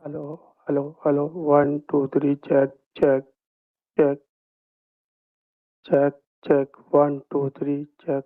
Hello. 1, 2, 3, check, check, check. 1, 2, 3, check.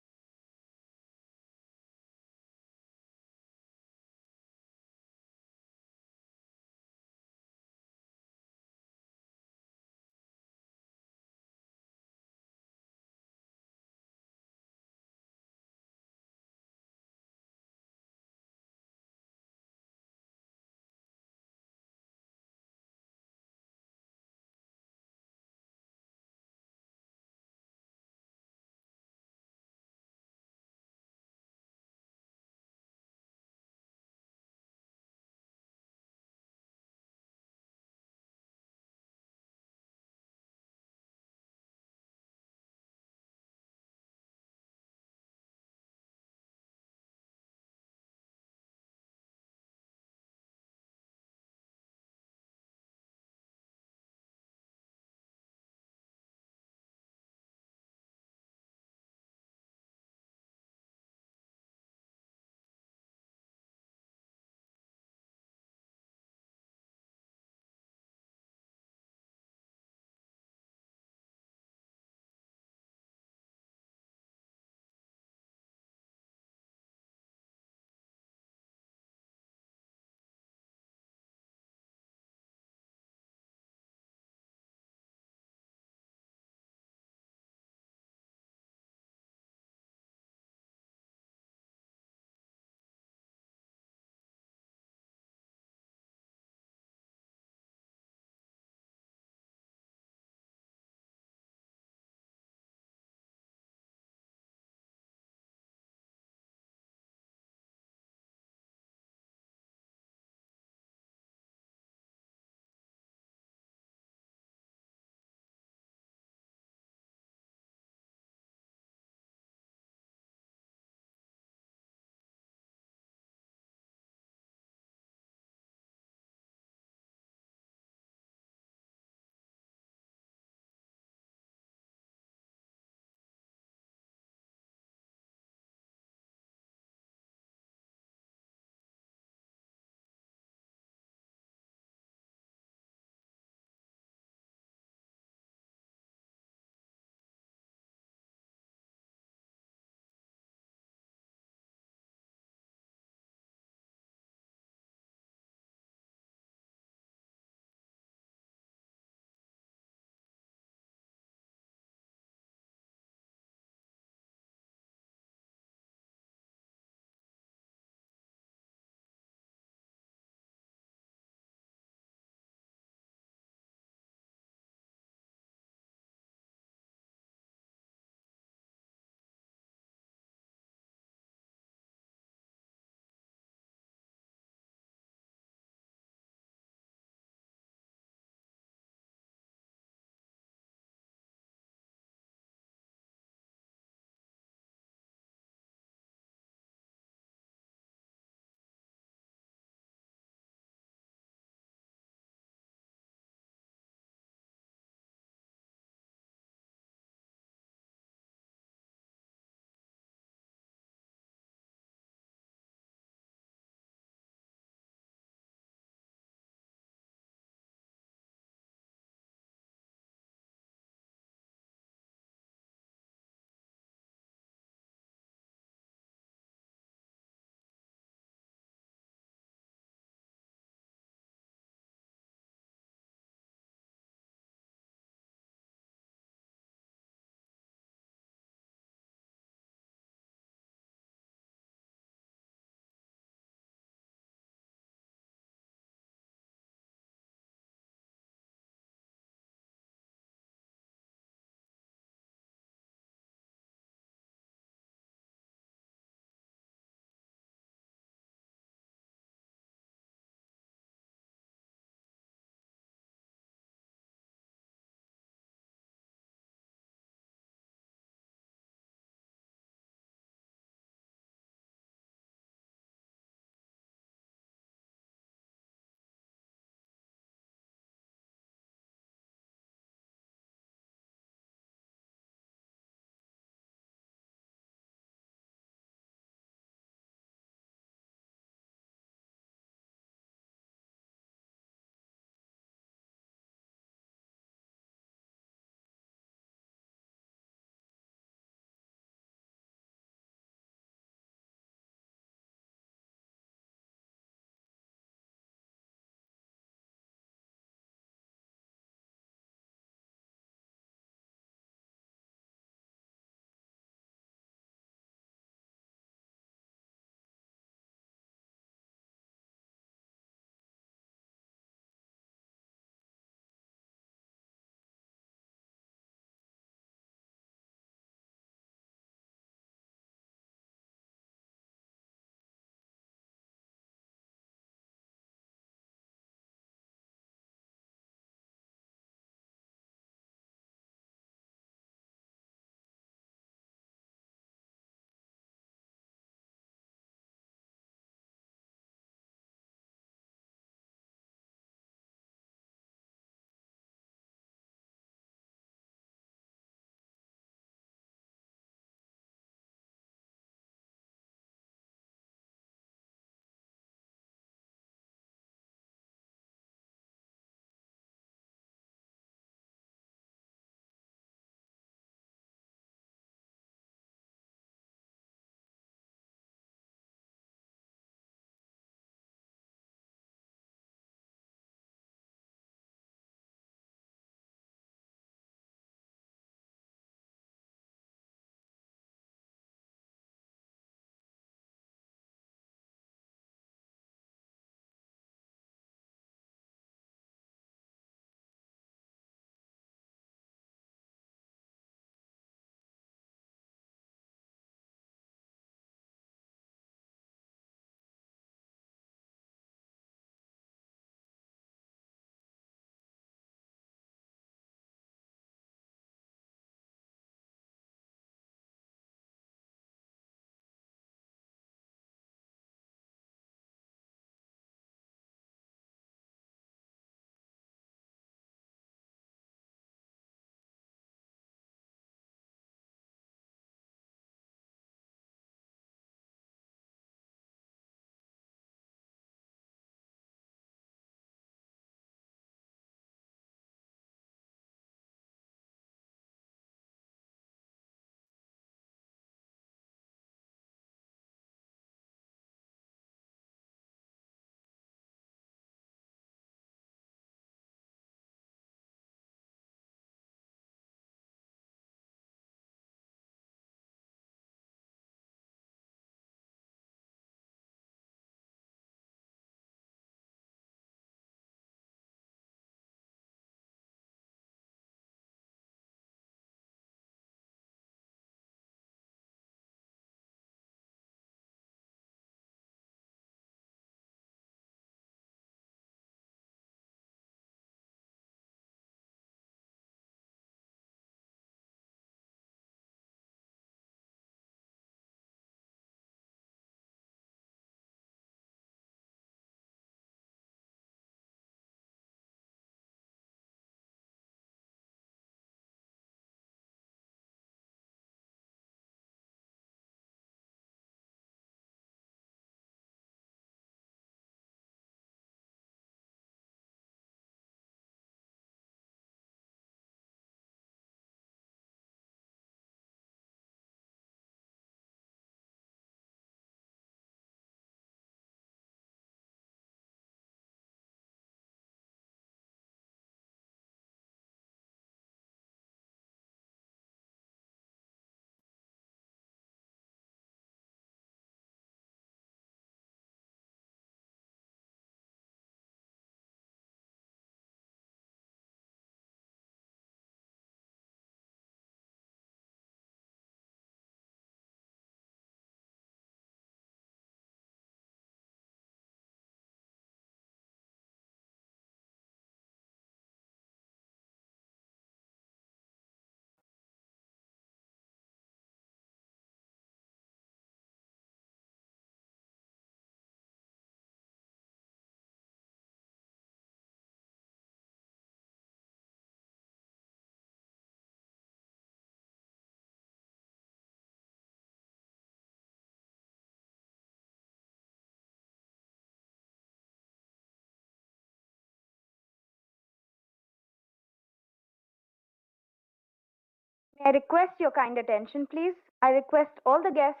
May I request your kind attention, please? I request all the guests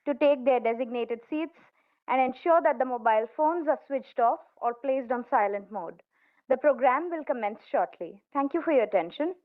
to take their designated seats and ensure that the mobile phones are switched off or placed on silent mode. The program will commence shortly. Thank you for your attention.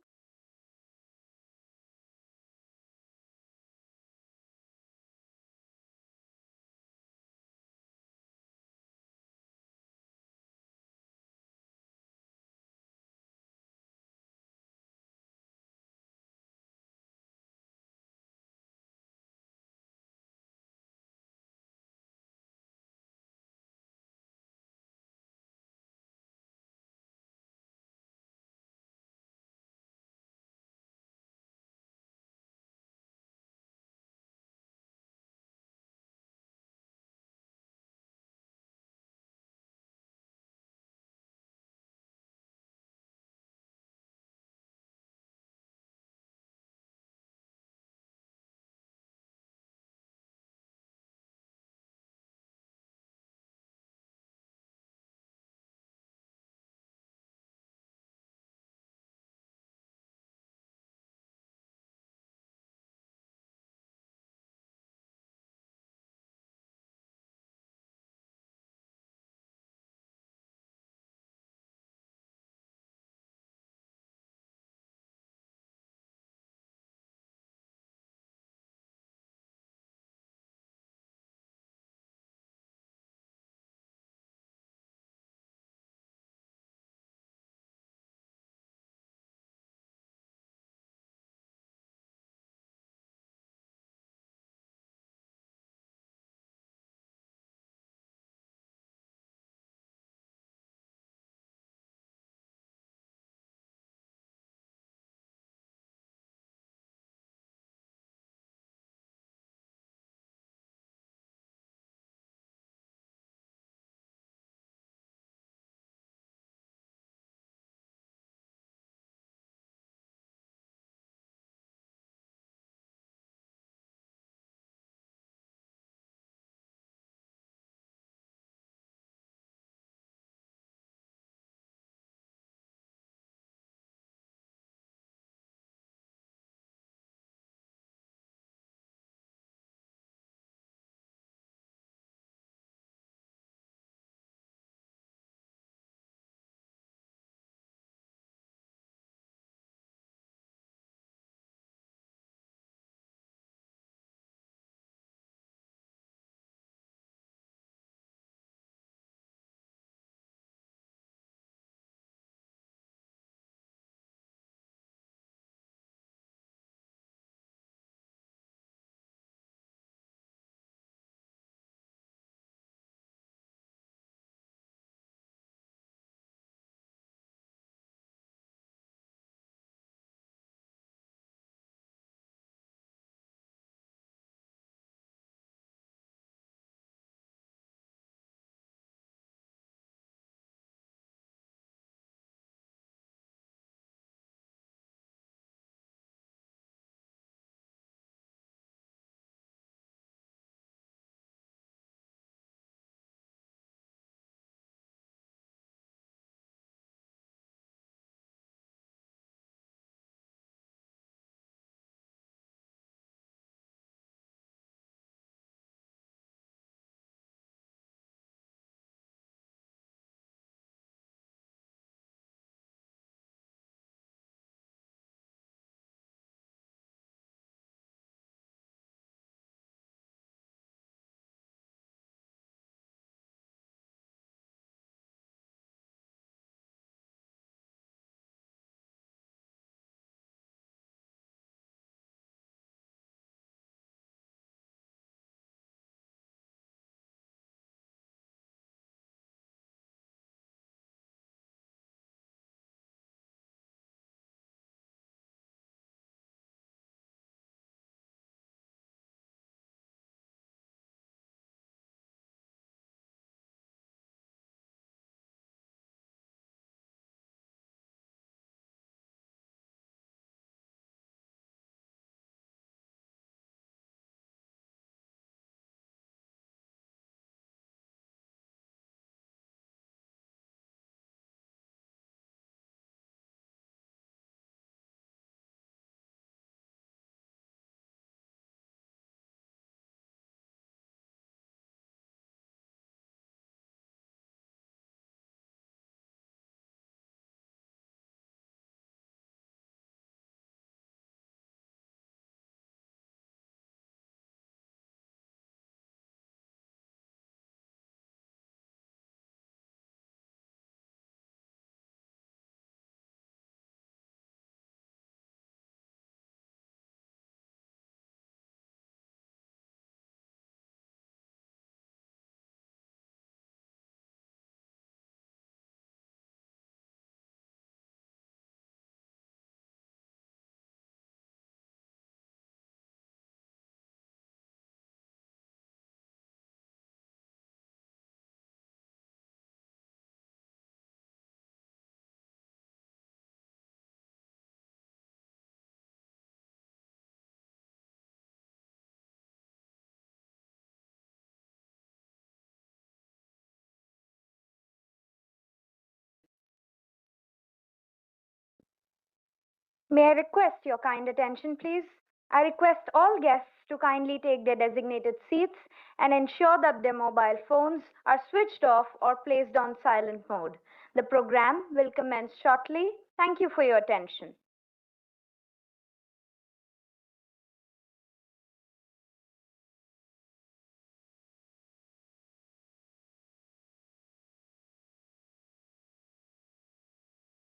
May I request your kind attention, please? I request all guests to kindly take their designated seats and ensure that their mobile phones are switched off or placed on silent mode. The program will commence shortly. Thank you for your attention.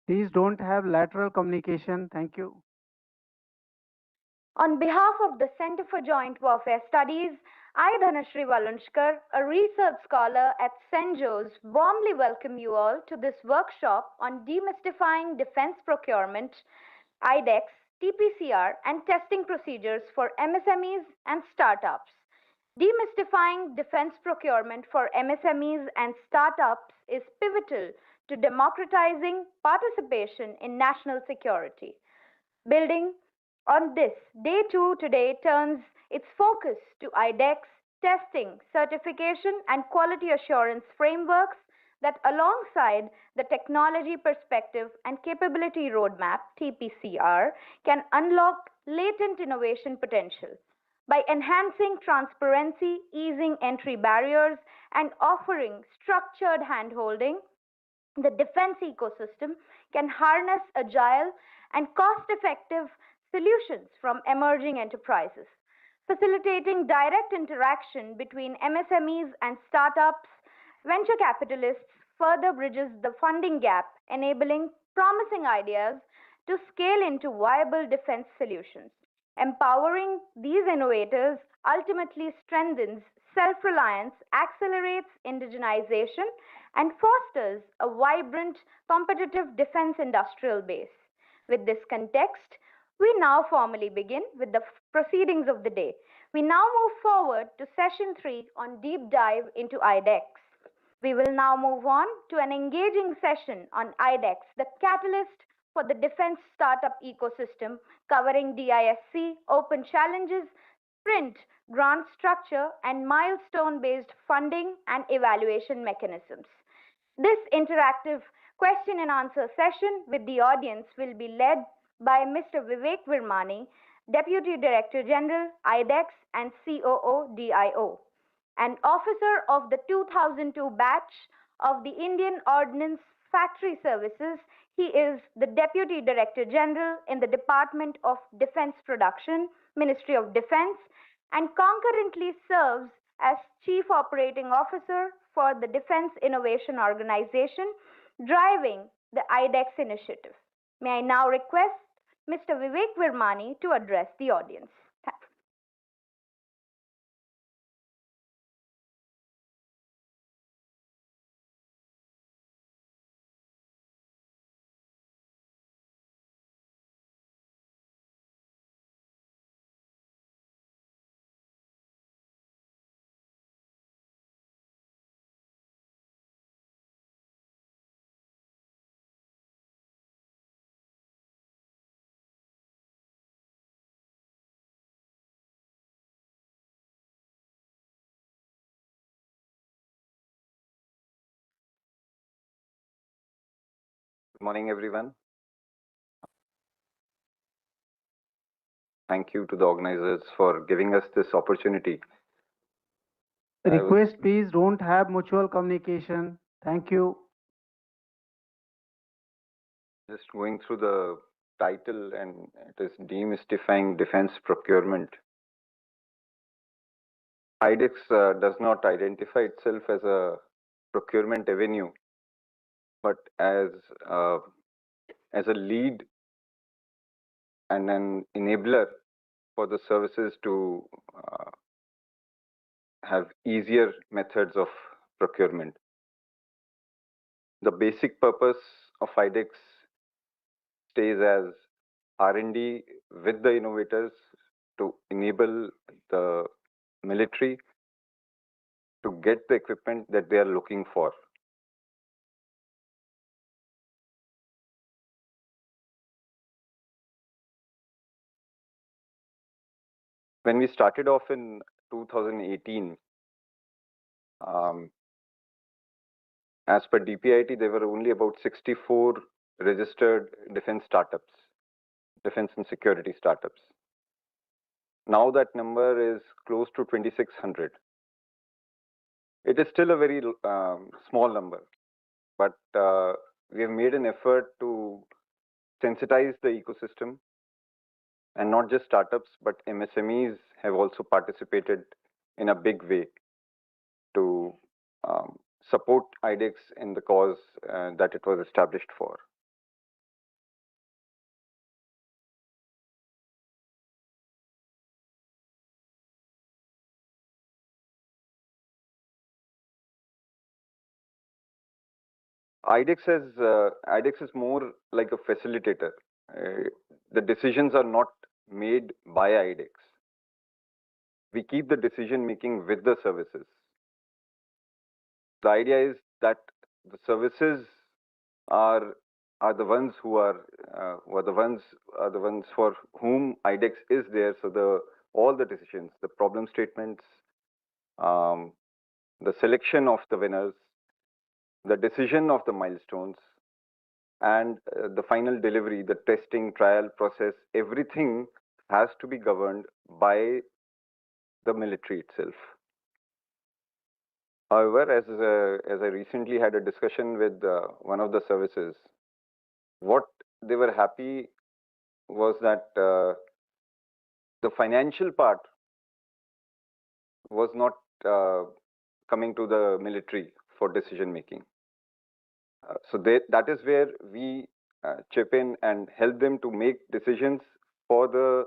Please don't have lateral communication. Thank you. On behalf of the Center for Joint Warfare Studies, I, Dhanashri Valunshkar, a research scholar at Cenjows, warmly welcome you all to this workshop on demystifying defense procurement, IDEX, TPCR, and testing procedures for MSMEs and startups. Demystifying defense procurement for MSMEs and startups is pivotal to democratizing participation in national security. Building on this, Day 2 today turns its focus to IDEX, testing, certification, and quality assurance frameworks that, alongside the technology perspective and capability roadmap (TPCR), can unlock latent innovation potential. By enhancing transparency, easing entry barriers, and offering structured handholding, the defense ecosystem can harness agile and cost effective solutions from emerging enterprises. Facilitating direct interaction between MSMEs and startups, venture capitalists further bridges the funding gap, enabling promising ideas to scale into viable defense solutions. Empowering these innovators ultimately strengthens self reliance, accelerates indigenization, and fosters a vibrant, competitive defense industrial base. With this context, we now formally begin with the proceedings of the day. We now move forward to session 3 on deep dive into IDEX. We will now move on to an engaging session on IDEX, the catalyst for the defense startup ecosystem, covering DISC, open challenges, sprint, grant structure, and milestone based funding and evaluation mechanisms. This interactive question and answer session with the audience will be led by Mr. Vivek Virmani, Deputy Director General, IDEX and COO DIO, an officer of the 2002 batch of the Indian Ordnance Factory Services. He is the Deputy Director General in the Department of Defense Production, Ministry of Defense, and concurrently serves as Chief Operating Officer for the Defense Innovation Organization, driving the IDEX initiative. May I now request Mr. Vivek Virmani to address the audience. Good morning, everyone. Thank you to the organizers for giving us this opportunity. Request, please don't have mutual communication. Thank you. Just going through the title, and it is Demystifying Defense Procurement. IDEX does not identify itself as a procurement avenue, but as a lead and an enabler for the services to have easier methods of procurement. The basic purpose of IDEX stays as R&D with the innovators to enable the military to get the equipment that they are looking for. When we started off in 2018, as per DPIT, there were only about 64 registered defense startups. defense and security startups. Now that number is close to 2,600. It is still a very small number, but we have made an effort to sensitize the ecosystem, and not just startups, but MSMEs have also participated in a big way to support IDEX in the cause that it was established for. IDEX is more like a facilitator. The decisions are not made by IDEX. We keep the decision making with the services. The idea is that the services are the ones who are the ones for whom IDEX is there. So all the decisions, the problem statements, the selection of the winners, the decision of the milestones, and the final delivery, the testing, trial process, everything has to be governed by the military itself. However, as I recently had a discussion with one of the services, what they were happy was that the financial part was not coming to the military for decision making. So that is where we chip in and help them to make decisions for the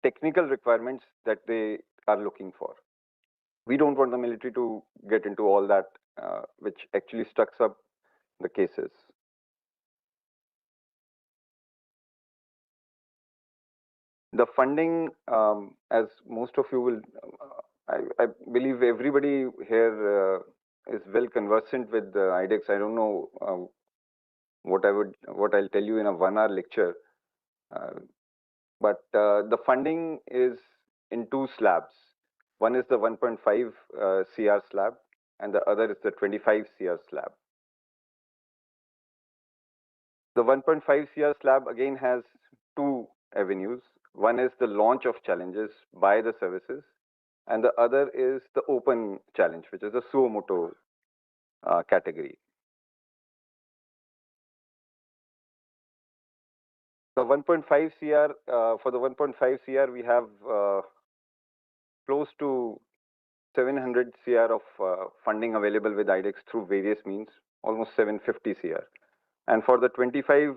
technical requirements that they are looking for. We don't want the military to get into all that, which actually stucks up the cases. The funding, as most of you will, I believe everybody here is well conversant with the IDEX. I don't know what I'll tell you in a 1-hour lecture, but the funding is in 2 slabs. One is the 1.5 CR slab, and the other is the 25 CR slab. The 1.5 CR slab again has 2 avenues. One is the launch of challenges by the services, and the other is the open challenge, which is the suo moto category. The 1.5 CR, for the 1.5 CR, we have close to 700 CR of funding available with IDEX through various means, almost 750 CR. And for the 25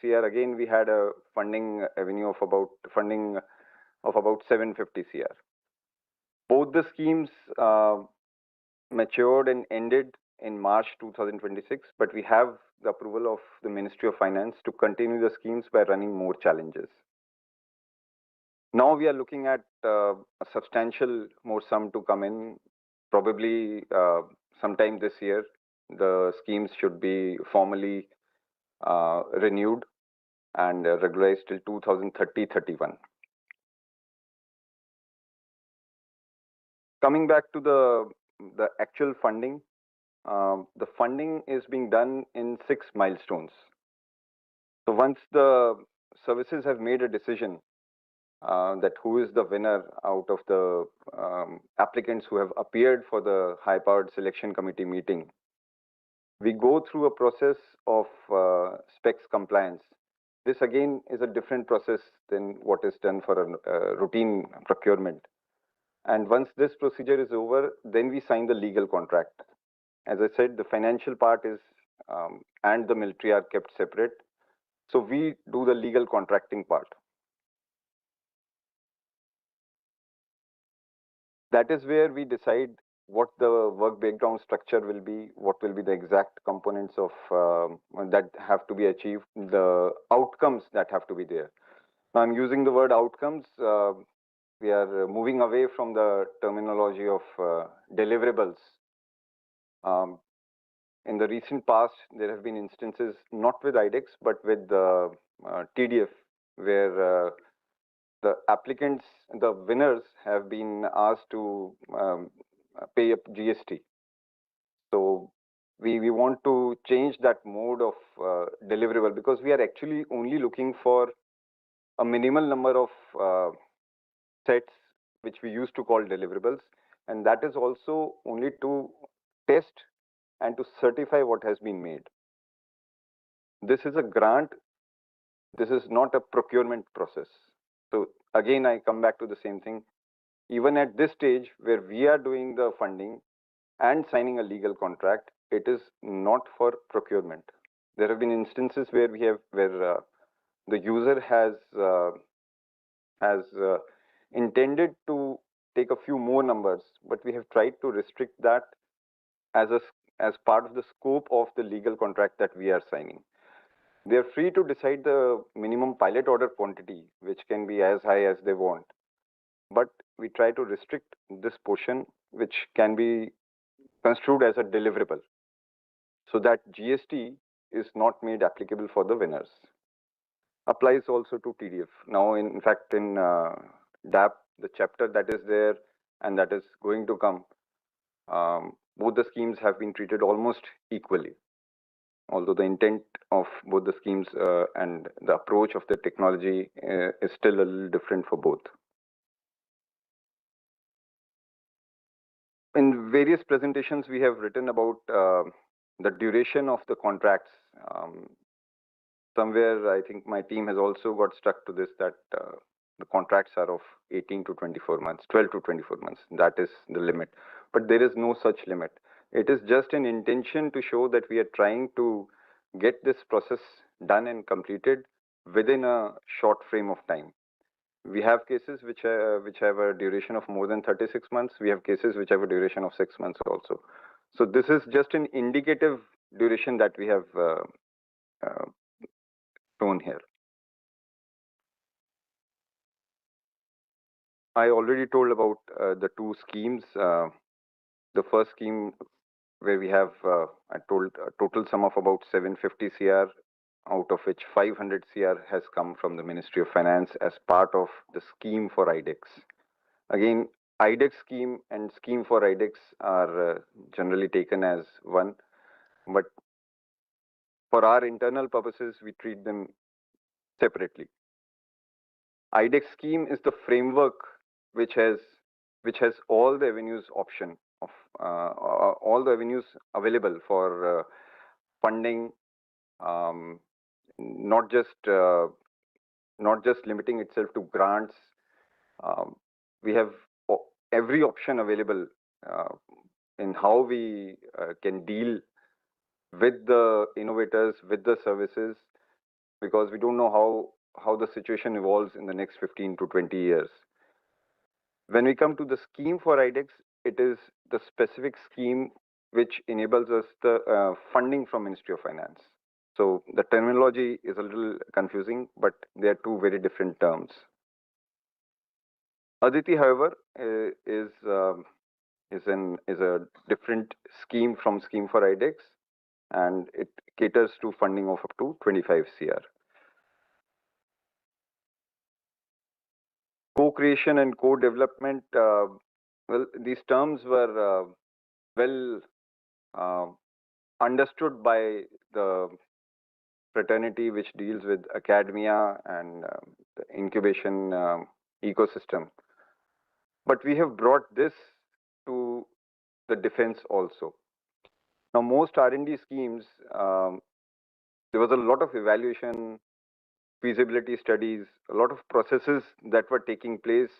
CR, again, we had a funding avenue of about 750 CR. Both the schemes matured and ended in March 2026, but we have the approval of the Ministry of Finance to continue the schemes by running more challenges. Now we are looking at a substantial more sum to come in, probably sometime this year. The schemes should be formally renewed and regularized till 2030-31. Coming back to the actual funding, the funding is being done in 6 milestones. So once the services have made a decision that who is the winner out of the applicants who have appeared for the high-powered selection committee meeting, we go through a process of specs compliance. This again is a different process than what is done for a routine procurement. And once this procedure is over, then we sign the legal contract. As I said, the financial part is and the military are kept separate. So we do the legal contracting part. That is where we decide what the work breakdown structure will be, what will be the exact components of that have to be achieved, the outcomes that have to be there. Now, I'm using the word outcomes. We are moving away from the terminology of deliverables. In the recent past, there have been instances, not with IDEX, but with TDF, where the applicants, the winners, have been asked to pay up GST. So we want to change that mode of deliverable, because we are actually only looking for a minimal number of sets which we used to call deliverables, and that is also only to test and to certify what has been made. This is a grant, this is not a procurement process. So again, I come back to the same thing. Even at this stage where we are doing the funding and signing a legal contract, it is not for procurement. There have been instances where the user has intended to take a few more numbers, but we have tried to restrict that as part of the scope of the legal contract that we are signing. They are free to decide the minimum pilot order quantity, which can be as high as they want. But we try to restrict this portion, which can be construed as a deliverable, so that GST is not made applicable for the winners. Applies also to TDF. Now, in fact, in DAP, the chapter that is there and that is going to come, both the schemes have been treated almost equally, although the intent of both the schemes and the approach of the technology is still a little different for both. In various presentations, we have written about the duration of the contracts. Somewhere, I think my team has also got stuck to this, that the contracts are of 18 to 24 months, 12 to 24 months. That is the limit. But there is no such limit. It is just an intention to show that we are trying to get this process done and completed within a short frame of time. We have cases which have a duration of more than 36 months. We have cases which have a duration of 6 months also. So this is just an indicative duration that we have shown here. I already told about the two schemes. The first scheme where we have, I told, a total sum of about 750 CR, out of which 500 CR has come from the Ministry of Finance as part of the scheme for IDEX. Again, IDEX scheme and scheme for IDEX are generally taken as one, but for our internal purposes, we treat them separately. IDEX scheme is the framework which has all the avenues option of all the avenues available for funding, not just limiting itself to grants. We have every option available in how we can deal with the innovators, with the services, because we don't know how the situation evolves in the next 15 to 20 years. When we come to the scheme for IDEX, it is the specific scheme which enables us the funding from Ministry of Finance. So the terminology is a little confusing, but they are two very different terms. Aditi, however, is a different scheme from scheme for IDEX, and it caters to funding of up to 25 CR. Co-creation and co-development, well, these terms were well understood by the fraternity which deals with academia and the incubation ecosystem. But we have brought this to the defense also. Now, most R&D schemes, there was a lot of evaluation, feasibility studies, a lot of processes that were taking place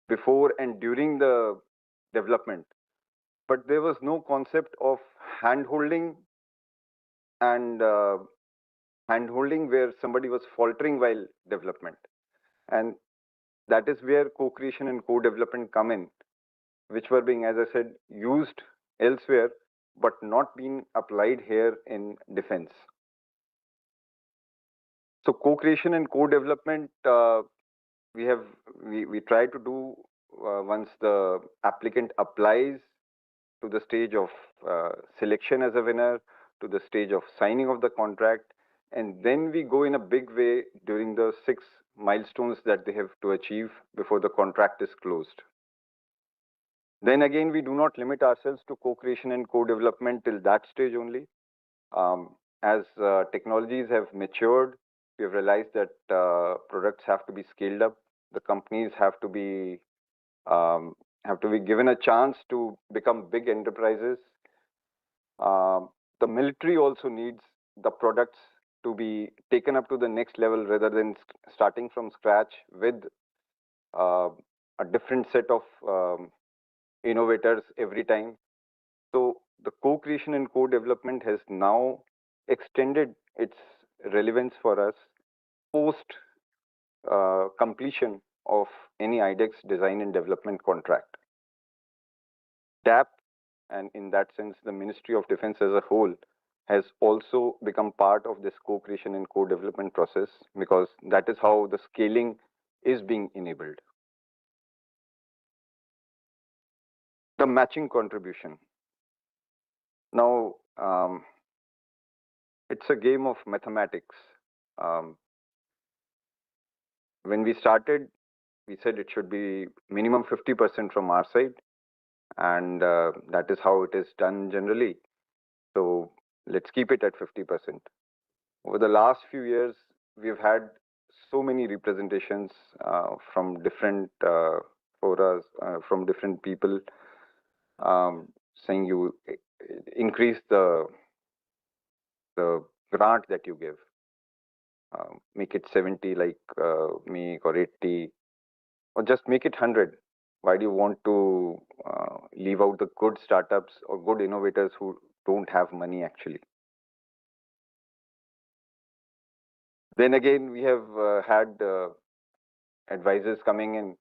before and during the development. But there was no concept of hand-holding and hand-holding where somebody was faltering while development. And that is where co-creation and co-development come in, which were being, as I said, used elsewhere, but not being applied here in defense. So co-creation and co-development, we try to do once the applicant applies to the stage of selection as a winner, to the stage of signing of the contract, and then we go in a big way during the 6 milestones that they have to achieve before the contract is closed. Then again, we do not limit ourselves to co-creation and co-development till that stage only. As technologies have matured, We have realized that products have to be scaled up. The companies um, have to be given a chance to become big enterprises. The military also needs the products to be taken up to the next level rather than starting from scratch with uh, a different set of innovators every time. So the co-creation and co-development has now extended its relevance for us post completion of any IDEX design and development contract. DAP, and in that sense, the Ministry of Defense as a whole, has also become part of this co-creation and co-development process because that is how the scaling is being enabled. The matching contribution. Now, it's a game of mathematics. Um, when we started, we said it should be minimum 50% from our side, and that is how it is done generally. So let's keep it at 50%. Over the last few years, we've had so many representations from different forums, from different people, saying you increase the grant that you give, make it 70 like me or 80, or just make it 100. Why do you want to leave out the good startups or good innovators who don't have money actually? Then again, we have had advisors coming in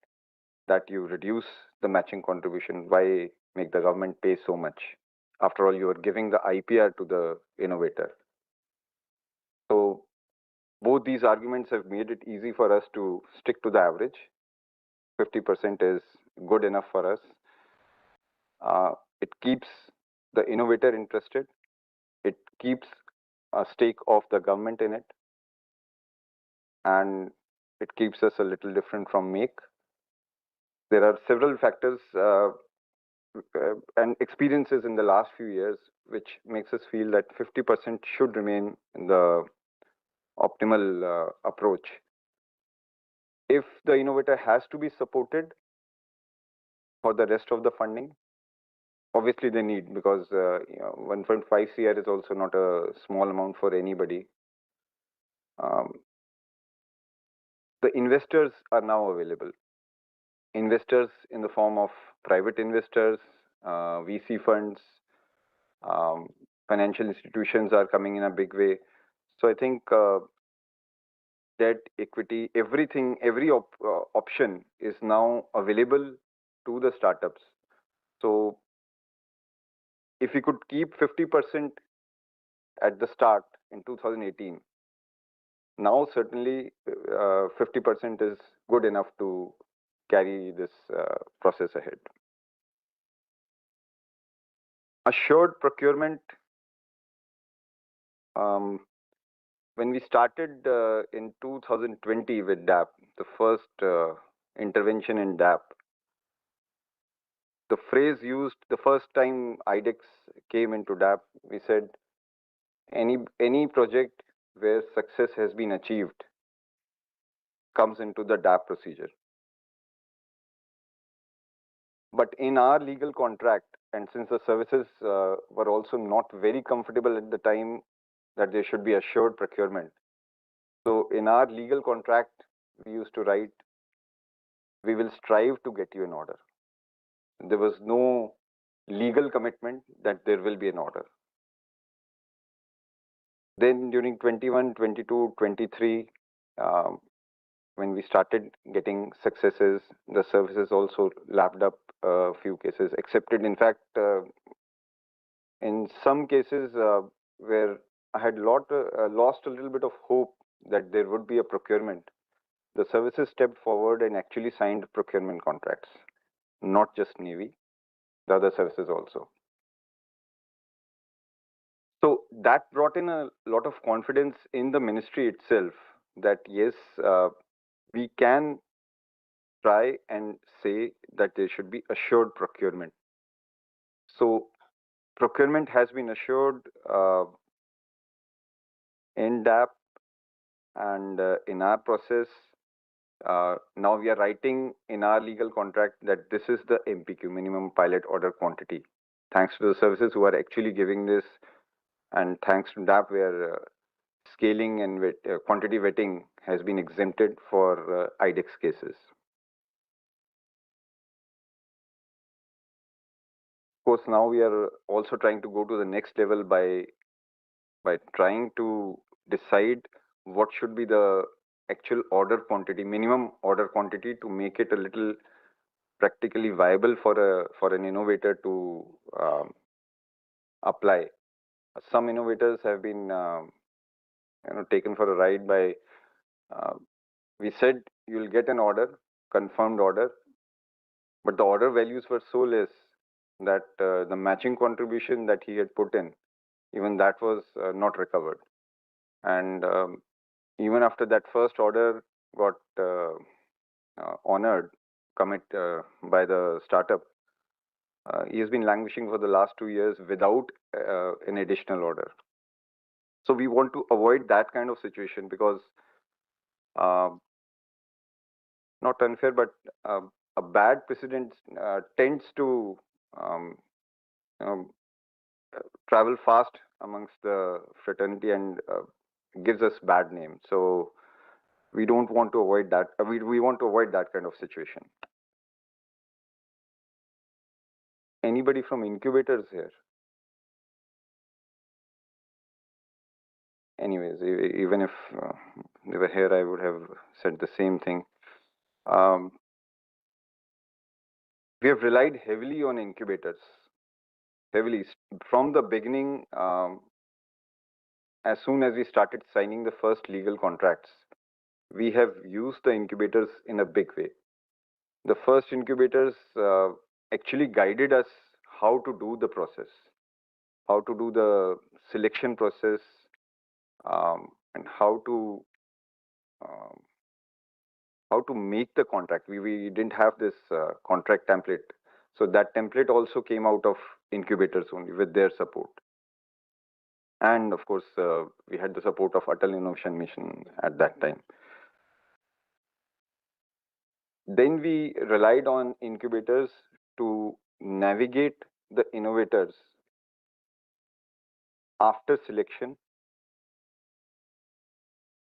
that you reduce the matching contribution. Why make the government pay so much? After all, you are giving the IPR to the innovator. So both these arguments have made it easy for us to stick to the average. 50% is good enough for us. It keeps the innovator interested. It keeps a stake of the government in it. And it keeps us a little different from make. There are several factors and experiences in the last few years which makes us feel that 50% should remain the optimal approach. If the innovator has to be supported for the rest of the funding, obviously they need, because 1.5 CR is also not a small amount for anybody. The investors are now available. Investors in the form of private investors, VC funds, financial institutions are coming in a big way. So I think debt, equity, everything, every option is now available to the startups. So if we could keep 50% at the start in 2018, now certainly 50% is good enough to carry this process ahead. Assured procurement. When we started in 2020 with DAP, the first intervention in DAP, the phrase used the first time IDEX came into DAP, we said any project where success has been achieved comes into the DAP procedure. But in our legal contract, and since the services were also not very comfortable at the time that there should be assured procurement, so in our legal contract, we used to write, we will strive to get you an order. There was no legal commitment that there will be an order. Then during 21, 22, 23, when we started getting successes, the services also lapped up a few cases, accepted. In fact, in some cases where I had lost a little bit of hope that there would be a procurement, the services stepped forward and actually signed procurement contracts, not just Navy, the other services also. So that brought in a lot of confidence in the ministry itself that yes, we can try and say that there should be assured procurement. So procurement has been assured in DAP, And in our process, now we are writing in our legal contract that this is the MPQ, minimum pilot order quantity. Thanks to the services who are actually giving this, and thanks to that, where scaling and quantity vetting has been exempted for IDEX cases. Of course, now we are also trying to go to the next level by trying to decide what should be the actual order quantity, minimum order quantity, to make it a little practically viable for an innovator to apply. Some innovators have been taken for a ride by we said you'll get an order, confirmed order, but the order values were so less that the matching contribution that he had put in, even that was not recovered. And even after that first order got honored, commit by the startup, he has been languishing for the last 2 years without an additional order. So we want to avoid that kind of situation, because not unfair, but a bad precedent tends to um, you know, travel fast amongst the fraternity and gives us bad name. So we don't want to avoid that. We want to avoid that kind of situation. Anybody from incubators here? Anyways, even if they were here, I would have said the same thing. We have relied heavily on incubators, heavily from the beginning. As soon as we started signing the first legal contracts, we have used the incubators in a big way. The first incubators actually guided us how to do the process, how to do the selection process, and um, how to make the contract. We didn't have this contract template, so that template also came out of incubators only with their support. And of course, we had the support of Atal Innovation Mission at that time. Then we relied on incubators to navigate the innovators after selection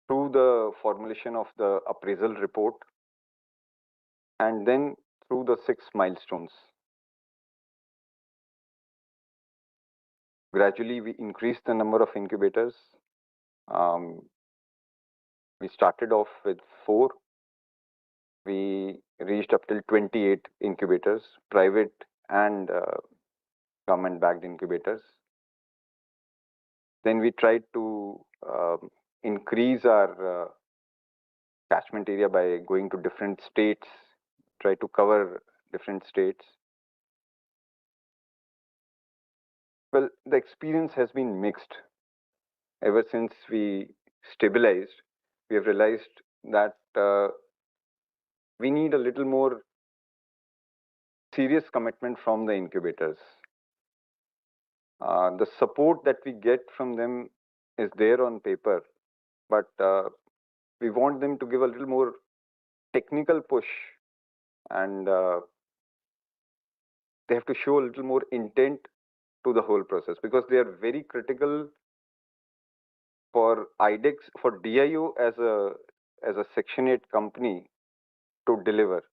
through the formulation of the appraisal report, and then through the 6 milestones. Gradually, we increased the number of incubators. We started off with 4. We reached up till 28 incubators, private and government-backed incubators. Then we tried to increase our catchment area by going to different states, try to cover different states. Well, the experience has been mixed. Ever since we stabilized, we have realized that we need a little more serious commitment from the incubators. The support that we get from them is there on paper, but we want them to give a little more technical push, and they have to show a little more intent to the whole process, because they are very critical for IDEX, for DIO as a Section 8 company to deliver.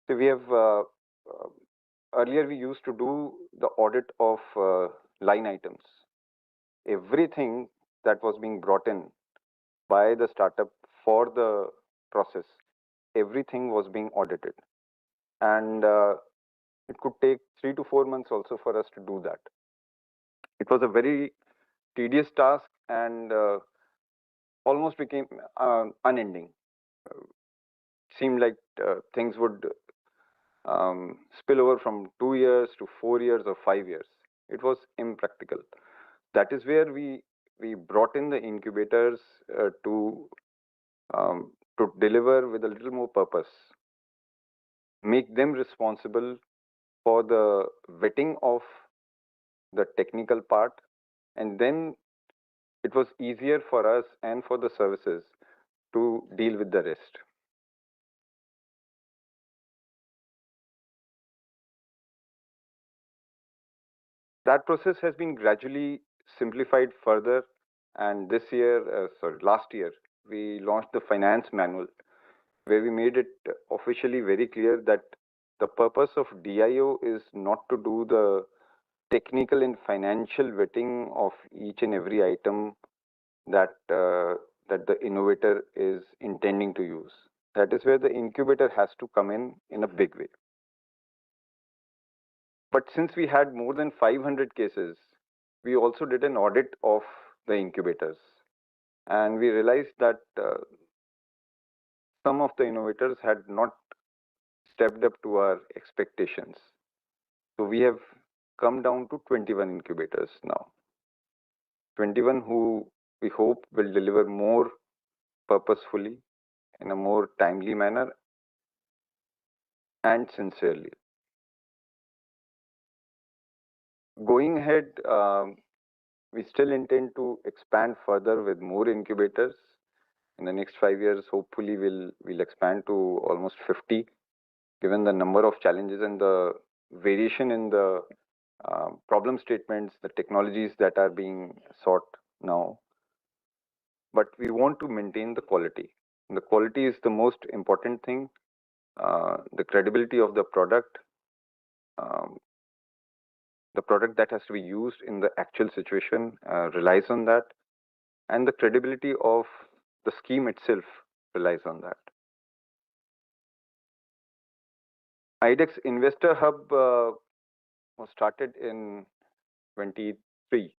So we have earlier we used to do the audit of line items. Everything that was being brought in by the startup for the process, everything was being audited, and it could take 3 to 4 months also for us to do that. It was a very tedious task, and almost became unending. Seemed like things would spill over from 2 years to 4 years or 5 years. It was impractical. That is where we brought in the incubators to deliver with a little more purpose, make them responsible for the vetting of the technical part, and then it was easier for us and for the services to deal with the rest. That process has been gradually simplified further, and last year, we launched the finance manual where we made it officially very clear that the purpose of DIO is not to do the technical and financial vetting of each and every item that the innovator is intending to use. That is where the incubator has to come in a big way. But since we had more than 500 cases, we also did an audit of the incubators. And we realized that some of the innovators had not stepped up to our expectations. So we have come down to 21 incubators now. 21 who we hope will deliver more purposefully, in a more timely manner, and sincerely. Going ahead, we still intend to expand further with more incubators. In the next 5 years, hopefully, we'll expand to almost 50, given the number of challenges and the variation in the problem statements, the technologies that are being sought now. But we want to maintain the quality. The quality is the most important thing. The credibility of um, the product that has to be used in the actual situation relies on that, and the credibility of the scheme itself relies on that. IDEX Investor Hub was started in 23.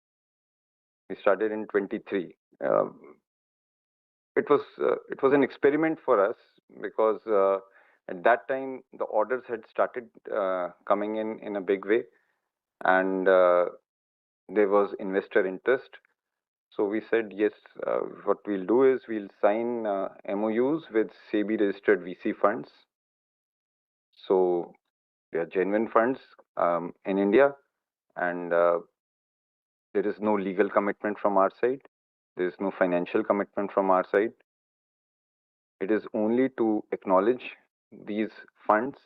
We started in 23. It was an experiment for us because at that time the orders had started coming in a big way, and there was investor interest. So we said, yes, what we'll do is we'll sign MOUs with SEBI registered VC funds. So they are genuine funds in India, and there is no legal commitment from our side. There is no financial commitment from our side. It is only to acknowledge these funds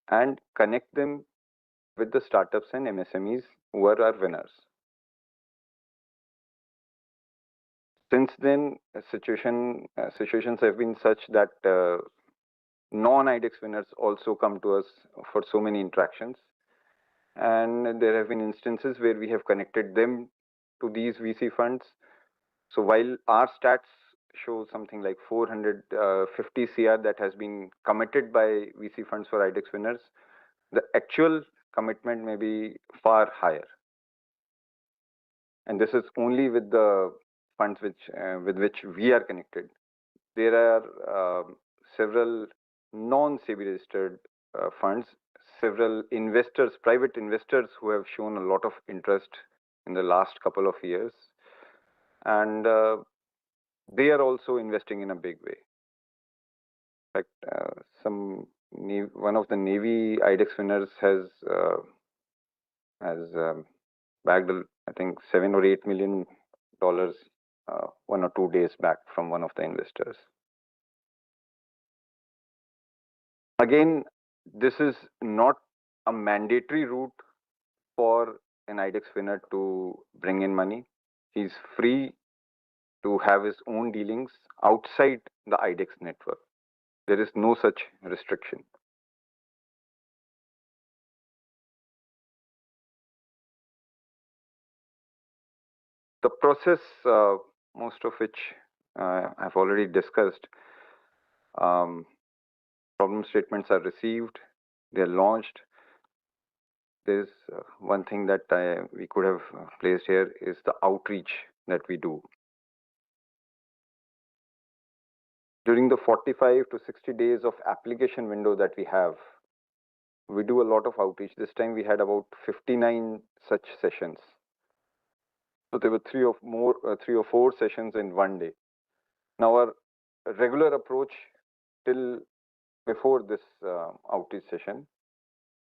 and connect them with the startups and MSMEs who are our winners. Since then, situations have been such that non-IDEX winners also come to us for so many interactions. And there have been instances where we have connected them to these VC funds. So while our stats show something like 450 CR that has been committed by VC funds for IDEX winners, the actual commitment may be far higher. And this is only with the funds with which we are connected. There are several non-SEBI registered funds, several investors, private investors who have shown a lot of interest in the last couple of years. And they are also investing in a big way. In fact, one of the Navy IDEX winners has bagged, I think, $7 or $8 million 1 or 2 days back from one of the investors. Again, this is not a mandatory route for an IDEX winner to bring in money. He's free to have his own dealings outside the IDEX network. There is no such restriction. The process, most of which I've already discussed, problem statements are received, they're launched. There's one thing that we could have placed here is the outreach that we do. During the 45 to 60 days of application window that we have, we do a lot of outreach. This time we had about 59 such sessions. So there were three or four sessions in one day. Now our regular approach till before this outreach session,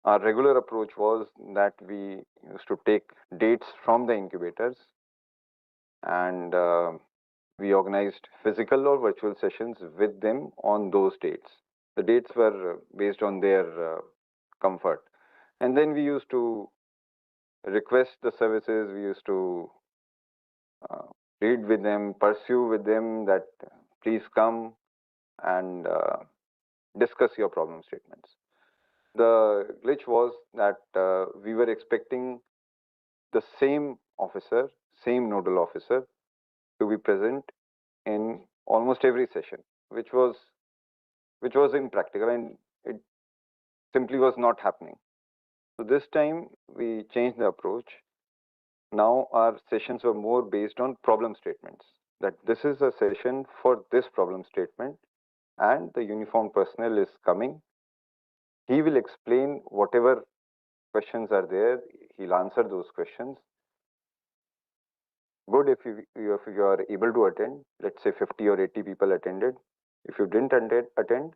our regular approach was that we used to take dates from the incubators and we organized physical or virtual sessions with them on those dates. The dates were based on their comfort. And then we used to request the services, we used to uh, read with them, pursue with them that please come and discuss your problem statements. The glitch was that we were expecting the same officer, same nodal officer to be present in almost every session, which was impractical and it simply was not happening. So this time we changed the approach. Now our sessions were more based on problem statements. That this is a session for this problem statement, and the uniformed personnel is coming. He will explain whatever questions are there. He'll answer those questions. Good if you are able to attend. Let's say 50 or 80 people attended. If you didn't attend,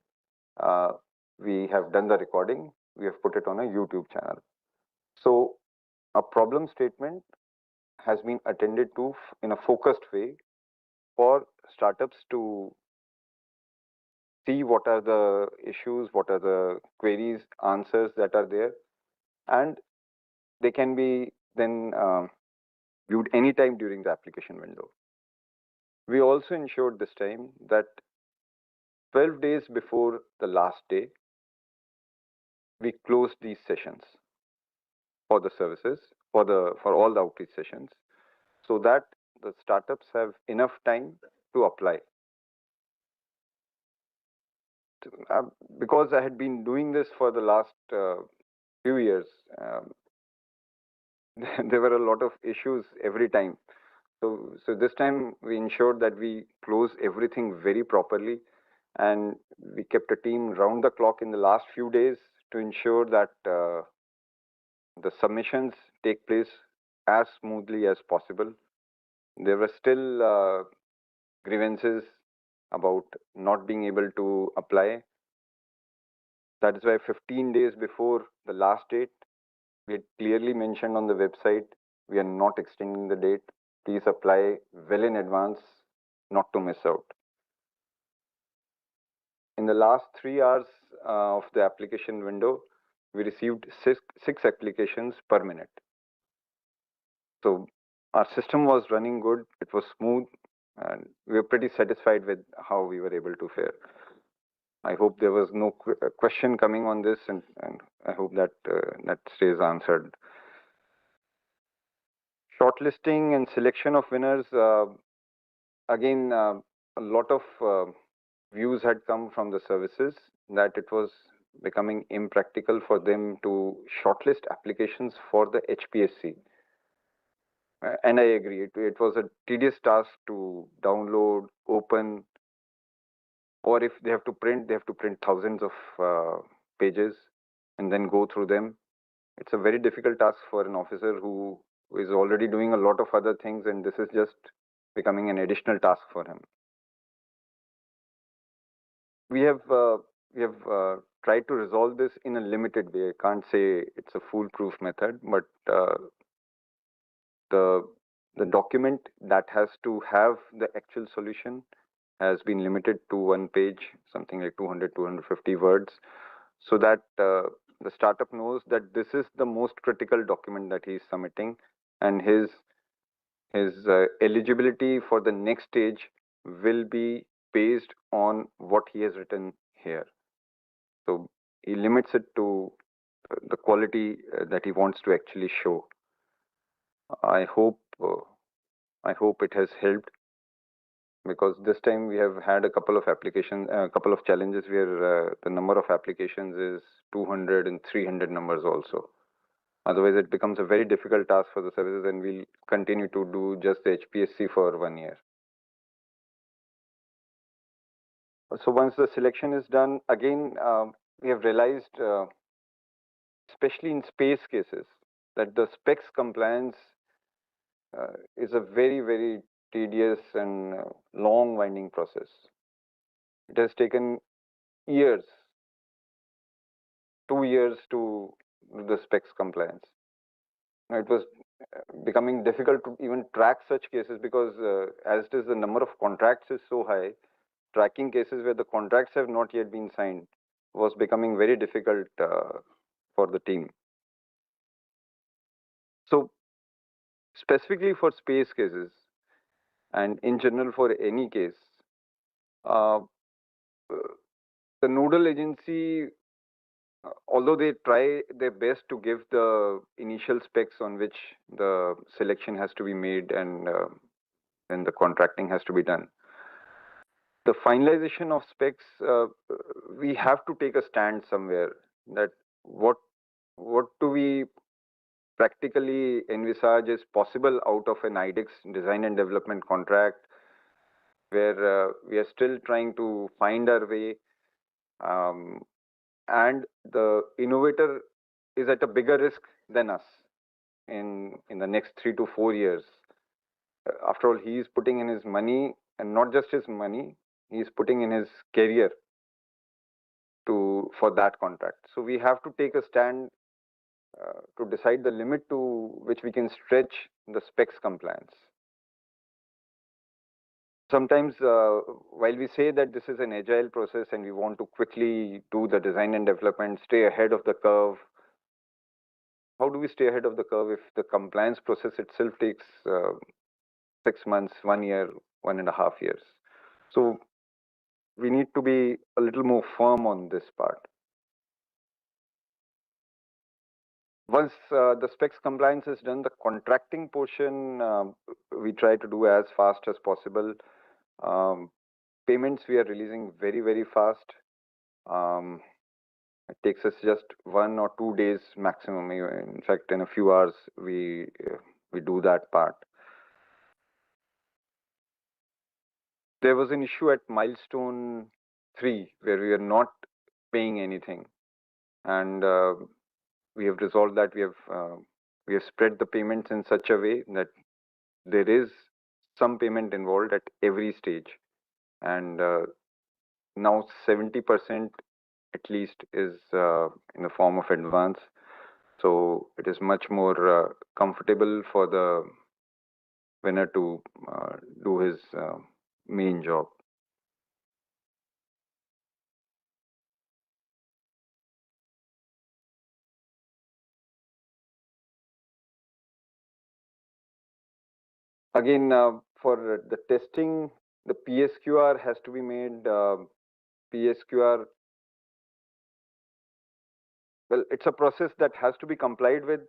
uh, we have done the recording. We have put it on a YouTube channel. So a problem statement has been attended to in a focused way for startups to see what are the issues, what are the queries, answers that are there, and they can be then viewed anytime during the application window. We also ensured this time that 12 days before the last day, we closed these sessions for the services, for all the outreach sessions, so that the startups have enough time to apply. Uh, because I had been doing this for the last few years, there were a lot of issues every time. So this time we ensured that we close everything very properly, and we kept a team round the clock in the last few days to ensure that the submissions take place as smoothly as possible. There were still grievances about not being able to apply. That is why 15 days before the last date, we had clearly mentioned on the website, we are not extending the date. Please apply well in advance, not to miss out. In the last 3 hours of the application window, we received six applications per minute. So our system was running good, it was smooth, and we were pretty satisfied with how we were able to fare. I hope there was no question coming on this, and I hope that that stays answered. Shortlisting and selection of winners, again, a lot of views had come from the services that it was becoming impractical for them to shortlist applications for the HPSC. And I agree, it was a tedious task to download, open, or if they have to print thousands of pages and then go through them. It's a very difficult task for an officer who is already doing a lot of other things, and this is just becoming an additional task for him. We have tried to resolve this in a limited way. I can't say it's a foolproof method, but the document that has to have the actual solution has been limited to one page, something like 200, 250 words, so that the startup knows that this is the most critical document that he is submitting, and his eligibility for the next stage will be based on what he has written here. So he limits it to the quality that he wants to actually show. I hope it has helped, because this time we have had a couple of applications, a couple of challenges where the number of applications is 200 and 300 numbers also. Otherwise, it becomes a very difficult task for the services, and we'll continue to do just the HPSC for 1 year. So once the selection is done, again, we have realized, especially in space cases, that the specs compliance is a very, very tedious and long winding process. It has taken years, 2 years to do the specs compliance. It was becoming difficult to even track such cases because as it is, the number of contracts is so high, tracking cases where the contracts have not yet been signed was becoming very difficult for the team. So specifically for space cases and in general for any case, uh, the nodal agency, although they try their best to give the initial specs on which the selection has to be made and the contracting has to be done, the finalization of specs, we have to take a stand somewhere that what do we practically envisage is possible out of an IDEX design and development contract, where we are still trying to find our way, um, and the innovator is at a bigger risk than us in the next 3 to 4 years. After all, he is putting in his money, and not just his money, he is putting in his career for that contract. So we have to take a stand to decide the limit to which we can stretch the specs compliance. Sometimes while we say that this is an agile process and we want to quickly do the design and development, stay ahead of the curve, how do we stay ahead of the curve if the compliance process itself takes 6 months, 1 year, 1.5 years? So we need to be a little more firm on this part. Once the specs compliance is done, the contracting portion we try to do as fast as possible. Payments we are releasing very, very fast. It takes us just 1 or 2 days maximum. In fact, in a few hours, we do that part. There was an issue at milestone 3 where we are not paying anything, and we have resolved that. We have spread the payments in such a way that there is some payment involved at every stage, and now 70% at least is in the form of advance. So it is much more comfortable for the winner to do his main job. Again, for the testing, the PSQR has to be made. PSQR, well, it's a process that has to be complied with.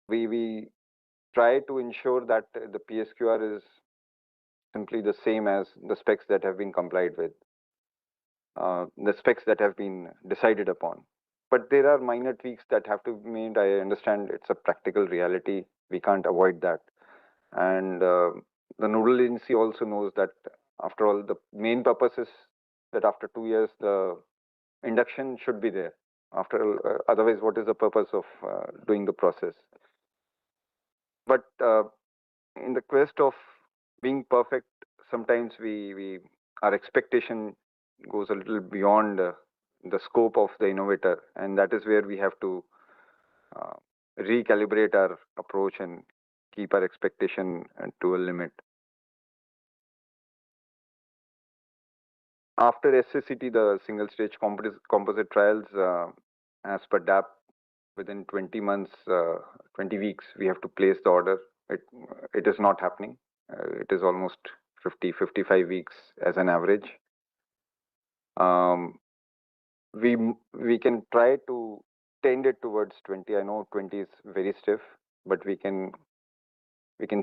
We try to ensure that the PSQR is simply the same as the specs that have been complied with, the specs that have been decided upon. But there are minor tweaks that have to be made. I understand it's a practical reality. We can't avoid that. And the nodal agency also knows that, after all, the main purpose is that after 2 years, the induction should be there. After all, otherwise, what is the purpose of doing the process? But in the quest of being perfect, sometimes our expectation goes a little beyond the scope of the innovator, and that is where we have to recalibrate our approach and keep our expectation to a limit. After SSCT, the single stage composite trials, as per DAP, within 20 months, 20 weeks, we have to place the order. It is not happening. It is almost 55 weeks as an average. We can try to tend it towards 20. I know 20 is very stiff, but we can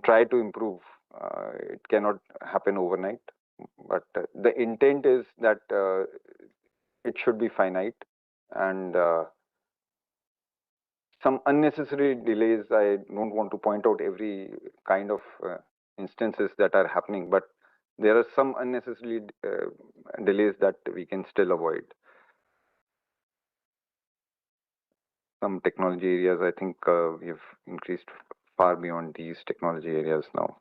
try to improve. It cannot happen overnight, but the intent is that it should be finite, and some unnecessary delays. I don't want to point out every kind of instances that are happening, but there are some unnecessary delays that we can still avoid. Some technology areas, I think we have increased far beyond these technology areas now.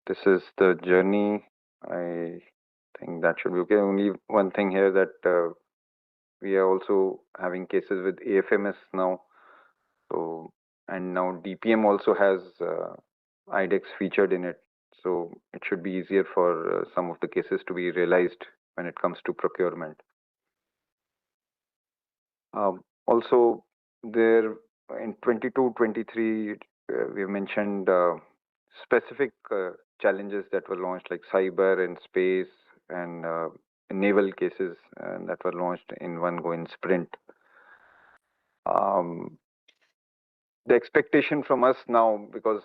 This is the journey. I think that should be okay. Only one thing here, that we are also having cases with AFMS now. So, and now DPM also has IDEX featured in it. So it should be easier for some of the cases to be realized when it comes to procurement. Also, there in 22-23, we have mentioned specific challenges that were launched, like cyber and space and naval cases that were launched in one go in sprint. The expectation from us now, because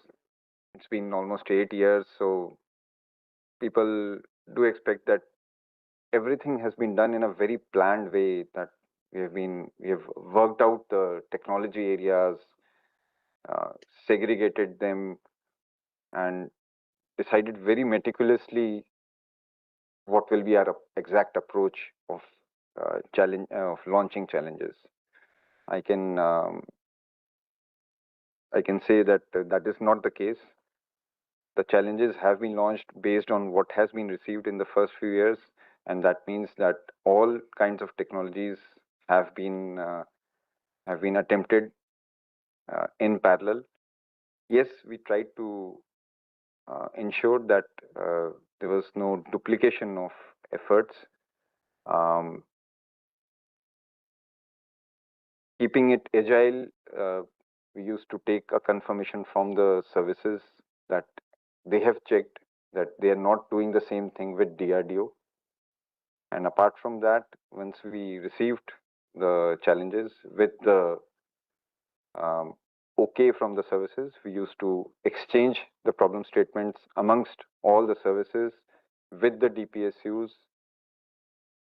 it's been almost 8 years, so people do expect that everything has been done in a very planned way, that we have worked out the technology areas, segregated them, and decided very meticulously what will be our exact approach of challenge of launching challenges. I can say that that is not the case. The challenges have been launched based on what has been received in the first few years, and that means that all kinds of technologies have been attempted in parallel. Yes, we tried to ensure that there was no duplication of efforts. Um, Keeping it agile, we used to take a confirmation from the services that they have checked that they are not doing the same thing with DRDO. And apart from that, once we received the challenges with the um, okay from the services, we used to exchange the problem statements amongst all the services with the DPSUs,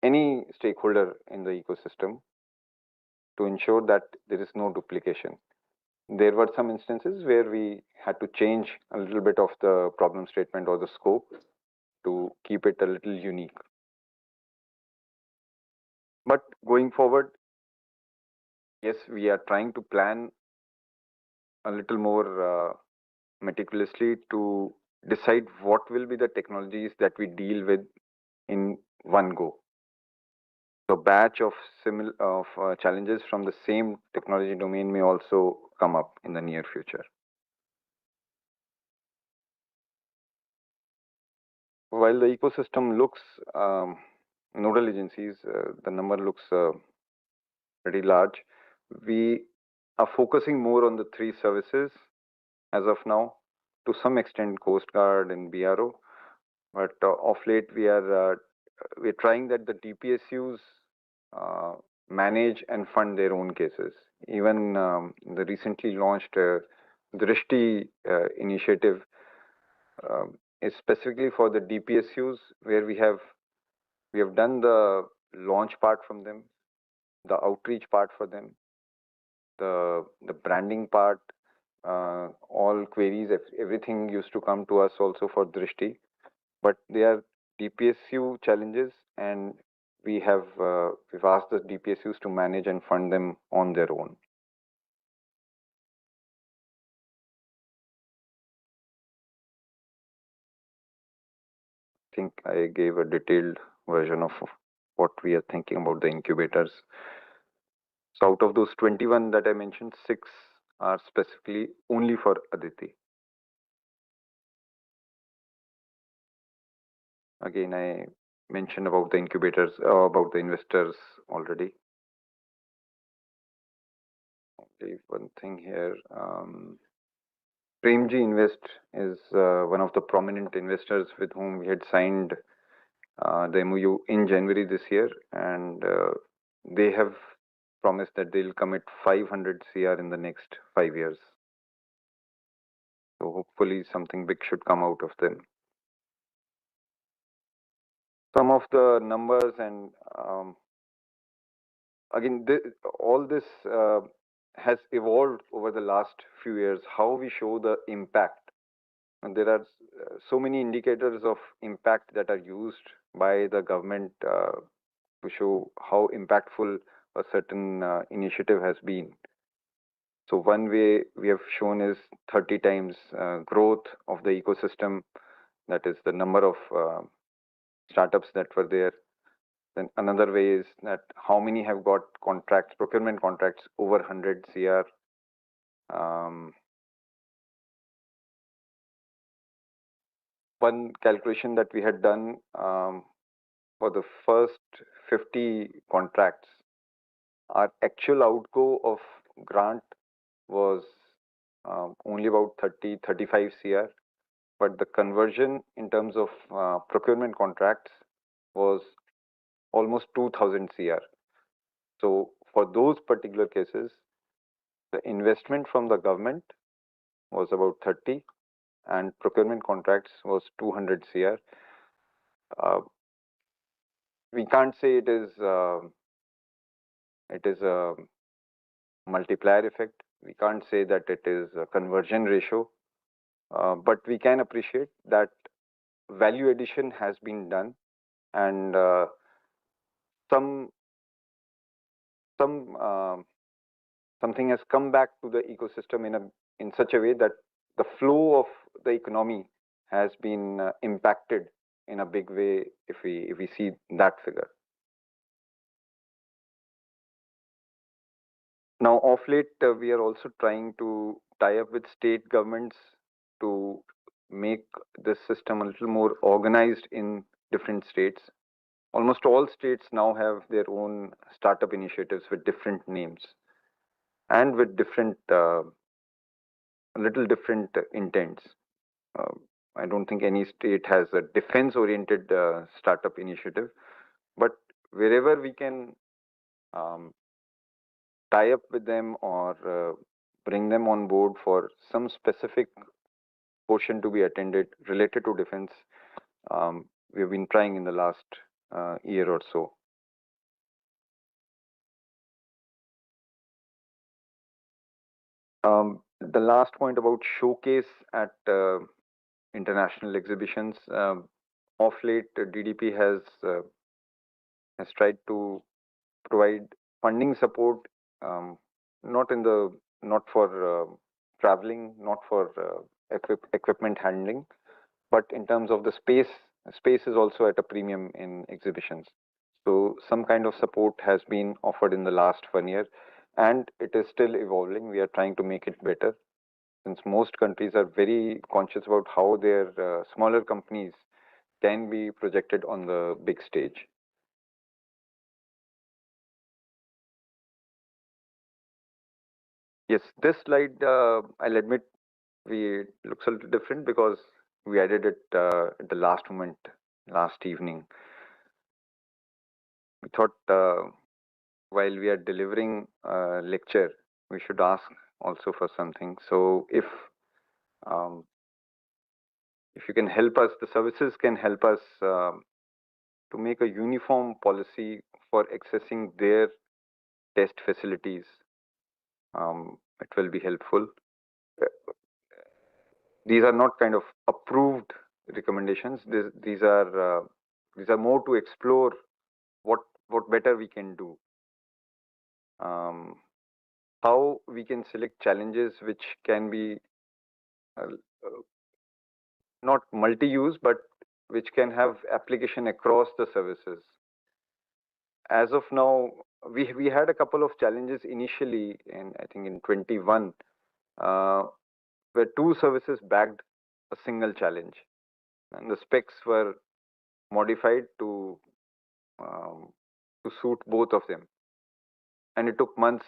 any stakeholder in the ecosystem, to ensure that there is no duplication. There were some instances where we had to change a little bit of the problem statement or the scope to keep it a little unique. But going forward, yes, we are trying to plan a little more meticulously to decide what will be the technologies that we deal with in one go. So batch of challenges from the same technology domain may also come up in the near future. While the ecosystem looks nodal agencies, the number looks pretty large. We are focusing more on the three services as of now, to some extent Coast Guard and BRO, but of late we're trying that the DPSUs manage and fund their own cases. Even the recently launched Drishti initiative is specifically for the DPSUs, where we have done the launch part from them, the outreach part for them, the branding part, all queries, everything used to come to us also for Drishti, but they are DPSU challenges, and we've asked the DPSUs to manage and fund them on their own. I think I gave a detailed version of what we are thinking about the incubators. So out of those 21 that I mentioned, 6 are specifically only for Aditi. Again, I mentioned about the incubators, about the investors already. Only one thing here. Premji Invest is one of the prominent investors with whom we had signed the MOU in January this year, and they have promised that they'll commit 500 CR in the next 5 years. So hopefully something big should come out of them. Some of the numbers, and again, all this has evolved over the last few years, how we show the impact. And there are so many indicators of impact that are used by the government to show how impactful a certain initiative has been. So one way we have shown is 30 times growth of the ecosystem, that is the number of startups that were there. Then another way is that how many have got contracts, procurement contracts over 100 CR. One calculation that we had done for the first 50 contracts, our actual outgo of grant was only about 35 CR, but the conversion in terms of procurement contracts was almost 2000 CR. So for those particular cases, the investment from the government was about 30 and procurement contracts was 200 CR. We can't say it is a multiplier effect. We can't say that it is a conversion ratio, but we can appreciate that value addition has been done, and some something has come back to the ecosystem in such a way that the flow of the economy has been impacted in a big way if we see that figure. Now, of late, we are also trying to tie up with state governments to make this system a little more organized in different states. Almost all states now have their own startup initiatives with different names and with different, little different intents. I don't think any state has a defense-oriented startup initiative, but wherever we can tie up with them or bring them on board for some specific portion to be attended related to defense, we've been trying in the last year or so. The last point about showcase at international exhibitions. Of late, DDP has tried to provide funding support, not for traveling, not for equipment handling, but in terms of the space. Space is also at a premium in exhibitions. So some kind of support has been offered in the last 1 year, and it is still evolving. We are trying to make it better, since most countries are very conscious about how their smaller companies can be projected on the big stage. Yes, this slide, I'll admit, it looks a little different because we added it at the last moment, last evening. We thought while we are delivering a lecture, we should ask also for something. So if you can help us, the services can help us to make a uniform policy for accessing their test facilities. It will be helpful. These are not kind of approved recommendations. These are more to explore what better we can do. How we can select challenges which can be not multi-use, but which can have application across the services. As of now, we had a couple of challenges initially, I think in 21, where two services bagged a single challenge, and the specs were modified to suit both of them, and it took months.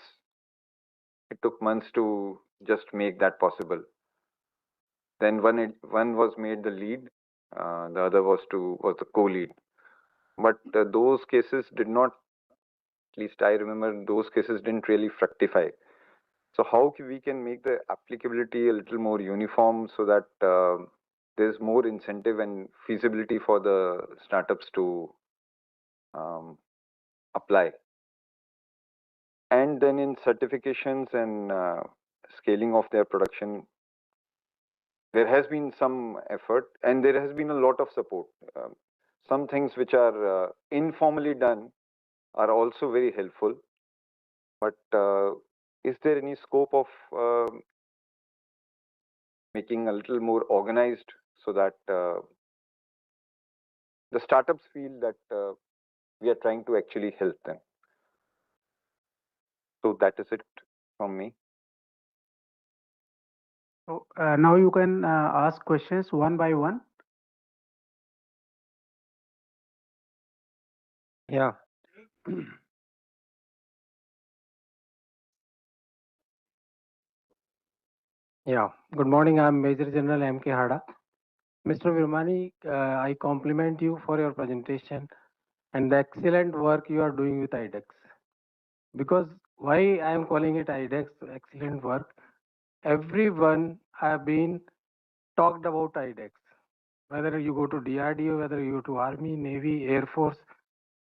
It took months to just make that possible. Then one was made the lead, the other was the co-lead. But those cases did not, at least I remember, those cases didn't really fructify. So how we can make the applicability a little more uniform so that there's more incentive and feasibility for the startups to apply. And then in certifications and scaling of their production, there has been some effort and there has been a lot of support. Some things which are informally done are also very helpful. But is there any scope of making a little more organized so that the startups feel that we are trying to actually help them. So that is it from me. So now you can ask questions one by one. Yeah. Yeah. Good morning. I'm Major General M.K. Hada. Mr. Virmani, I compliment you for your presentation and the excellent work you are doing with IDEX. Because why I am calling it IDEX excellent work? Everyone have been talked about IDEX. Whether you go to DRDO, whether you go to Army, Navy, Air Force,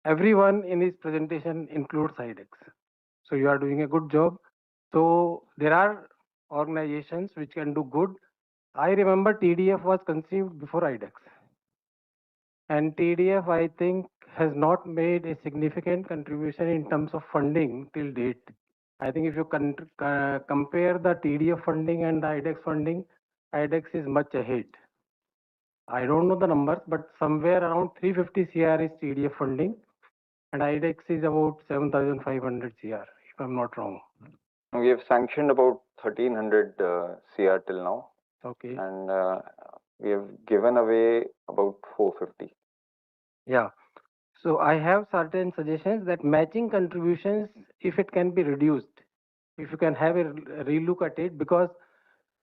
everyone in his presentation includes IDEX. So you are doing a good job. So there are organizations which can do good. I remember TDF was conceived before IDEX. And TDF, I think, has not made a significant contribution in terms of funding till date. I think if you compare the TDF funding and the IDEX funding, IDEX is much ahead. I don't know the numbers, but somewhere around 350 CR is TDF funding, and IDEX is about 7,500 CR, if I'm not wrong. We have sanctioned about 1,300 CR till now. Okay. And we have given away about 450. Yeah. So I have certain suggestions that matching contributions, if it can be reduced, if you can have a relook at it, because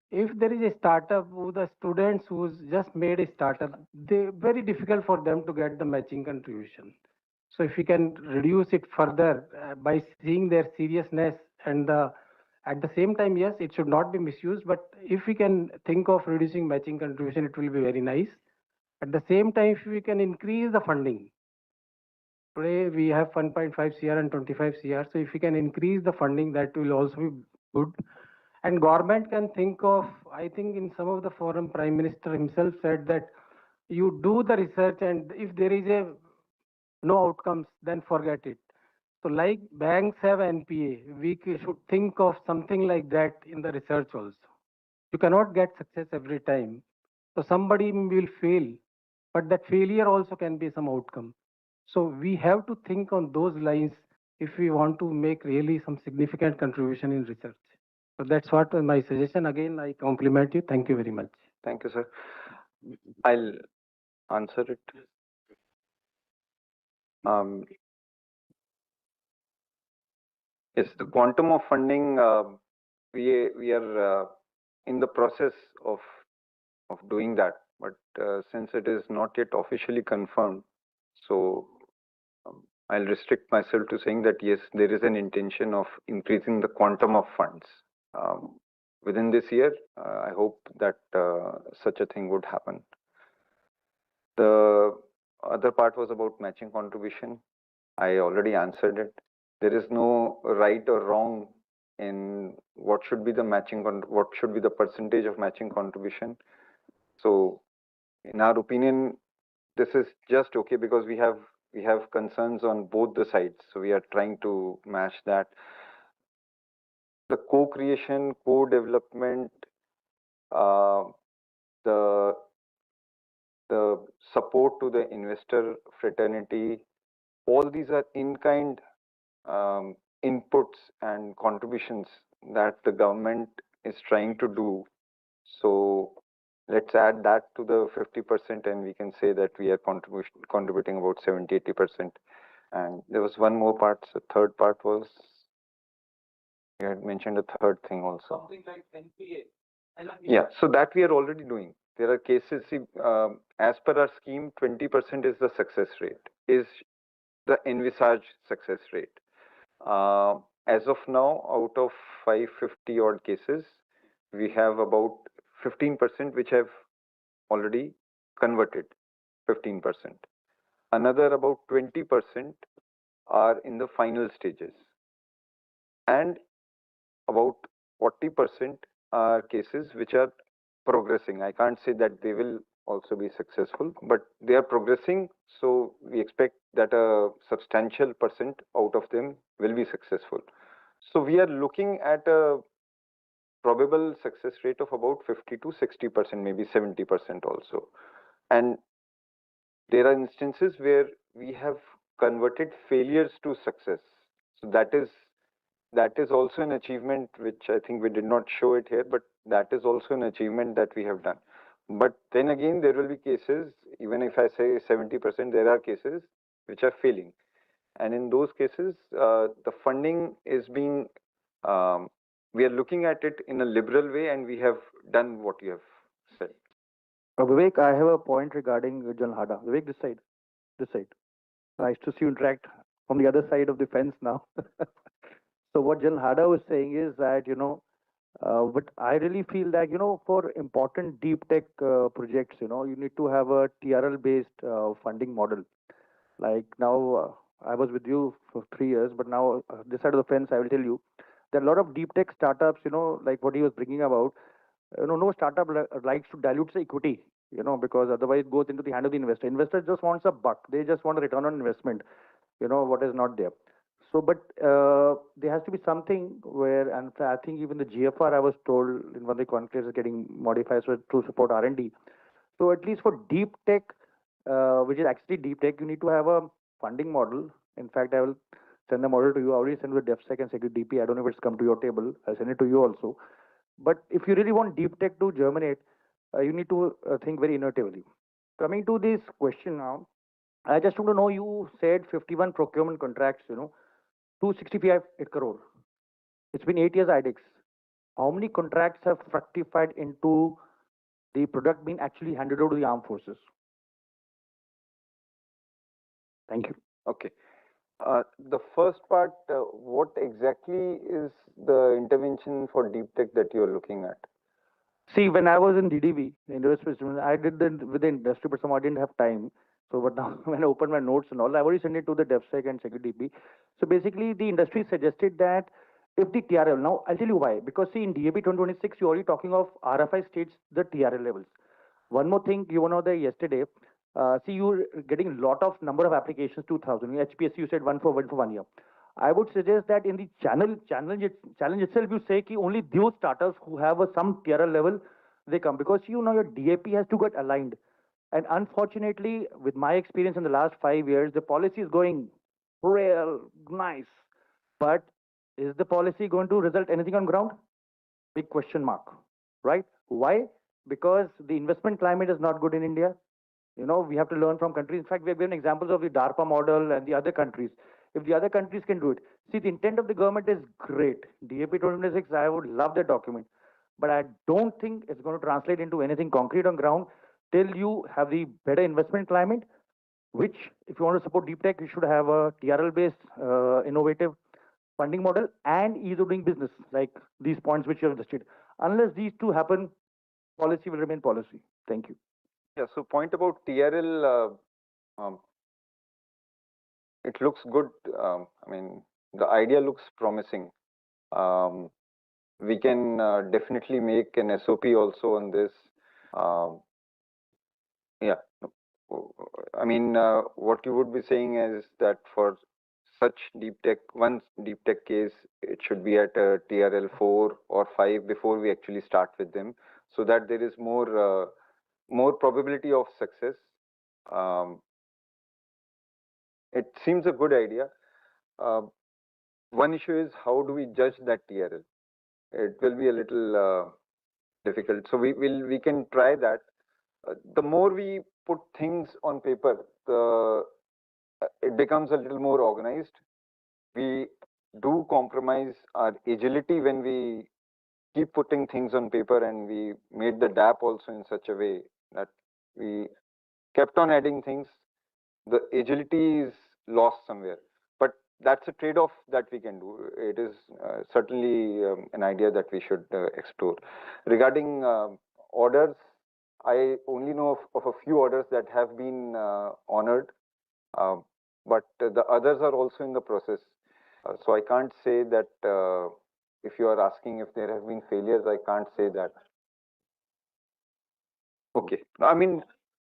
if there is a startup who the students who's just made a startup, they very difficult for them to get the matching contribution. So if we can reduce it further by seeing their seriousness and at the same time, yes, it should not be misused, but if we can think of reducing matching contribution, it will be very nice. At the same time, if we can increase the funding, today we have 1.5 CR and 25 CR. So if we can increase the funding, that will also be good. And government can think of, I think in some of the forum, Prime Minister himself said that you do the research and if there is no outcomes, then forget it. So like banks have NPA, we should think of something like that in the research also. You cannot get success every time. So somebody will fail, but that failure also can be some outcome. So we have to think on those lines if we want to make really some significant contribution in research. So that's what my suggestion. Again, I compliment you. Thank you very much. Thank you, sir. I'll answer it. Yes, the quantum of funding, we are in the process of doing that, but since it is not yet officially confirmed, so I'll restrict myself to saying that yes, there is an intention of increasing the quantum of funds. Within this year, I hope that such a thing would happen. The other part was about matching contribution. I already answered it. There is no right or wrong in what should be the what should be the percentage of matching contribution. So, in our opinion, this is just okay because we have concerns on both the sides. So we are trying to match that. The co-creation, co-development, the support to the investor fraternity, all these are in-kind inputs and contributions that the government is trying to do. So let's add that to the 50% and we can say that we are contributing about 70-80%. And there was one more part. The third part was, you had mentioned a third thing also. Something like NPA. Yeah, so that we are already doing. There are cases, as per our scheme, 20% is the success rate, is the envisaged success rate. As of now, out of 550 odd cases, we have about 15% which have already converted, 15%. Another about 20% are in the final stages. And about 40% are cases which are progressing. I can't say that they will also be successful, but they are progressing. So we expect that a substantial percent out of them will be successful. So we are looking at a probable success rate of about 50 to 60%, maybe 70% also. And there are instances where we have converted failures to success. So that is also an achievement which I think we did not show it here, but that is also an achievement that we have done. But then again, there will be cases, even if I say 70%, there are cases which are failing. And in those cases, the funding is being, we are looking at it in a liberal way, and we have done what you have said. Vivek, I have a point regarding Jalhada. Vivek, this side, this side. Nice to see you interact from the other side of the fence now. So what Jalhada was saying is that, but I really feel that, for important deep tech projects, you need to have a TRL based funding model. Like now, I was with you for 3 years, but now this side of the fence, I will tell you, there are a lot of deep tech startups, like what he was bringing about. No startup likes to dilute the equity, because otherwise it goes into the hand of the investor. Investor just wants a buck. They just want a return on investment, what is not there. So, but there has to be something where, and I think even the GFR, I was told in one of the conclaves is getting modified to support R&D. So at least for deep tech, which is actually deep tech, you need to have a funding model. In fact, I will send the model to you. I already sent it to DevSec and SecDP. I don't know if it's come to your table. I'll send it to you also. But if you really want deep tech to germinate, you need to think very innovatively. Coming to this question now, I just want to know, you said 51 procurement contracts, 265 crore. It's been 8 years IDEX. How many contracts have fructified into the product being actually handed over to the armed forces? Thank you. Okay. The first part, what exactly is the intervention for deep tech that you are looking at? See, when I was in DDV, I did with the industry, but somehow I didn't have time. So, but now when I opened my notes and all, I've already sent it to the DevSec and SecDP. So basically, the industry suggested that if the TRL, now I'll tell you why. Because see, in DAP 2026, you're already talking of RFI states the TRL levels. One more thing, you know that yesterday, see, you're getting a lot of number of applications, 2000. HPSC, you said one for 1 year. I would suggest that in the challenge itself, you say ki only those startups who have some TRL level, they come. Because your DAP has to get aligned. And unfortunately, with my experience in the last 5 years, the policy is going real nice. But is the policy going to result anything on ground? Big question mark, right? Why? Because the investment climate is not good in India. We have to learn from countries. In fact, we have given examples of the DARPA model and the other countries. If the other countries can do it, see, the intent of the government is great. DAP 2026, I would love that document. But I don't think it's going to translate into anything concrete on ground till you have the better investment climate, which, if you want to support deep tech, you should have a TRL based innovative funding model and ease of doing business, like these points which you have listed. Unless these two happen, policy will remain policy. Thank you. Yeah, so point about TRL, it looks good. I mean, the idea looks promising. We can definitely make an SOP also on this. Yeah, I mean, what you would be saying is that for such deep tech, one deep tech case, it should be at a TRL 4 or 5 before we actually start with them, so that there is more probability of success. It seems a good idea. One issue is, how do we judge that TRL? It will be a little difficult. So we can try that. The more we put things on paper, it becomes a little more organized. We do compromise our agility when we keep putting things on paper, and we made the DAP also in such a way that we kept on adding things. The agility is lost somewhere, but that's a trade-off that we can do. It is certainly an idea that we should explore. Regarding orders, I only know of a few orders that have been honored, but the others are also in the process. So I can't say that. If you are asking if there have been failures, I can't say that. Okay, I mean,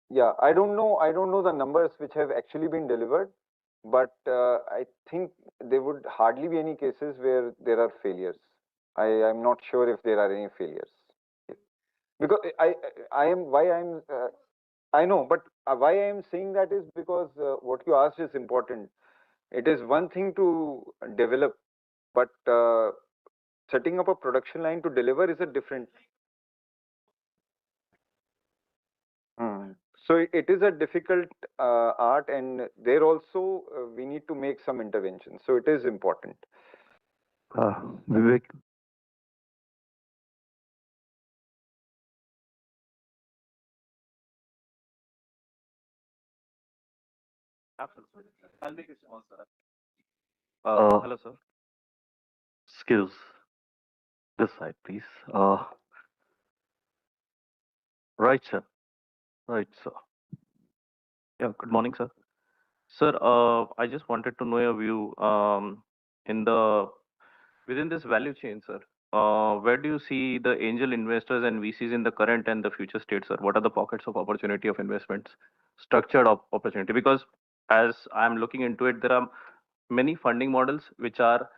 yeah, I don't know the numbers which have actually been delivered, but I think there would hardly be any cases where there are failures. I'm not sure if there are any failures, because I know, but why I am saying that is because what you asked is important. It is one thing to develop, but setting up a production line to deliver is a different. Hmm. So it is a difficult art, and there also we need to make some interventions. So it is important. Vivek, Absolutely. I'll make it small, sir. hello, Sir. excuse this side, please. Right, sir. Right, sir. Yeah, good morning, sir. Sir, I just wanted to know your view in the within this value chain, sir. Where do you see the angel investors and VCs in the current and the future state, sir? What are the pockets of opportunity of investments, structured opportunity? Because as I'm looking into it, there are many funding models which are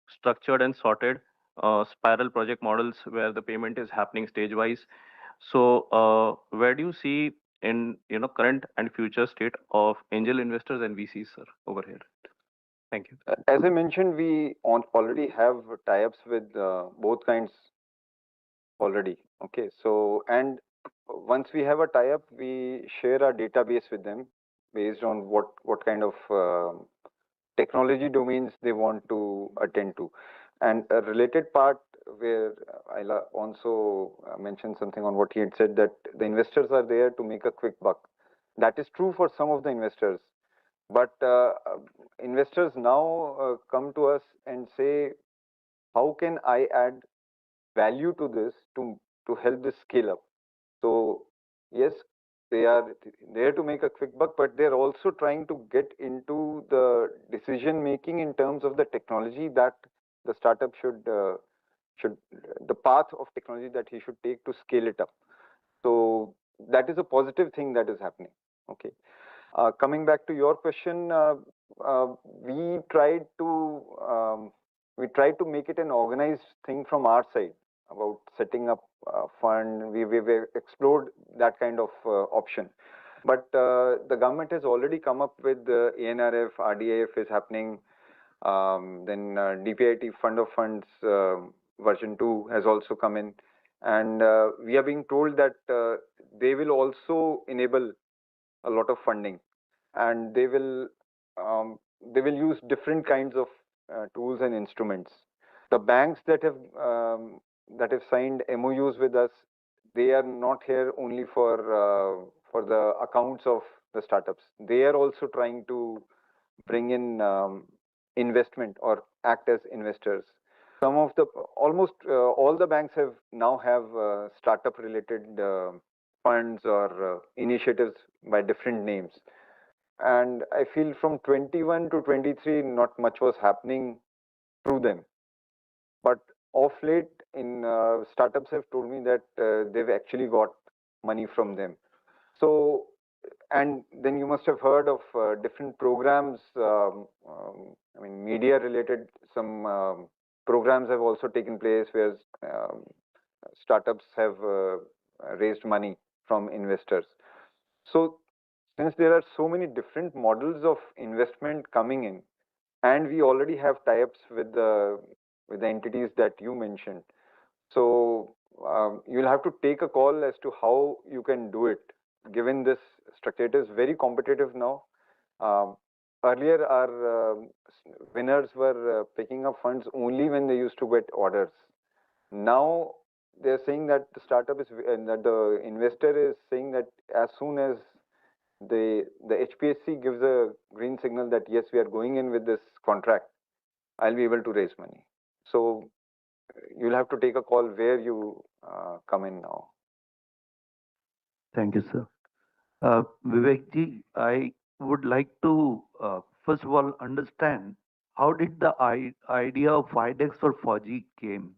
structured and sorted, spiral project models where the payment is happening stage wise. So, where do you see in current and future state of angel investors and VCs, sir, over here? Thank you. As I mentioned, we already have tie-ups with both kinds already. Okay, so and once we have a tie-up, we share our database with them based on what kind of technology domains they want to attend to. And a related part where I'll also mention something on what he had said, that the investors are there to make a quick buck. That is true for some of the investors, but investors now come to us and say, how can I add value to this to help this scale up? So yes, they are there to make a quick buck, but they're also trying to get into the decision making in terms of the technology that the startup should the path of technology that he should take to scale it up. So that is a positive thing that is happening. Okay. Coming back to your question, we tried to make it an organized thing from our side about setting up a fund. We explored that kind of option, but the government has already come up with the ANRF, RDIF is happening. Then DPIT Fund of Funds version 2 has also come in, and we are being told that they will also enable a lot of funding, and they will use different kinds of tools and instruments. The banks that have signed MOUs with us, they are not here only for the accounts of the startups. They are also trying to bring in investment or act as investors. Some of the almost all the banks have startup related funds or initiatives by different names. And I feel from 21 to 23, not much was happening through them. But of late, in startups have told me that they've actually got money from them. So, and then you must have heard of different programs. I mean, media related, some programs have also taken place where startups have raised money from investors. So since there are so many different models of investment coming in, and we already have tie-ups with the entities that you mentioned, so you'll have to take a call as to how you can do it. Given this structure, it is very competitive now. Earlier, our winners were picking up funds only when they used to get orders. Now they're saying that the startup is that the investor is saying that as soon as the HPSC gives a green signal that yes, we are going in with this contract, I'll be able to raise money. So you'll have to take a call where you come in now. Thank you, sir. Vivek ji, I would like to first of all understand how did the idea of FIDEX for 4G came?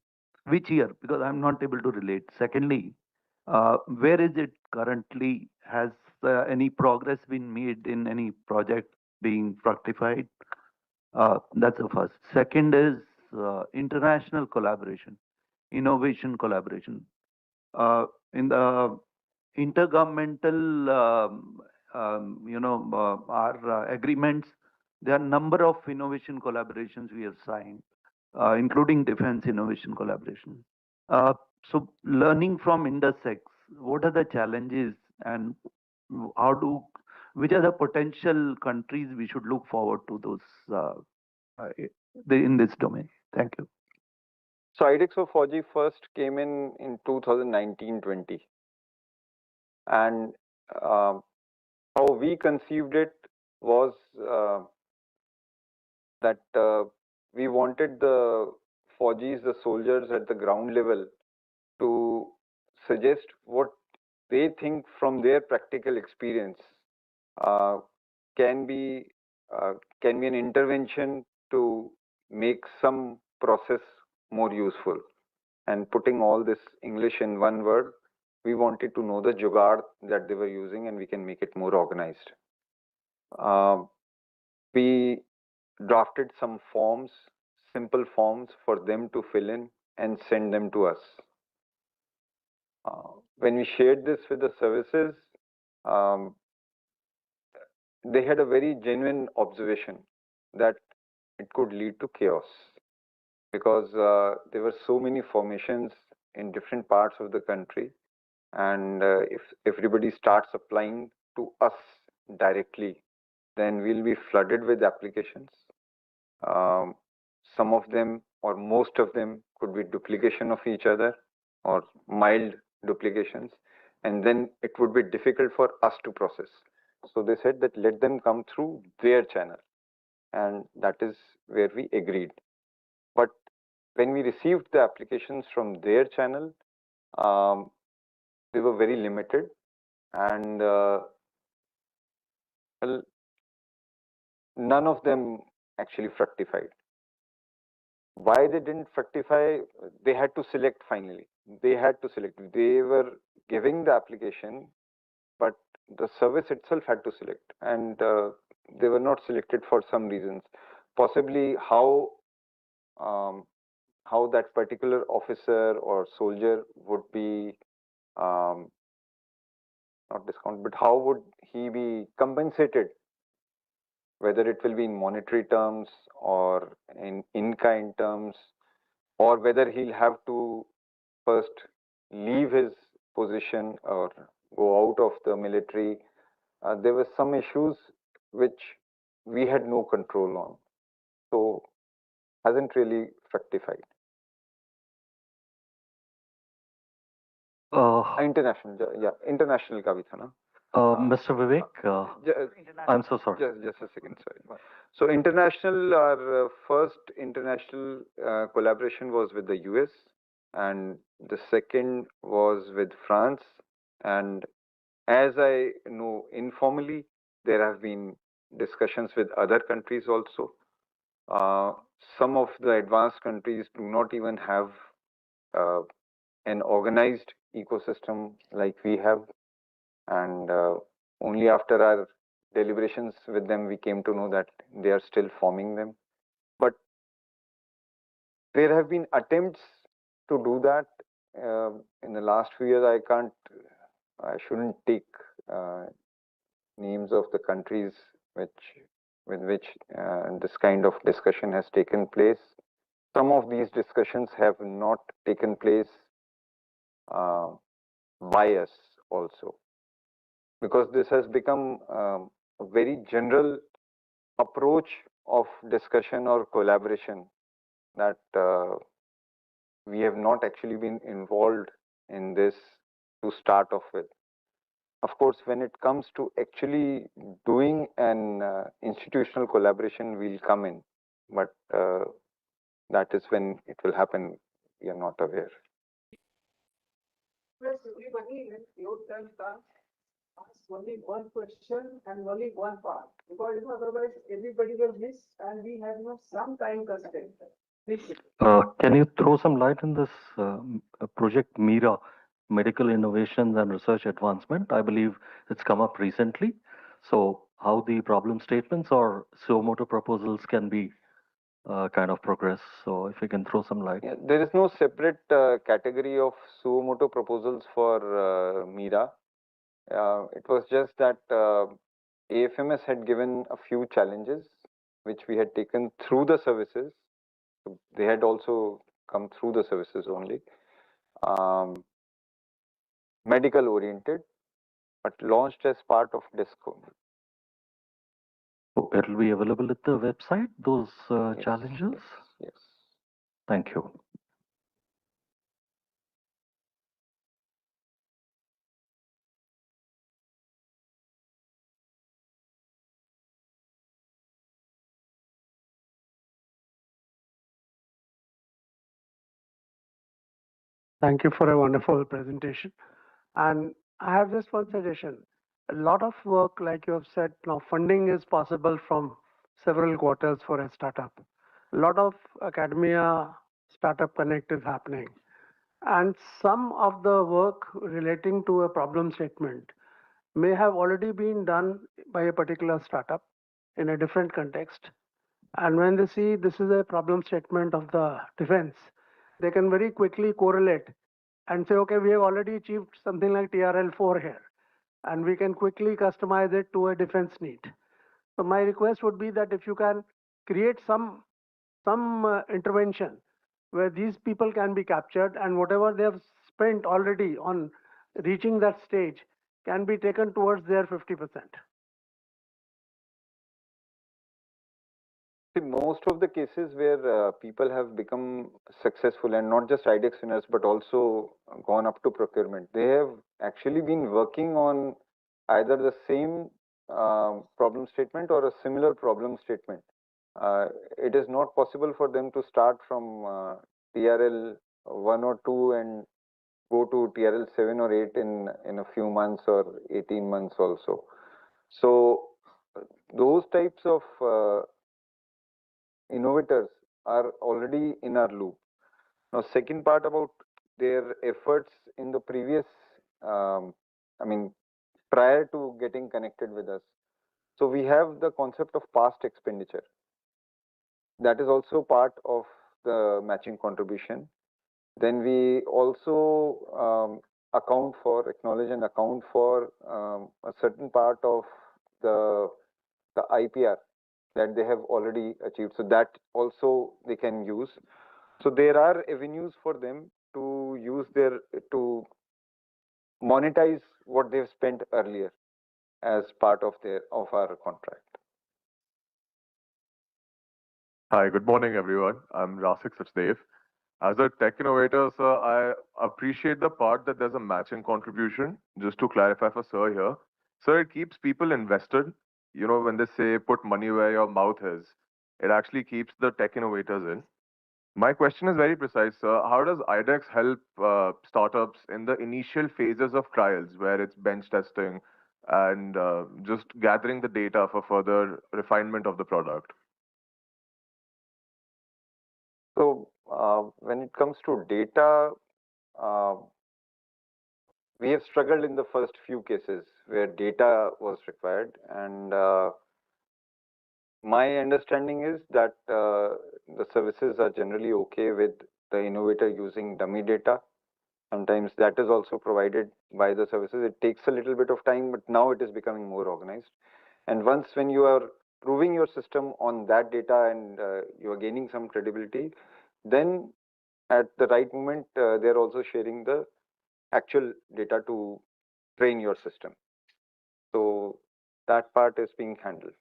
Which year? Because I'm not able to relate. Secondly, where is it currently? Has any progress been made in any project being fructified? That's the first. Second is international collaboration, innovation collaboration. In the intergovernmental our agreements, there are number of innovation collaborations we have signed, including defense innovation collaboration. Uh, so learning from Indus-X, what are the challenges and how do, which are the potential countries we should look forward to those uh, in this domain? Thank you. So IDEX for 4G first came in 2019-20, and how we conceived it was that we wanted the 4Gs, the soldiers at the ground level, to suggest what they think from their practical experience uh, can be can be an intervention to make some process more useful. And putting all this English in one word, we wanted to know the jugaad that they were using, and we can make it more organized. We drafted some forms, simple forms for them to fill in and send them to us. When we shared this with the services, um, they had a very genuine observation that it could lead to chaos because there were so many formations in different parts of the country, and if everybody starts applying to us directly, then we'll be flooded with applications. Um, some of them or most of them could be duplication of each other or mild duplications, and then it would be difficult for us to process. So they said that let them come through their channel, and that is where we agreed. But when we received the applications from their channel, um, they were very limited, and well, none of them actually fructified. Why they didn't fructify? They had to select finally. They had to select. They were giving the application, but the service itself had to select, and they were not selected for some reasons. Possibly um, how that particular officer or soldier would be um, not discounted, but how would he be compensated, whether it will be in monetary terms or in in-kind terms, or whether he'll have to first leave his position or go out of the military. There were some issues which we had no control on. So hasn't really fructified. International, yeah, international का भी था ना? Mr. Vivek, I'm so sorry. Just a second, sorry. So international, our first international collaboration was with the US, and the second was with France. And as I know, informally, there have been discussions with other countries also. Some of the advanced countries do not even have an organized ecosystem like we have, and only after our deliberations with them we came to know that they are still forming them. But there have been attempts to do that in the last few years. I shouldn't take names of the countries with which this kind of discussion has taken place. Some of these discussions have not taken place by us also, because this has become a very general approach of discussion or collaboration that we have not actually been involved in this to start off with. Of course, when it comes to actually doing an institutional collaboration, we'll come in, but that is when it will happen. We are not aware. Everybody in your turn ask only one question and only one part, because otherwise everybody will miss and we have some time constraint. Can you throw some light on this project MIRA, Medical Innovations and Research Advancement? I believe it's come up recently. So how the problem statements or suo motu proposals can be kind of progress. So if you can throw some light. Yeah, there is no separate category of suo motu proposals for MIRA. It was just that AFMS had given a few challenges which we had taken through the services. They had also come through the services only, medical oriented, but launched as part of DESCO. So it'll be available at the website, those Yes, challenges? yes. Thank you. Thank you for a wonderful presentation. And I have just one suggestion. A lot of work, like you have said, now funding is possible from several quarters for a startup. A lot of academia startup connect is happening. And some of the work relating to a problem statement may have already been done by a particular startup in a different context. And when they see this is a problem statement of the defense, they can very quickly correlate and say, okay, we have already achieved something like TRL4 here, and we can quickly customize it to a defense need. So my request would be that if you can create some intervention where these people can be captured and whatever they have spent already on reaching that stage can be taken towards their 50%. See, most of the cases where people have become successful and not just IDEX winners but also gone up to procurement, they have actually been working on either the same problem statement or a similar problem statement. It is not possible for them to start from TRL 1 or 2 and go to TRL 7 or 8 in a few months or 18 months also. So those types of innovators are already in our loop. Now, second part about their efforts in the previous, I mean, prior to getting connected with us. So we have the concept of past expenditure. That is also part of the matching contribution. Then we also acknowledge and account for a certain part of the IPR that they have already achieved. So that also they can use. So there are avenues for them to use to monetize what they've spent earlier as part of our contract. Hi, good morning, everyone. I'm Rasik Sachdev. As a tech innovator, sir, I appreciate the part that there's a matching contribution. Just to clarify for sir here, sir, it keeps people invested. You know, when they say put money where your mouth is, it actually keeps the tech innovators in. My question is very precise, sir. How does IDEX help startups in the initial phases of trials, where it's bench testing and just gathering the data for further refinement of the product? So when it comes to data, uh, we have struggled in the first few cases where data was required, and my understanding is that the services are generally okay with the innovator using dummy data. Sometimes that is also provided by the services. It takes a little bit of time, but now it is becoming more organized. And once when you are proving your system on that data and you are gaining some credibility, then at the right moment, they are also sharing the actual data to train your system. So that part is being handled.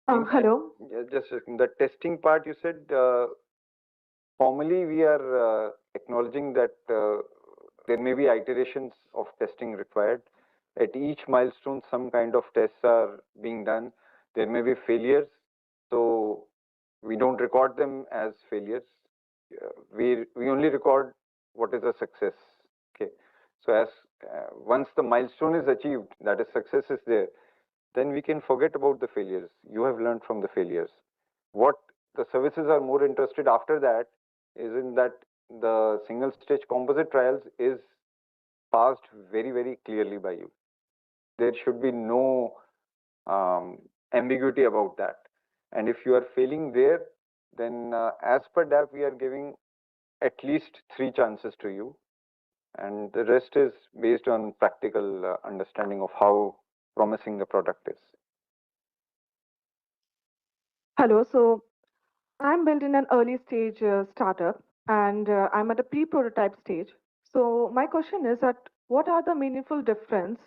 Hello. Just the testing part, you said, formally we are acknowledging that there may be iterations of testing required. At each milestone, some kind of tests are being done. There may be failures, so we don't record them as failures. We only record what is a success. Okay, so as once the milestone is achieved, that is success is there, then we can forget about the failures. You have learned from the failures. What the services are more interested after that is in that the single stage composite trials is passed very, very clearly by you. There should be no ambiguity about that. And if you are failing there, then as per that, we are giving at least 3 chances to you. and the rest is based on practical understanding of how promising the product is. Hello. So I'm built in an early stage startup and I'm at a pre-prototype stage. So my question is that what are the meaningful difference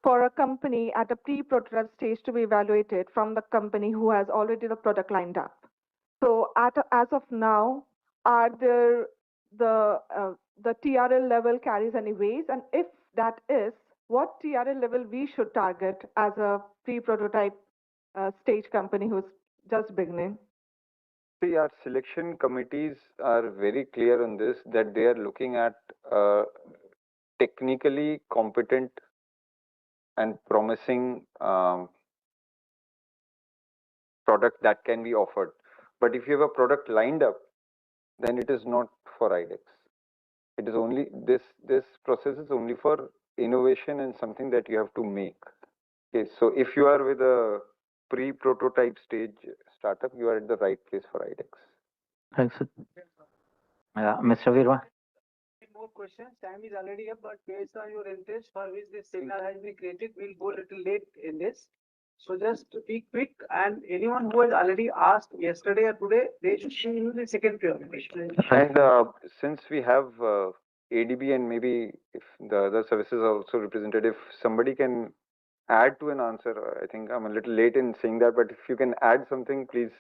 for a company at a pre-prototype stage to be evaluated from the company who has already the product lined up? So as of now, are there the TRL level carries any weight? And if that is, what TRL level we should target as a pre-prototype stage company who's just beginning? See, our selection committees are very clear on this, that they are looking at technically competent and promising product that can be offered. But if you have a product lined up, then it is not for IDEX. It is only this process is only for innovation and something that you have to make. Okay, so if you are with a pre-prototype stage startup, you are at the right place for IDEX. Thanks, sir. Mr. Virma. More questions. Time is already up, but based on your interest for which this seminar has been created, we'll go a little late in this. So just be quick, and anyone who has already asked yesterday or today, they should use the second priority. And since we have ADB and maybe if the other services are also represented, if somebody can add to an answer, I think I'm a little late in saying that, but if you can add something, please.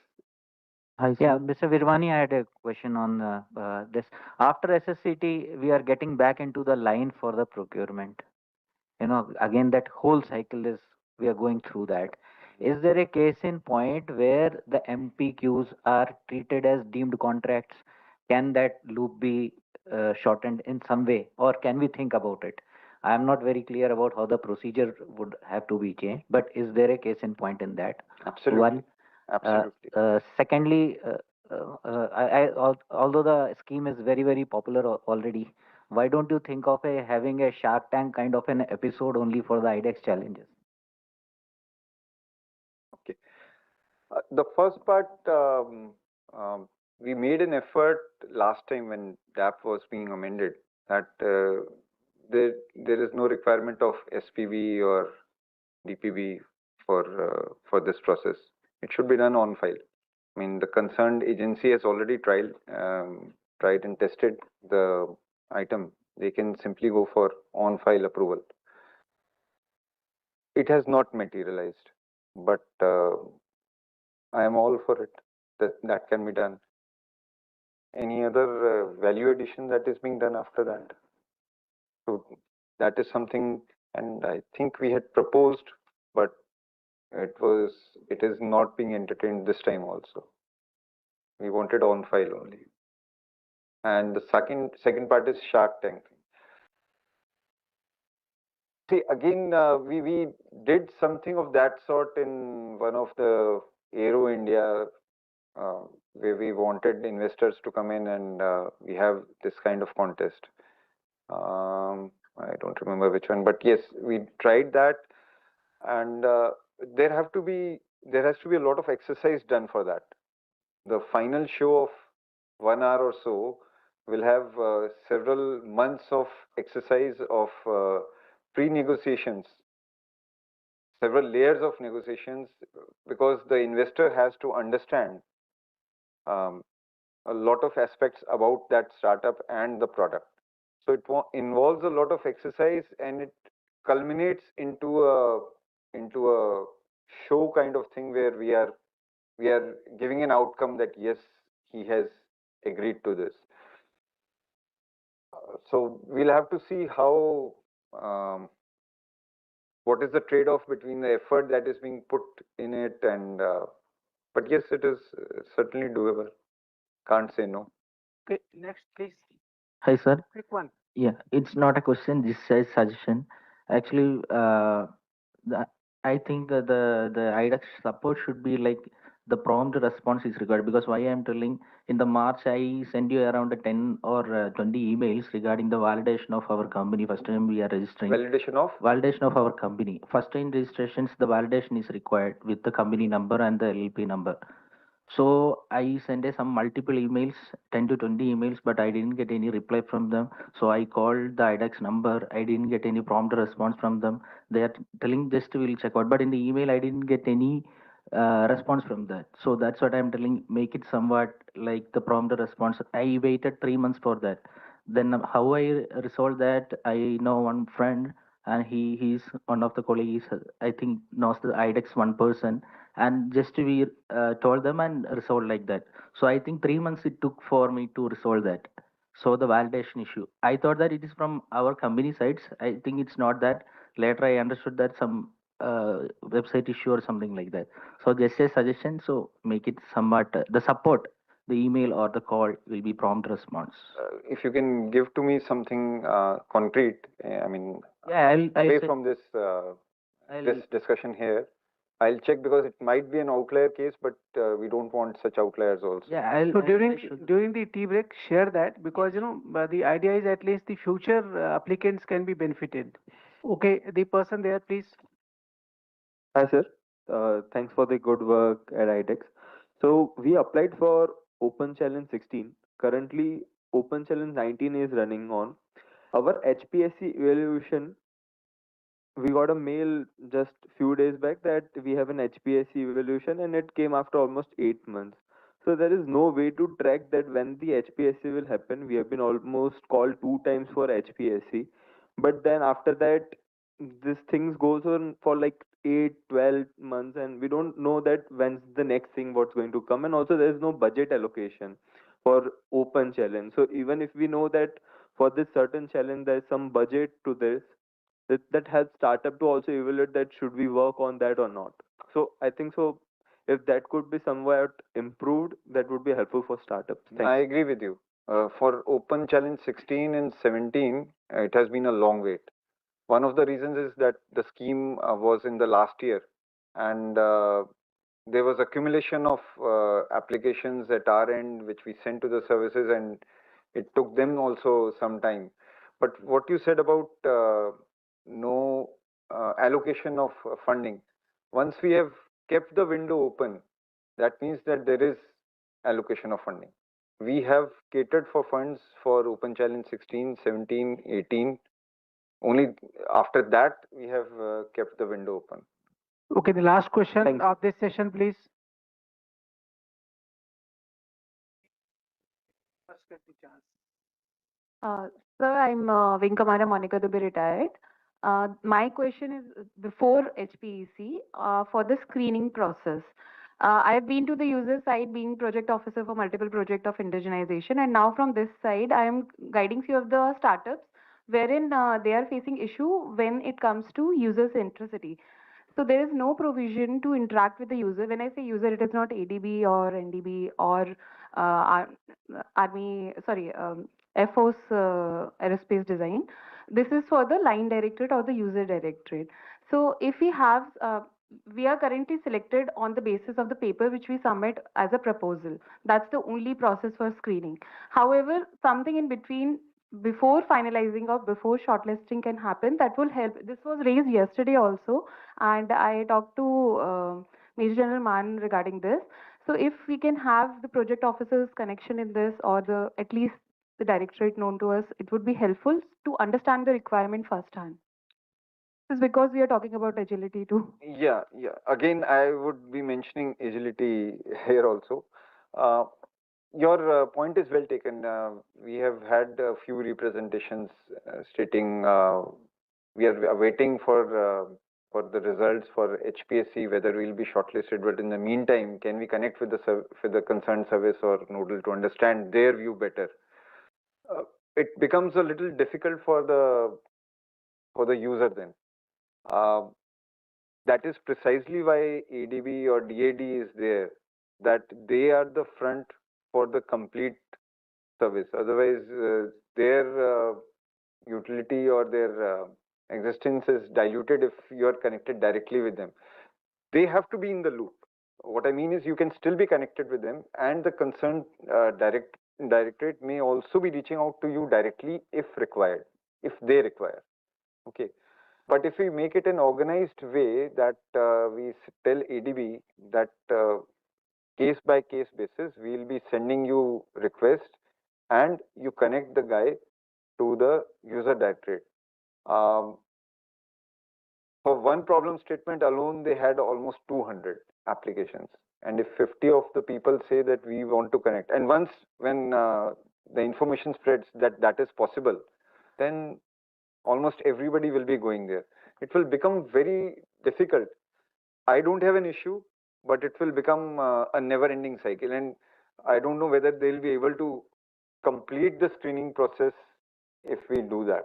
Yeah, Mr. Virmani, I had a question on this. After SSCT, we are getting back into the line for the procurement. Again, that whole cycle is, we are going through that. Is there a case in point where the MPQs are treated as deemed contracts? Can that loop be shortened in some way, or can we think about it? I am not very clear about how the procedure would have to be changed, but is there a case in point in that? Absolutely. One. Absolutely. Secondly, although the scheme is very, very popular already, why don't you think of having a Shark Tank kind of an episode only for the IDEX challenges? Okay. The first part, we made an effort last time when DAP was being amended that there is no requirement of SPV or DPB for this process. It should be done on file. I mean, the concerned agency has already tried and tested the item. They can simply go for on file approval. It has not materialized, but I am all for it. That can be done. Any other value addition that is being done after that? So that is something, and I think we had proposed, but it is not being entertained this time also. We wanted on file only. And the second part is Shark Tank. See, again, we did something of that sort in one of the Aero India, where we wanted investors to come in and we have this kind of contest. I don't remember which one, but yes, we tried that, and there has to be a lot of exercise done for that. The final show of 1 hour or so will have several months of exercise of pre-negotiations, several layers of negotiations, because the investor has to understand a lot of aspects about that startup and the product. So it involves a lot of exercise, and it culminates into a show kind of thing where we are giving an outcome that yes, he has agreed to this. So we'll have to see how what is the trade-off between the effort that is being put in it and but yes, it is certainly doable. Can't say no. Okay, next, please. Hi, sir. Quick one. Yeah, it's not a question. This is a suggestion. Actually, I think that the IDEX support should be like the prompt response is required, because why I am telling, in the March I send you around 10 or 20 emails regarding the validation of our company. First time we are registering. Validation of our company. First time registrations, the validation is required with the company number and the LLP number. So I sent some multiple emails, 10 to 20 emails, but I didn't get any reply from them. So I called the IDEX number. I didn't get any prompt response from them. They are telling just we'll check out. But in the email, I didn't get any response from that. So that's what I'm telling. Make it somewhat like the prompt response. I waited 3 months for that. Then how I resolved that? I know one friend, and he's one of the colleagues. I think knows the IDEX one person, and just we told them and resolved like that. So I think 3 months it took for me to resolve that. So the validation issue, I thought that it is from our company sides. I think it's not that. Later I understood that some website issue or something like that. So just a suggestion, so make it somewhat the support, the email or the call will be prompt response. If you can give to me something concrete, I mean, Yeah, away from this this discussion here, I'll check, because it might be an outlier case, but we don't want such outliers also. Yeah, So during the tea break, share that, because the idea is at least the future applicants can be benefited. Okay, the person there, please. Hi, sir. Thanks for the good work at IDEX. So we applied for Open Challenge 16. Currently, Open Challenge 19 is running on. Our HPSC evaluation, we got a mail just few days back that we have an HPSC evaluation, and it came after almost 8 months. So there is no way to track that when the HPSC will happen. We have been almost called 2 times for HPSC, but then after that, this things goes on for like 8, 12 months, and we don't know that when's the next thing what's going to come. And also there is no budget allocation for open challenge. So even if we know that for this certain challenge there is some budget to this, that helps startup to also evaluate that should we work on that or not. So I think so, if that could be somewhat improved, that would be helpful for startups. Thanks. I agree with you. For Open Challenge 16 and 17, it has been a long wait. One of the reasons is that the scheme was in the last year, and there was accumulation of applications at our end which we sent to the services, and it took them also some time. But what you said about no allocation of funding, once we have kept the window open, that means that there is allocation of funding. We have catered for funds for Open Challenge 16, 17, 18. Only after that we have kept the window open. Okay, the last question of this session, please. Sir, I'm Vinkamara Monica to be retired. My question is before HPEC for the screening process. I've been to the user side being project officer for multiple project of indigenization, and now from this side I am guiding few of the startups wherein they are facing issue when it comes to user centricity. So there is no provision to interact with the user. When I say user, it is not ADB or NDB or Army, sorry, FO's aerospace design. This is for the line directorate or the user directorate. So if we have, we are currently selected on the basis of the paper which we submit as a proposal. That's the only process for screening. However, something in between before finalizing or before shortlisting can happen, that will help. This was raised yesterday also, and I talked to Major General Man regarding this. So if we can have the project officer's connection in this, or the at least the directorate known to us, it would be helpful to understand the requirement firsthand. This is because we are talking about agility too. Yeah, yeah. Again, I would be mentioning agility here also. Your point is well taken. We have had a few representations stating we are waiting for the results for HPSC, whether we'll be shortlisted. But in the meantime, can we connect with the concerned service or nodal to understand their view better? It becomes a little difficult for the user then. That is precisely why ADB or DAD is there, that they are the front for the complete service. Otherwise, their utility or their existence is diluted if you are connected directly with them. They have to be in the loop. What I mean is you can still be connected with them, and the concerned directorate may also be reaching out to you directly if required, if they require. Okay. But if we make it an organized way that we tell ADB that case by case basis. We'll be sending you request and you connect the guy to the user directorate. For one problem statement alone, they had almost 200 applications. And if 50 of the people say that we want to connect, and once when the information spreads that that is possible, then almost everybody will be going there. It will become very difficult. I don't have an issue, but it will become a never-ending cycle. And I don't know whether they'll be able to complete the screening process if we do that.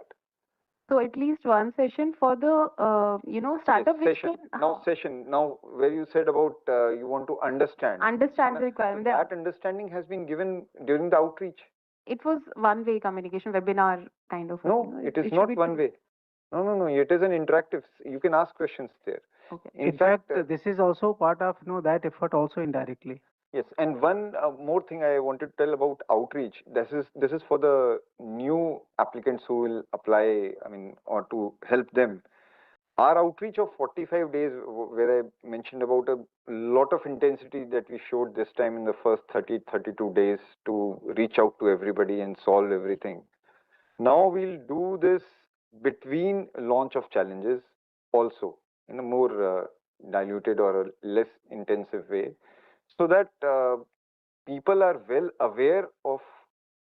So at least one session for the startup Yes, session. Now session. Now where you said about you want to understand. understand the requirement. That understanding has been given during the outreach. It was one-way communication, webinar kind of. No, it is not one way. No. It is an interactive. You can ask questions there. Okay. In fact, this is also part of that effort also indirectly. Yes, and one more thing I wanted to tell about outreach. This is for the new applicants who will apply. I mean, or to help them. Our outreach of 45 days, where I mentioned about a lot of intensity that we showed this time in the first 32 days to reach out to everybody and solve everything. Now we'll do this between launch of challenges also in a more diluted or a less intensive way, so that people are well aware of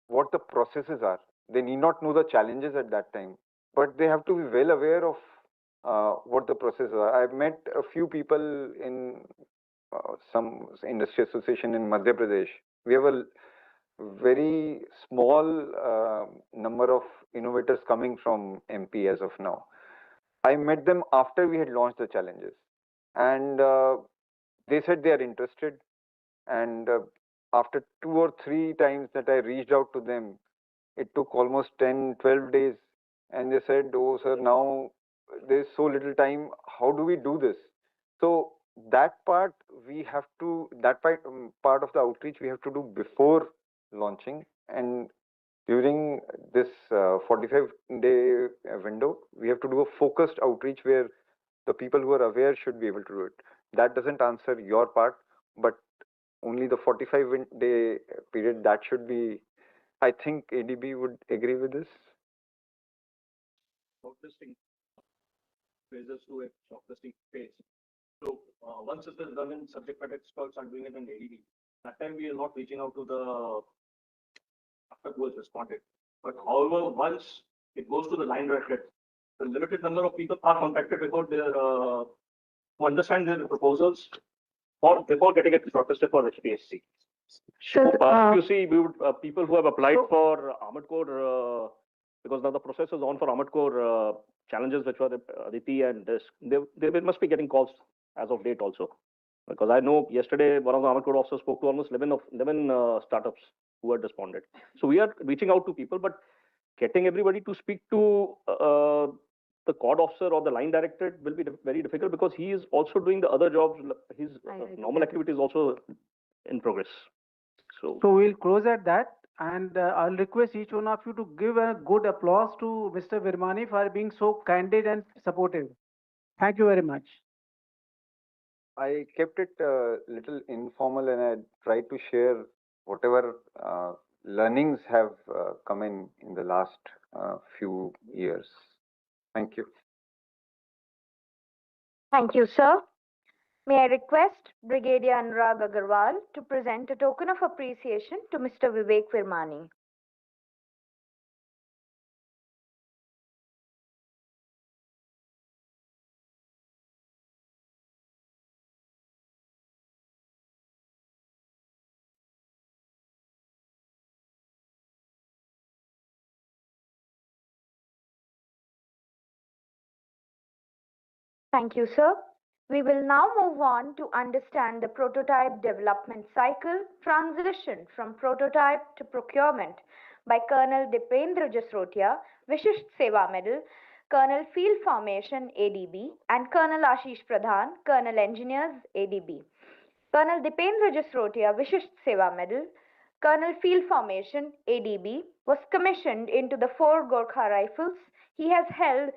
what the processes are. They need not know the challenges at that time, but they have to be well aware of what the processes are. I've met a few people in some industry association in Madhya Pradesh. We have a very small number of innovators coming from MP as of now. I met them after we had launched the challenges, and they said they are interested. And after 2 or 3 times that I reached out to them, it took almost 10, 12 days. And they said, oh, sir, now there's so little time. How do we do this? So that part we have to, that part of the outreach we have to do before launching. And during this 45-day window, we have to do a focused outreach where the people who are aware should be able to do it. That doesn't answer your part, but only the 45-day period, that should be, I think ADB would agree with this. Shortlisting phases to a shortlisting phase. So once it is done in subject matter experts are doing it in ADB, that time we are not reaching out to the after who has responded. But however, once it goes to the line directorate, the limited number of people are contacted before their to understand their proposals or before getting it shortlisted for HPSC. Sure. You see, we would people who have applied for Armored Core because now the process is on for Armored Core challenges, which were Aditi and this. They must be getting calls as of date also, because I know yesterday one of the Armored Core officers spoke to almost 11 startups who had responded. So we are reaching out to people, but getting everybody to speak to the COD officer or the line director will be very difficult, because he is also doing the other jobs. His normal activity is also in progress. So we'll close at that, and I'll request each one of you to give a good applause to Mr. Virmani for being so candid and supportive. Thank you very much. I kept it a little informal, and I tried to share whatever learnings have come in the last few years. Thank you. Thank you, sir. May I request Brigadier Anurag Agarwal to present a token of appreciation to Mr. Vivek Virmani. Thank you, sir. We will now move on to understand the prototype development cycle transition from prototype to procurement by Colonel Dipendra Jasrotia, Vishisht Seva Medal, Colonel Field Formation ADB, and Colonel Ashish Pradhan, Colonel Engineers ADB. Colonel Dipendra Jasrotia, Vishisht Seva Medal, Colonel Field Formation ADB, was commissioned into the 4 Gorkha Rifles. He has held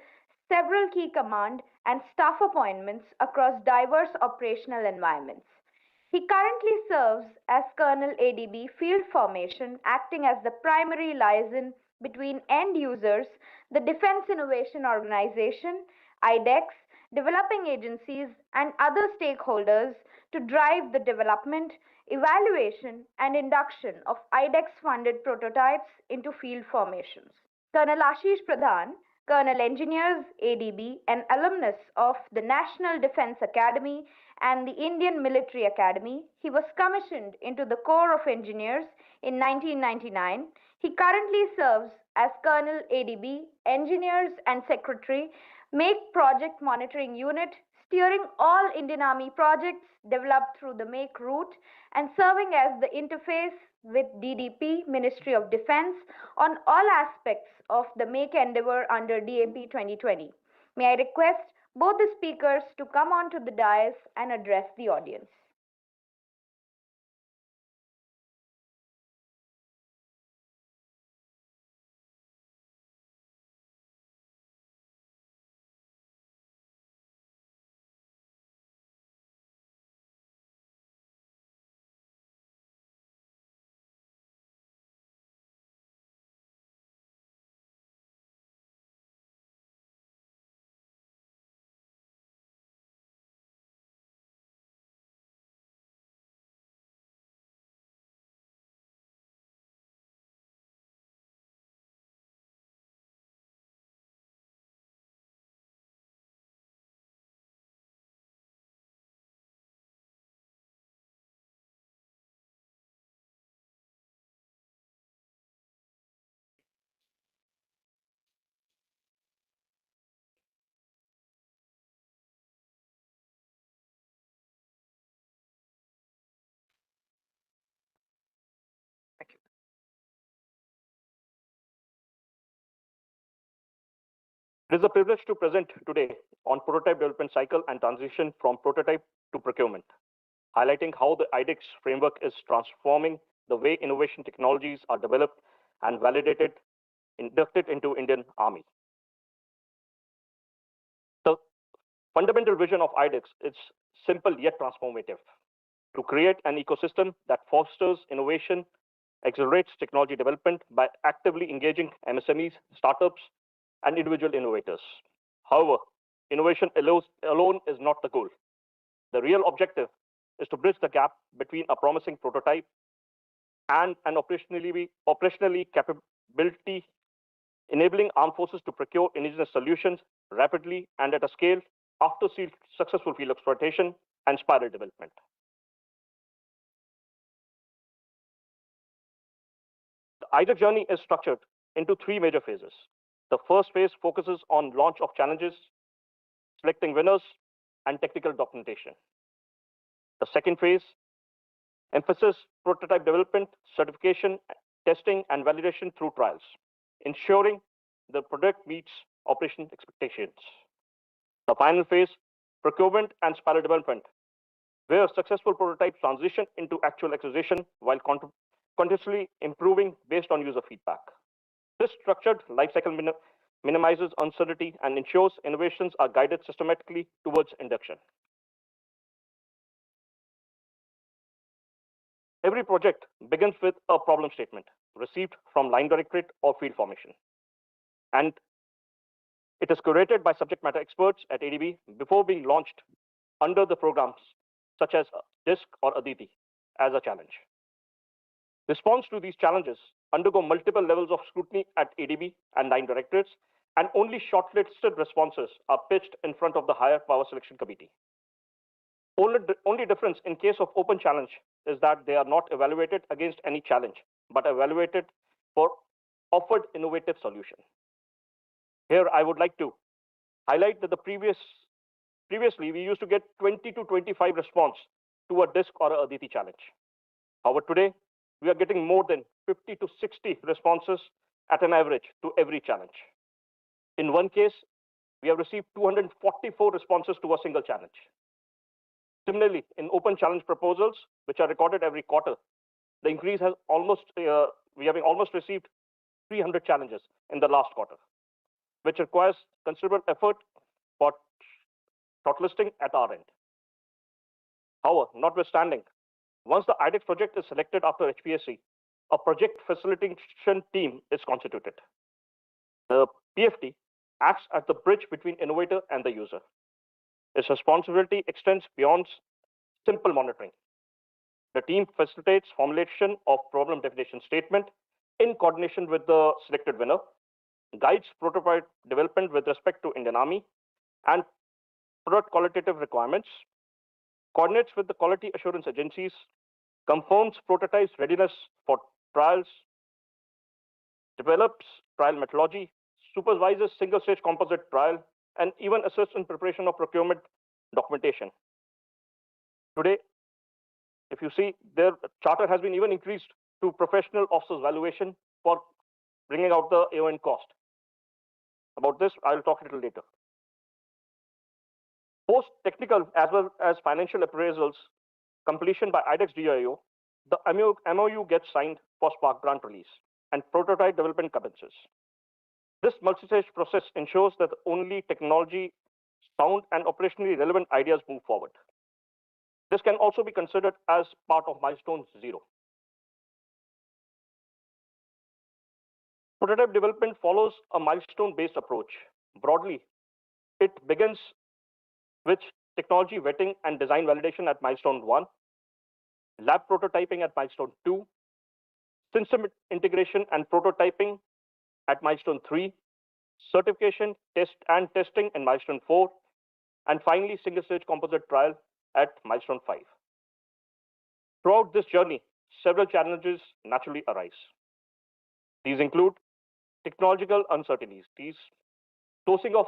several key command and staff appointments across diverse operational environments. He currently serves as Colonel ADB Field Formation, acting as the primary liaison between end users, the Defense Innovation Organization, IDEX, developing agencies, and other stakeholders to drive the development, evaluation, and induction of IDEX funded prototypes into field formations. Colonel Ashish Pradhan, Colonel Engineers ADB, an alumnus of the National Defense Academy and the Indian Military Academy, he was commissioned into the Corps of Engineers in 1999. He currently serves as Colonel ADB, Engineers and Secretary, Make Project Monitoring Unit, steering all Indian Army projects developed through the Make route and serving as the interface with DDP, Ministry of Defense, on all aspects of the Make endeavor under DAP 2020. May I request both the speakers to come onto the dais and address the audience. It is a privilege to present today on prototype development cycle and transition from prototype to procurement, highlighting how the IDEX framework is transforming the way innovation technologies are developed and validated, inducted into Indian Army. The fundamental vision of IDEX is simple yet transformative: to create an ecosystem that fosters innovation, accelerates technology development by actively engaging MSMEs, startups, and individual innovators. However, innovation alone is not the goal. The real objective is to bridge the gap between a promising prototype and an operationally capability, enabling armed forces to procure indigenous solutions rapidly and at a scale after successful field exploitation and spiral development. The IDEX journey is structured into three major phases. The first phase focuses on launch of challenges, selecting winners, and technical documentation. The second phase emphasizes prototype development, certification, testing, and validation through trials, ensuring the product meets operation expectations. The final phase, procurement and spiral development, where successful prototypes transition into actual acquisition while continuously improving based on user feedback. This structured lifecycle minimizes uncertainty and ensures innovations are guided systematically towards induction. Every project begins with a problem statement received from line directorate or field formation, and it is curated by subject matter experts at ADB before being launched under the programs such as DISC or Aditi as a challenge. Response to these challenges undergo multiple levels of scrutiny at ADB and line directorates, and only shortlisted responses are pitched in front of the higher power selection committee. Only difference in case of open challenge is that they are not evaluated against any challenge, but evaluated for offered innovative solution. Here, I would like to highlight that previously we used to get 20 to 25 response to a DISC or a Aditi challenge. However, today we are getting more than 50 to 60 responses at an average to every challenge. In one case, we have received 244 responses to a single challenge. Similarly, in open challenge proposals, which are recorded every quarter, the increase has we have almost received 300 challenges in the last quarter, which requires considerable effort for shortlisting at our end. However, notwithstanding once the IDEX project is selected after HPSC, a project facilitation team is constituted. The PFT acts as the bridge between innovator and the user. Its responsibility extends beyond simple monitoring. The team facilitates formulation of problem definition statement in coordination with the selected winner, guides prototype development with respect to Indian Army and product qualitative requirements, coordinates with the quality assurance agencies, confirms prototypes readiness for trials, develops trial methodology, supervises single-stage composite trial, and even assists in preparation of procurement documentation. Today, if you see, their charter has been even increased to professional officers valuation for bringing out the AON cost. About this, I will talk a little later. Post-technical as well as financial appraisals completion by IDEX DIO, the MOU gets signed for Spark grant release and prototype development commences. This multi-stage process ensures that only technology sound and operationally relevant ideas move forward. This can also be considered as part of milestone 0. Prototype development follows a milestone-based approach. Broadly, it begins with technology vetting and design validation at milestone 1, lab prototyping at milestone 2, system integration and prototyping at milestone 3, certification, test and testing in milestone 4, and finally single-stage composite trial at milestone 5. Throughout this journey, several challenges naturally arise. These include technological uncertainties, sourcing of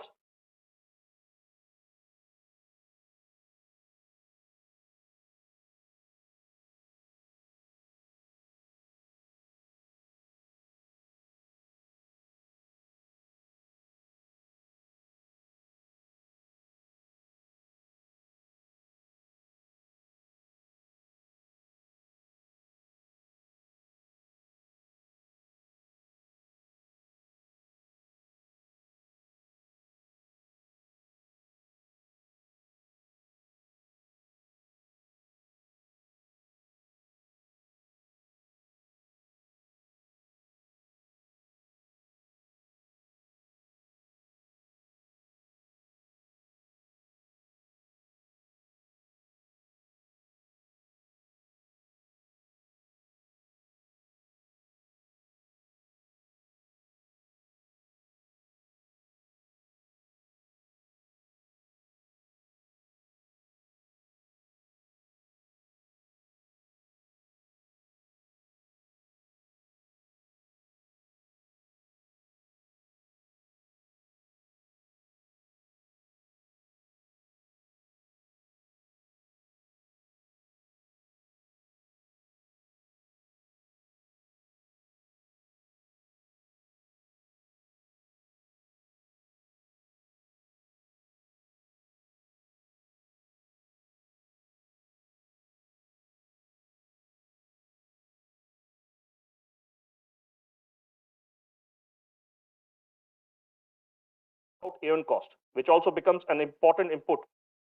AON cost, which also becomes an important input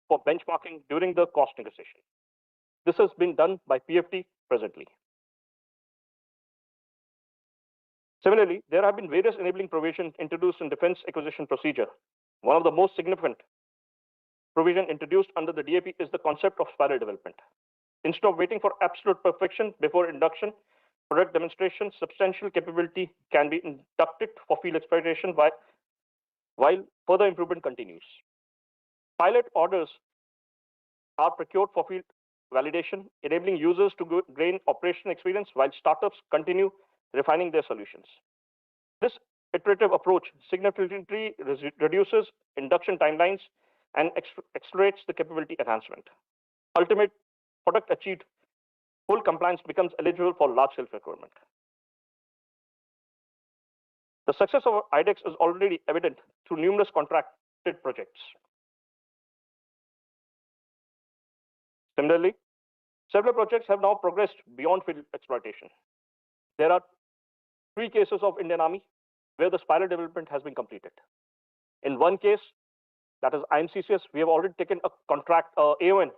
for benchmarking during the cost negotiation. This has been done by PFT presently. Similarly, there have been various enabling provisions introduced in defense acquisition procedure. One of the most significant provision introduced under the DAP is the concept of spiral development. Instead of waiting for absolute perfection before induction, product demonstration, substantial capability can be inducted for field exploitation while further improvement continues. Pilot orders are procured for field validation, enabling users to gain operation experience while startups continue refining their solutions. This iterative approach significantly reduces induction timelines and accelerates the capability enhancement. Ultimate product achieved, full compliance becomes eligible for large-scale procurement. The success of IDEX is already evident through numerous contracted projects. Similarly, several projects have now progressed beyond field exploitation. There are 3 cases of Indian Army where the spiral development has been completed. In one case, that is IMCCS, we have already taken a contract, AON,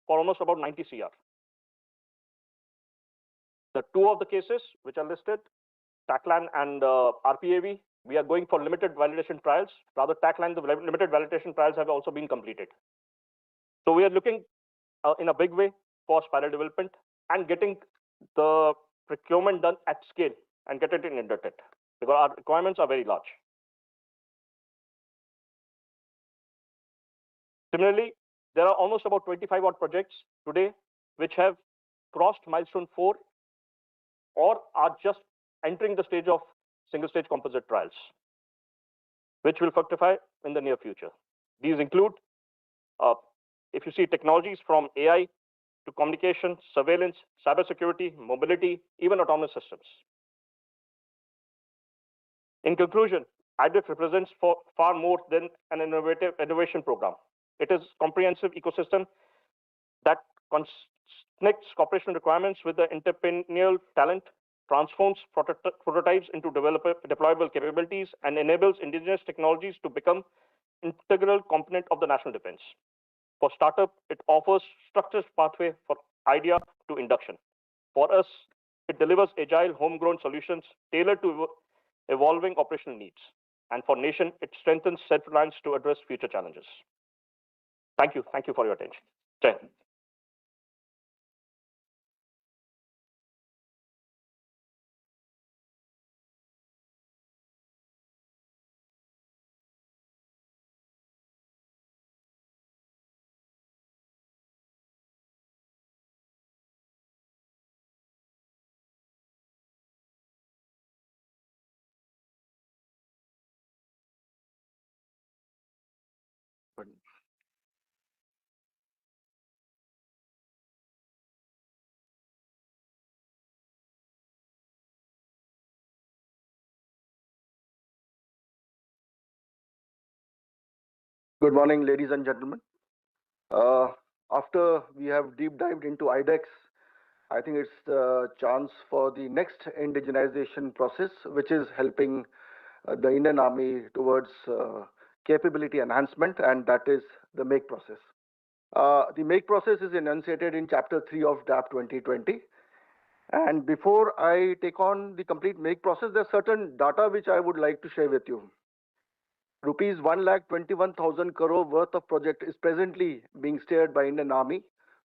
for almost about 90 CR. The two of the cases which are listed, TACLAN and RPAV, we are going for limited validation trials. Rather, TACLAN, the limited validation trials have also been completed. So we are looking in a big way for spiral development and getting the procurement done at scale and get it in Internet because our requirements are very large. Similarly, there are almost about 25 odd projects today which have crossed milestone 4 or are just entering the stage of single stage composite trials, which will fructify in the near future. These include, if you see, technologies from AI to communication, surveillance, cybersecurity, mobility, even autonomous systems. In conclusion, IDEX represents far more than an innovation program. It is a comprehensive ecosystem that connects corporation requirements with the entrepreneurial talent, transforms prototypes into deployable capabilities, and enables indigenous technologies to become integral component of the national defense. For startup, it offers structured pathway for idea to induction. For us, it delivers agile, homegrown solutions tailored to evolving operational needs. And for nation, it strengthens self-reliance to address future challenges. Thank you. Thank you for your attention. Jai Hind. Good morning, ladies and gentlemen. After we have deep dived into IDEX, I think it's the chance for the next indigenization process, which is helping the Indian Army towards capability enhancement, and that is the make process. The make process is enunciated in Chapter 3 of DAP 2020. And before I take on the complete make process, there's certain data which I would like to share with you. Rupees 1,21,000 crore worth of project is presently being steered by Indian Army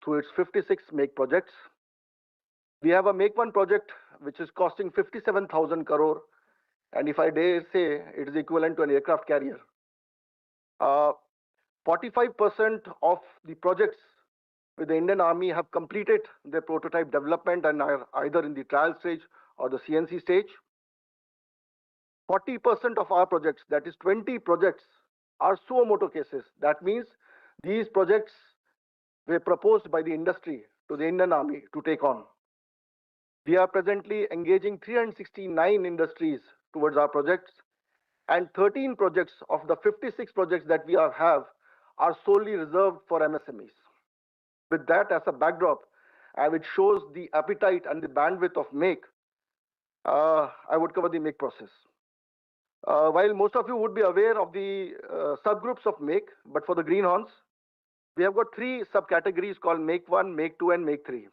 through its 56 make projects. We have a make one project which is costing 57,000 crore, and if I dare say, it is equivalent to an aircraft carrier. 45% of the projects with the Indian Army have completed their prototype development and are either in the trial stage or the CNC stage. 40% of our projects, that is 20 projects, are suo motu cases. That means these projects were proposed by the industry to the Indian Army to take on. We are presently engaging 369 industries towards our projects, and 13 projects of the 56 projects that we have are solely reserved for MSMEs. With that as a backdrop, which shows the appetite and the bandwidth of make, I would cover the make process. While most of you would be aware of the subgroups of make, but for the greenhorns, we have got 3 subcategories called make 1, make 2, and make 3.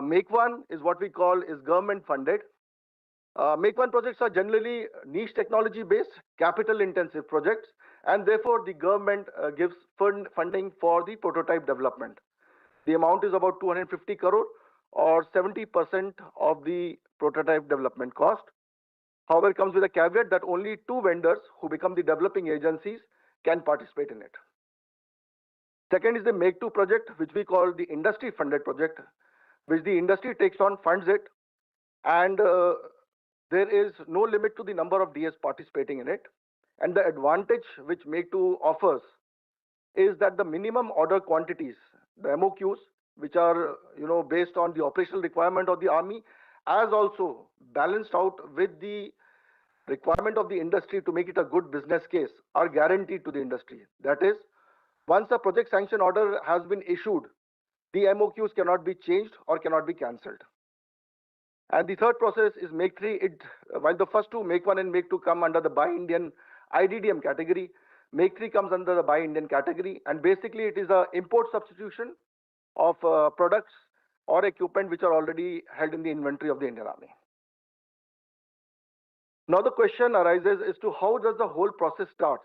Make 1 is what we call is government funded. Make 1 projects are generally niche technology based, capital intensive projects, and therefore the government gives funding for the prototype development. The amount is about 250 crore or 70% of the prototype development cost. However, it comes with a caveat that only 2 vendors who become the developing agencies can participate in it. Second is the Make 2 project, which we call the industry funded project, which the industry takes on, funds it, and there is no limit to the number of DS participating in it. And the advantage which Make 2 offers is that the minimum order quantities, the MOQs, which are based on the operational requirement of the Army, as also balanced out with the requirement of the industry to make it a good business case, are guaranteed to the industry. That is, once a project sanction order has been issued, the MOQs cannot be changed or cannot be cancelled. And the third process is Make 3. While the first 2, Make 1 and Make 2, come under the Buy Indian IDDM category, Make 3 comes under the Buy Indian category, and basically it is a import substitution of products or equipment which are already held in the inventory of the Indian Army. Now the question arises as to how does the whole process start?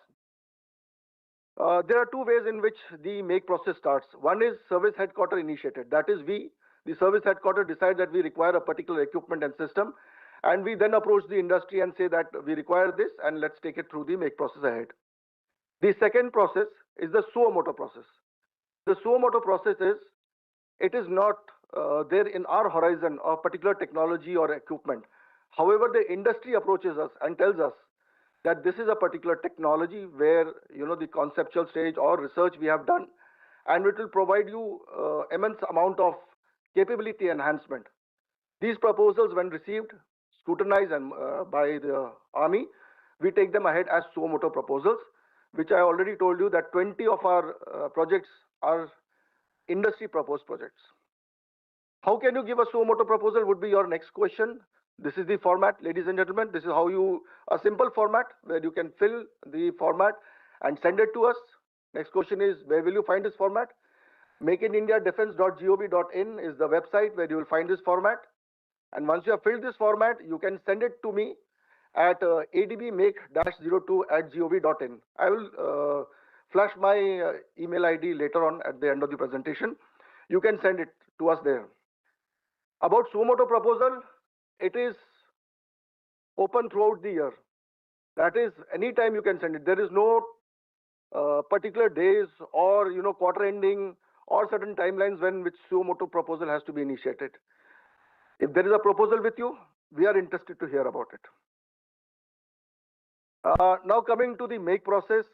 There are two ways in which the make process starts. One is service headquarter initiated. That is, the service headquarter, decide that we require a particular equipment and system, and we then approach the industry and say that we require this, and let's take it through the make process ahead. The second process is the suo moto process. The suo moto process is, it is not there in our horizon a particular technology or equipment. However, the industry approaches us and tells us that this is a particular technology where the conceptual stage or research we have done, and it will provide you immense amount of capability enhancement. These proposals, when received, scrutinized and by the Army, we take them ahead as suo moto proposals, which I already told you that 20 of our projects are industry proposed projects. How can you give a suo moto proposal would be your next question. This is the format, ladies and gentlemen. This is how a simple format where you can fill the format and send it to us. Next question is, where will you find this format? makeinindiadefense.gov.in is the website where you will find this format. And once you have filled this format, you can send it to me at adbmake-02@gov.in. I will flash my email ID later on at the end of the presentation. You can send it to us there. About suo moto proposal, it is open throughout the year. That is, anytime you can send it. There is no particular days or quarter ending or certain timelines when which suo moto proposal has to be initiated. If there is a proposal with you, we are interested to hear about it. Now coming to the make process,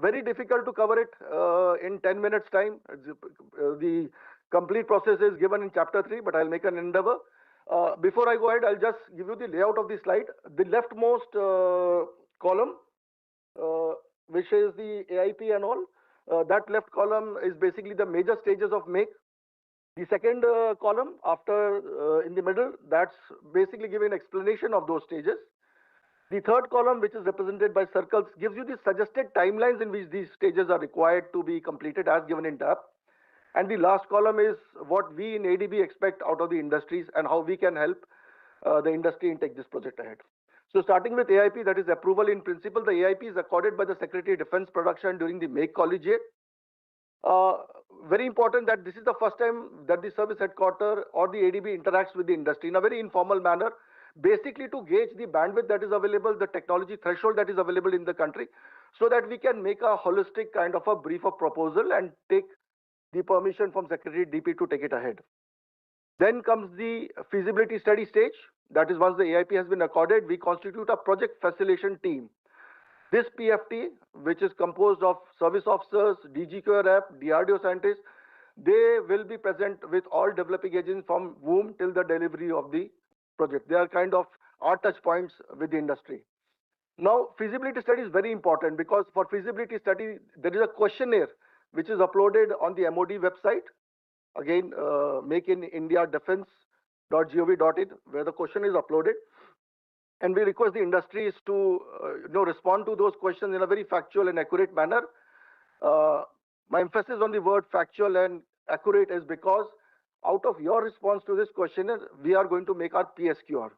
very difficult to cover it in 10 minutes time. The complete process is given in chapter 3, but I'll make an endeavor. Before I go ahead, I'll just give you the layout of the slide. The leftmost column, which is the AIP and all, that left column is basically the major stages of make. The second column after in the middle, that's basically giving an explanation of those stages. The third column, which is represented by circles, gives you the suggested timelines in which these stages are required to be completed as given in tab. And the last column is what we in ADB expect out of the industries and how we can help the industry in take this project ahead. So starting with AIP, that is approval in principle. The AIP is accorded by the Secretary of Defense Production during the make collegiate. Very important that this is the first time that the service headquarter or the ADB interacts with the industry in a very informal manner, basically to gauge the bandwidth that is available, the technology threshold that is available in the country, so that we can make a holistic kind of a brief of proposal and take the permission from Secretary DP to take it ahead. Then comes the feasibility study stage. That is, once the AIP has been accorded, we constitute a project facilitation team. This PFT, which is composed of service officers, DGQ rep, DRDO scientists, they will be present with all developing agents from womb till the delivery of the project. They are kind of our touch points with the industry. Now, feasibility study is very important because for feasibility study, there is a questionnaire which is uploaded on the MOD website. Again, makeinindiadefense.gov.in, where the question is uploaded. And we request the industries to respond to those questions in a very factual and accurate manner. My emphasis on the word factual and accurate is because out of your response to this questionnaire, we are going to make our PSQR.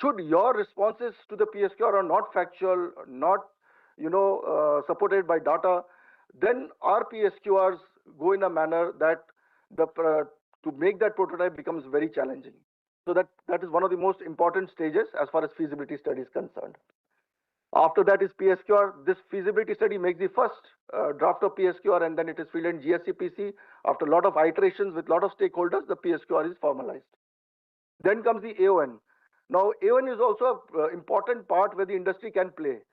Should your responses to the PSQR are not factual, not supported by data, then our PSQRs go in a manner that to make that prototype becomes very challenging. So that is one of the most important stages as far as feasibility study is concerned. After that is PSQR. This feasibility study makes the first draft of PSQR, and then it is fielded in GSCPC. After a lot of iterations with a lot of stakeholders, the PSQR is formalized. Then comes the AON. Now, AON is also an important part where the industry can play.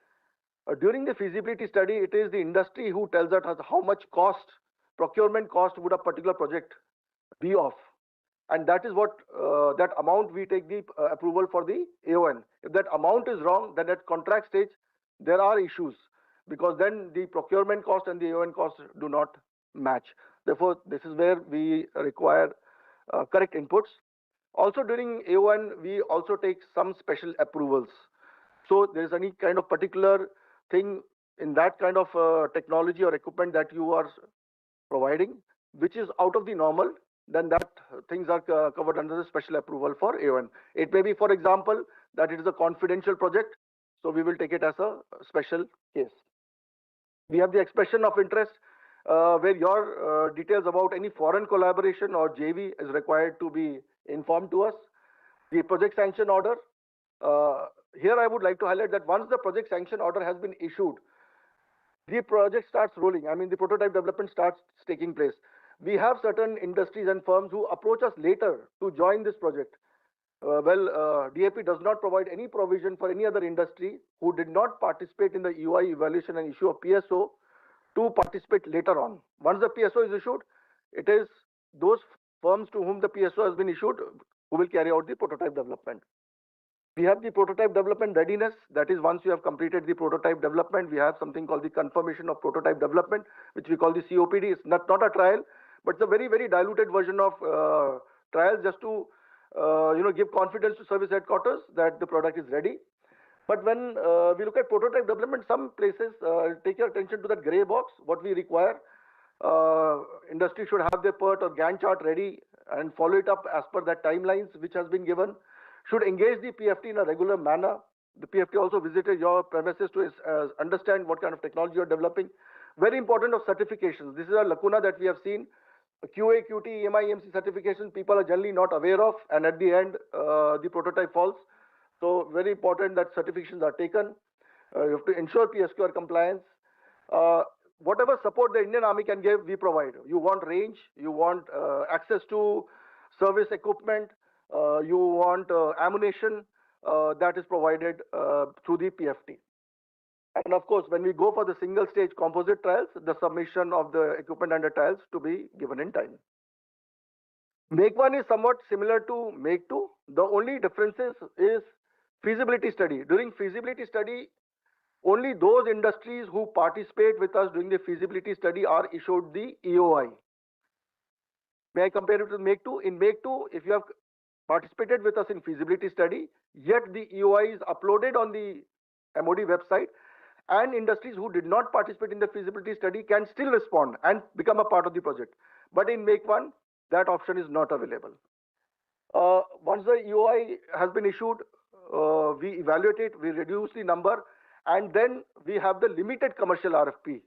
During the feasibility study, it is the industry who tells us how much cost, procurement cost would a particular project be of. And that is what, that amount we take the approval for the AON. If that amount is wrong, then at contract stage, there are issues because then the procurement cost and the AON cost do not match. Therefore, this is where we require correct inputs. Also during AON, we also take some special approvals. So there is any kind of particular thing in that kind of technology or equipment that you are providing, which is out of the normal. then that things are covered under the special approval for A1. It may be, for example, that it is a confidential project, so we will take it as a special case. We have the expression of interest, where your details about any foreign collaboration or JV is required to be informed to us. The project sanction order. Here I would like to highlight that once the project sanction order has been issued, the project starts rolling. I mean, the prototype development starts taking place. We have certain industries and firms who approach us later to join this project. DAP does not provide any provision for any other industry who did not participate in the UI evaluation and issue of PSO to participate later on. Once the PSO is issued, it is those firms to whom the PSO has been issued who will carry out the prototype development. We have the prototype development readiness. That is, once you have completed the prototype development, we have something called the confirmation of prototype development, which we call the COPD. It's not a trial, but it's a very, very diluted version of trials, just to give confidence to service headquarters that the product is ready. But when we look at prototype development, some places take your attention to that gray box. What we require, industry should have their PERT or Gantt chart ready and follow it up as per that timelines which has been given. Should engage the PFT in a regular manner. The PFT also visited your premises to understand what kind of technology you're developing. Very important of certifications. This is a lacuna that we have seen. QA, QT, EMI, EMC certifications people are generally not aware of, and at the end, the prototype falls. So very important that certifications are taken. You have to ensure PSQR compliance. Whatever support the Indian Army can give, we provide. You want range, you want access to service equipment, you want ammunition, that is provided through the PFT. And of course, when we go for the single stage composite trials, the submission of the equipment and the trials to be given in time. Make 1 is somewhat similar to Make 2. The only difference is feasibility study. During feasibility study, only those industries who participate with us during the feasibility study are issued the EOI. May I compare it with Make 2? In Make 2, if you have participated with us in feasibility study, yet the EOI is uploaded on the MOD website, and industries who did not participate in the feasibility study can still respond and become a part of the project. But in Make 1, that option is not available. Once the EOI has been issued, we evaluate it, we reduce the number, and then we have the limited commercial RFP.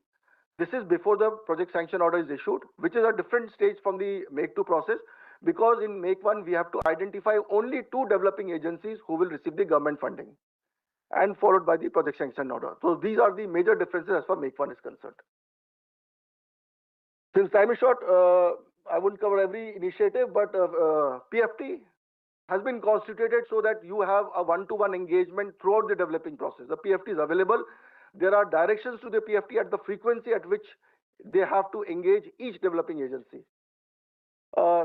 This is before the project sanction order is issued, which is a different stage from the Make 2 process, because in Make 1, we have to identify only 2 developing agencies who will receive the government funding, and followed by the project sanction order. So these are the major differences as far as Make 1 is concerned. Since time is short, I wouldn't cover every initiative, but PFT has been constituted so that you have a one-to-one engagement throughout the developing process. The PFT is available. There are directions to the PFT at the frequency at which they have to engage each developing agency.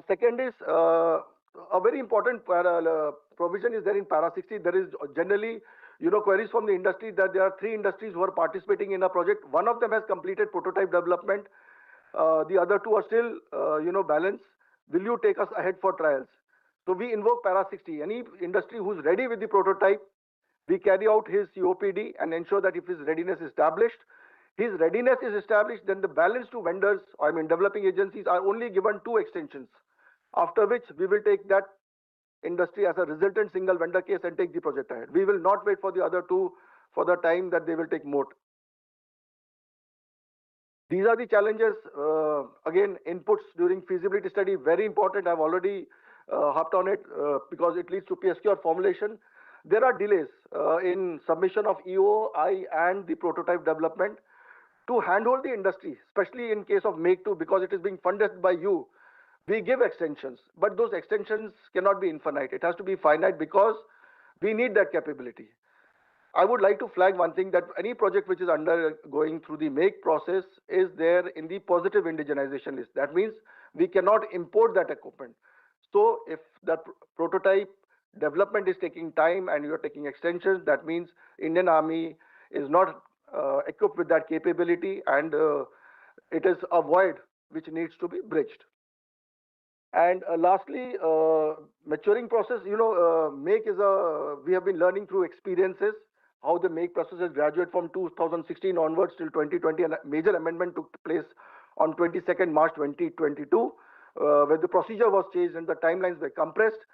Second is a very important provision is there in para 60. There is generally queries from the industry that there are 3 industries who are participating in a project. One of them has completed prototype development. The other 2 are still balanced. Will you take us ahead for trials? So we invoke para 60. Any industry who's ready with the prototype, we carry out his COPD and ensure that if his readiness is established, then the balance to vendors, developing agencies, are only given 2 extensions. After which we will take that industry as a resultant single vendor case and take the project ahead. We will not wait for the other 2 for the time that they will take more. These are the challenges. Again, inputs during feasibility study, very important. I've already hopped on it because it leads to PSQR formulation. There are delays in submission of EOI and the prototype development. To handhold the industry, especially in case of Make 2, because it is being funded by you, we give extensions, but those extensions cannot be infinite. It has to be finite because we need that capability. I would like to flag one thing, that any project which is undergoing through the Make process is there in the positive indigenization list. That means we cannot import that equipment. So if that prototype development is taking time and you are taking extensions, that means Indian Army is not equipped with that capability, and it is a void which needs to be bridged. And lastly, maturing process. Make is we have been learning through experiences how the Make process has graduated from 2016 onwards till 2020, and a major amendment took place on 22nd March 2022, where the procedure was changed and the timelines were compressed.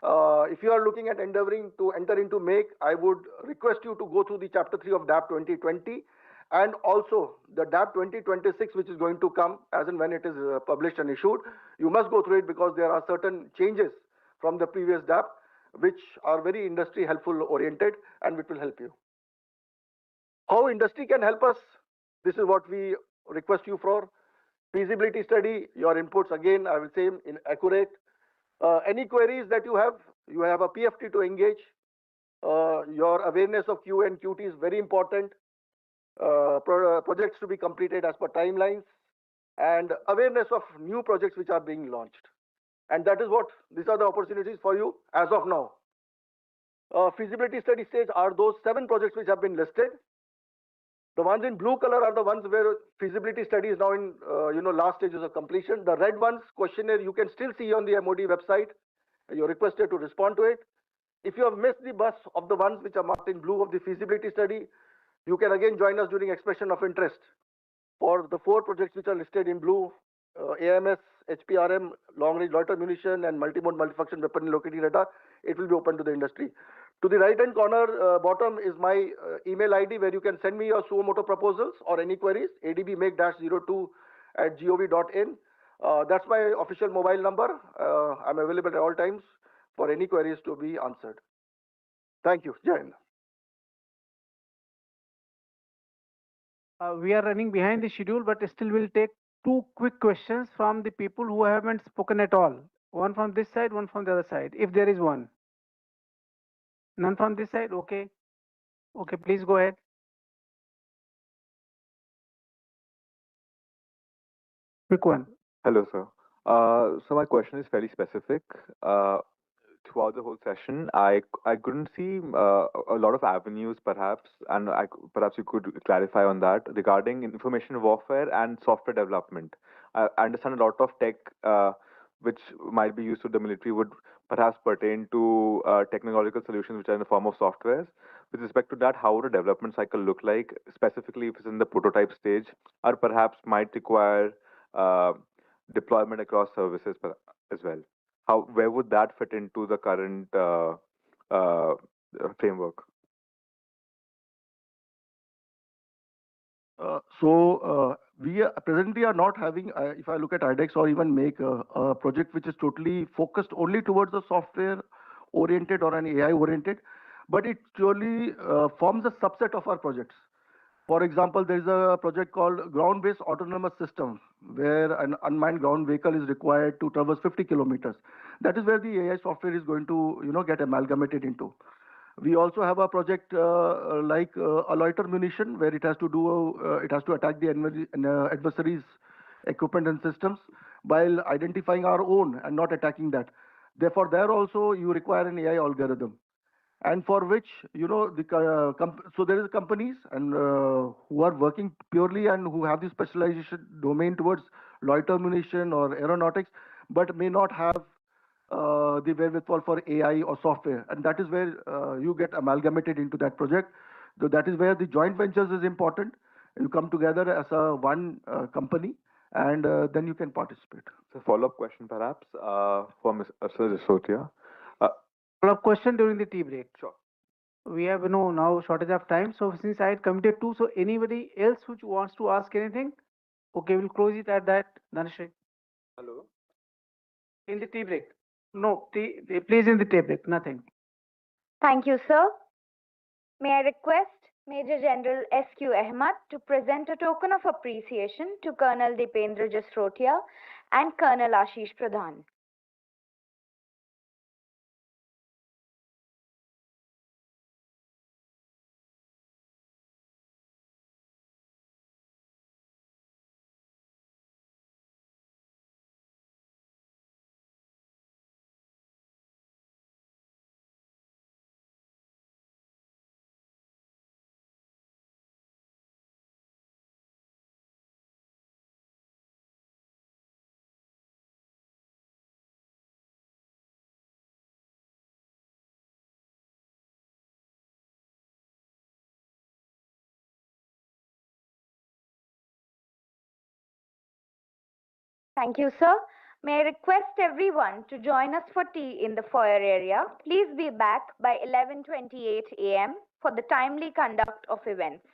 If you are looking at endeavoring to enter into make, I would request you to go through the chapter 3 of DAP 2020 and also the DAP 2026, which is going to come as and when it is published and issued. You must go through it because there are certain changes from the previous DAP which are very industry helpful oriented and which will help you. How industry can help us? This is what we request you for. Feasibility study, your inputs again, I will say in accurate. Any queries that you have a PFT to engage. Your awareness of Q and QT is very important. Projects to be completed as per timelines and awareness of new projects which are being launched. And that is what, these are the opportunities for you as of now. Feasibility study stage are those 7 projects which have been listed. The ones in blue color are the ones where feasibility study is now in last stages of completion. The red ones, questionnaire, you can still see on the MOD website. You're requested to respond to it. If you have missed the bus of the ones which are marked in blue of the feasibility study, you can again join us during expression of interest. For the 4 projects which are listed in blue, AMS, HPRM, long range loiter munition, and multi-mode multifunction weapon locating radar, it will be open to the industry. To the right hand corner bottom is my email ID where you can send me your suo moto proposals or any queries, adbmake-02@gov.in. That's my official mobile number. I'm available at all times for any queries to be answered. Thank you. Jai Hind. We are running behind the schedule, but still we'll take 2 quick questions from the people who haven't spoken at all. One from this side, one from the other side, if there is one. None from this side? Okay. Okay, please go ahead. Quick one. Hello, sir. So my question is fairly specific. Throughout the whole session, I couldn't see a lot of avenues, perhaps, and perhaps you could clarify on that regarding information warfare and software development. I understand a lot of tech which might be used to the military would perhaps pertain to technological solutions which are in the form of softwares. With respect to that, how would a development cycle look like, specifically if it's in the prototype stage, or perhaps might require deployment across services as well? Where would that fit into the current framework? We presently are not having, if I look at IDEX or even make a project which is totally focused only towards the software oriented or an AI oriented, but it purely forms a subset of our projects. For example, there is a project called ground-based autonomous system where an unmanned ground vehicle is required to traverse 50 kilometers. That is where the AI software is going to get amalgamated into. We also have a project like a loiter munition where it has to attack the adversary's equipment and systems while identifying our own and not attacking that. Therefore, there also you require an AI algorithm, and for which so there is companies and who are working purely and who have the specialization domain towards loiter munition or aeronautics, but may not have the wherewithal for AI or software, and that is where you get amalgamated into that project. So that is where the joint ventures is important. You come together as a one company, and then you can participate. So follow-up question, perhaps, for Mr. Jasotia. Follow-up question during the tea break. Sure. We have now shortage of time, so since I had committed to, so anybody else which wants to ask anything, okay, we'll close it at that. Dhanashree. Hello. In the tea break. No, please in the tea break. Nothing. Thank you, sir. May I request Major General S.Q. Ahmad to present a token of appreciation to Colonel Dipendra Jasrotia and Colonel Ashish Pradhan. Thank you, sir. May I request everyone to join us for tea in the foyer area. Please be back by 11:28 a.m. for the timely conduct of events.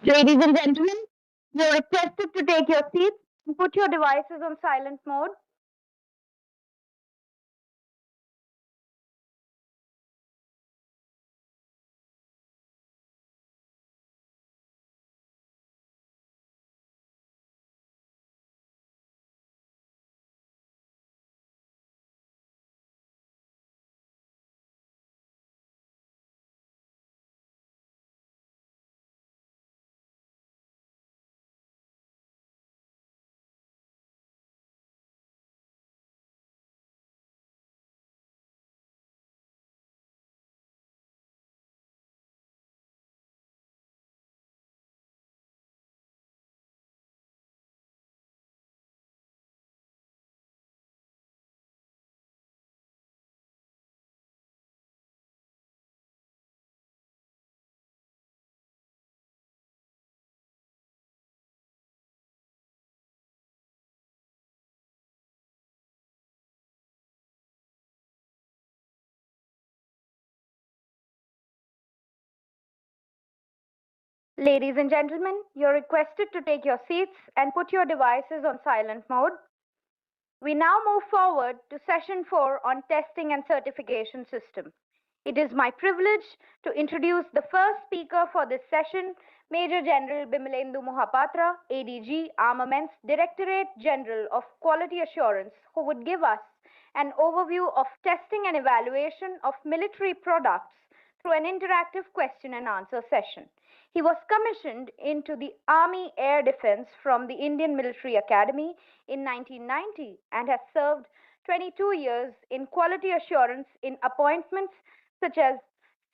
Ladies and gentlemen, you're requested to take your seats and put your devices on silent mode. Ladies and gentlemen, you're requested to take your seats and put your devices on silent mode. We now move forward to session 4 on testing and certification system. It is my privilege to introduce the first speaker for this session, Major General Bimalendu Mohapatra, ADG, Armaments, Directorate General of Quality Assurance, who would give us an overview of testing and evaluation of military products through an interactive question and answer session. He was commissioned into the Army Air Defense from the Indian Military Academy in 1990 and has served 22 years in quality assurance in appointments such as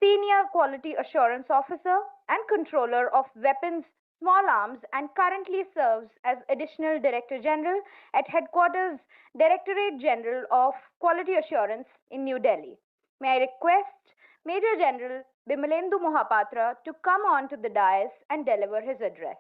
Senior Quality Assurance Officer and Controller of Weapons, Small Arms, and currently serves as Additional Director General at Headquarters, Directorate General of Quality Assurance in New Delhi. May I request Major General Bimalendu Mohapatra to come on to the dais and deliver his address.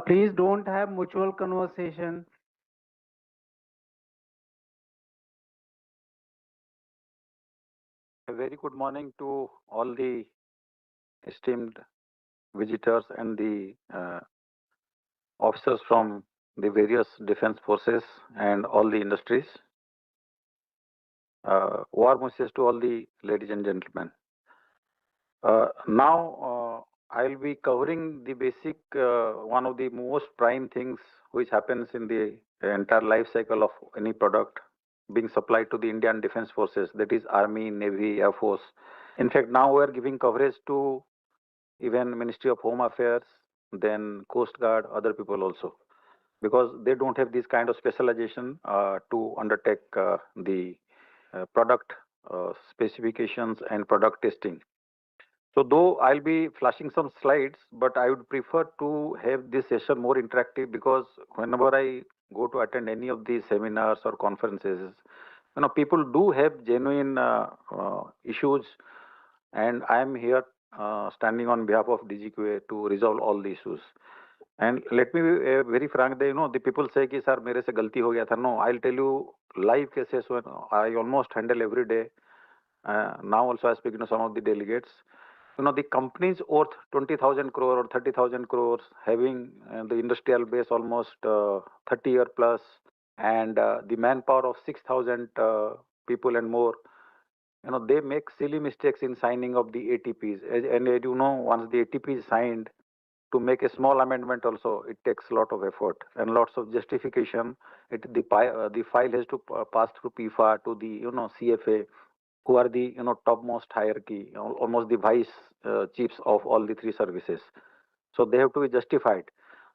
Please don't have mutual conversation. A very good morning to all the esteemed visitors and the officers from the various defense forces and all the industries. Warm wishes to all the ladies and gentlemen. Now I'll be covering the basic, one of the most prime things which happens in the entire life cycle of any product being supplied to the Indian Defense Forces, that is Army, Navy, Air Force. In fact, now we are giving coverage to even Ministry of Home Affairs, then Coast Guard, other people also, because they don't have this kind of specialization to undertake the product specifications and product testing. So though I'll be flashing some slides, but I would prefer to have this session more interactive, because whenever I go to attend any of these seminars or conferences, people do have genuine issues, and I am here standing on behalf of DGQA to resolve all the issues. And let me be very frank, the people say कि sir मेरे से गलती हो गया था. No, I'll tell you live cases when I almost handle every day. Now also I speak to some of the delegates. The companies worth 20,000 crore or 30,000 crores, having the industrial base almost 30 year plus, and the manpower of 6,000 people and more. They make silly mistakes in signing of the ATPs. And as you know, once the ATP is signed, to make a small amendment also, it takes a lot of effort and lots of justification. The file has to pass through PIFA to the CFA, who are the topmost hierarchy, almost the vice chiefs of all the three services. So they have to be justified.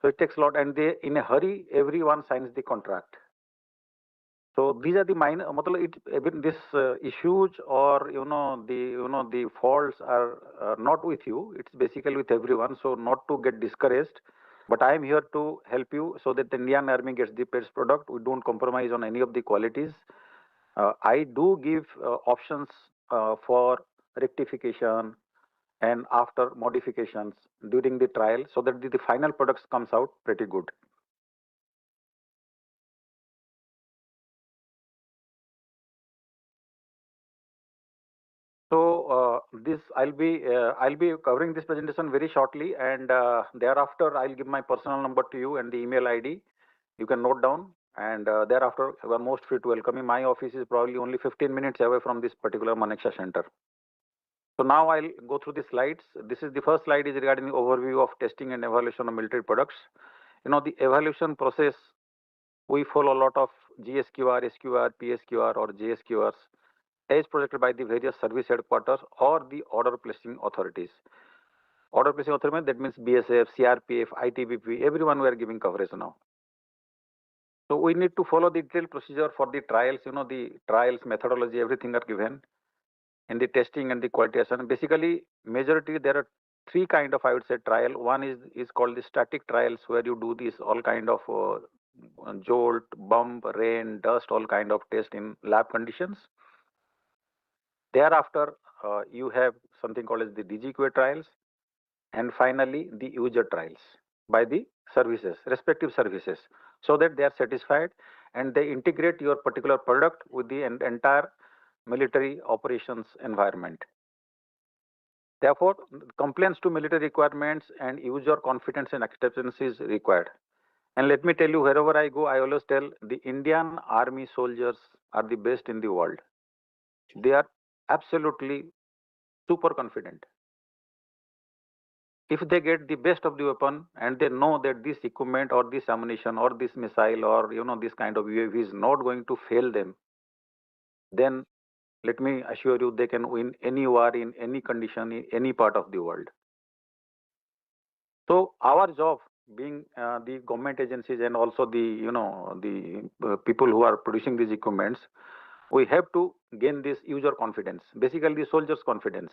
So it takes a lot, and they, in a hurry, everyone signs the contract. So these are the minor, even this issues or the faults are not with you. It's basically with everyone. So not to get discouraged, but I am here to help you so that the Indian Army gets the best product. We don't compromise on any of the qualities. I do give options for rectification and after modifications during the trial, so that the final products comes out pretty good. So this I'll be covering this presentation very shortly, and thereafter I'll give my personal number to you and the email ID. You can note down, and thereafter you are most free to welcome me. My office is probably only 15 minutes away from this particular Maneksha Center. So now I'll go through the slides. This is the first slide is regarding the overview of testing and evaluation of military products. The evaluation process we follow a lot of GSQR, SQR, PSQR, or JSQRs as projected by the various service headquarters or the order placing authorities. Order placing authority, that means BSF, CRPF, ITBP, everyone we are giving coverage now. So we need to follow the detailed procedure for the trials, the trials, methodology, everything are given in the testing and the quality assurance. Basically, majority, there are three kind of, I would say, trial. One is called the static trials, where you do this all kind of jolt, bump, rain, dust, all kind of test in lab conditions. Thereafter, you have something called as the DGQA trials, and finally the user trials by the services, respective services, so that they are satisfied and they integrate your particular product with the entire military operations environment. Therefore, compliance to military requirements and user confidence and acceptance is required. And let me tell you, wherever I go, I always tell the Indian Army soldiers are the best in the world. They are absolutely super confident. If they get the best of the weapon and they know that this equipment or this ammunition or this missile or this kind of UAV is not going to fail them, then let me assure you they can win any war in any condition in any part of the world. So our job, being the government agencies and also the people who are producing these equipments, we have to gain this user confidence, basically the soldiers' confidence.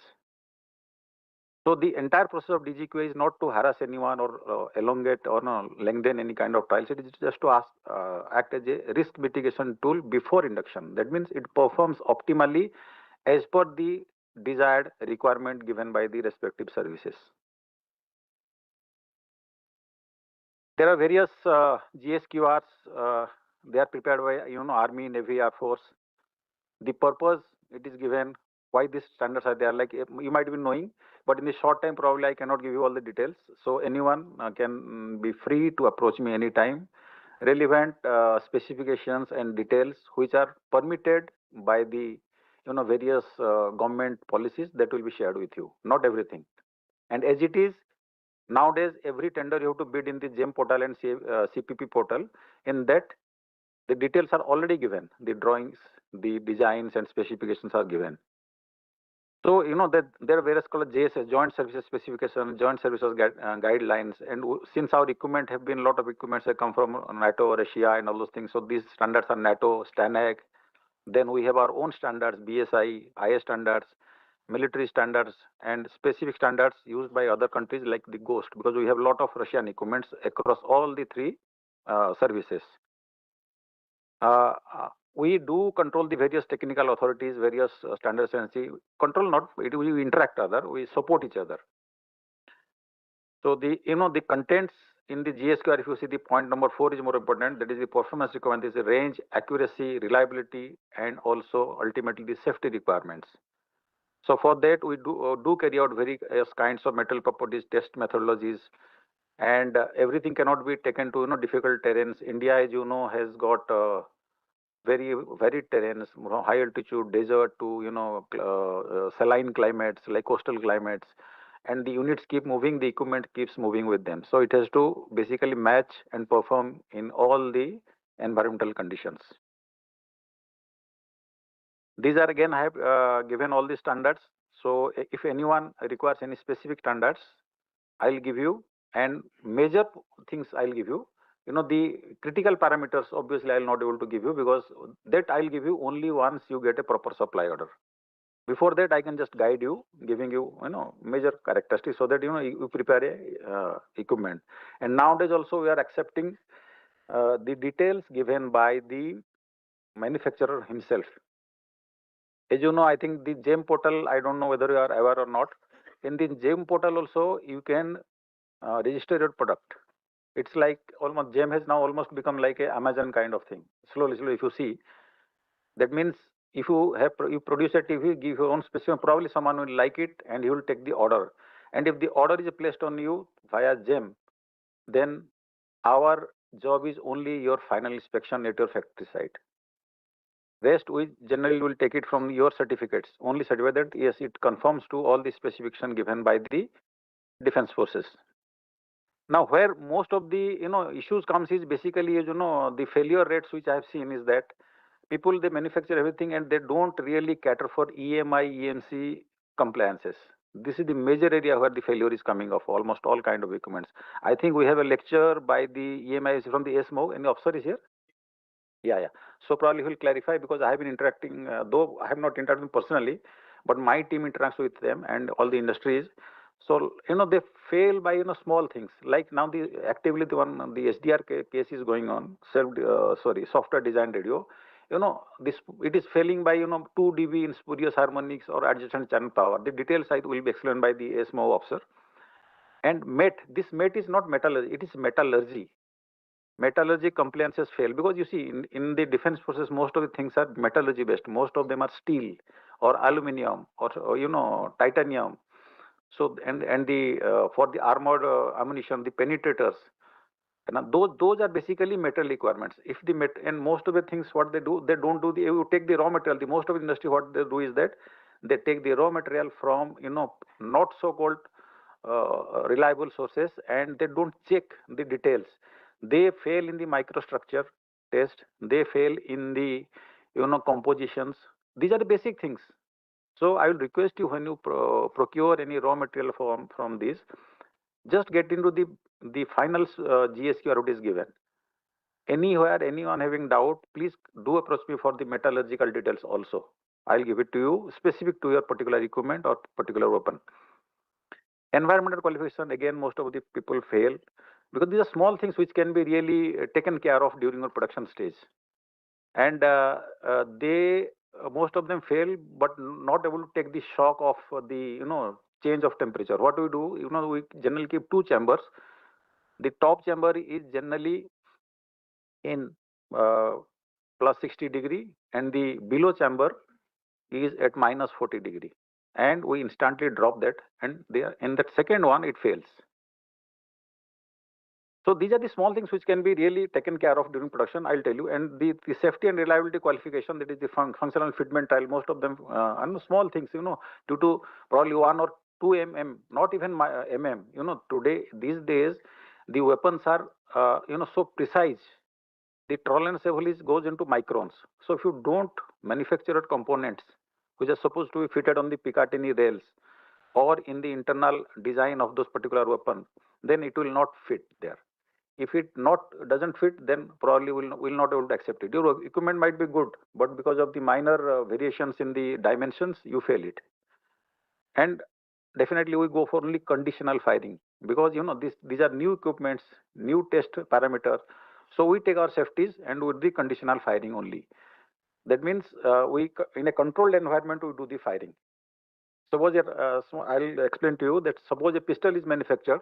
So the entire process of DGQA is not to harass anyone or elongate or lengthen any kind of trials. It is just to act as a risk mitigation tool before induction. That means it performs optimally as per the desired requirement given by the respective services. There are various GSQRs. They are prepared by Army, Navy, Air Force. The purpose it is given, why these standards are there, like you might be knowing, but in the short time probably I cannot give you all the details. So anyone can be free to approach me anytime. Relevant specifications and details which are permitted by the various government policies, that will be shared with you. Not everything. And as it is nowadays, every tender you have to bid in the GEM portal and CPP portal. In that, the details are already given. The drawings, the designs and specifications are given. So, that there are various called JSS, Joint Services Specification, Joint Services Guidelines. And since our equipment have been, a lot of equipments have come from NATO, Russia and all those things. So these standards are NATO, STANAG. Then we have our own standards, BSI, IS standards, military standards, and specific standards used by other countries like the GHOST, because we have a lot of Russian equipments across all the three services. We do control the various technical authorities, various standards agency. Control not, we interact other, we support each other. So the contents in the GSQR, if you see the point number 4 is more important, that is the performance requirement, is the range, accuracy, reliability, and also ultimately the safety requirements. So for that, we do carry out various kinds of metal properties test methodologies, and everything cannot be taken to difficult terrains. India, as you know, has got very varied terrains, high altitude, desert to saline climates like coastal climates, and the units keep moving, the equipment keeps moving with them. So it has to basically match and perform in all the environmental conditions. These are again, I have given all the standards. So if anyone requires any specific standards, I'll give you, and major things I'll give you. The critical parameters, obviously I'll not able to give you, because that I'll give you only once you get a proper supply order. Before that, I can just guide you, giving you, major characteristics, so that, you prepare a equipment. And nowadays also we are accepting the details given by the manufacturer himself. As you know, I think the GEM portal, I don't know whether you are aware or not. In the GEM portal also, you can register your product. It's like almost GEM has now almost become like a Amazon kind of thing. Slowly, if you see, that means if you produce a TV, give your own specific, probably someone will like it and he will take the order. And if the order is placed on you via GEM, then our job is only your final inspection at your factory site. Rest, we generally will take it from your certificates, only certify that yes, it conforms to all the specification given by the defense forces. Now, where most of the issues comes is basically the failure rates which I have seen is that people they manufacture everything and they don't really cater for EMI, EMC compliances. This is the major area where the failure is coming of almost all kind of equipments. I think we have a lecture by the EMI from the SMO. Any officer is here? Yeah, yeah. So probably he'll clarify because I have been interacting, though I have not interacted with them personally, but my team interacts with them and all the industries. So they fail by small things. Like now the actively the SDR case is going on. Software design radio. This it is failing by 2 dB in spurious harmonics or adjacent channel power. The details side will be explained by the SMO officer. And this MET is not metallurgy, it is metallurgy. Metallurgy compliances fail because you see in the defense forces most of the things are metallurgy based. Most of them are steel or aluminium or titanium. So and the for the armored ammunition, the penetrators, those are basically metal requirements. If the and most of the things what they don't do you take the raw material. The most of the industry what they do is that they take the raw material from not so called reliable sources and they don't check the details. They fail in the microstructure test. They fail in the compositions. These are the basic things. So I will request you when you procure any raw material from this, just get into the final GSQ what is given. Anywhere anyone having doubt, please do approach me for the metallurgical details also. I'll give it to you specific to your particular equipment or particular weapon. Environmental qualification, again, most of the people fail because these are small things which can be really taken care of during the production stage. And they most of them fail, but not able to take the shock of the change of temperature. What do we do? We generally keep two chambers. The top chamber is generally in plus 60 degree, and the below chamber is at minus 40 degree. And we instantly drop that, and there in that second one it fails. So these are the small things which can be really taken care of during production, I'll tell you. And the safety and reliability qualification, that is the functional fitment trial, most of them are small things, due to probably 1 or 2 mm, not even mm. Today, these days, the weapons are, so precise. The tolerance level goes into microns. So if you don't manufacture components which are supposed to be fitted on the Picatinny rails or in the internal design of those particular weapons, then it will not fit there. If it doesn't fit, then probably will not able to accept it. Your equipment might be good, but because of the minor variations in the dimensions, you fail it. And definitely we go for only conditional firing because these are new equipments, new test parameters. So we take our safeties and with the conditional firing only. That means we in a controlled environment we do the firing. Suppose I'll explain to you that suppose a pistol is manufactured.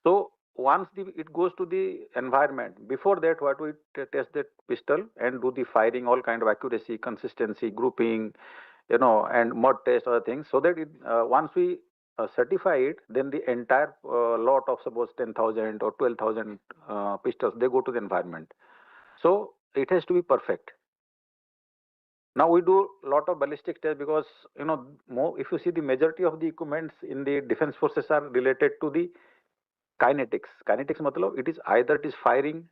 So once it goes to the environment, before that what we test that pistol and do the firing, all kind of accuracy, consistency, grouping, and mud test, other things, so that once we certify it, then the entire lot of suppose 10,000 or 12,000 pistols, they go to the environment. So it has to be perfect. Now we do a lot of ballistic tests because if you see the majority of the equipments in the defense forces are related to the kinetics. Kinetics matlab it is either it is firing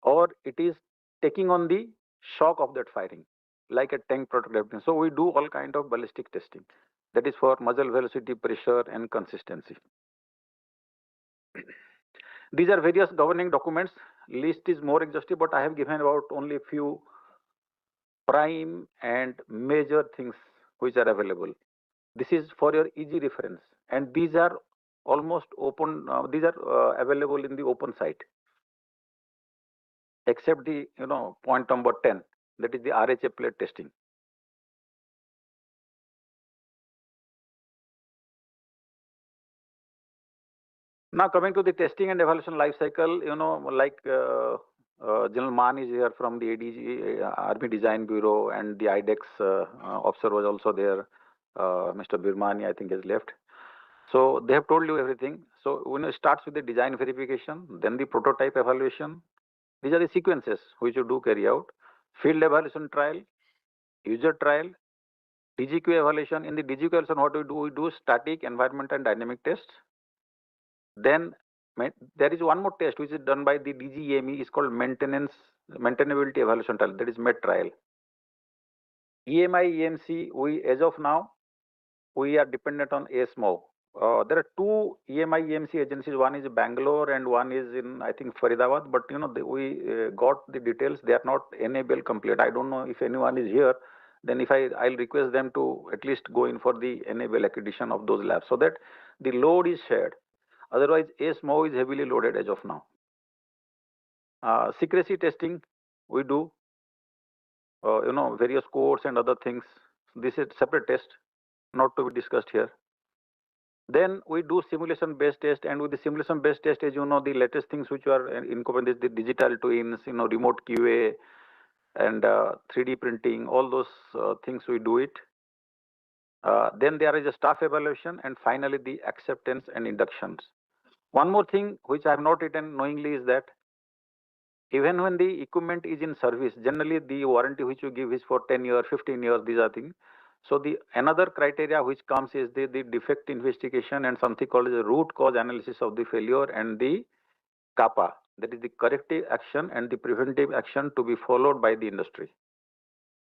or it is taking on the shock of that firing, like a tank prototype. So we do all kind of ballistic testing. That is for muzzle velocity, pressure, and consistency. These are various governing documents. List is more exhaustive, but I have given about only a few prime and major things which are available. This is for your easy reference, and these are almost open. These are available in the open site, except the point number 10, that is the RHA plate testing. Now coming to the testing and evaluation life cycle, like General Man is here from the ADG Army Design Bureau, and the IDEX officer was also there. Mr. Birmani, I think, has left. So they have told you everything. So when it starts with the design verification, then the prototype evaluation. These are the sequences which you do carry out. Field evaluation trial, user trial, DGQ evaluation. In the DGQ evaluation, what we do static, environment, and dynamic tests. Then there is one more test which is done by the DGEME, is called maintainability evaluation trial, that is MET trial. EMI, EMC, as of now, we are dependent on ASMO. There are two EMI, EMC agencies. One is Bangalore and one is in, I think, Faridabad. But we got the details. They are not enabled complete. I don't know if anyone is here. Then I'll request them to at least go in for the enable accreditation of those labs so that the load is shared. Otherwise, ASMO is heavily loaded as of now. Secrecy testing we do. Various codes and other things. This is separate test, not to be discussed here. Then we do simulation-based test, and with the simulation-based test, as you know, the latest things which are incorporated, the digital twins, remote QA, and 3D printing, all those things we do it. Then there is a staff evaluation, and finally the acceptance and inductions. One more thing which I have not written knowingly is that even when the equipment is in service, generally the warranty which you give is for 10 years, 15 years, these are things. So the another criteria which comes is the defect investigation and something called the root cause analysis of the failure and the CAPA, that is the corrective action and the preventive action to be followed by the industry.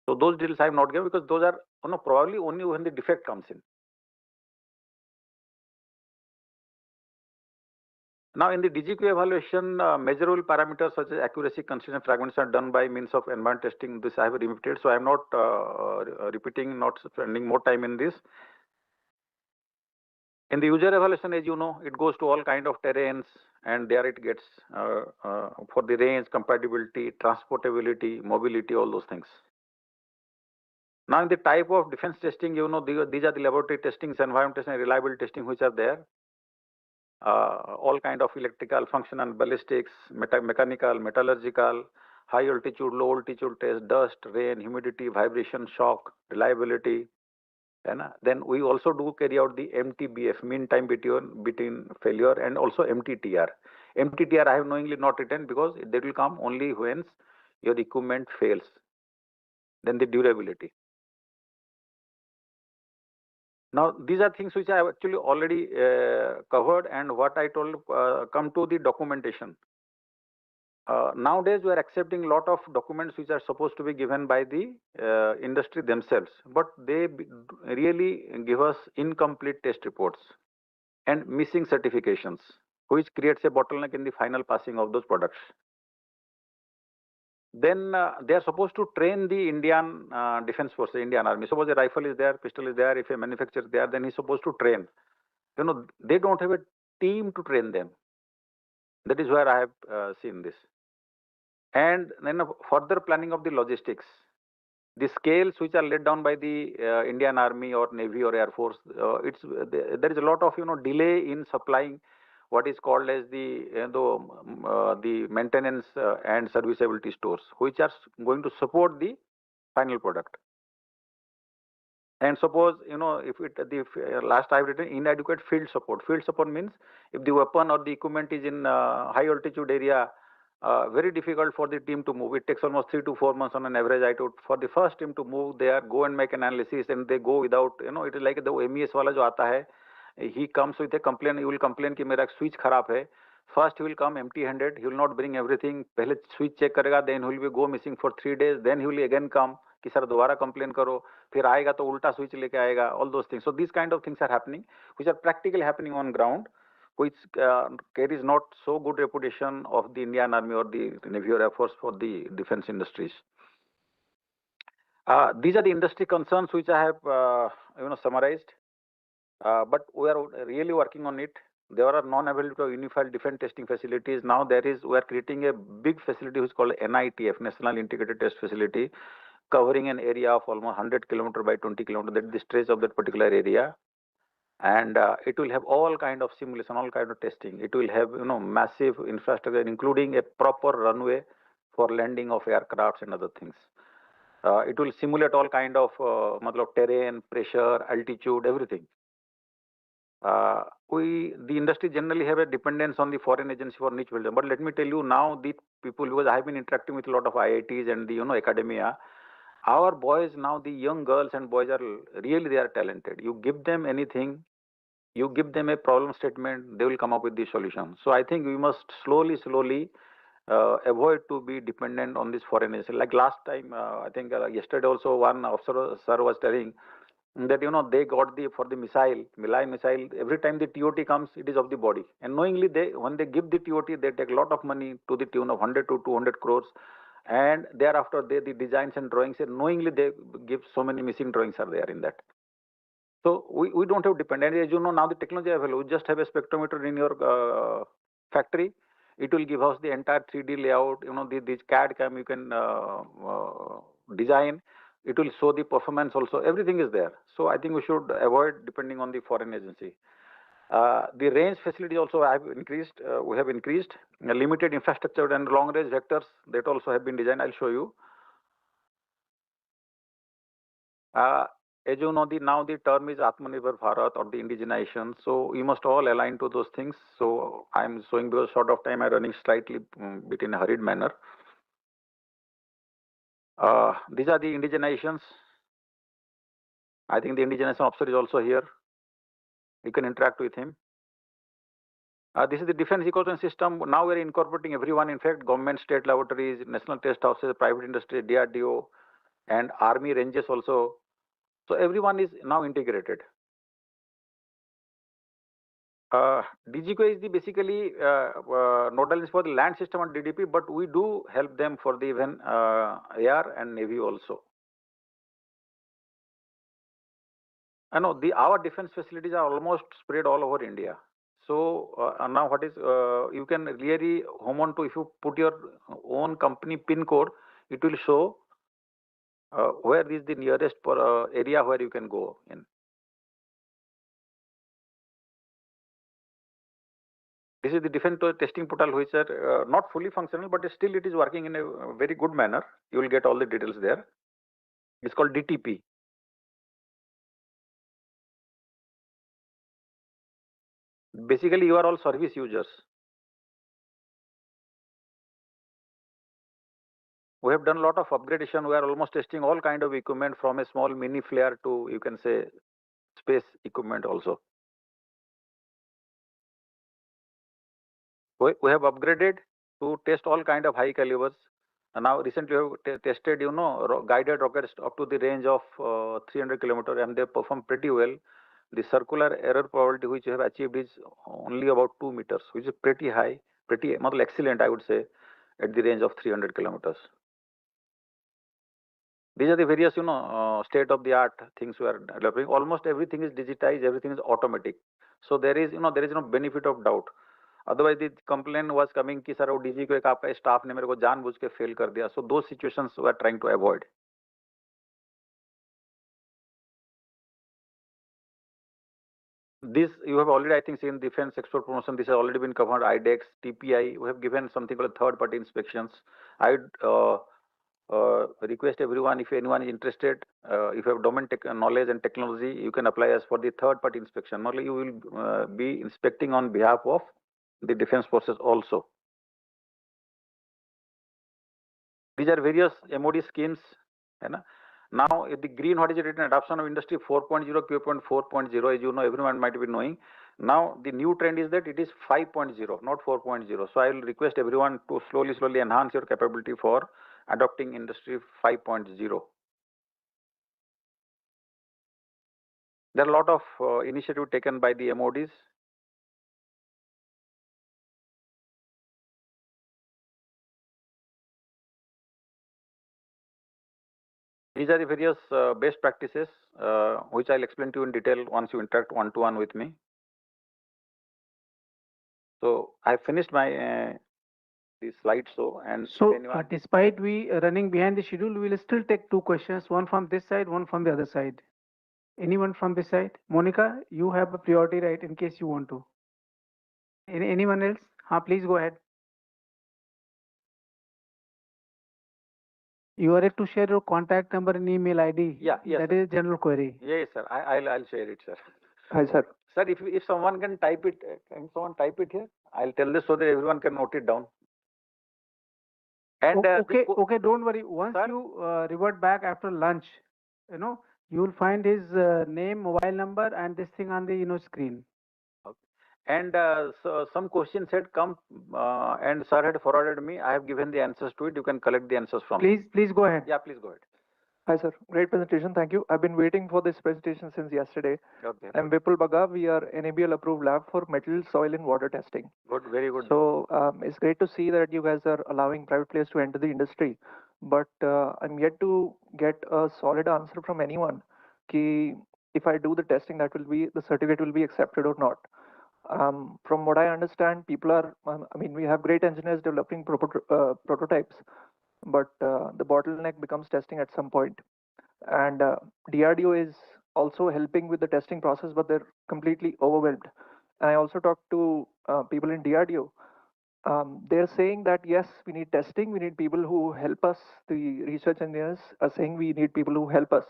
So those details I have not given because those are probably only when the defect comes in. Now, in the DGQ evaluation, measurable parameters such as accuracy, consistency, fragments are done by means of environment testing. This I have repeated, so I am not repeating, not spending more time in this. In the user evaluation, as you know, it goes to all kind of terrains, and there it gets for the range, compatibility, transportability, mobility, all those things. Now, in the type of defense testing, these are the laboratory testings, environment testing, reliability testing, which are there. All kind of electrical, functional, ballistics, mechanical, metallurgical, high altitude, low altitude test, dust, rain, humidity, vibration, shock, reliability. Then we also do carry out the MTBF, mean time between failure, and also MTTR. MTTR I have knowingly not written because they will come only when your equipment fails. Then the durability. Now, these are things which I have actually already covered, and what I told, come to the documentation. Nowadays, we are accepting a lot of documents which are supposed to be given by the industry themselves, but they really give us incomplete test reports and missing certifications, which creates a bottleneck in the final passing of those products. Then they are supposed to train the Indian Defense Forces, Indian Army. Suppose a rifle is there, pistol is there, if a manufacturer is there, then he's supposed to train. They don't have a team to train them. That is where I have seen this. And then further planning of the logistics. The scales which are laid down by the Indian Army or Navy or Air Force, there is a lot of delay in supplying what is called as the maintenance and serviceability stores, which are going to support the final product. And suppose if last I've written inadequate field support. Field support means if the weapon or the equipment is in high altitude area, very difficult for the team to move. It takes almost 3 to 4 months on an average. For the first team to move, they go and make analysis, and they go without, it is like the MES wala jo aata hai, he comes with a complaint. He will complain कि मेरा switch खराब है. First he will come empty-handed. He will not bring everything. पहले switch check करेगा. Then he will be go missing for 3 days. Then he will again come कि sir दोबारा complain करो. फिर आएगा तो उल्टा switch लेके आएगा. All those things. So these kind of things are happening, which are practically happening on ground, which carries not so good reputation of the Indian Army or the Navy or Air Force for the defense industries. These are the industry concerns which I have summarized. But we are really working on it. There are non-available unified defense testing facilities. Now we are creating a big facility which is called NITF, National Integrated Test Facility, covering an area of almost 100 km by 20 km. That is the stretch of that particular area. And it will have all kind of simulation, all kind of testing. It will have massive infrastructure, including a proper runway for landing of aircrafts and other things. It will simulate all kind of terrain, pressure, altitude, everything. The industry generally have a dependence on the foreign agency for niche building. But let me tell you now, the people, because I have been interacting with a lot of IITs and the academia, our boys now, the young girls and boys are really, they are talented. You give them anything, You give them a problem statement, they will come up with the solution. So I think we must slowly avoid to be dependent on this foreign agency. Like last time, I think yesterday also one officer sir was telling that they got the for the missile, Milai missile. Every time the TOT comes, it is of the body, and knowingly when they give the TOT, they take a lot of money to the tune of 100 to 200 crores, and thereafter the designs and drawings, and knowingly they give so many missing drawings are there in that. So we don't have dependence. As you know, now the technology available. You just have a spectrometer in your factory. It will give us the entire 3D layout. This CAD CAM you can design. It will show the performance also. Everything is there. So I think we should avoid depending on the foreign agency. The range facility also have increased. We have increased. Limited infrastructure and long range vectors that also have been designed. I'll show you. As you know, now the term is Atmanirbhar Bharat or the indigenization. So we must all align to those things. So I'm showing because short of time I'm running slightly bit in a hurried manner. These are the indigenizations. I think the indigenization officer is also here. You can interact with him. This is the defense ecosystem system. Now we're incorporating everyone. In fact, government, state laboratories, national test houses, private industry, DRDO, and army ranges also. So everyone is now integrated. DGQ is the basically nodal for the land system and DDP, but we do help them for the even air and navy also. I know our defense facilities are almost spread all over India. So now what is you can really home on to, if you put your own company pin code, it will show where is the nearest area where you can go in. This is the defense testing portal, which are not fully functional, but still it is working in a very good manner. You will get all the details there. It's called DTP. Basically, you are all service users. We have done a lot of upgradation. We are almost testing all kind of equipment from a small mini flare to, you can say, space equipment also. We have upgraded to test all kind of high calibers. And now recently we have tested, guided rockets up to the range of 300 kilometers, and they perform pretty well. The circular error probability which we have achieved is only about 2 meters, which is pretty high, pretty excellent, I would say, at the range of 300 kilometers. These are the various, state-of-the-art things we are developing. Almost everything is digitized, everything is automatic. So there is no benefit of doubt. Otherwise, the complaint was coming कि sir वो DG को एक आपका staff ने मेरे को जानबूझ के fail कर दिया. So those situations we are trying to avoid. This you have already, I think, seen defense export promotion. This has already been covered. IDEX, TPI. We have given something called third-party inspections. I request everyone, if anyone is interested, if you have domain knowledge and technology, you can apply as for the third-party inspection. Normally, you will be inspecting on behalf of the defense forces also. These are various MOD schemes. Now, the green, what is it written? Adoption of Industry 4.0, Q.4.0, as you know, everyone might be knowing. Now, the new trend is that it is 5.0, not 4.0. So, I will request everyone to slowly enhance your capability for adopting Industry 5.0. There are a lot of initiatives taken by the MODs. These are the various best practices, which I'll explain to you in detail once you interact one-to-one with me. So I finished my the slideshow, and so despite we running behind the schedule, we will still take two questions, one from this side, one from the other side. Anyone from this side? Monica, you have a priority right in case you want to. Anyone else? Please go ahead. You are to share your contact number and email ID. Yes. That is general query. Yes, sir. I'll share it, sir. Hi, sir. Sir, if someone can type it, can someone type it here? I'll tell this so that everyone can note it down. And okay, don't worry. Once you revert back after lunch, you will find his name, mobile number, and this thing on the screen. And so some questions had come and sir had forwarded me. I have given the answers to it. You can collect the answers from me. Please go ahead. Yeah, please go ahead. Hi, sir. Great presentation. Thank you. I've been waiting for this presentation since yesterday. Okay. I'm Vipul Baga. We are NABL approved lab for metal, soil, and water testing. Good, very good. So it's great to see that you guys are allowing private players to enter the industry. But I'm yet to get a solid answer from anyone. Ki if I do the testing, the certificate will be accepted or not. From what I understand, people are. I mean, we have great engineers developing prototypes, but the bottleneck becomes testing at some point. And DRDO is also helping with the testing process, but they're completely overwhelmed. And I also talked to people in DRDO. They're saying that yes, we need testing, we need people who help us. The research engineers are saying we need people who help us.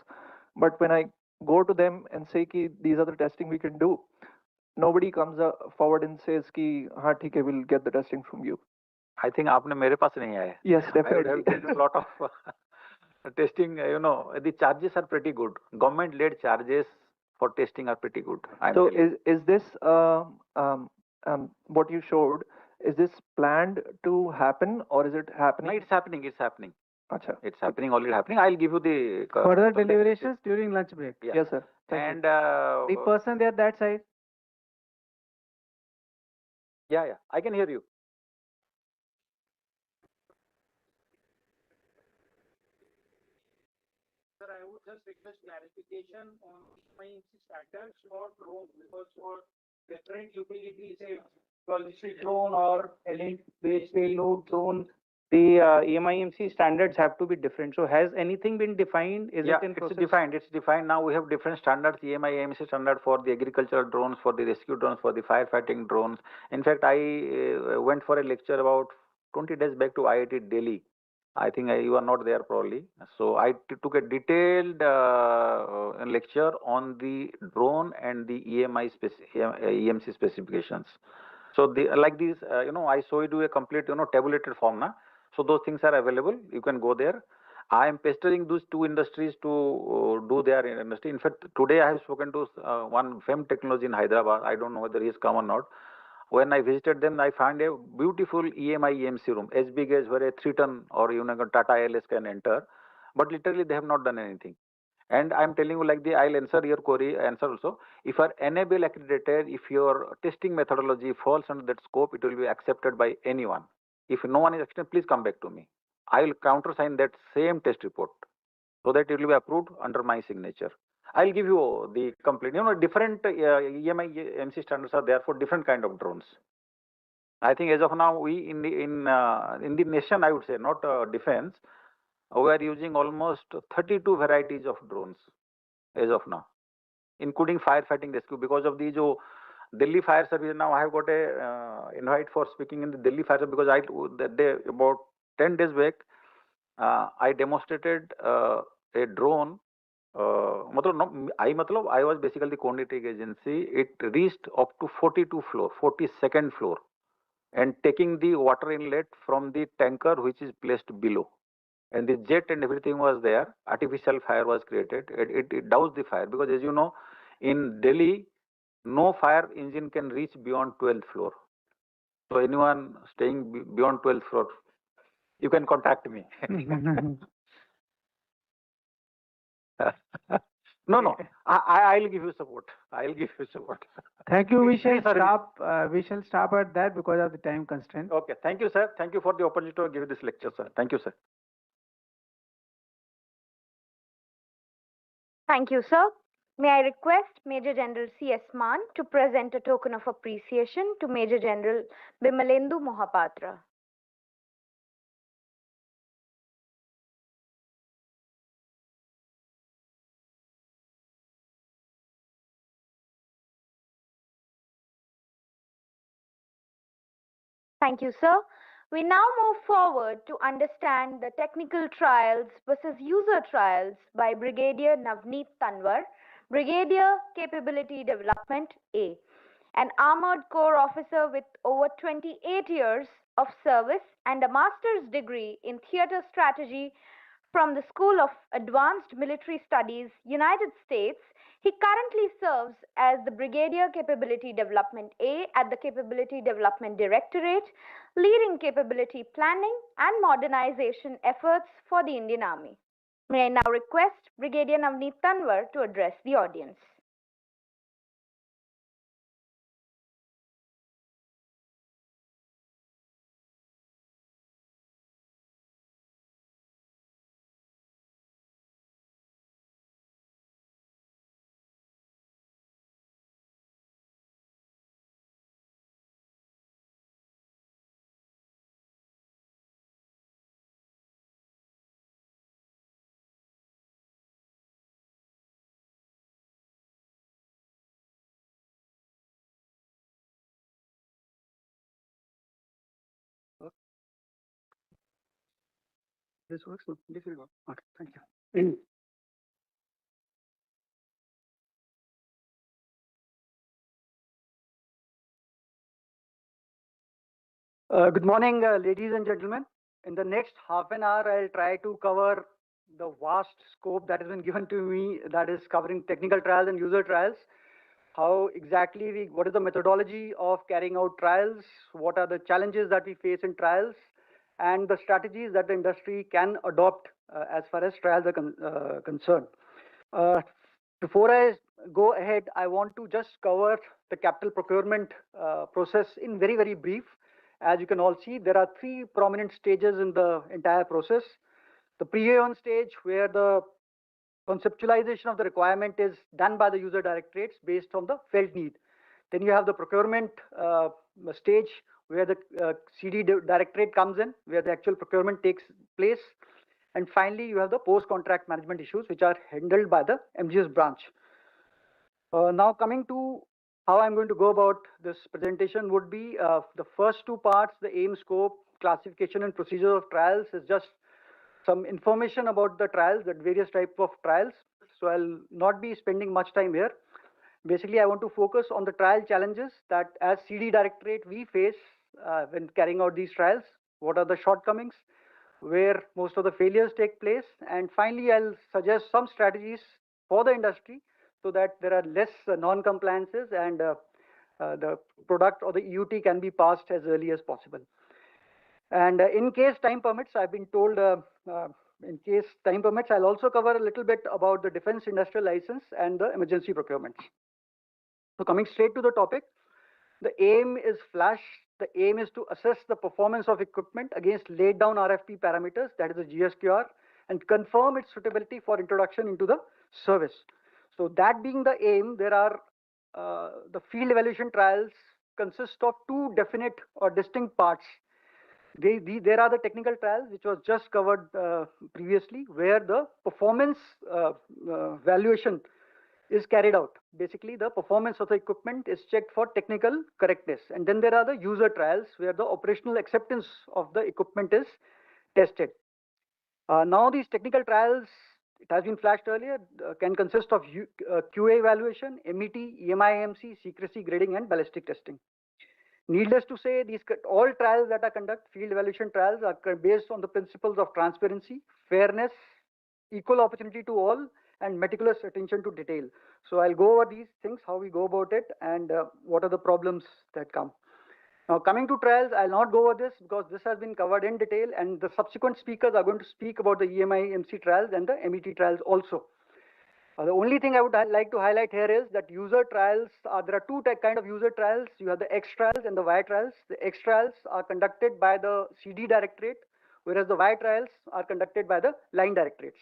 But when I go to them and say ki these are the testing we can do, nobody comes forward and says ki हाँ ठीक है, we'll get the testing from you. I think आपने मेरे पास नहीं आए. Yes, I would definitely. have done a lot of testing. You know, the charges are pretty good. Government-led charges for testing are pretty good. So is this what you showed? Is this planned to happen or is it happening? No, it's happening. It's happening. Acha. It's happening. Already happening. I'll give you the Further deliberations during lunch break. Yeah. Yes, sir. Thank And The person there that side. yeah, I can hear you. Sir, I would just request clarification on my standards for drones because for different utilities, say logistic drone or LNG-based payload drone, the EMIMC standards have to be different. So has anything been defined? Is Yeah, it in it's process? defined. It's defined. Now we have different standards, EMI, AMC standard for the agricultural drones, for the rescue drones, for the firefighting drones. In fact, I went for a lecture about 20 days back to IIT Delhi. I think you are not there probably. So I took a detailed lecture on the drone and the EMC specifications. So like these, I showed you a complete, tabulated form, na? So those things are available. You can go there. I am pestering those two industries to do their industry. In fact, today I have spoken to one FEM technology in Hyderabad. I don't know whether he has come or not. When I visited them, I found a beautiful EMI EMC room, as big as where a 3-ton or Tata ILS can enter. But literally, they have not done anything. And I'm telling you, like I'll answer your query, answer also. If you are enable accredited, if your testing methodology falls under that scope, it will be accepted by anyone. If no one is accepted, please come back to me. I will countersign that same test report so that it will be approved under my signature. I'll give you the complete, different EMI MC standards are there for different kind of drones. I think as of now, we in the nation, I would say, not defense, we are using almost 32 varieties of drones as of now, including firefighting rescue. Because of the Delhi Fire Service, now I have got a invite for speaking in the Delhi Fire Service because that day, about 10 days back, I demonstrated a drone. I was basically the coordinating agency. It reached up to 42 floor, 42nd floor, and taking the water inlet from the tanker which is placed below. And the jet and everything was there. Artificial fire was created. It doused the fire because, as you know, in Delhi, no fire engine can reach beyond 12th floor. So anyone staying beyond 12th floor, you can contact me. No, I'll give you support. I'll give you support. Thank you. We shall Sorry. stop. We shall stop at that because of the time constraint. Okay. Thank you, sir. Thank you for the opportunity to give this lecture, sir. Thank you, sir. Thank you, sir. May I request Major General C.S. Maan to present a token of appreciation to Major General Bimalendu Mohapatra. Thank you, sir. We now move forward to understand the technical trials versus user trials by Brigadier Navneet Tanwar, Brigadier Capability Development A, an Armored Corps officer with over 28 years of service and a master's degree in theater strategy From the School of Advanced Military Studies, United States, he currently serves as the Brigadier Capability Development A at the Capability Development Directorate, leading capability planning and modernization efforts for the Indian Army. May I now request Brigadier Navneet Tanwar to address the audience. This works? No, this will work. Okay, thank you. Good morning, ladies and gentlemen. In the next half an hour, I'll try to cover the vast scope that has been given to me, that is covering technical trials and user trials. How exactly what is the methodology of carrying out trials? What are the challenges that we face in trials? And the strategies that the industry can adopt as far as trials are concerned. Before I go ahead, I want to just cover the capital procurement process in very, very brief. As you can all see, there are three prominent stages in the entire process. The pre-A1 stage, where the conceptualization of the requirement is done by the user directorates based on the felt need. Then you have the procurement stage, where the CD directorate comes in, where the actual procurement takes place. And finally, you have the post-contract management issues, which are handled by the MGS branch. Now coming to how I'm going to go about this presentation would be the first two parts, the aim, scope, classification and procedure of trials is just some information about the trials, the various types of trials. So I'll not be spending much time here. Basically, I want to focus on the trial challenges that as CD directorate we face when carrying out these trials. What are the shortcomings? Where most of the failures take place. And finally, I'll suggest some strategies for the industry so that there are less non-compliances and the product or the EUT can be passed as early as possible. And in case time permits, I've been told in case time permits, I'll also cover a little bit about the defense industrial license and the emergency procurements. So coming straight to the topic, the aim is flash. The aim is to assess the performance of equipment against laid down RFP parameters, that is the GSQR, and confirm its suitability for introduction into the service. So that being the aim, there are the field evaluation trials consist of two definite or distinct parts. There are the technical trials, which was just covered previously, where the performance valuation is carried out. Basically, the performance of the equipment is checked for technical correctness. And then there are the user trials, where the operational acceptance of the equipment is tested. Now, these technical trials, it has been flashed earlier, can consist of QA evaluation, MET, EMI/EMC, secrecy grading, and ballistic testing. Needless to say, all trials that are conducted, field evaluation trials, are based on the principles of transparency, fairness, equal opportunity to all, and meticulous attention to detail. So I'll go over these things, how we go about it, and what are the problems that come. Now, coming to trials, I'll not go over this because this has been covered in detail, and the subsequent speakers are going to speak about the EMI/MC trials and the MET trials also. The only thing I would like to highlight here is that user trials, there are two kind of user trials. You have the X trials and the Y trials. The X trials are conducted by the CD directorate, whereas the Y trials are conducted by the line directorates.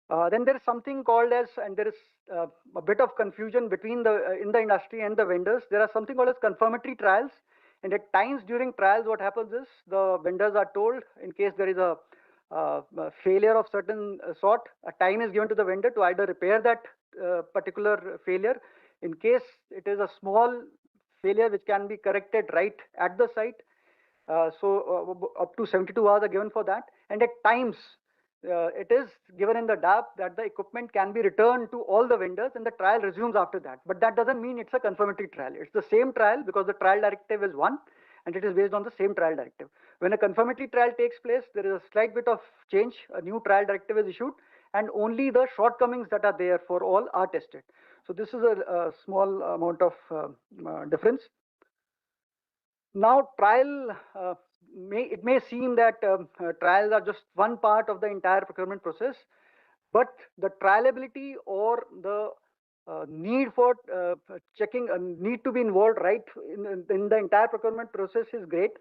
Then there is something called as, and there is a bit of confusion between in the industry and the vendors. There are something called as confirmatory trials. And at times during trials, what happens is the vendors are told, in case there is a failure of certain sort, a time is given to the vendor to either repair that particular failure. In case it is a small failure which can be corrected right at the site, so up to 72 hours are given for that. And at times it is given in the DAP that the equipment can be returned to all the vendors and the trial resumes after that. But that doesn't mean it's a confirmatory trial. It's the same trial because the trial directive is one, and it is based on the same trial directive. When a confirmatory trial takes place, there is a slight bit of change. A new trial directive is issued, and only the shortcomings that are there for all are tested. So this is a small amount of difference. Now, it may seem that trials are just one part of the entire procurement process, but the trialability or the need for checking, need to be involved right in the entire procurement process is great.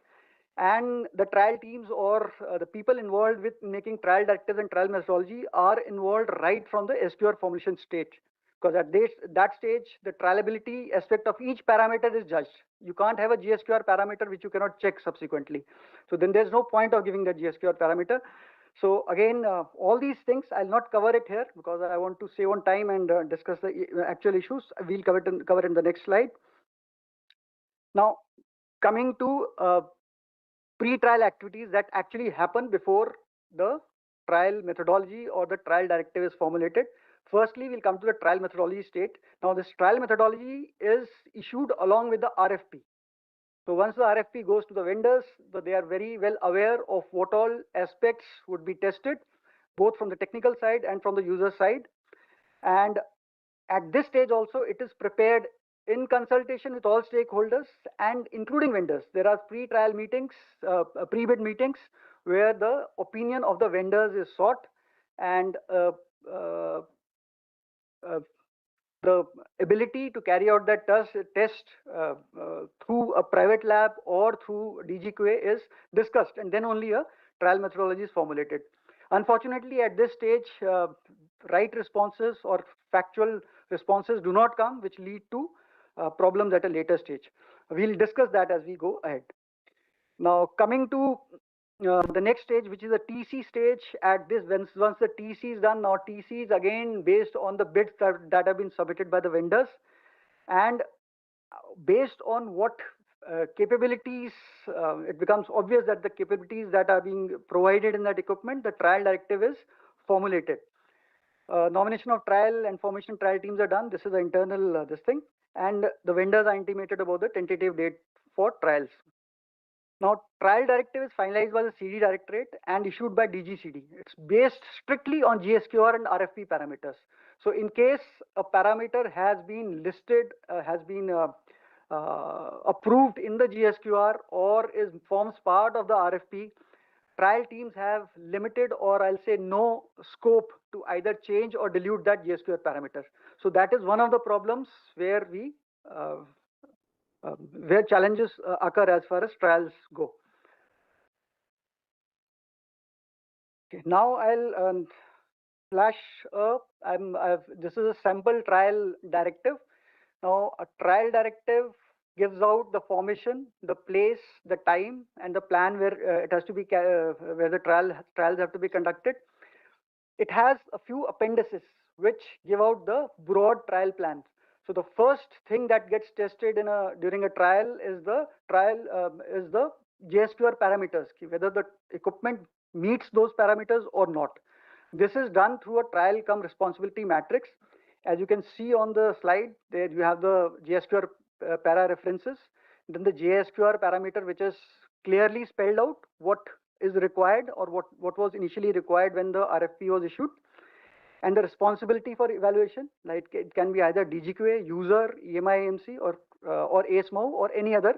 And the trial teams or the people involved with making trial directives and trial methodology are involved right from the SQR formulation stage. Because at that stage, the trialability aspect of each parameter is judged. You can't have a GSQR parameter which you cannot check subsequently. So then there's no point of giving the GSQR parameter. So again, all these things, I'll not cover it here because I want to save on time and discuss the actual issues. We'll cover in the next slide. Now, coming to pre-trial activities that actually happen before the trial methodology or the trial directive is formulated. Firstly, we'll come to the trial methodology state. Now, this trial methodology is issued along with the RFP. So once the RFP goes to the vendors, they are very well aware of what all aspects would be tested, both from the technical side and from the user side. And at this stage also, it is prepared in consultation with all stakeholders and including vendors. There are pre-trial meetings, pre-bid meetings, where the opinion of the vendors is sought, and the ability to carry out that test through a private lab or through DGQA is discussed, and then only a trial methodology is formulated. Unfortunately, at this stage, right responses or factual responses do not come, which lead to problems at a later stage. We'll discuss that as we go ahead. Now, coming to the next stage, which is a TC stage. At this, once the TC is done, now TC is again based on the bids that have been submitted by the vendors, and based on what capabilities, it becomes obvious that the capabilities that are being provided in that equipment, the trial directive is formulated. Nomination of trial and formation trial teams are done. This is the internal this thing, and the vendors are intimated about the tentative date for trials. Now, trial directive is finalized by the CD Directorate and issued by DGCD. It's based strictly on GSQR and RFP parameters. So, in case a parameter has been listed, approved in the GSQR or forms part of the RFP, trial teams have limited, or I'll say no scope to either change or dilute that GSQR parameter. So that is one of the problems where where challenges occur as far as trials go. Okay, now I'll flash up. This is a sample trial directive. Now, a trial directive gives out the formation, the place, the time, and the plan where it has to be where the trials have to be conducted. It has a few appendices which give out the broad trial plan. So the first thing that gets tested during a trial is the GSQR parameters, whether the equipment meets those parameters or not. This is done through a trial cum responsibility matrix. As you can see on the slide, there you have the GSQR para references, then the GSQR parameter, which is clearly spelled out what is required or what was initially required when the RFP was issued. And the responsibility for evaluation, like it can be either DGQA, user, EMI-AMC, or ASMO, or any other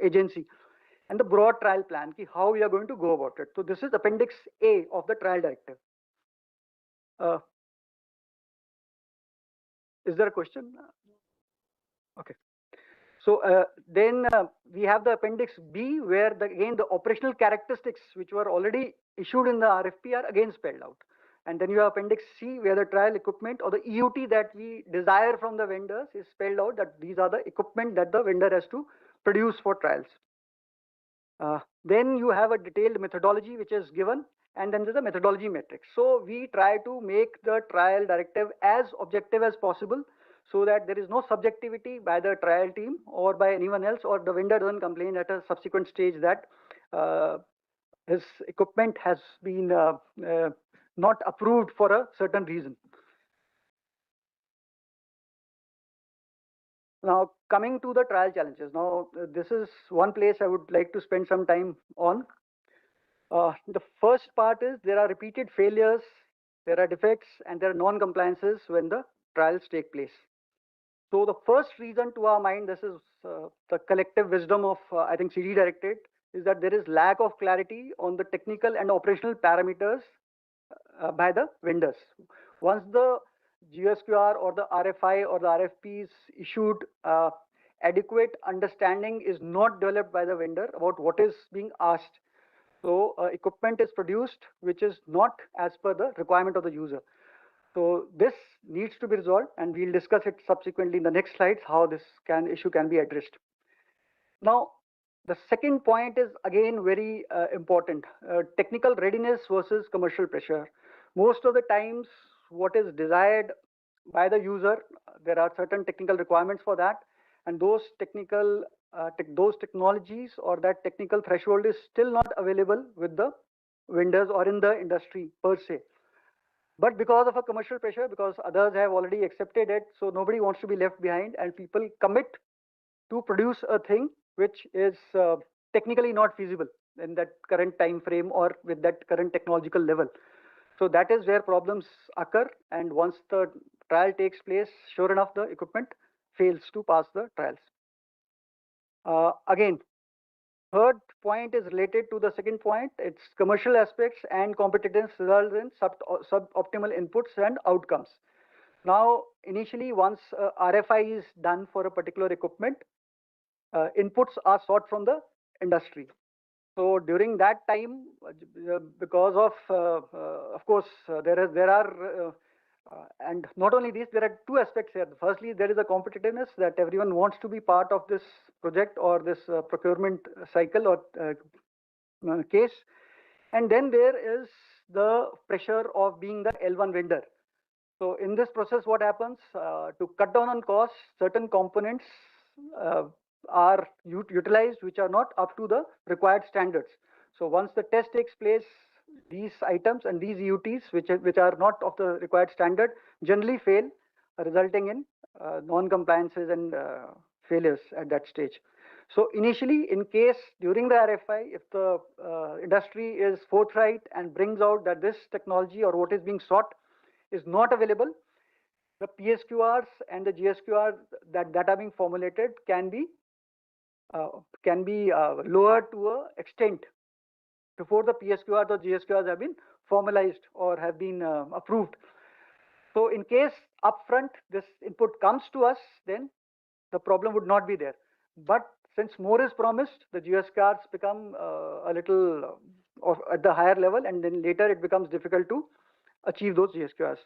agency. And the broad trial plan, how we are going to go about it. So this is Appendix A of the trial directive. Is there a question? Okay. So then we have the Appendix B, where again the operational characteristics which were already issued in the RFP are again spelled out. And then you have Appendix C, where the trial equipment or the EUT that we desire from the vendors is spelled out, that these are the equipment that the vendor has to produce for trials. Then you have a detailed methodology which is given, and then there's a methodology matrix. So we try to make the trial directive as objective as possible, so that there is no subjectivity by the trial team or by anyone else, or the vendor doesn't complain at a subsequent stage that his equipment has been not approved for a certain reason. Now, coming to the trial challenges. Now, this is one place I would like to spend some time on. The first part is there are repeated failures, there are defects, and there are non-compliances when the trials take place. So the first reason to our mind, this is the collective wisdom of, I think, CD Directorate, is that there is lack of clarity on the technical and operational parameters by the vendors. Once the GSQR or the RFI or the RFP is issued, adequate understanding is not developed by the vendor about what is being asked. So equipment is produced which is not as per the requirement of the user. So this needs to be resolved, and we'll discuss it subsequently in the next slides how this issue can be addressed. Now, the second point is again very important: technical readiness versus commercial pressure. Most of the times, what is desired by the user, there are certain technical requirements for that, and those those technologies or that technical threshold is still not available with the vendors or in the industry per se. But because of a commercial pressure, because others have already accepted it, so nobody wants to be left behind, and people commit to produce a thing which is technically not feasible in that current time frame or with that current technological level. So that is where problems occur, and once the trial takes place, sure enough, the equipment fails to pass the trials. Again, third point is related to the second point. It's commercial aspects and competitiveness results in suboptimal inputs and outcomes. Now, initially, once RFI is done for a particular equipment, inputs are sought from the industry. So during that time, because of course, there are, and not only this, there are two aspects here. Firstly, there is a competitiveness that everyone wants to be part of this project or this procurement cycle or case. And then there is the pressure of being the L1 vendor. So in this process, what happens? To cut down on costs, certain components are utilized which are not up to the required standards. So once the test takes place, these items and these EUTs, which are not of the required standard, generally fail, resulting in non-compliances and failures at that stage. So initially, in case during the RFI, if the industry is forthright and brings out that this technology or what is being sought is not available, the PSQRs and the GSQRs that are being formulated can be lowered to an extent before the PSQRs or GSQRs have been formalized or have been approved. So in case upfront this input comes to us, then the problem would not be there. But since more is promised, the GSQRs become a little at the higher level, and then later it becomes difficult to achieve those GSQRs.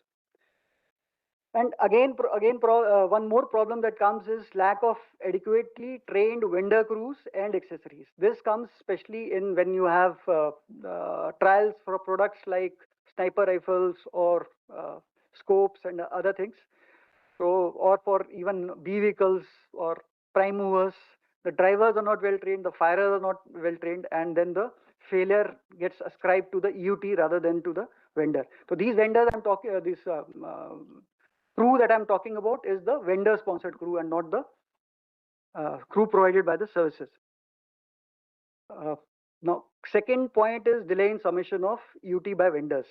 And again, one more problem that comes is lack of adequately trained vendor crews and accessories. This comes especially in when you have trials for products like sniper rifles or scopes and other things. So, or for even B vehicles or prime movers, the drivers are not well trained, the firers are not well trained, and then the failure gets ascribed to the EUT rather than to the vendor. So these vendors I'm talking, crew that I'm talking about is the vendor sponsored crew and not the crew provided by the services. Now, second point is delay in submission of EUT by vendors.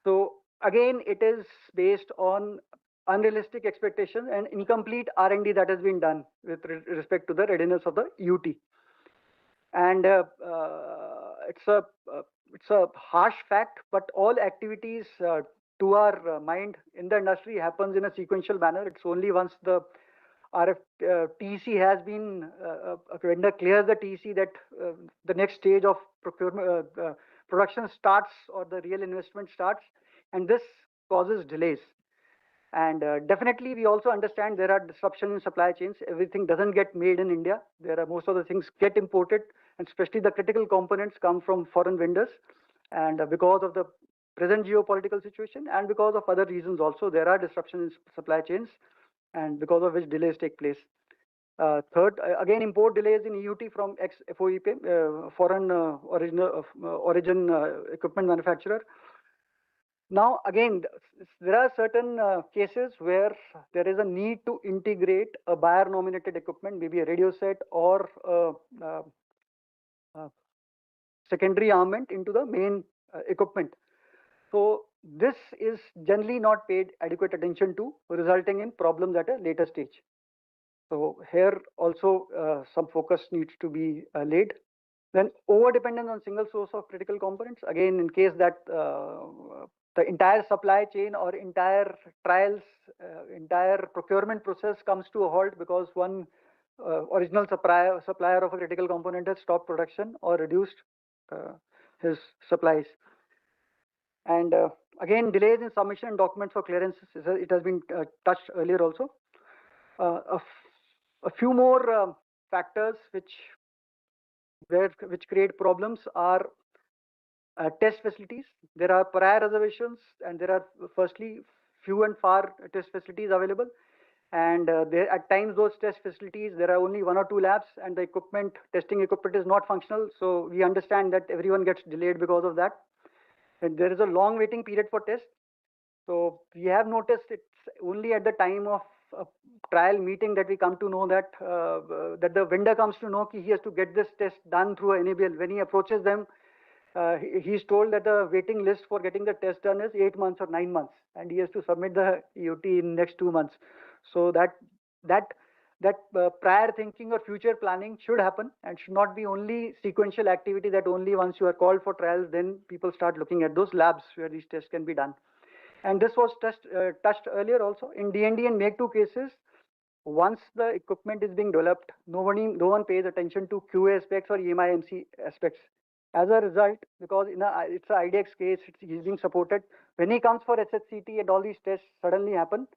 So again, it is based on unrealistic expectations and incomplete R&D that has been done with respect to the readiness of the EUT. And it's a harsh fact, but all activities to our mind in the industry happens in a sequential manner. It's only once the TEC has been, a vendor clears the TEC that the next stage of procurement, production starts or the real investment starts, and this causes delays. And definitely, we also understand there are disruptions in supply chains. Everything doesn't get made in India. Most of the things get imported, and especially the critical components come from foreign vendors. And because of the present geopolitical situation and because of other reasons also, there are disruptions in supply chains, and because of which delays take place. Third, again, import delays in EUT from ex-FOEP, foreign origin equipment manufacturer. Now, again, there are certain cases where there is a need to integrate a buyer-nominated equipment, maybe a radio set or a secondary armament into the main equipment. So this is generally not paid adequate attention to, resulting in problems at a later stage. So here also some focus needs to be laid. Then over-dependence on single source of critical components. Again, in case that the entire supply chain or entire trials, entire procurement process comes to a halt because one original supplier of a critical component has stopped production or reduced his supplies. And again, delays in submission and documents for clearances, it has been touched earlier also. A few more factors which create problems are test facilities. There are prior reservations, and there are firstly few and far test facilities available. And there at times those test facilities, there are only 1 or 2 labs, and the testing equipment is not functional. So we understand that everyone gets delayed because of that. And there is a long waiting period for tests. So we have noticed it's only at the time of a trial meeting that we come to know that that the vendor comes to know he has to get this test done through an NABL. When he approaches them, he's told that the waiting list for getting the test done is 8 months or 9 months, and he has to submit the EOT in next 2 months. So that prior thinking or future planning should happen, and should not be only sequential activity that only once you are called for trials, then people start looking at those labs where these tests can be done. And this was touched earlier also. In D&D and Make-2 cases, once the equipment is being developed, no one pays attention to QA aspects or EMI/MC aspects. As a result, because it's an IDX case, he's being supported. When he comes for SHCT and all these tests suddenly happen,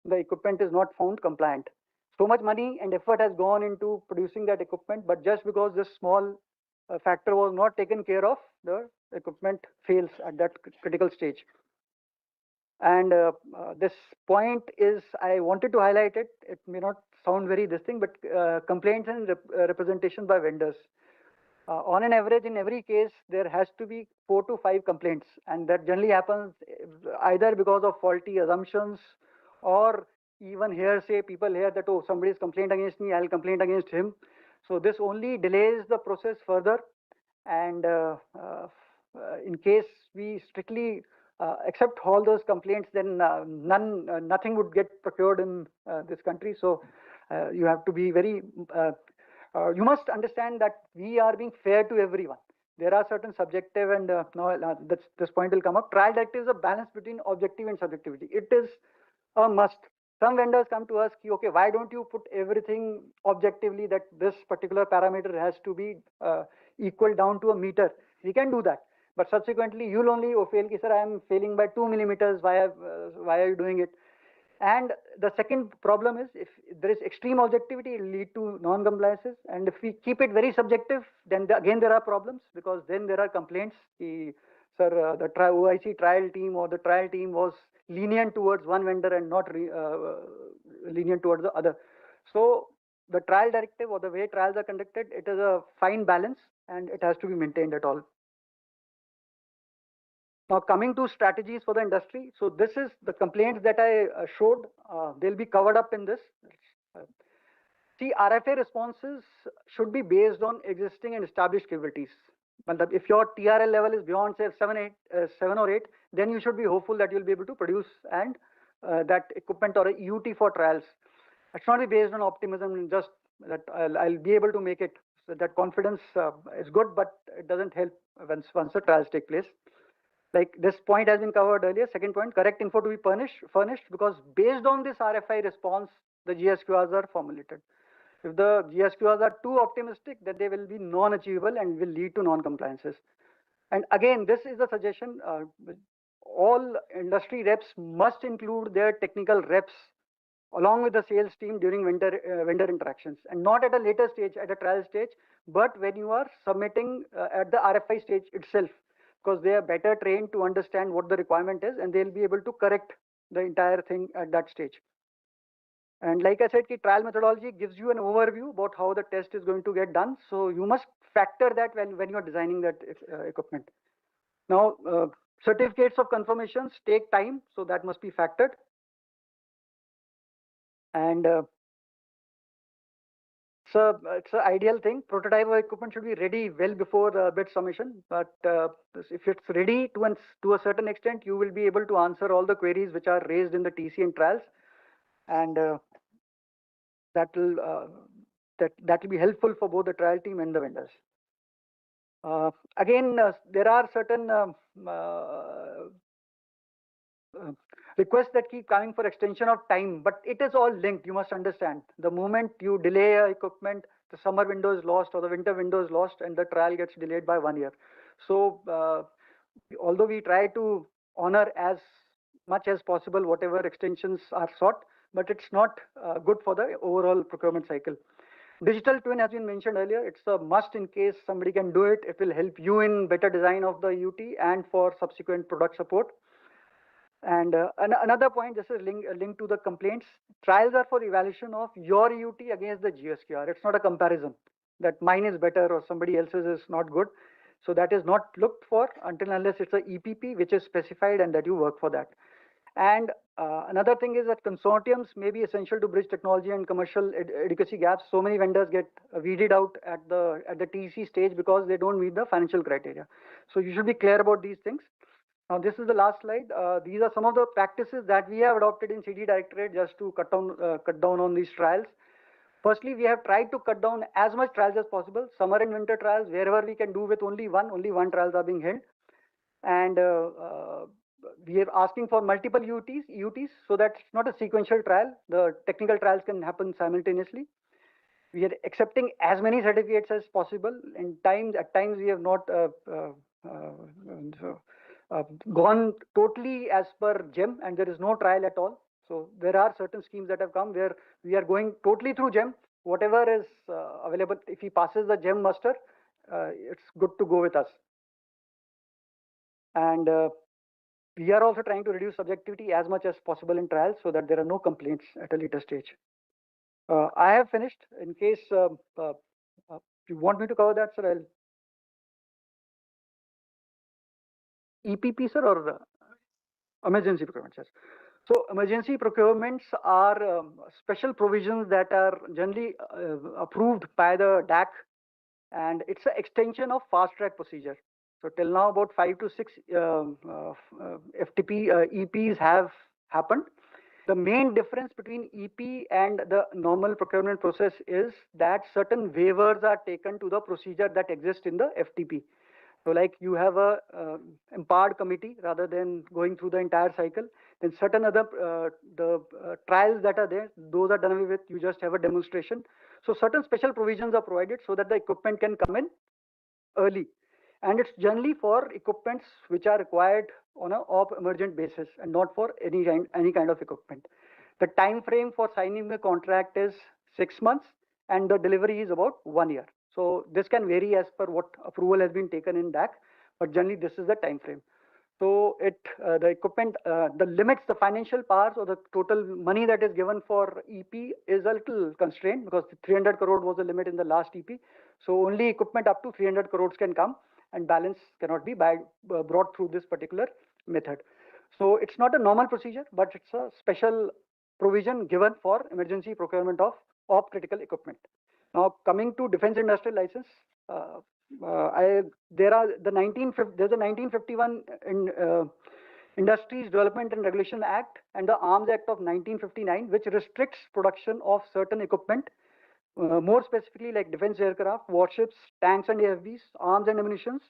the equipment is not found compliant. So much money and effort has gone into producing that equipment, but just because this small factor was not taken care of, the equipment fails at that critical stage. And this point is, I wanted to highlight it. It may not sound very this thing, but complaints and representation by vendors. On an average, in every case, there has to be 4 to 5 complaints, and that generally happens either because of faulty assumptions or even hearsay. People hear that, oh, somebody's complained against me, I'll complain against him. So this only delays the process further. And in case we strictly accept all those complaints, then nothing would get procured in this country. So you have to be very you must understand that we are being fair to everyone. There are certain subjective and now this point will come up. Trial directive is a balance between objective and subjectivity. It is a must. Some vendors come to us, okay, why don't you put everything objectively that this particular parameter has to be equal down to a meter? We can do that. But subsequently, you'll only fail, sir, I am failing by 2 millimeters. Why are you doing it? And the second problem is, if there is extreme objectivity, it will lead to non-compliances. And if we keep it very subjective, then again there are problems, because then there are complaints. The OIC trial team or the trial team was lenient towards one vendor and not lenient towards the other. So the trial directive or the way trials are conducted, it is a fine balance and it has to be maintained at all. Now coming to strategies for the industry. So this is the complaints that I showed. They'll be covered up in this. See, RFA responses should be based on existing and established capabilities. But if your TRL level is beyond, say, 7 or 8, then you should be hopeful that you'll be able to produce and that equipment or a EUT for trials. It should not be based on optimism and just that I'll be able to make it. So that confidence is good, but it doesn't help once the trials take place. Like this point has been covered earlier. Second point, correct info to be furnished, because based on this RFI response, the GSQRs are formulated. If the GSQRs are too optimistic, then they will be non-achievable and will lead to non-compliances. And again, this is a suggestion. All industry reps must include their technical reps along with the sales team during vendor interactions, and not at a later stage, at a trial stage, but when you are submitting at the RFI stage itself, because they are better trained to understand what the requirement is, and they'll be able to correct the entire thing at that stage. And like I said, trial methodology gives you an overview about how the test is going to get done. So you must factor that when you are designing that equipment. Now, Certificates of confirmations take time, so that must be factored. And it's an ideal thing. Prototype equipment should be ready well before bid submission. But if it's ready to a certain extent, you will be able to answer all the queries which are raised in the TC and trials, and that will be helpful for both the trial team and the vendors. Again, there are certain requests that keep coming for extension of time, but it is all linked. You must understand. The moment you delay equipment, the summer window is lost or the winter window is lost, and the trial gets delayed by 1 year. So, although we try to honor as much as possible whatever extensions are sought, but it's not good for the overall procurement cycle. Digital twin has been mentioned earlier. It's a must in case somebody can do it. It will help you in better design of the UT and for subsequent product support. And another point, this is linked to the complaints. Trials are for evaluation of your UT against the GSQR. It's not a comparison that mine is better or somebody else's is not good. So that is not looked for until unless it's a EPP which is specified and that you work for that. And another thing is that consortiums may be essential to bridge technology and commercial adequacy gaps. So many vendors get weeded out at the TC stage because they don't meet the financial criteria. So you should be clear about these things. Now this is the last slide. These are some of the practices that we have adopted in CD Directorate just to cut down on these trials. Firstly, we have tried to cut down as much trials as possible. Summer and winter trials, wherever we can do with only one trials are being held. And we are asking for multiple UTs, so that it's not a sequential trial. The technical trials can happen simultaneously. We are accepting as many certificates as possible. At times we have not gone totally as per GEM, and there is no trial at all. So there are certain schemes that have come where we are going totally through GEM. Whatever is available, if he passes the GEM muster, it's good to go with us. And we are also trying to reduce subjectivity as much as possible in trials so that there are no complaints at a later stage. I have finished. In case you want me to cover that, sir, EPP, sir, or emergency procurement, yes. So emergency procurements are special provisions that are generally approved by the DAC, and it's an extension of fast track procedure. So till now, about 5 to 6 FTP EPs have happened. The main difference between EP and the normal procurement process is that certain waivers are taken to the procedure that exists in the FTP. So like you have a empowered committee rather than going through the entire cycle. Then certain other trials that are there, those are done away with. You just have a demonstration. So certain special provisions are provided so that the equipment can come in early. And it's generally for equipments which are required on a emergent basis and not for any kind of equipment. The time frame for signing the contract is 6 months and the delivery is about 1 year. So this can vary as per what approval has been taken in DAC, but generally this is the time frame. So the equipment, the limits, the financial powers or the total money that is given for EP is a little constrained because 300 crore was the limit in the last EP. So only equipment up to 300 crores can come and balance cannot be brought through this particular method. So it's not a normal procedure, but it's a special provision given for emergency procurement of critical equipment. Now coming to defense industrial license, there's a 1951 Industries Development and Regulation Act and the Arms Act of 1959, which restricts production of certain equipment, more specifically like defense aircraft, warships, tanks and AFVs, arms and ammunitions.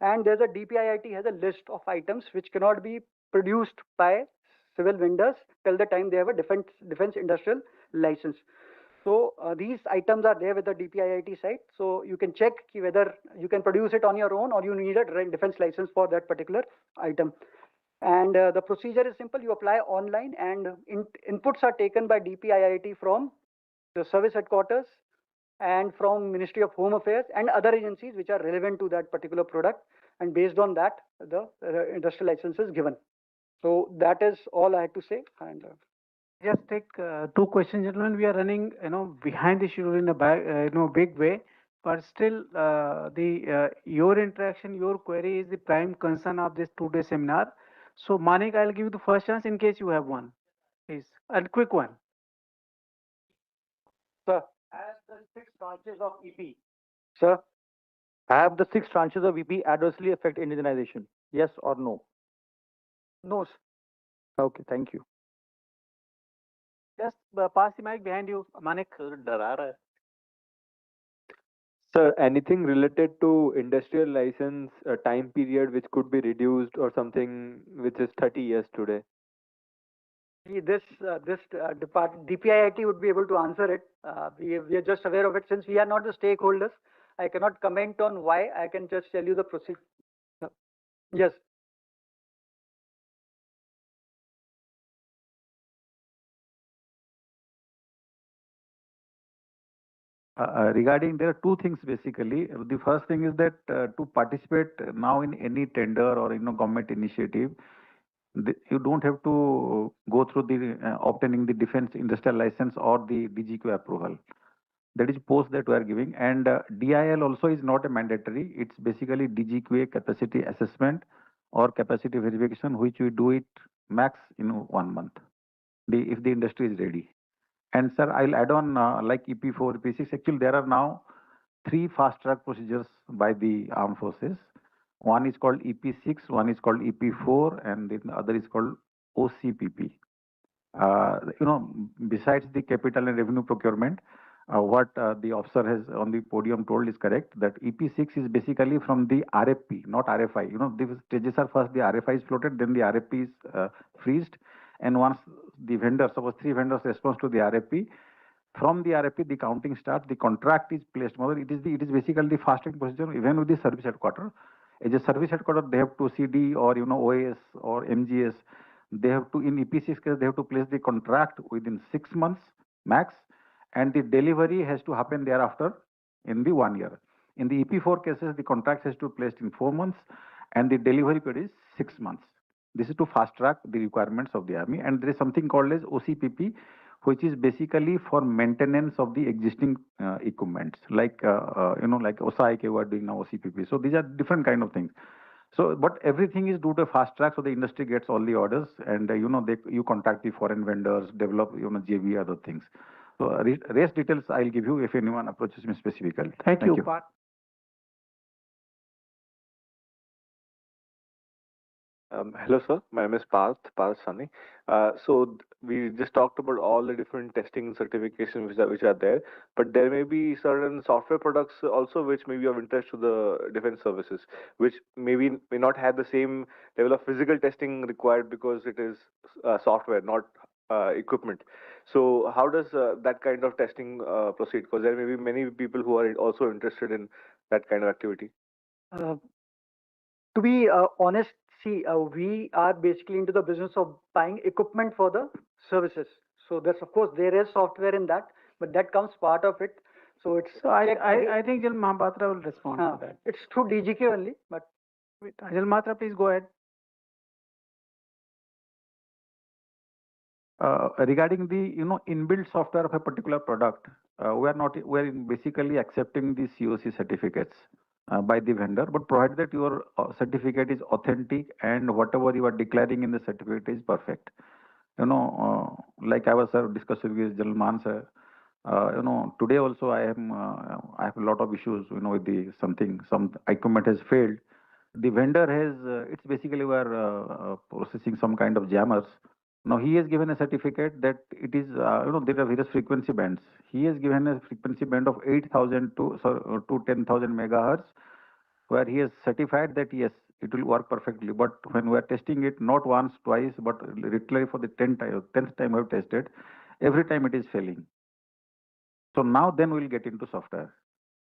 And there's a DPIIT has a list of items which cannot be produced by civil vendors till the time they have a defense industrial license. So these items are there with the DPIIT site. So you can check whether you can produce it on your own or you need a defense license for that particular item. And the procedure is simple. You apply online and inputs are taken by DPIIT from the service headquarters and from Ministry of Home Affairs and other agencies which are relevant to that particular product. And based on that, the industrial license is given. So that is all I had to say. And just take two questions, gentlemen. We are running, behind the schedule in a big way. but still, your interaction, your query is the prime concern of this two-day seminar. So, Manik, I'll give you the first chance in case you have one, please, a quick one. Sir, as the 6 tranches of EP. Sir, have the 6 tranches of EP adversely affect indigenization? Yes or no? No, sir. Okay, thank you. Just pass the mic behind you, Manik. Sir, anything related to industrial license time period which could be reduced or something which is 30 years today? DPIIT would be able to answer it. We are just aware of it. Since we are not the stakeholders, I cannot comment on why. I can just tell you the procedure. Yes. Regarding, there are two things basically. The first thing is that to participate now in any tender or government initiative, you don't have to go through the obtaining the defense industrial license or the DGQ approval. That is post that we are giving, and DIL also is not a mandatory. It's basically DGQA capacity assessment or capacity verification, which we do it max in 1 month. If the industry is ready. And sir, I'll add on like EP4, EP6. Actually, there are now 3 fast-track procedures by the armed forces. One is called EP6, one is called EP4, and the other is called OCPP. Besides the capital and revenue procurement, what the officer has on the podium told is correct, that EP6 is basically from the RFP, not RFI. The stages are first the RFI is floated, then the RFP is freezed, and once the vendor, suppose 3 vendors respond to the RFP, from the RFP the counting starts, the contract is placed. It is basically the fast track procedure even with the service headquarter. As a service headquarter, they have to CD or OAS or MGS. They have to, in EP6 case, they have to place the contract within 6 months max, and the delivery has to happen thereafter in the 1 year. In the EP4 cases, the contract has to be placed in 4 months, and the delivery period is 6 months. This is to fast track the requirements of the army, and there is something called as OCPP, which is basically for maintenance of the existing equipments, like like OSA-IK we are doing now OCPP. So these are different kind of things. So, but everything is due to fast track, so the industry gets all the orders, and you contact the foreign vendors, develop JV, other things. So rest details I'll give you if anyone approaches me specifically. Thank you. Hello, sir. My name is Parth Sani. We just talked about all the different testing certifications which are there, but there may be certain software products also which may be of interest to the defense services, which may not have the same level of physical testing required because it is software, not equipment. So how does that kind of testing proceed? Because there may be many people who are also interested in that kind of activity. To be honest, see, we are basically into the business of buying equipment for the services. So there's, of course, there is software in that, but that comes part of it. So it's. So I think Ajal Mahapatra will respond to that. It's through DGQ only, but. Ajal Mahapatra, please go ahead. Regarding the inbuilt software of a particular product, we are basically accepting the COC certificates by the vendor, but provided that your certificate is authentic and whatever you are declaring in the certificate is perfect. Like I was discussing with General Man sir, today also I have a lot of issues with some equipment has failed. The vendor has it's basically we are processing some kind of jammers. Now he has given a certificate that it is there are various frequency bands. He has given a frequency band of 8,000 to 10,000 megahertz, where he has certified that yes, it will work perfectly. But when we are testing it, not once, twice, but literally for the 10th time we have tested, every time it is failing. So now then we'll get into software.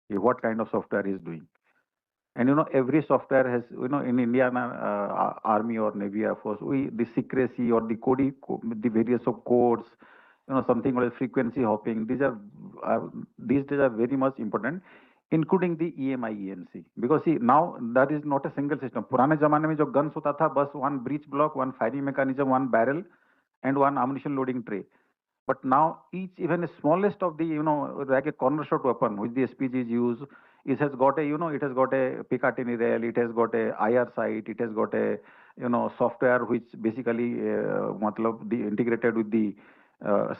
What kind of software he is doing. And every software has, in Indian Army or Navy Air Force, the secrecy or the the various of codes, something like frequency hopping. These days are very much important, including the EMI EMC. Because see, now that is not a single system. पुराने जमाने में जो guns होता था, बस one breech block, one firing mechanism, one barrel, and one ammunition loading tray. But now each, even the smallest of the, like a corner shot weapon, which the SPG is used, it has got a, it has got a Picatinny rail, it has got a IR sight, it has got a, software which basically, matlab, integrated with the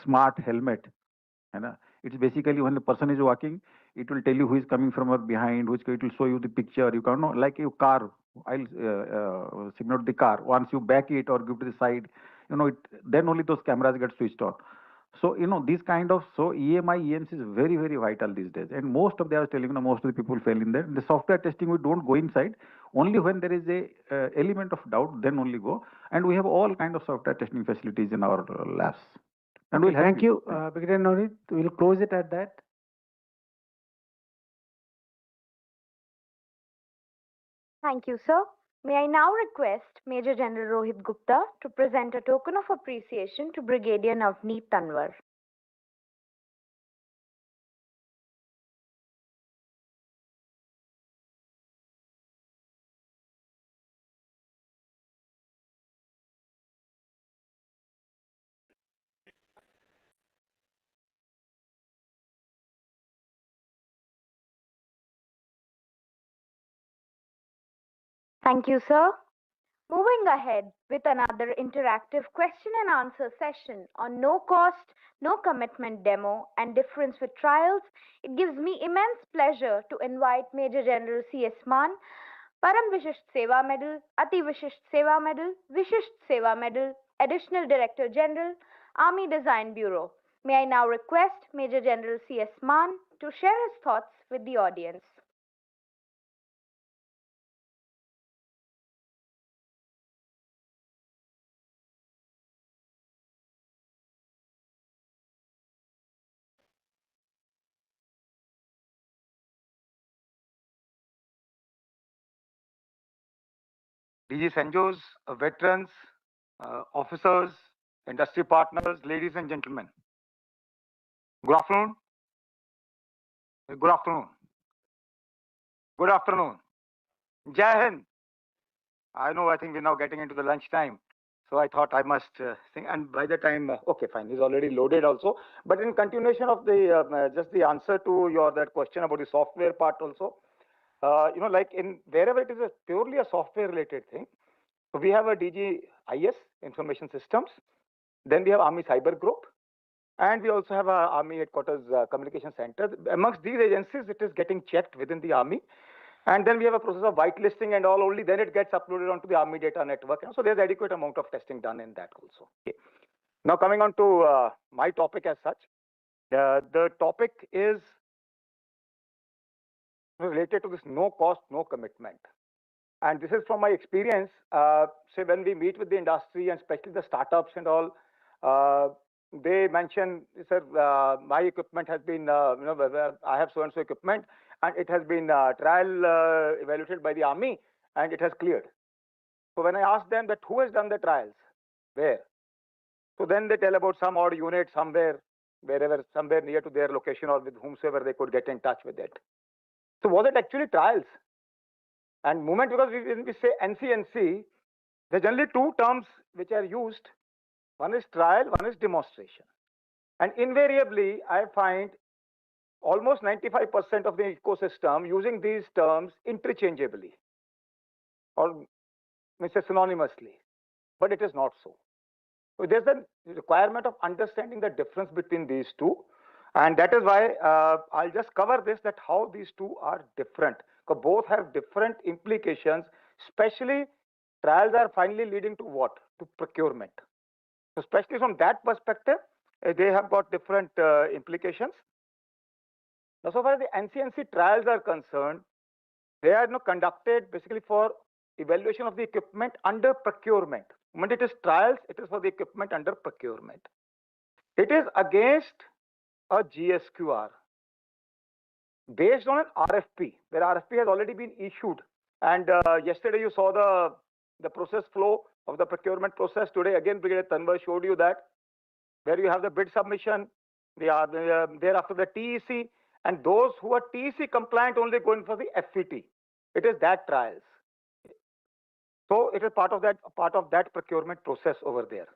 smart helmet. है It's basically when the person is walking, it will tell you who is coming from or behind, which it will show you the picture. You can know, like a car. I'll signal the car. Once you back it or give to the side, then only those cameras get switched on. So, these kind of, so EMI, EMC is very, very vital these days. And most of, they are telling, most of the people fail in there. The software testing, we don't go inside. Only when there is a element of doubt, then only go. And we have all kind of software testing facilities in our labs. And Okay, we'll help thank you, Brigadier Navneet. We'll close it at that. Thank you, sir. May I now request Major General Rohit Gupta to present a token of appreciation to Brigadier Navneet Tanwar. Thank you, sir. Moving ahead with another interactive question and answer session on no cost, no commitment demo and difference with trials, it gives me immense pleasure to invite Major General C.S. Maan, Param Vishisht Seva Medal, Ati Vishisht Seva Medal, Vishisht Seva Medal, Additional Director General, Army Design Bureau. May I now request Major General C.S. Maan to share his thoughts with the audience. DG Cenjows, veterans, officers, industry partners, ladies and gentlemen. Good afternoon. Good afternoon. Good afternoon. Jai Hind. I know, I think we're now getting into the lunch time. So I thought I must sing. And by the time, okay, fine, he's already loaded also. But in continuation of the, just the answer to your, that question about the software part also, like in wherever it is purely a software related thing. So we have a DGIS, Information Systems. Then we have Army Cyber Group. And we also have our Army Headquarters Communication Center. Amongst these agencies, it is getting checked within the Army. And then we have a process of whitelisting and all, only then it gets uploaded onto the Army Data Network. So there's adequate amount of testing done in that also. Okay. Now coming on to my topic as such. The topic is related to this no cost, no commitment. And this is from my experience, say when we meet with the industry and especially the startups and all, they mention, sir, my equipment has been, I have so-and-so equipment and it has been trial evaluated by the Army and it has cleared. So when I ask them that who has done the trials, where? So then they tell about some odd unit somewhere, wherever, somewhere near to their location or with whomsoever they could get in touch with it. So was it actually trials? And moment, because when we say NCNC, there are generally two terms which are used. One is trial, one is demonstration. And invariably, I find almost 95% of the ecosystem using these terms interchangeably or synonymously, but it is not so. So there's a requirement of understanding the difference between these two. And that is why I'll just cover this, that how these two are different. Because both have different implications, especially trials are finally leading to what? To procurement. So especially from that perspective, they have got different implications. Now, so far as the NCNC trials are concerned, they are conducted basically for evaluation of the equipment under procurement. When it is trials, it is for the equipment under procurement. It is against a GSQR based on an RFP, where RFP has already been issued. And yesterday you saw the process flow of the procurement process. Today again, Brigadier Tanwar showed you that, where you have the bid submission, thereafter the TEC, and those who are TEC compliant only going for the FET. It is that trials. So it is part of that procurement process over there.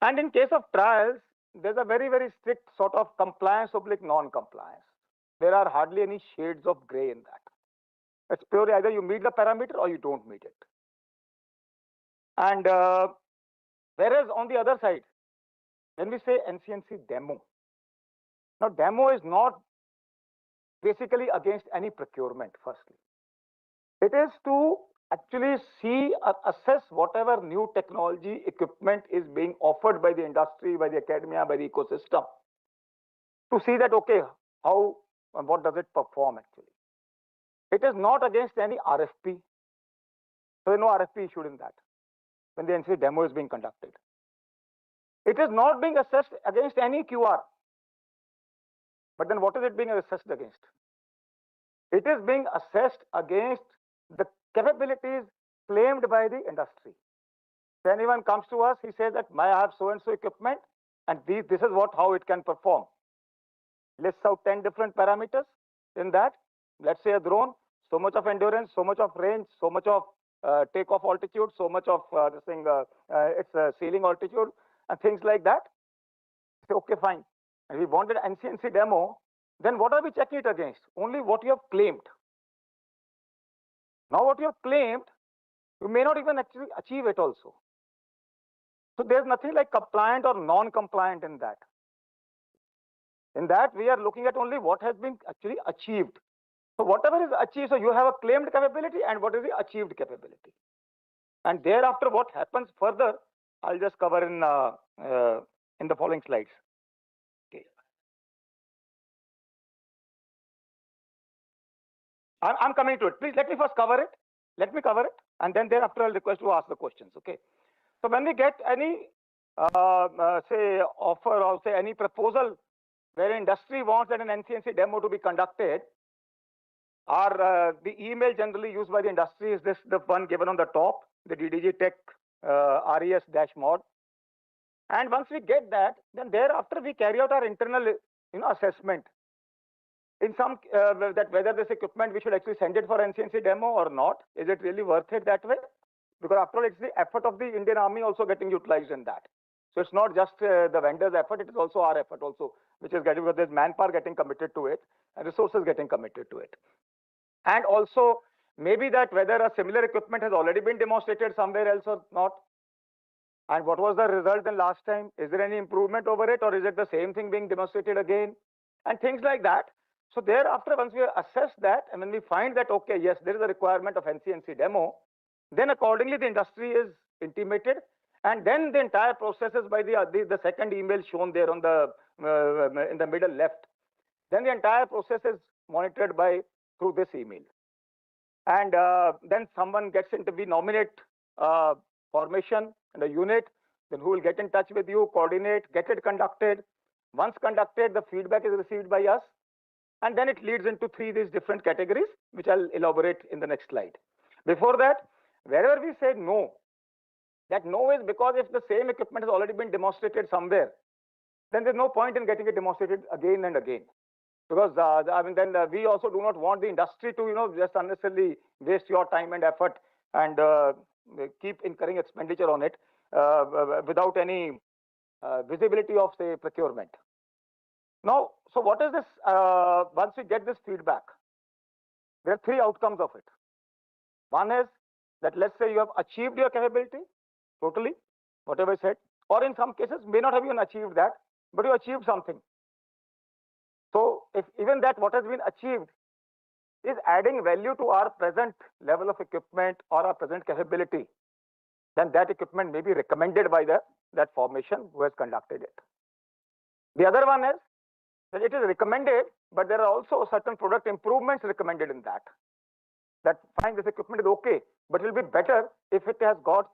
And in case of trials, there's a very, very strict sort of compliance oblique non-compliance. There are hardly any shades of gray in that. It's purely either you meet the parameter or you don't meet it. And whereas on the other side, when we say NCNC demo, now demo is not basically against any procurement, firstly. It is to actually see or assess whatever new technology equipment is being offered by the industry, by the academia, by the ecosystem, to see that, okay, how and what does it perform actually. It is not against any RFP. So there is no RFP issued in that when the NCNC demo is being conducted. It is not being assessed against any QR. But then what is it being assessed against? It is being assessed against the capabilities claimed by the industry. If anyone comes to us, he says that I have so and so equipment and this is how it can perform. Lists out 10 different parameters in that. Let's say a drone, so much of endurance, so much of range, so much of takeoff altitude, so much of its ceiling altitude, and things like that. Say, okay, fine. And we wanted NCNC demo, then what are we checking it against? Only what you have claimed. Now what you have claimed, you may not even actually achieve it also. So there's nothing like compliant or non-compliant in that. In that, we are looking at only what has been actually achieved. So whatever is achieved, so you have a claimed capability and what is the achieved capability. And thereafter, what happens further, I'll just cover in the following slides. Okay. I'm coming to it. Please let me first cover it. Let me cover it, and then thereafter I'll request to ask the questions. Okay. So when we get any say offer or say any proposal where industry wants that an NCNC demo to be conducted, or the email generally used by the industry is this, the one given on the top, the DDG Tech RES-mod. And once we get that, then thereafter we carry out our internal assessment. In some that whether this equipment we should actually send it for NCNC demo or not. Is it really worth it that way? Because after all, it's the effort of the Indian Army also getting utilized in that. So it's not just the vendor's effort, it is also our effort also, which is getting, because there's manpower getting committed to it and resources getting committed to it. And also maybe that whether a similar equipment has already been demonstrated somewhere else or not. And what was the result in last time? Is there any improvement over it, or is it the same thing being demonstrated again? And things like that. So thereafter, once we assess that, and when we find that, okay, yes, there is a requirement of NCNC demo, then accordingly the industry is intimated, and then the entire process is by the second email shown there on the in the middle left. Then the entire process is monitored by through this email, and then someone gets into, we nominate formation and a unit, then who will get in touch with you, coordinate, get it conducted. Once conducted, the feedback is received by us, and then it leads into these different categories, which I'll elaborate in the next slide. Before that, wherever we say no, that no is because if the same equipment has already been demonstrated somewhere, then there's no point in getting it demonstrated again and again. Because I mean, then we also do not want the industry to, just unnecessarily waste your time and effort and keep incurring expenditure on it without any visibility of, say, procurement. Now, so what is this? Once we get this feedback, there are three outcomes of it. One is that, let's say you have achieved your capability totally, whatever I said, or in some cases may not have even achieved that, but you achieved something. So if even that what has been achieved is adding value to our present level of equipment or our present capability, then that equipment may be recommended by that formation who has conducted it. The other one is that it is recommended, but there are also certain product improvements recommended in that. That fine, this equipment is okay, but it will be better if it has got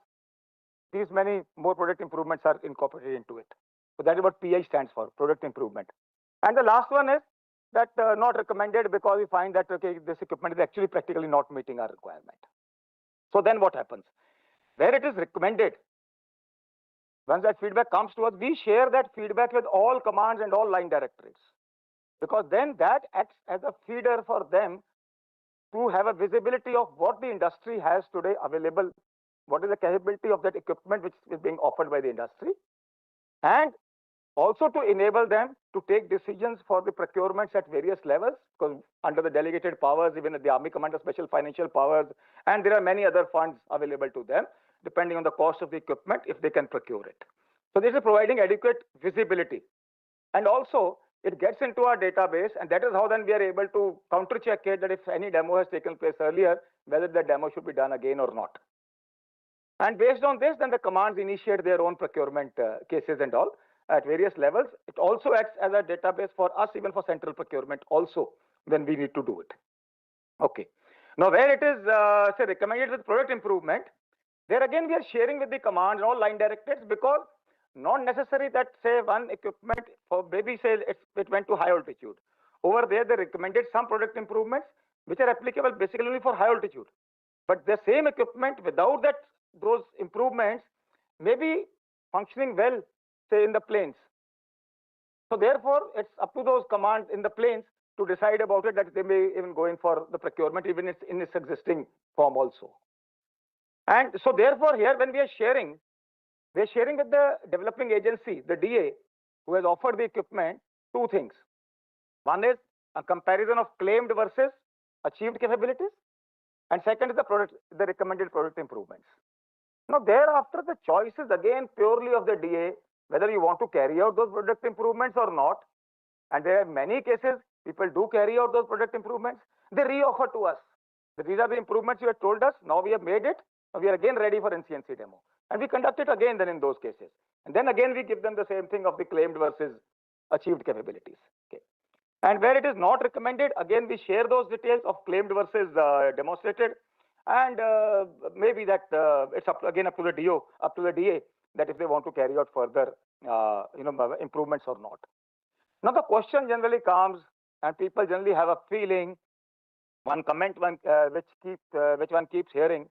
these many more product improvements are incorporated into it. So that is what PI stands for, product improvement. And the last one is that not recommended because we find that, okay, this equipment is actually practically not meeting our requirement. So then what happens? Where it is recommended, once that feedback comes to us, we share that feedback with all commands and all line directorates, because then that acts as a feeder for them to have a visibility of what the industry has today available, what is the capability of that equipment which is being offered by the industry, and Also to enable them to take decisions for the procurements at various levels, because under the delegated powers, even the Army Command has special financial powers, and there are many other funds available to them, depending on the cost of the equipment, if they can procure it. So this is providing adequate visibility. And also, it gets into our database, and that is how then we are able to counter-check it, that if any demo has taken place earlier, whether the demo should be done again or not. And based on this, then the commands initiate their own procurement cases and all at various levels. It also acts as a database for us, even for central procurement also, when we need to do it. Okay. Now, where it is, say, recommended with product improvement, there again we are sharing with the commands and all line directorates, because not necessary that, say, one equipment for maybe say it went to high altitude. Over there, they recommended some product improvements which are applicable basically only for high altitude. But the same equipment without that those improvements may be functioning well, say, in the plains. So therefore, it's up to those commands in the plains to decide about it, that they may even go in for the procurement even in its existing form also. And so therefore, here when we are sharing, we're sharing with the developing agency, the DA, who has offered the equipment, two things. One is a comparison of claimed versus achieved capabilities, and second is the recommended product improvements. Now thereafter, the choice is again purely of the DA, whether you want to carry out those product improvements or not. And there are many cases people do carry out those product improvements. They re-offer to us. These are the improvements you have told us. Now we have made it. Now we are again ready for NCNC demo. And we conduct it again then in those cases. And then again we give them the same thing of the claimed versus achieved capabilities. Okay. And where it is not recommended, again we share those details of claimed versus demonstrated. And maybe that it's up to the DO, up to the DA, that if they want to carry out further improvements or not. Now the question generally comes, and people generally have a feeling, one comment which one keeps hearing,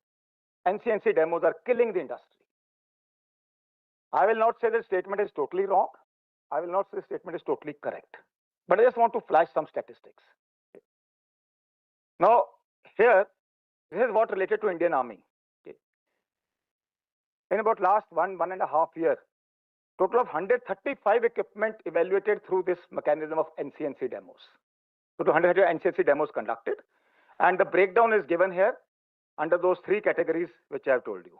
NCNC demos are killing the industry. I will not say the statement is totally wrong. I will not say the statement is totally correct. But I just want to flash some statistics. Now, here, this is what related to Indian Army. Okay. In about last one and a half year, total of 135 equipment evaluated through this mechanism of NCNC demos. So 100 NCNC demos conducted. And the breakdown is given here under those three categories which I have told you.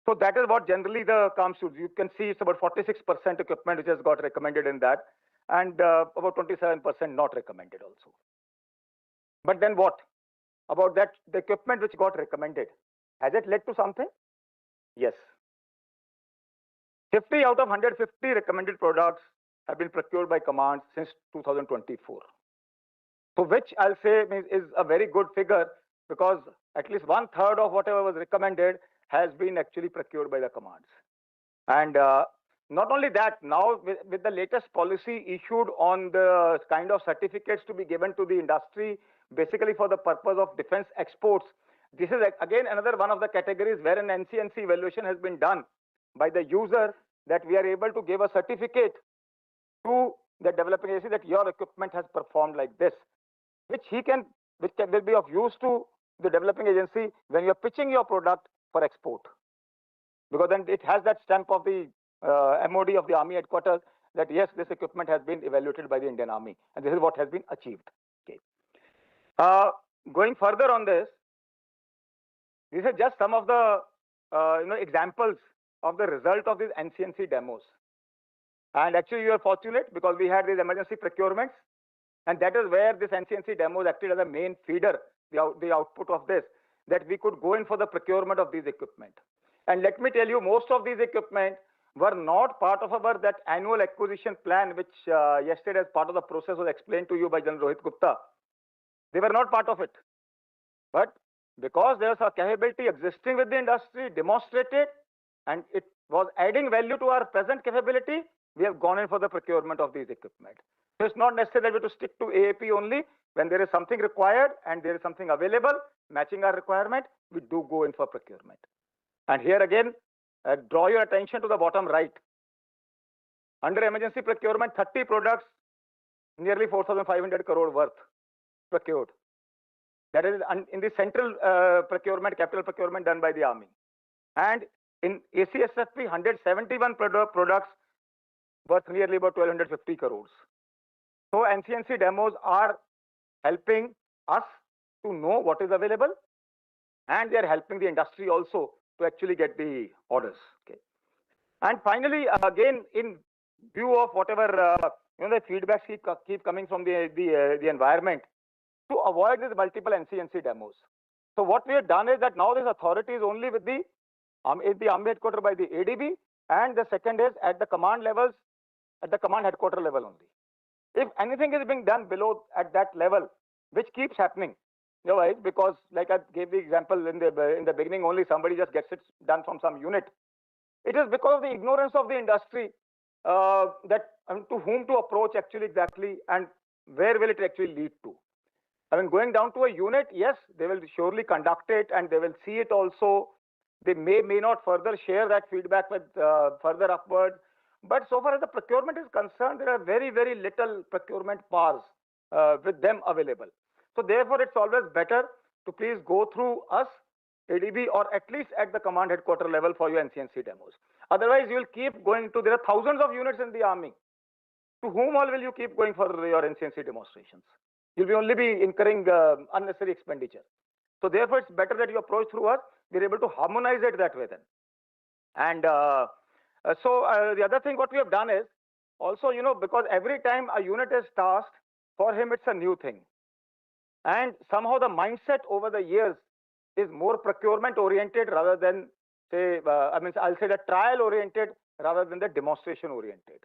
So that is what generally comes to. You can see it's about 46% equipment which has got recommended in that, and about 27% not recommended also. But then what about that? The equipment which got recommended, has it led to something? Yes. 50 out of 150 recommended products have been procured by commands since 2024. So which I'll say is a very good figure, because at least 1/3 of whatever was recommended has been actually procured by the commands. And not only that, now with the latest policy issued on the kind of certificates to be given to the industry, basically for the purpose of defense exports, this is again another one of the categories where an NCNC evaluation has been done by the user, that we are able to give a certificate to the developing agency that your equipment has performed like this, which will be of use to the developing agency when you're pitching your product for export, because then it has that stamp of the MOD of the Army headquarters that yes, this equipment has been evaluated by the Indian Army, and this is what has been achieved. Okay. Going further on this, these are just some of the examples of the result of these NCNC demos. And actually, you are fortunate because we had these emergency procurements, and that is where this NCNC demos acted as a main feeder, the output of this, that we could go in for the procurement of these equipment. And let me tell you, most of these equipment were not part of our that annual acquisition plan, which yesterday as part of the process was explained to you by General Rohit Gupta. They were not part of it. But because there was a capability existing with the industry, demonstrated, and it was adding value to our present capability, we have gone in for the procurement of these equipment. So it's not necessary that we have to stick to AAP only. When there is something required and there is something available matching our requirement, we do go in for procurement. And here again, draw your attention to the bottom right. Under emergency procurement, 30 products, nearly 4,500 crore worth procured. That is in the central procurement, capital procurement done by the Army. And in ACSFP, 171 products worth nearly about 1,250 crores. So NCNC demos are helping us to know what is available, and they are helping the industry also to actually get the orders. Okay. And finally, again, in view of whatever the feedbacks keep coming from the environment, to avoid these multiple NCNC demos. So what we have done is that now this authority is only with the Army headquarters by the ADB, and the second is at the command levels, at the command headquarters level only. If anything is being done below at that level, which keeps happening, right? Because like I gave the example in the beginning, only somebody just gets it done from some unit. It is because of the ignorance of the industry that to whom to approach actually exactly, and where will it actually lead to. I mean, going down to a unit, yes, they will surely conduct it and they will see it also. They may not further share that feedback with further upward. But so far as the procurement is concerned, there are very, very little procurement powers with them available. So therefore, it's always better to please go through us, ADB, or at least at the command headquarter level for your NCNC demos. Otherwise, you will keep going to, there are thousands of units in the army. To whom all will you keep going for your NCNC demonstrations? You'll only be incurring unnecessary expenditure. So therefore, it's better that you approach through us. We're able to harmonize it that way then. And the other thing what we have done is also, because every time a unit is tasked, for him it's a new thing. And somehow the mindset over the years is more procurement oriented rather than, say, I'll say the trial oriented rather than the demonstration oriented.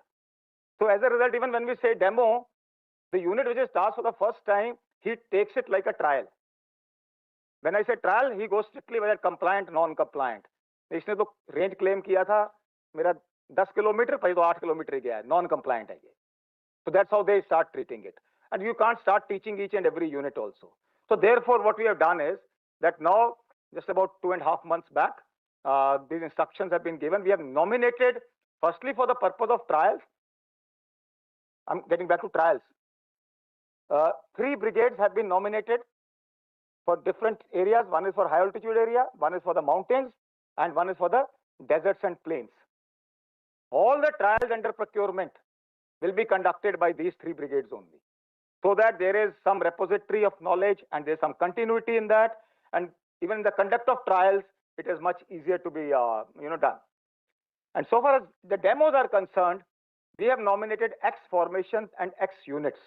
So as a result, even when we say demo, the unit which is tasked for the first time, he takes it like a trial. When I say trial, he goes strictly whether compliant, non-compliant. इसने तो range claim किया था मेरा 10 kilometre पर तो 8 kilometre गया है, non-compliant है ये. So that's how they start treating it. And you can't start teaching each and every unit also. So therefore, what we have done is that now, just about 2.5 months back, these instructions have been given. We have nominated, firstly for the purpose of trials. I'm getting back to trials. 3 brigades have been nominated for different areas. One is for high altitude area, one is for the mountains, and one is for the deserts and plains. All the trials under procurement will be conducted by these 3 brigades only, so that there is some repository of knowledge and there's some continuity in that. And even in the conduct of trials, it is much easier to be done. And so far as the demos are concerned, we have nominated X formations and X units.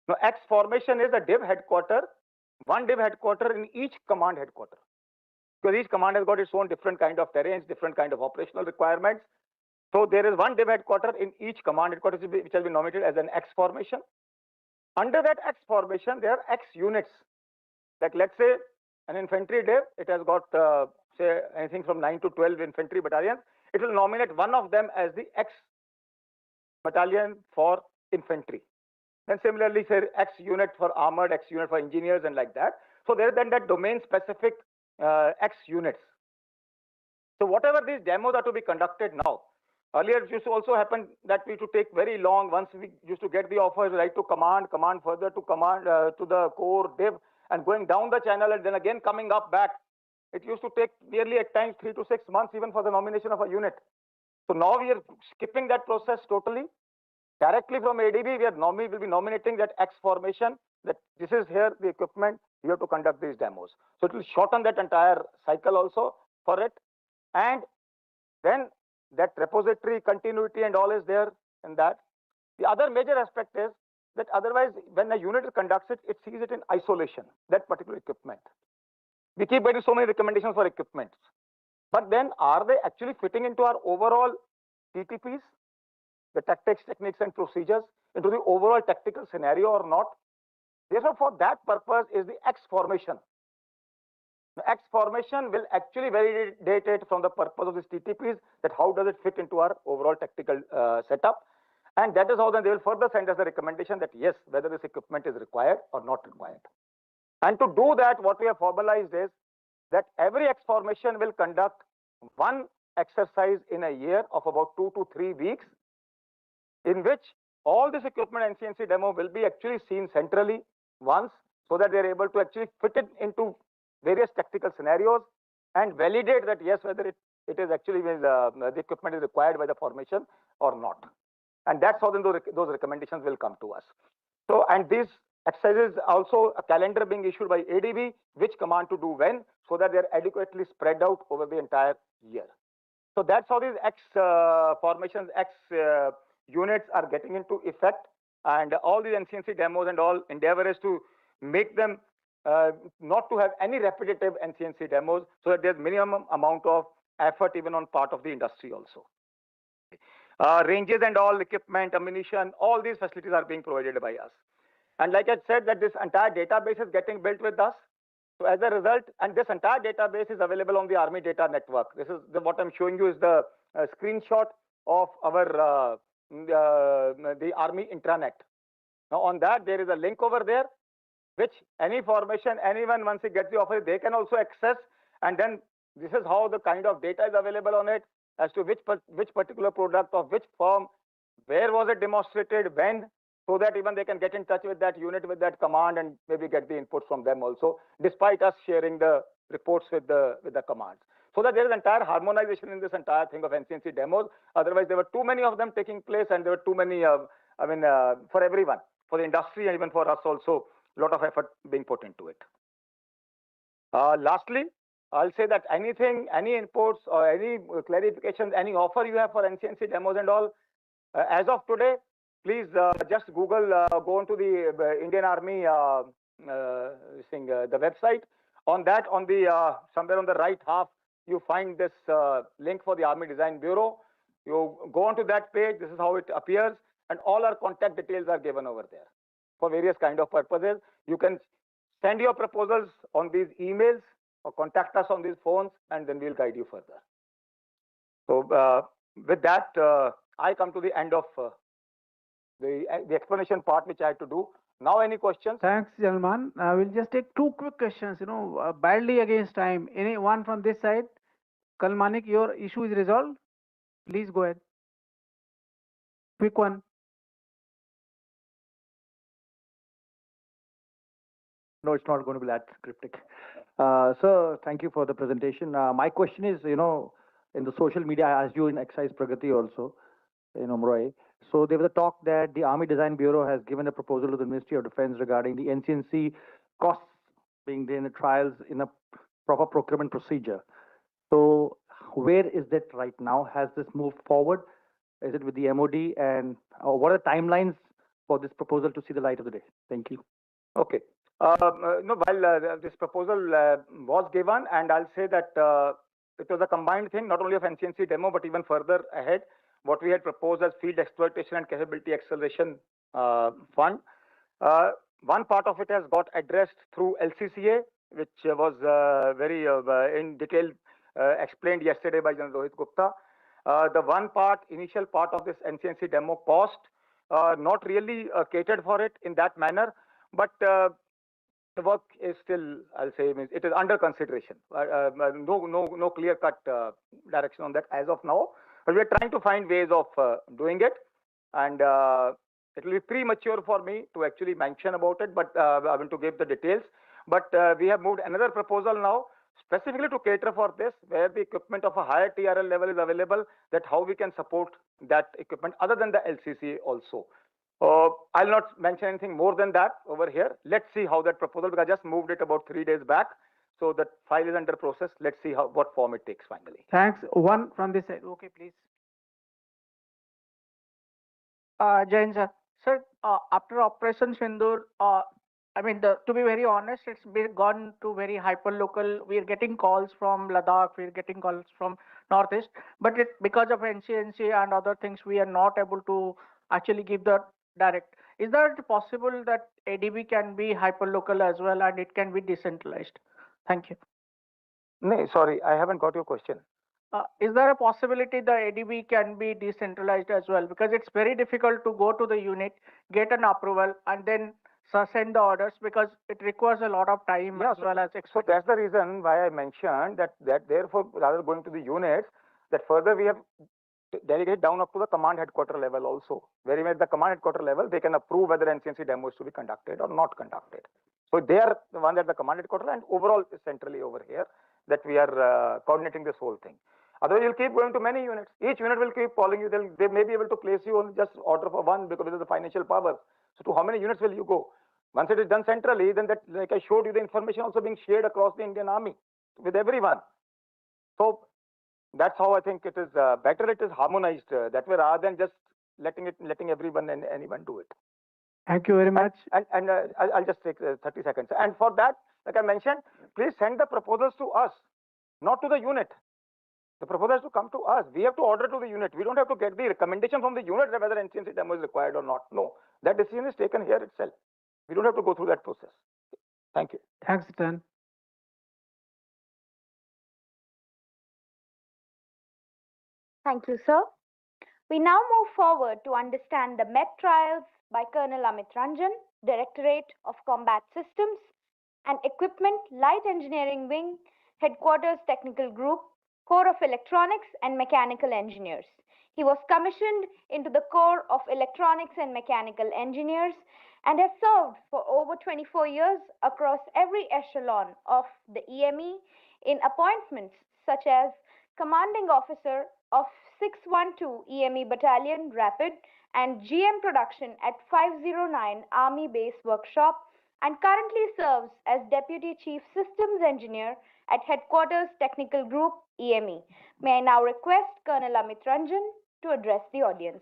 Now, X formation is a div headquarter, one div headquarter in each command headquarter. Because each command has got its own different kind of terrains, different kind of operational requirements. So there is one div headquarter in each command headquarters which has been nominated as an X formation. Under that X formation, there are X units. Like let's say an infantry div, it has got say anything from 9 to 12 infantry battalions. It will nominate one of them as the X battalion for infantry. Then similarly, say X unit for armored, X unit for engineers, and like that. So there is then that domain specific X units. So whatever these demos are to be conducted now, earlier it used to also happen that we used to take very long. Once we used to get the offers, right to command further to command to the core div, and going down the channel and then again coming up back. It used to take nearly at times 3 to 6 months even for the nomination of a unit. So now we are skipping that process totally. Directly from ADB, we will be nominating that X formation, that this is here the equipment, you have to conduct these demos. So it will shorten that entire cycle also for it. And then that repository continuity and all is there in that. The other major aspect is that otherwise when a unit conducts it, it sees it in isolation, that particular equipment. We keep getting so many recommendations for equipment. But then are they actually fitting into our overall TTPs, the tactics, techniques and procedures, into the overall tactical scenario or not? Therefore, for that purpose is the X formation. The X formation will actually validate it from the purpose of these TTPs, that how does it fit into our overall tactical setup. And that is how then they will further send us the recommendation that yes, whether this equipment is required or not required. And to do that, what we have formalized is that every X formation will conduct one exercise in a year of about 2 to 3 weeks, in which all this equipment NCNC demo will be actually seen centrally once, so that they are able to actually fit it into various tactical scenarios and validate that yes, whether it is actually the equipment is required by the formation or not. And that's how then those recommendations will come to us. So, and these exercises also a calendar being issued by ADB, which command to do when, so that they're adequately spread out over the entire year. So that's how these X formations, X units are getting into effect. And all the NCNC demos and all endeavor is to make them not to have any repetitive NCNC demos, so that there's minimum amount of effort even on part of the industry also. Ranges and all equipment, ammunition, all these facilities are being provided by us. And like I said, that this entire database is getting built with us. So as a result, and this entire database is available on the Army Data Network. This is what I'm showing you is the screenshot of our the Army intranet. Now on that, there is a link over there, which any formation, anyone once he gets the offer, they can also access. And then this is how the kind of data is available on it, as to which particular product of which firm, where was it demonstrated, when, so that even they can get in touch with that unit, with that command, and maybe get the input from them also, despite us sharing the reports with the commands. So that there is entire harmonization in this entire thing of NCNC demos. Otherwise, there were too many of them taking place, and there were too many, for everyone, for the industry, and even for us also, a lot of effort being put into it. Lastly, I'll say that anything, any inputs or any clarifications, any offer you have for NCNC demos and all, as of today, please just Google, go into the Indian Army the website. On that, on the somewhere on the right half, you find this link for the Army Design Bureau. You go onto that page. This is how it appears, and all our contact details are given over there for various kind of purposes. You can send your proposals on these emails or contact us on these phones, and then we'll guide you further. So with that, I come to the end of the explanation part which I had to do. Now, any questions? Thanks, gentlemen. We'll just take two quick questions. Badly against time. Anyone from this side? Kalmanik, your issue is resolved. Please go ahead. Quick one. No, it's not going to be that cryptic. Sir, thank you for the presentation. My question is, in the social media, I asked you in Excise Pragati also, Mumbai. So there was a talk that the Army Design Bureau has given a proposal to the Ministry of Defense regarding the NCNC costs being there in the trials in a proper procurement procedure. So where is that right now? Has this moved forward? Is it with the MOD? And what are the timelines for this proposal to see the light of the day? Thank you. Okay. No, while this proposal was given, and I'll say that it was a combined thing, not only of NCNC demo, but even further ahead, what we had proposed as Field Exploitation and Capability Acceleration Fund. One part of it has got addressed through LCCA, which was very in detail explained yesterday by General Rohit Gupta. The one part, initial part of this NCNC demo cost, not really catered for it in that manner, but the work is still, I'll say, it is under consideration. No clear-cut direction on that as of now. But we're trying to find ways of doing it. And it will be premature for me to actually mention about it, but I want to give the details. But we have moved another proposal now, specifically to cater for this, where the equipment of a higher TRL level is available, that how we can support that equipment other than the LCC also. I'll not mention anything more than that over here. Let's see how that proposal, because I just moved it about 3 days back. So that file is under process. Let's see what form it takes finally. Thanks. One from this side. Okay, please. Jain sir. Sir, after Operation Sindoor, to be very honest, it's been gone to very hyper-local. We're getting calls from Ladakh, we're getting calls from Northeast, but because of NCNC and other things, we are not able to actually give the direct. Is that possible that ADB can be hyper-local as well and it can be decentralized? Thank you. No, sorry, I haven't got your question. Is there a possibility the ADB can be decentralized as well? Because it's very difficult to go to the unit, get an approval, and then send the orders, because it requires a lot of time as well as expertise. So that's the reason why I mentioned that therefore, rather going to the units, that further we have delegated down up to the command headquarter level also. Where at the command headquarter level, they can approve whether NCNC demo is to be conducted or not conducted. So they are the one at the command headquarter, and overall centrally over here, that we are coordinating this whole thing. Otherwise, you'll keep going to many units. Each unit will keep calling you. They may be able to place you on just order for one because of the financial power. So to how many units will you go? Once it is done centrally, then that, like I showed you, the information also being shared across the Indian Army with everyone. So that's how I think it is better. It is harmonized that way rather than just letting everyone and anyone do it. Thank you very much. And I'll just take 30 seconds. And for that, like I mentioned, please send the proposals to us, not to the unit. The proposal has to come to us. We have to order to the unit. We don't have to get the recommendation from the unit whether NCNC demo is required or not. No, that decision is taken here itself. We don't have to go through that process. Thank you. Thanks, Tan. Thank you, sir. We now move forward to understand the MET trials by Colonel Amit Ranjan, Directorate of Combat Systems and Equipment, Light Engineering Wing, Headquarters Technical Group, Corps of Electronics and Mechanical Engineers. He was commissioned into the Corps of Electronics and Mechanical Engineers and has served for over 24 years across every echelon of the EME in appointments such as Commanding Officer of 612 EME Battalion Rapid and GM Production at 509 Army Base Workshop, and currently serves as Deputy Chief Systems Engineer at Headquarters Technical Group EME. May I now request Colonel Amit Ranjan to address the audience.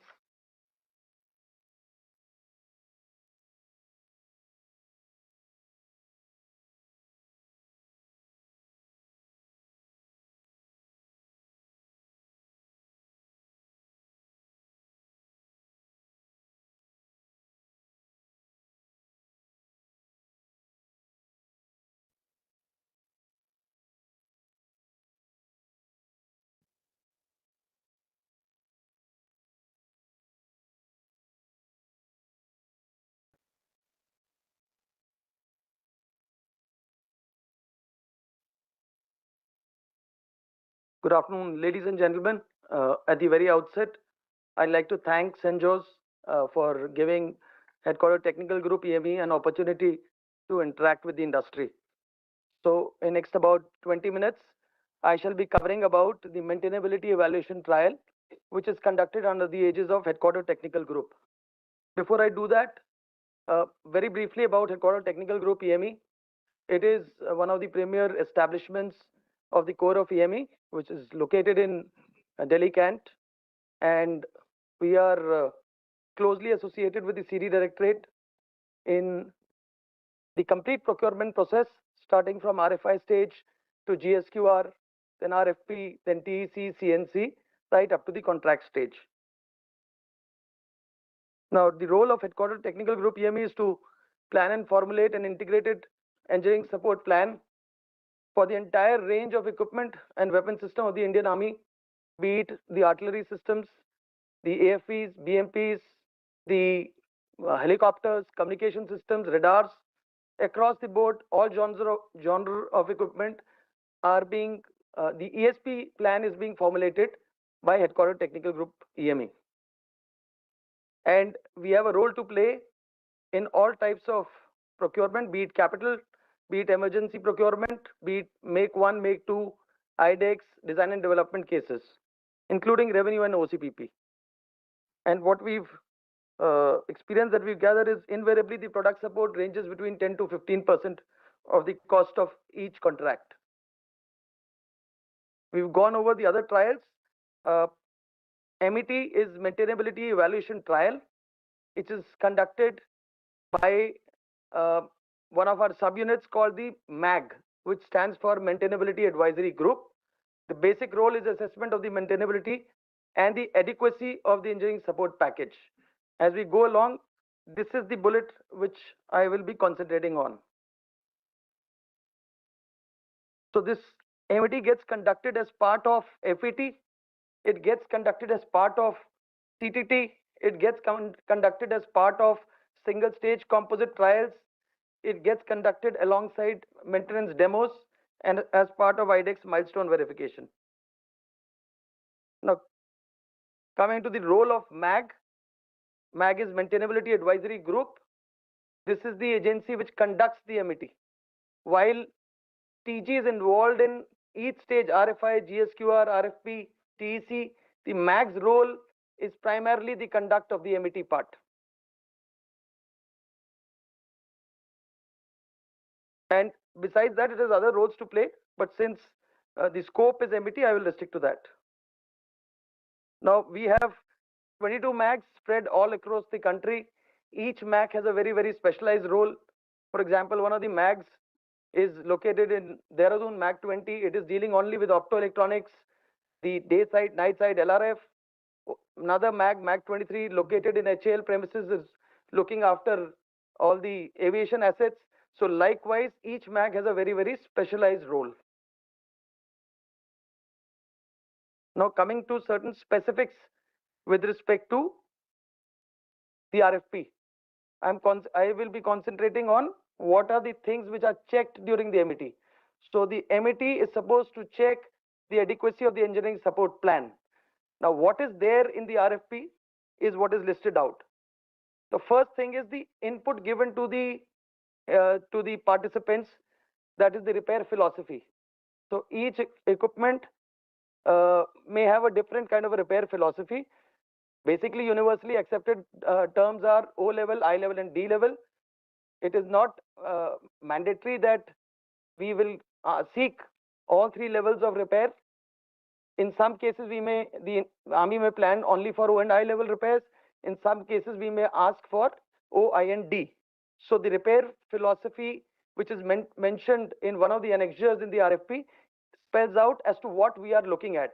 Good afternoon, ladies and gentlemen. At the very outset, I'd like to thank Cenjows for giving Headquarter Technical Group EME an opportunity to interact with the industry. So in next about 20 minutes, I shall be covering about the maintainability evaluation trial, which is conducted under the aegis of Headquarter Technical Group. Before I do that, very briefly about Headquarter Technical Group EME. It is one of the premier establishments of the core of EME, which is located in Delhi Cant, and we are closely associated with the CD Directorate in the complete procurement process, starting from RFI stage to GSQR, then RFP, then TEC, CNC, right up to the contract stage. Now, the role of Headquarter Technical Group EME is to plan and formulate an integrated engineering support plan for the entire range of equipment and weapon system of the Indian Army, be it the artillery systems, the AFVs, BMPs, the helicopters, communication systems, radars, across the board, all genre of equipment are being, the ESP plan is being formulated by Headquarter Technical Group EME. And we have a role to play in all types of procurement, be it capital, be it emergency procurement, be it make one, make two, IDEX, design and development cases, including revenue and OCPP. And what we've experience that we've gathered is invariably the product support ranges between 10 to 15% of the cost of each contract. We've gone over the other trials. MET is maintainability evaluation trial. It is conducted by one of our subunits called the MAG, which stands for Maintainability Advisory Group. The basic role is assessment of the maintainability and the adequacy of the engineering support package. As we go along, this is the bullet which I will be concentrating on. So this MET gets conducted as part of FET, it gets conducted as part of CTT, it gets conducted as part of single stage composite trials, it gets conducted alongside maintenance demos and as part of IDEX milestone verification. Now, coming to the role of MAG, MAG is Maintainability Advisory Group. This is the agency which conducts the MET. While TG is involved in each stage RFI, GSQR, RFP, TEC, the MAG's role is primarily the conduct of the MET part. And besides that, it has other roles to play. But since the scope is MET, I will restrict to that. Now we have 22 MAGs spread all across the country. Each MAG has a very, very specialized role. For example, one of the MAGs is located in Dehradun, MAG 20. It is dealing only with optoelectronics, the day side, night side, LRF. Another MAG, MAG 23, located in HAL premises, is looking after all the aviation assets. So likewise, each MAG has a very, very specialized role. Now coming to certain specifics with respect to the RFP. I will be concentrating on what are the things which are checked during the MET. So the MET is supposed to check the adequacy of the engineering support plan. Now what is there in the RFP is what is listed out. The first thing is the input given to the participants, that is the repair philosophy. So each equipment may have a different kind of a repair philosophy. Basically, universally accepted terms are O level, I level, and D level. It is not mandatory that we will seek all three levels of repair. In some cases, the Army may plan only for O and I level repairs. In some cases, we may ask for O, I, and D. So the repair philosophy, which is mentioned in one of the annexures in the RFP, spells out as to what we are looking at.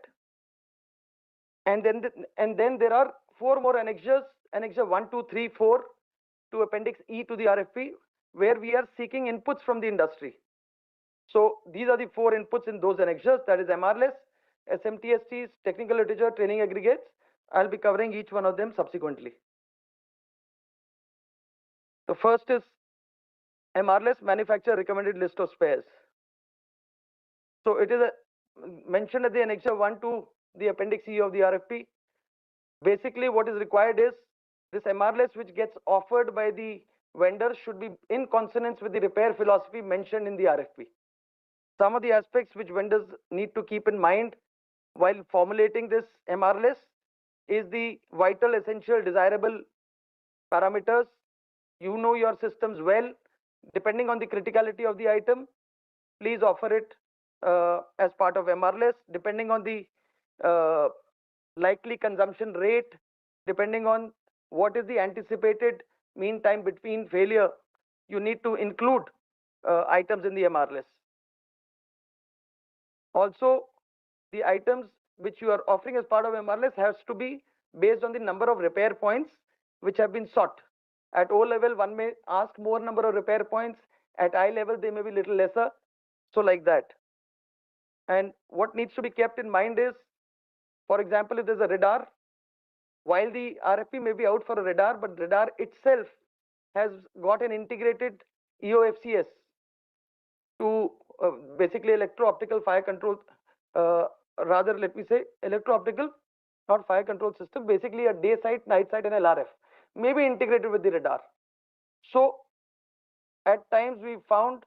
And then there are four more annexures, annexure 1, 2, 3, 4, to Appendix E to the RFP, where we are seeking inputs from the industry. So these are the four inputs in those annexures, that is MRLS, SMTSTs, technical literature, training aggregates. I'll be covering each one of them subsequently. The first is MRLS, manufacturer recommended list of spares. So it is mentioned at the annexure 1 to the Appendix E of the RFP. Basically, what is required is this MRLS which gets offered by the vendor should be in consonance with the repair philosophy mentioned in the RFP. Some of the aspects which vendors need to keep in mind while formulating this MRLS is the vital, essential, desirable parameters. You know your systems well. Depending on the criticality of the item, please offer it as part of MRLS. Depending on the likely consumption rate, depending on what is the anticipated mean time between failure, you need to include items in the MRLS. Also, the items which you are offering as part of MRLS has to be based on the number of repair points which have been sought. At O level, one may ask more number of repair points. At I level, they may be little lesser. So like that. And what needs to be kept in mind is, for example, if there's a radar, while the RFP may be out for a radar, but radar itself has got an integrated EOFCS to basically electro-optical fire control, rather let me say electro-optical, not fire control system, basically a day sight, night sight, and LRF may be integrated with the radar. So at times we found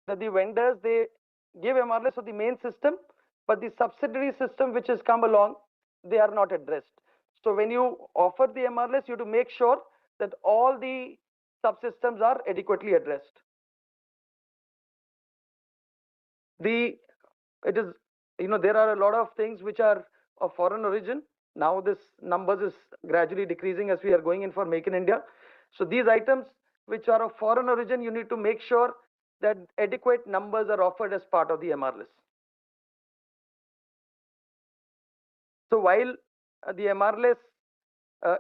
that the vendors, they give MRLS for the main system, but the subsidiary system which has come along, they are not addressed. So when you offer the MRLS, you have to make sure that all the subsystems are adequately addressed. There are a lot of things which are of foreign origin. Now this numbers is gradually decreasing as we are going in for Make in India. So these items which are of foreign origin, you need to make sure that adequate numbers are offered as part of the MRLS. So while the MRLS,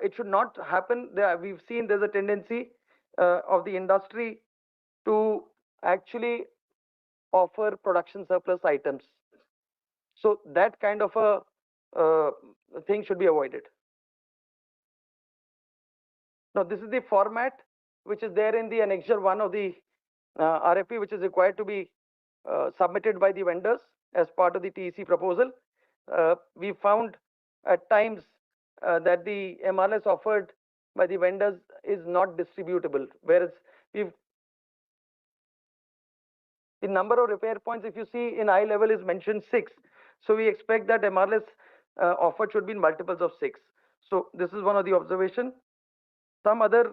it should not happen, we've seen there's a tendency of the industry to actually offer production surplus items. So that kind of a thing should be avoided. Now this is the format which is there in the annexure 1 of the RFP, which is required to be submitted by the vendors as part of the TEC proposal. We found at times that the MRLS offered by the vendors is not distributable, whereas The number of repair points, if you see in eye level, is mentioned 6. So we expect that MRLS offered should be in multiples of 6. So this is one of the observation. Some other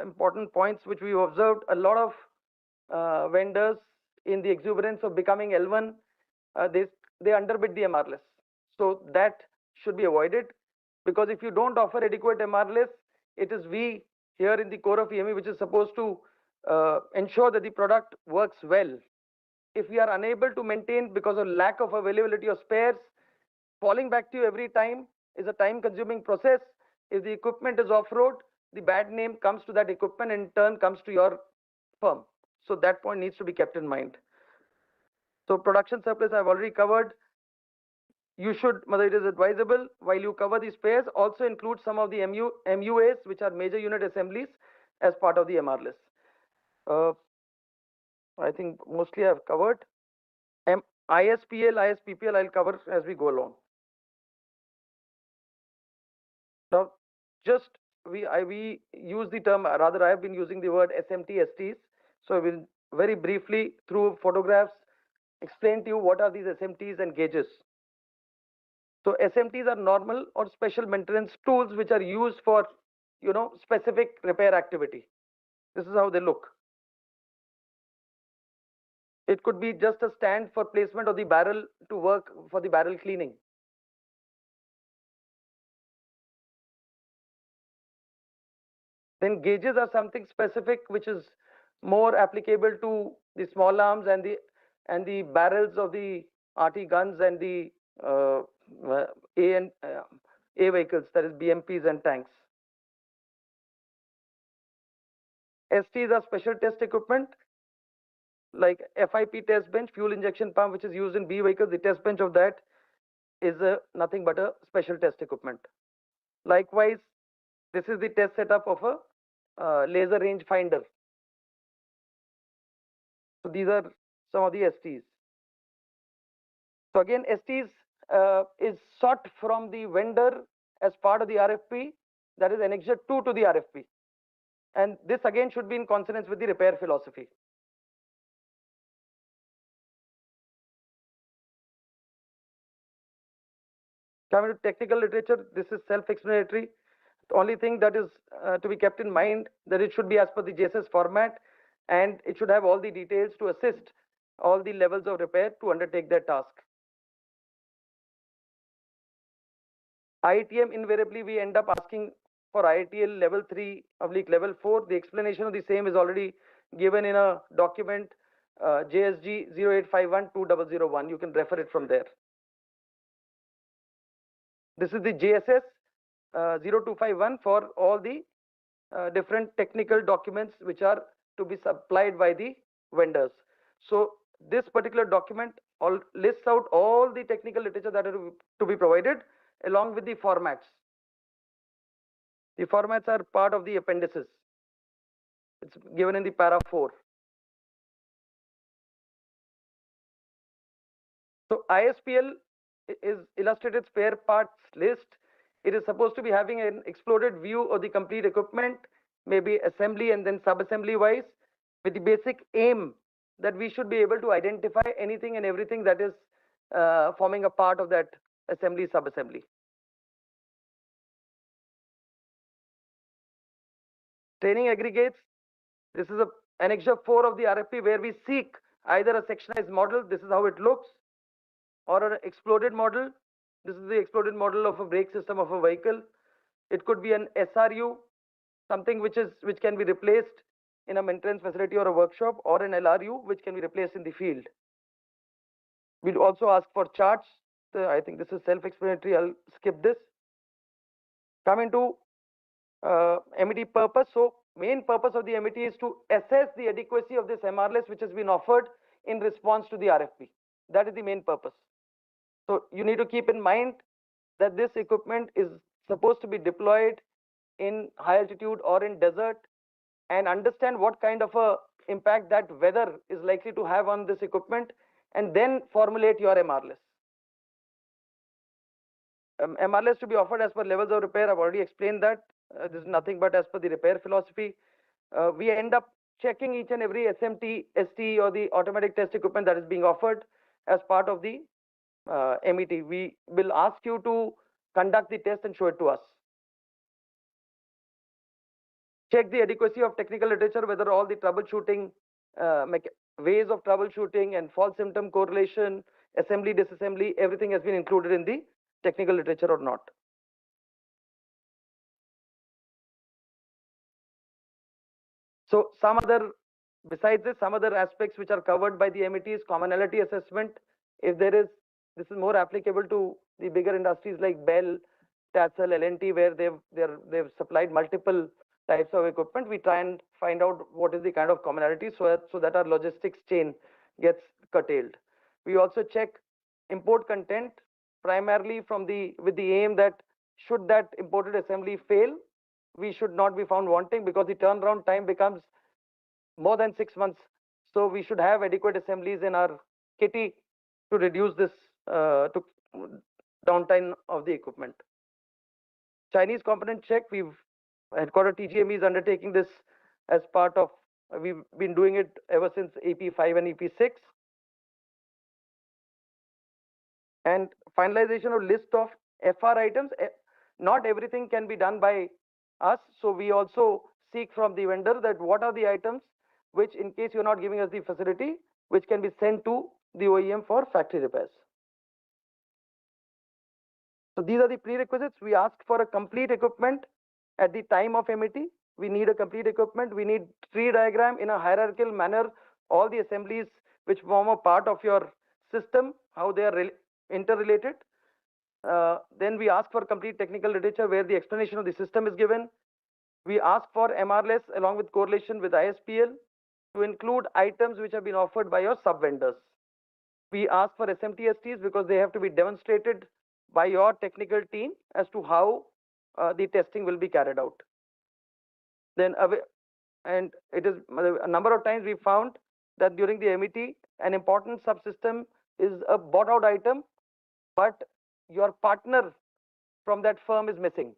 important points which we observed, a lot of vendors in the exuberance of becoming L1, they underbid the MRLS. So that should be avoided, because if you don't offer adequate MRLS, it is we here in the core of EME which is supposed to ensure that the product works well. If we are unable to maintain because of lack of availability of spares, falling back to you every time is a time consuming process. If the equipment is off-road, the bad name comes to that equipment and in turn comes to your firm. So that point needs to be kept in mind. So production surplus I've already covered. You should, it is advisable while you cover the spares, also include some of the MUAs, which are major unit assemblies, as part of the MR list. I think mostly I've covered. ISPL, ISPPL, I'll cover as we go along. Now, just we use the term, rather I have been using the word SMT STs. So I will very briefly through photographs explain to you what are these SMTs and gauges. So SMTs are normal or special maintenance tools which are used for, specific repair activity. This is how they look. It could be just a stand for placement of the barrel to work for the barrel cleaning. Then gauges are something specific which is more applicable to the small arms and the barrels of the RT guns and the A vehicles, that is BMPs and tanks. STs are special test equipment like FIP test bench, fuel injection pump, which is used in B vehicles. The test bench of that is nothing but a special test equipment. Likewise, this is the test setup of a laser range finder. So these are some of the STs. So again, STs is sought from the vendor as part of the RFP, that is annexure 2 to the RFP. And this again should be in consonance with the repair philosophy. Coming to technical literature, this is self-explanatory. The only thing that is to be kept in mind that it should be as per the JSS format, and it should have all the details to assist all the levels of repair to undertake their task. IATM, invariably we end up asking for IATL level 3 / level 4. The explanation of the same is already given in a document JSG 0851-2001. You can refer it from there. This is the JSS 0251 for all the different technical documents which are to be supplied by the vendors. So this particular document lists out all the technical literature that are to be provided along with the formats. The formats are part of the appendices. It's given in the para 4. So ISPL is illustrated spare parts list. It is supposed to be having an exploded view of the complete equipment, maybe assembly and then sub-assembly wise, with the basic aim that we should be able to identify anything and everything that is forming a part of that assembly, sub-assembly. Training aggregates. This is annexure 4 of the RFP where we seek either a sectionized model, this is how it looks, or an exploded model. This is the exploded model of a brake system of a vehicle. It could be an SRU, something which can be replaced in a maintenance facility or a workshop, or an LRU which can be replaced in the field. We'll also ask for charts. I think this is self-explanatory. I'll skip this. Coming to MET purpose. So main purpose of the MET is to assess the adequacy of this MRLS which has been offered in response to the RFP. That is the main purpose. So you need to keep in mind that this equipment is supposed to be deployed in high altitude or in desert, and understand what kind of a impact that weather is likely to have on this equipment, and then formulate your MRLS. MRLS to be offered as per levels of repair. I've already explained that. This is nothing but as per the repair philosophy. We end up checking each and every SMT, ST or the automatic test equipment that is being offered as part of the MET. We will ask you to conduct the test and show it to us. Check the adequacy of technical literature, whether all the troubleshooting ways of troubleshooting and fault symptom correlation, assembly, disassembly, everything has been included in the technical literature or not. So besides this, some other aspects which are covered by the MET is commonality assessment. If there is, this is more applicable to the bigger industries like Bell, Tassel, L&T, where they've supplied multiple types of equipment. We try and find out what is the kind of commonality so that our logistics chain gets curtailed. We also check import content primarily with the aim that should that imported assembly fail, we should not be found wanting, because the turnaround time becomes more than 6 months. So we should have adequate assemblies in our kitty to reduce this downtime of the equipment. Chinese component check, headquarter TGME is undertaking this as part of, we've been doing it ever since EP5 and EP6. And finalization of list of FR items. Not everything can be done by us, so we also seek from the vendor that what are the items which, in case you're not giving us the facility, which can be sent to the OEM for factory repairs. So these are the prerequisites. We ask for a complete equipment at the time of MET. We need a complete equipment. We need tree diagram in a hierarchical manner, all the assemblies which form a part of your system, how they are interrelated. Then we ask for complete technical literature where the explanation of the system is given. We ask for MRLS along with correlation with ISPL to include items which have been offered by your sub-vendors. We ask for SMTSTs because they have to be demonstrated by your technical team as to how the testing will be carried out. Then, and it is a number of times we found that during the MET, an important subsystem is a bought out item, but your partner from that firm is missing.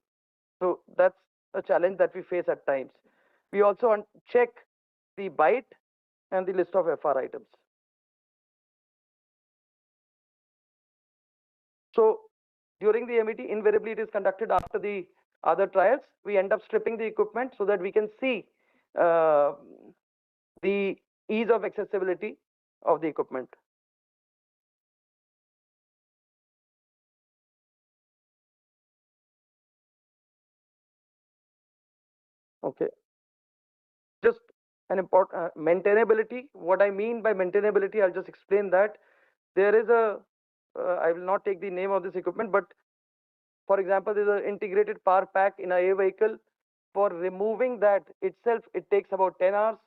So that's a challenge that we face at times. We also check the byte and the list of FR items. So during the MET, invariably it is conducted after the other trials. We end up stripping the equipment so that we can see the ease of accessibility of the equipment. Okay. Just an important maintainability. What I mean by maintainability, I'll just explain that. There is I will not take the name of this equipment, but for example, there's an integrated power pack in a vehicle. For removing that itself, it takes about 10 hours.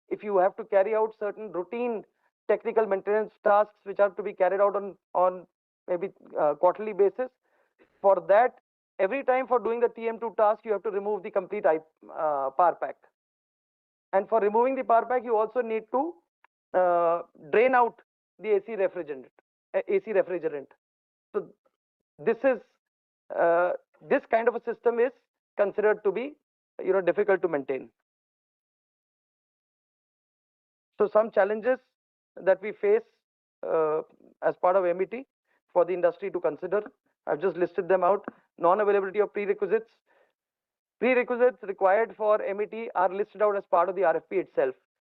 If you have to carry out certain routine technical maintenance tasks which have to be carried out on maybe quarterly basis, for that, every time for doing the TM2 task, you have to remove the complete power pack. And for removing the power pack, you also need to drain out the AC refrigerant. So this is this kind of a system is considered to be difficult to maintain. So some challenges that we face as part of MET for the industry to consider, I've just listed them out. Non-availability of prerequisites. Prerequisites required for MET are listed out as part of the RFP itself.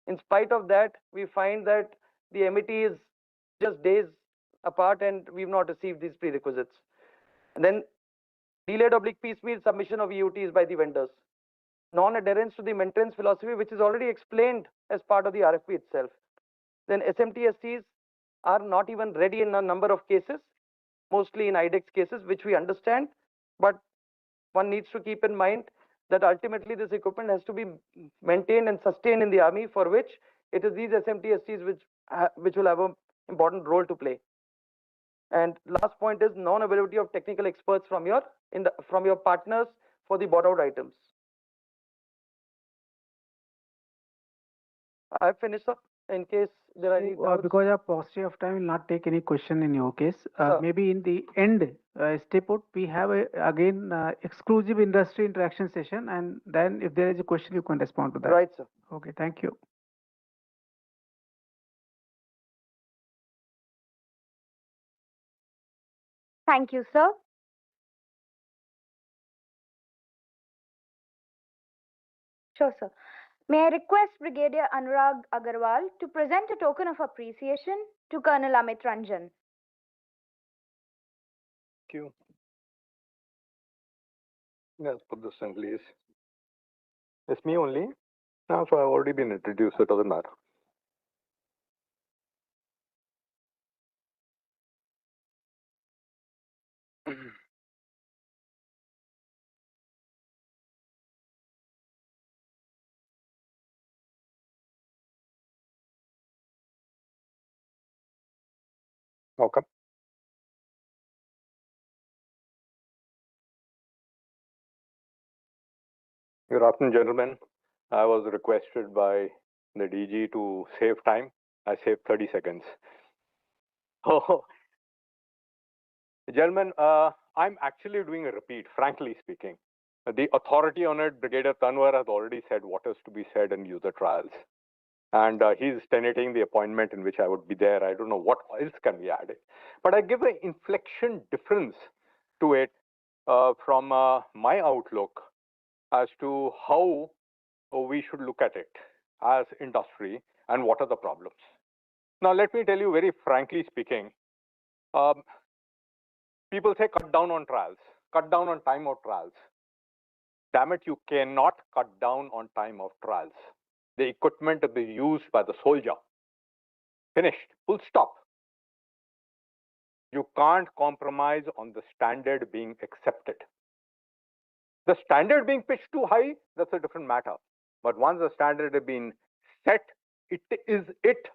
In spite of that, we find that the MET is just days apart and we've not received these prerequisites. And then delayed / piecemeal submission of EUTs by the vendors. Non-adherence to the maintenance philosophy, which is already explained as part of the RFP itself. Then SMTSTs are not even ready in a number of cases, mostly in IDEX cases, which we understand, but one needs to keep in mind that ultimately this equipment has to be maintained and sustained in the army, for which it is these SMTSTs which will have an important role to play. And last point is non-availability of technical experts from your partners for the bought out items. I've finished up. in case there are any doubts. Because of paucity of time, we'll not take any question in your case. Sir. Maybe in the end, stay put, we have again exclusive industry interaction session, and then if there is a question, you can respond to that. Right, sir. Okay, thank you. Thank you, sir. Sure, sir. May I request Brigadier Anurag Agarwal to present a token of appreciation to Colonel Amit Ranjan. Thank you. Let's put this in, please. It's me only. No, so I've already been introduced, so it doesn't matter. Okay. Good afternoon, gentlemen. I was requested by the DG to save time. I saved 30 seconds. Oh, gentlemen, I'm actually doing a repeat, frankly speaking. The authority on it, Brigadier Tanwar has already said what is to be said in user trials. And he's tentating the appointment in which I would be there. I don't know what else can be added. But I give an inflection difference to it from my outlook as to how we should look at it as industry and what are the problems. Now, let me tell you very frankly speaking, people say cut down on trials, cut down on time of trials. Damn it, you cannot cut down on time of trials. The equipment to be used by the soldier. Finished, full stop. You can't compromise on the standard being accepted. The standard being pitched too high, that's a different matter. But once the standard has been set, it is it.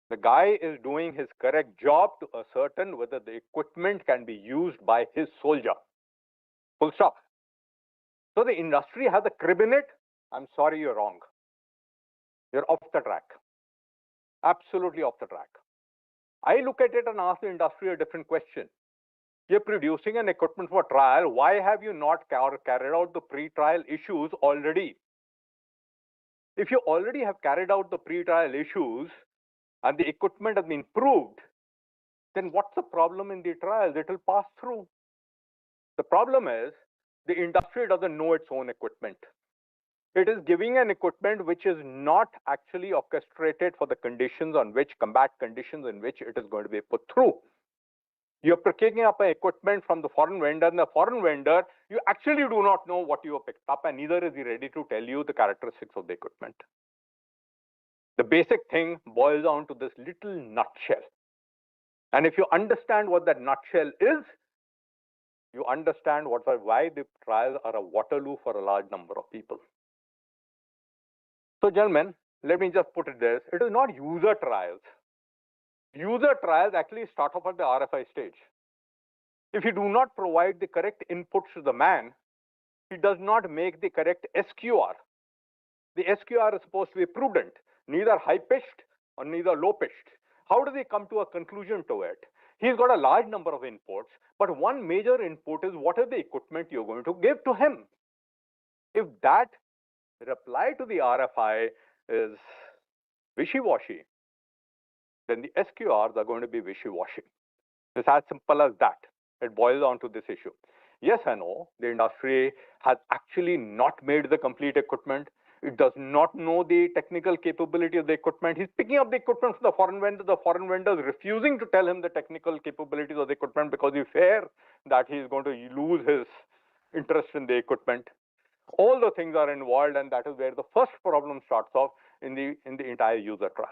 The guy is doing his correct job to ascertain whether the equipment can be used by his soldier. Full stop. So the industry has a crib in it. I'm sorry, you're wrong. You're off the track. Absolutely off the track. I look at it and ask the industry a different question. You're producing an equipment for trial. Why have you not carried out the pre-trial issues already? If you already have carried out the pre-trial issues and the equipment has been proved, then what's the problem in the trials? It will pass through. The problem is the industry doesn't know its own equipment. It is giving an equipment which is not actually orchestrated for the conditions on which, combat conditions in which it is going to be put through. You're picking up an equipment from the foreign vendor, and the foreign vendor, you actually do not know what you have picked up, and neither is he ready to tell you the characteristics of the equipment. The basic thing boils down to this little nutshell. And if you understand what that nutshell is, you understand why the trials are a Waterloo for a large number of people. So, gentlemen, let me just put it this. It is not user trials. User trials actually start off at the RFI stage. If you do not provide the correct inputs to the man, he does not make the correct SQR. The SQR is supposed to be prudent, neither high-pitched or neither low-pitched. How does he come to a conclusion to it? He's got a large number of inputs, but one major input is what is the equipment you're going to give to him. If that reply to the RFI is wishy-washy, then the SQRs are going to be wishy-washy. It's as simple as that. It boils down to this issue. Yes, I know the industry has actually not made the complete equipment. It does not know the technical capability of the equipment. He's picking up the equipment from the foreign vendor. The foreign vendor is refusing to tell him the technical capabilities of the equipment because he fears that he is going to lose his interest in the equipment. All the things are involved, and that is where the first problem starts off in the entire user trial.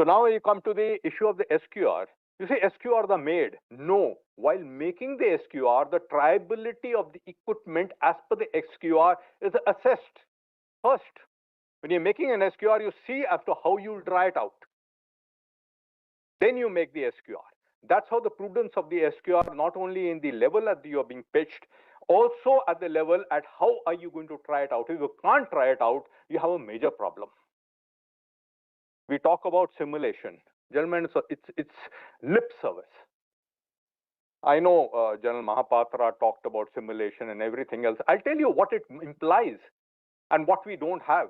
So now you come to the issue of the SQR. You say SQRs are made. No. While making the SQR, the triability of the equipment as per the SQR is assessed. First, when you're making an SQR, you see as to how you'll try it out. Then you make the SQR. That's how the prudence of the SQR, not only in the level that you are being pitched, also at the level at how are you going to try it out. If you can't try it out, you have a major problem. we talk about simulation. Gentlemen, so it's lip service. I know General Mahapatra talked about simulation and everything else. I'll tell you what it implies and what we don't have.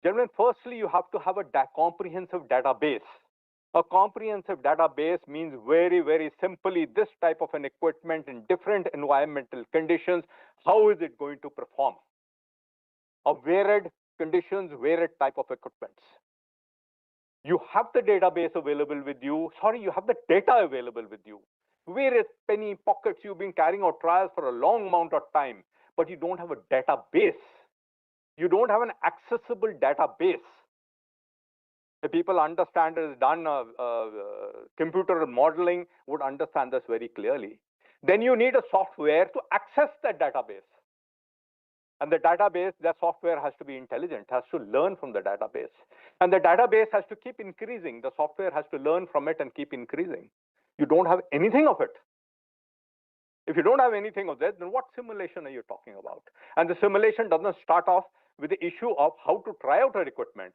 Gentlemen, firstly, you have to have a comprehensive database. A comprehensive database means very, very simply this type of an equipment in different environmental conditions, how is it going to perform? A varied conditions, varied type of equipments. You have the database available with you. Sorry, you have the data available with you. Various penny pockets, you've been carrying out trials for a long amount of time, but you don't have a database. You don't have an accessible database. The people understand it is done, computer modeling would understand this very clearly. Then you need a software to access that database. And the database, the software has to be intelligent, has to learn from the database. And the database has to keep increasing. The software has to learn from it and keep increasing. You don't have anything of it. If you don't have anything of that, then what simulation are you talking about? And the simulation doesn't start off with the issue of how to try out our equipment.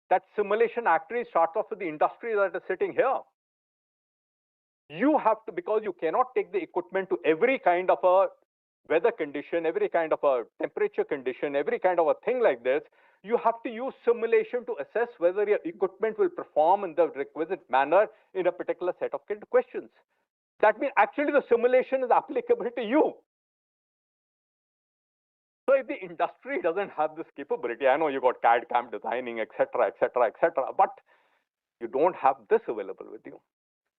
That simulation actually starts off with the industry that is sitting here. You have to, because you cannot take the equipment to every kind of a weather condition, every kind of a temperature condition, every kind of a thing like this, you have to use simulation to assess whether your equipment will perform in the requisite manner in a particular set of questions. That means actually the simulation is applicable to you. So if the industry doesn't have this capability, I know you got CAD, CAM designing, etc., etc., etc., but you don't have this available with you.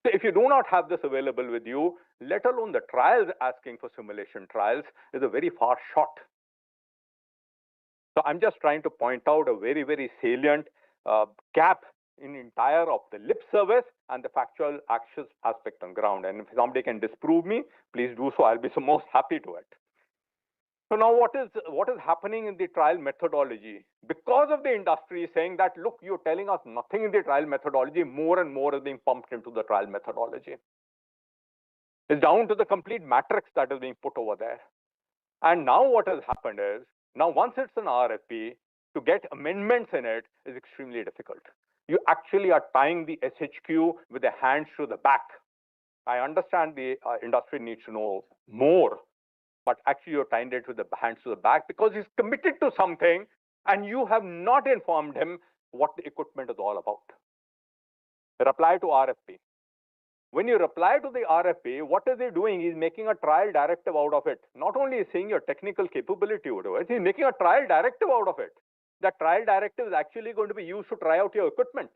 So if you do not have this available with you, let alone the trials asking for simulation trials, is a very far shot. So I'm just trying to point out a very, very salient gap in entire of the lip service and the factual actions aspect on ground. And if somebody can disprove me, please do so. I'll be so most happy to it. So now what is happening in the trial methodology? Because of the industry saying that, look, you're telling us nothing in the trial methodology, more and more is being pumped into the trial methodology. It's down to the complete matrix that is being put over there. And now what has happened is, now once it's an RFP, to get amendments in it is extremely difficult. You actually are tying the SHQ with the hands to the back. I understand the industry needs to know more, but actually you're tying it with the hands to the back because he's committed to something and you have not informed him what the equipment is all about. Reply to RFP. When you reply to the RFP, what is he doing? He's making a trial directive out of it. Not only is saying your technical capability would do it, he's making a trial directive out of it. That trial directive is actually going to be used to try out your equipment.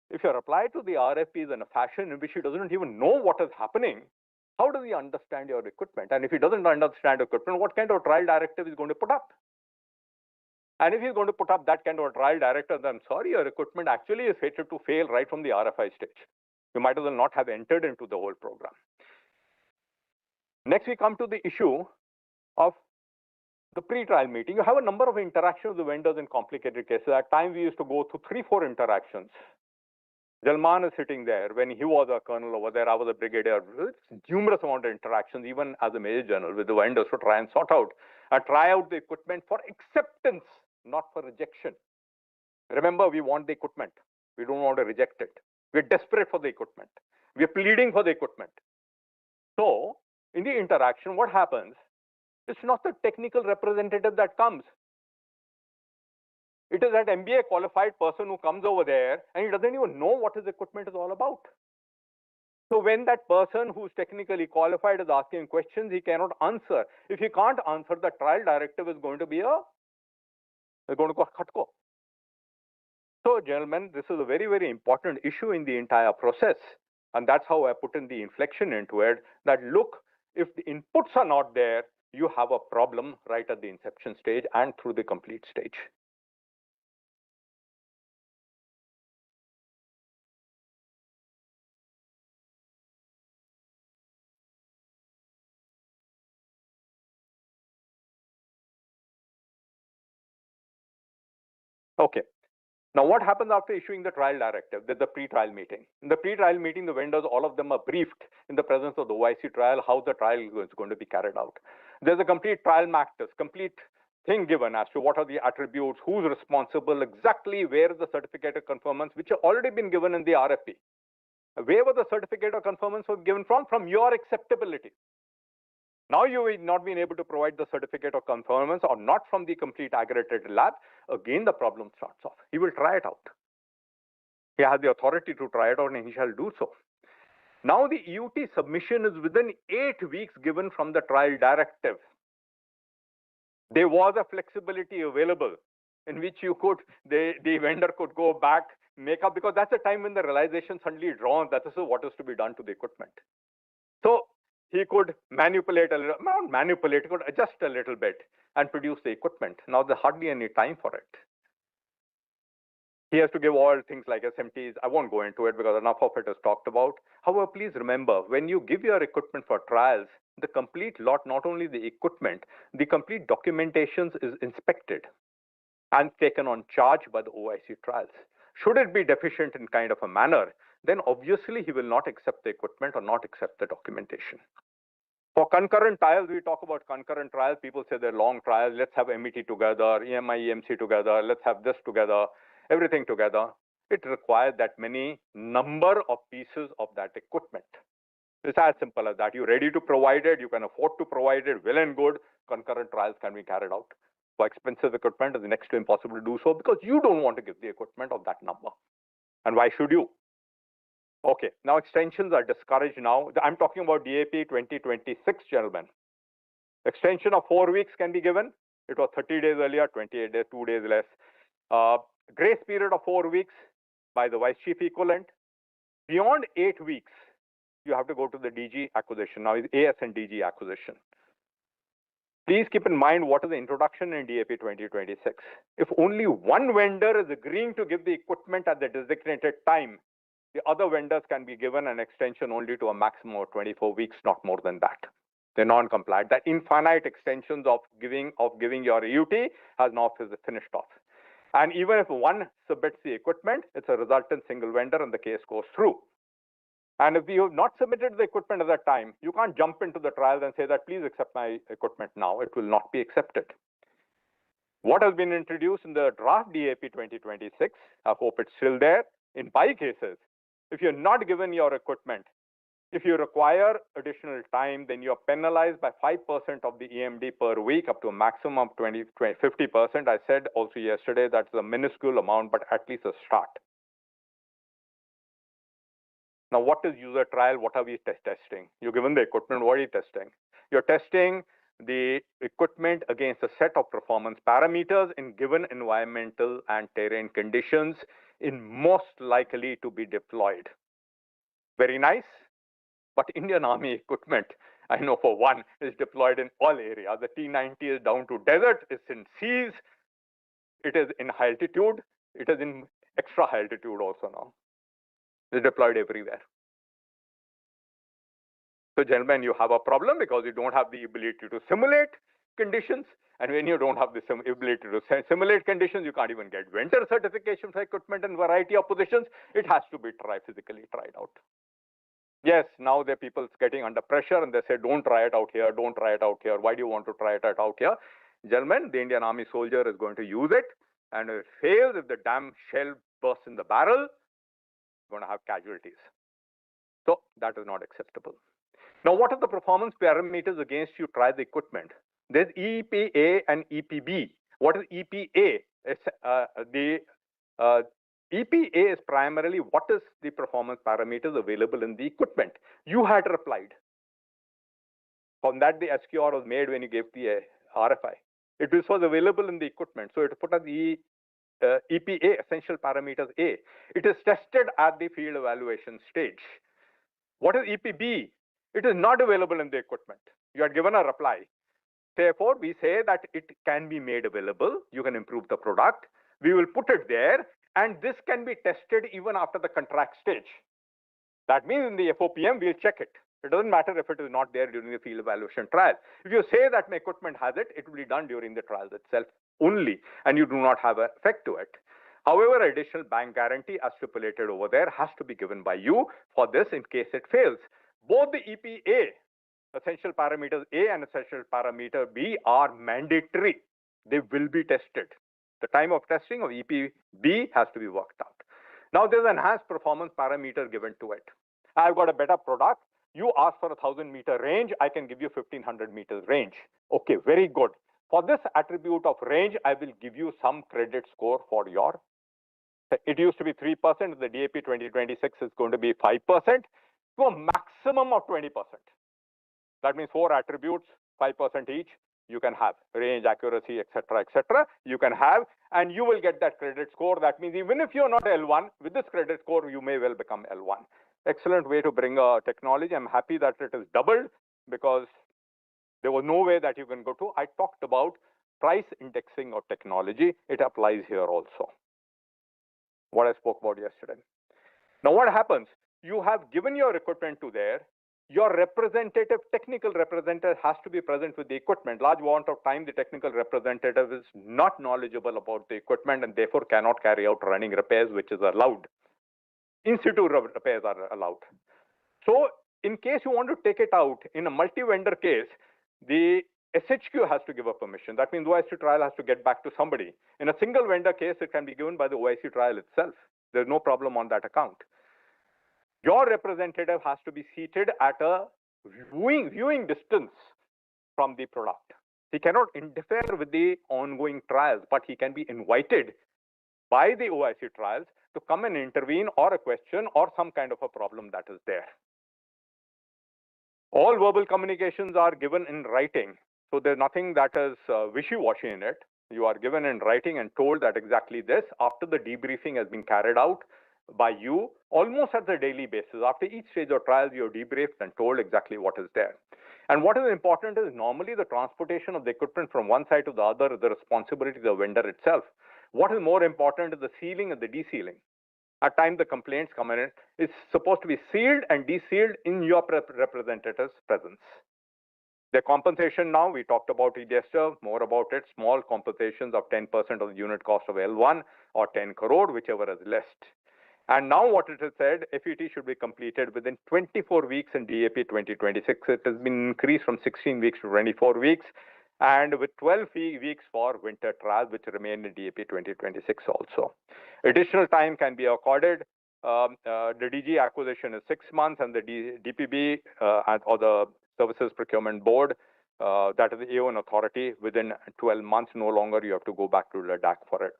If you reply to the RFPs in a fashion in which he doesn't even know what is happening, how does he understand your equipment? And if he doesn't understand equipment, what kind of trial directive is going to put up? And if he's going to put up that kind of a trial directive, then sorry, your equipment actually is fated to fail right from the RFI stage. You might as well not have entered into the whole program. Next, we come to the issue of the pre-trial meeting. You have a number of interactions with the vendors in complicated cases. At times, we used to go through 3-4 interactions. Jalman is sitting there. When he was a colonel over there, I was a brigadier. Numerous amount of interactions, even as a major general, with the vendors to try and sort out and try out the equipment for acceptance, not for rejection. Remember, we want the equipment. We don't want to reject it. We're desperate for the equipment. We're pleading for the equipment. So, in the interaction, what happens? It's not the technical representative that comes. It is that MBA qualified person who comes over there and he doesn't even know what his equipment is all about. So when that person who's technically qualified is asking questions, he cannot answer. If he can't answer, the trial directive is going to be going to go khatko. So gentlemen, this is a very, very important issue in the entire process. And that's how I put in the inflection into it, that look, if the inputs are not there, you have a problem right at the inception stage and through the complete stage. Okay. Now, what happens after issuing the trial directive? There's the pre-trial meeting. In the pre-trial meeting, the vendors, all of them are briefed in the presence of the OIC trial, how the trial is going to be carried out. There's a complete trial matrix, complete thing given as to what are the attributes, who's responsible, exactly where is the certificate of conformance, which have already been given in the RFP. Where were the certificate of conformance was given from? From your acceptability. Now you will not been able to provide the certificate of conformance or not from the complete aggregated lab. Again, the problem starts off. He will try it out. He has the authority to try it out and he shall do so. Now the EUT submission is within 8 weeks given from the trial directive. There was a flexibility available in which you could, the vendor could go back, make up, because that's the time when the realization suddenly drawn that this is what is to be done to the equipment. So he could manipulate a little, not manipulate, he could adjust a little bit and produce the equipment. Now there's hardly any time for it. He has to give all things like SMTs. I won't go into it because enough of it is talked about. However, please remember, when you give your equipment for trials, the complete lot, not only the equipment, the complete documentations is inspected and taken on charge by the OIC trials. Should it be deficient in kind of a manner, then obviously he will not accept the equipment or not accept the documentation. For concurrent trials, we talk about concurrent trials. People say they're long trials. Let's have MET together, EMI, EMC together. Let's have this together, everything together. It requires that many number of pieces of that equipment. It's as simple as that. You're ready to provide it. You can afford to provide it. Well and good. Concurrent trials can be carried out. For expensive equipment, it's next to impossible to do so because you don't want to give the equipment of that number. And why should you? Okay, now extensions are discouraged now. I'm talking about DAP 2026, gentlemen. Extension of 4 weeks can be given. It was 30 days earlier, 28 days, 2 days less. Grace period of 4 weeks by the vice chief equivalent. Beyond 8 weeks, you have to go to the DG acquisition. Now it's AS and DG acquisition. Please keep in mind what is the introduction in DAP 2026. If only one vendor is agreeing to give the equipment at the designated time, the other vendors can be given an extension only to a maximum of 24 weeks, not more than that. They're non-compliant. That infinite extensions of giving your EUT has now finished off. And even if one submits the equipment, it's a resultant single vendor and the case goes through. And if you have not submitted the equipment at that time, you can't jump into the trial and say that please accept my equipment now. It will not be accepted. What has been introduced in the draft DAP 2026, I hope it's still there, in 5 cases, if you're not given your equipment, if you require additional time, then you're penalized by 5% of the EMD per week up to a maximum of 50%. I said also yesterday that's a minuscule amount, but at least a start. Now, what is user trial? What are we testing? You're given the equipment, what are you testing? You're testing the equipment against a set of performance parameters in given environmental and terrain conditions in most likely to be deployed. Very nice. But Indian Army equipment, I know for one, is deployed in all areas. The T-90 is down to desert, it's in seas, it is in high altitude, it is in extra high altitude also now. It's deployed everywhere. So gentlemen, you have a problem because you don't have the ability to simulate conditions. And when you don't have the ability to simulate conditions, you can't even get vendor certification for equipment in variety of positions. It has to be physically tried out. Yes, now the people's getting under pressure and they say, don't try it out here, don't try it out here. Why do you want to try it out here? Gentlemen, the Indian Army soldier is going to use it. And if it fails, if the damn shell bursts in the barrel, going to have casualties. So that is not acceptable. Now, what are the performance parameters against you try the equipment? There's EPA and EPB. What is EPA? It's, EPA is primarily what is the performance parameters available in the equipment. You had replied. From that, the SQR was made when you gave the RFI. It was available in the equipment. So it put as the EPA, essential parameters A. It is tested at the field evaluation stage. What is EPB? It is not available in the equipment. You had given a reply. Therefore, we say that it can be made available. You can improve the product. We will put it there. And this can be tested even after the contract stage. That means in the FOPM, we'll check it. It doesn't matter if it is not there during the field evaluation trial. If you say that my equipment has it, it will be done during the trials itself only, and you do not have an effect to it. However, additional bank guarantee as stipulated over there has to be given by you for this in case it fails. Both the EPA, essential parameters A and essential parameter B, are mandatory. They will be tested. The time of testing of EPB has to be worked out. Now there's an enhanced performance parameter given to it. I've got a better product. You ask for a 1,000-meter range, I can give you 1,500 meters range. Okay, very good. For this attribute of range, I will give you some credit score for your. It used to be 3%. The DAP 2026 is going to be 5% to a maximum of 20%. That means 4 attributes, 5% each. You can have range, accuracy, etc., etc. You can have, and you will get that credit score. That means even if you're not L1, with this credit score, you may well become L1. Excellent way to bring a technology. I'm happy that it is doubled because there was no way that you can go to. I talked about price indexing of technology. It applies here also. What I spoke about yesterday. Now what happens? You have given your equipment to there. Your representative, technical representative has to be present with the equipment. Large amount of time, the technical representative is not knowledgeable about the equipment and therefore cannot carry out running repairs, which is allowed. In situ repairs are allowed. So in case you want to take it out, in a multi-vendor case, the SHQ has to give a permission. That means OIC trial has to get back to somebody. In a single vendor case, it can be given by the OIC trial itself. There's no problem on that account. Your representative has to be seated at a viewing distance from the product. He cannot interfere with the ongoing trials, but he can be invited by the OIC trials to come and intervene or a question or some kind of a problem that is there. All verbal communications are given in writing. So there's nothing that is wishy-washy in it. You are given in writing and told that exactly this after the debriefing has been carried out by you almost at the daily basis. After each stage of trials, you're debriefed and told exactly what is there. And what is important is normally the transportation of the equipment from one side to the other is the responsibility of the vendor itself. What is more important is the sealing and the desealing. At times the complaints come in, it's supposed to be sealed and desealed in your representative's presence. The compensation now, we talked about it yesterday, more about it, small compensations of 10% of the unit cost of L1 or 10 crore, whichever is less. And now what it has said, FET should be completed within 24 weeks in DAP 2026. It has been increased from 16 weeks to 24 weeks and with 12 weeks for winter trials, which remain in DAP 2026 also. Additional time can be accorded. The DG acquisition is 6 months and the DPB or the Services Procurement Board, that is the AO authority, within 12 months, no longer you have to go back to Ladakh for it.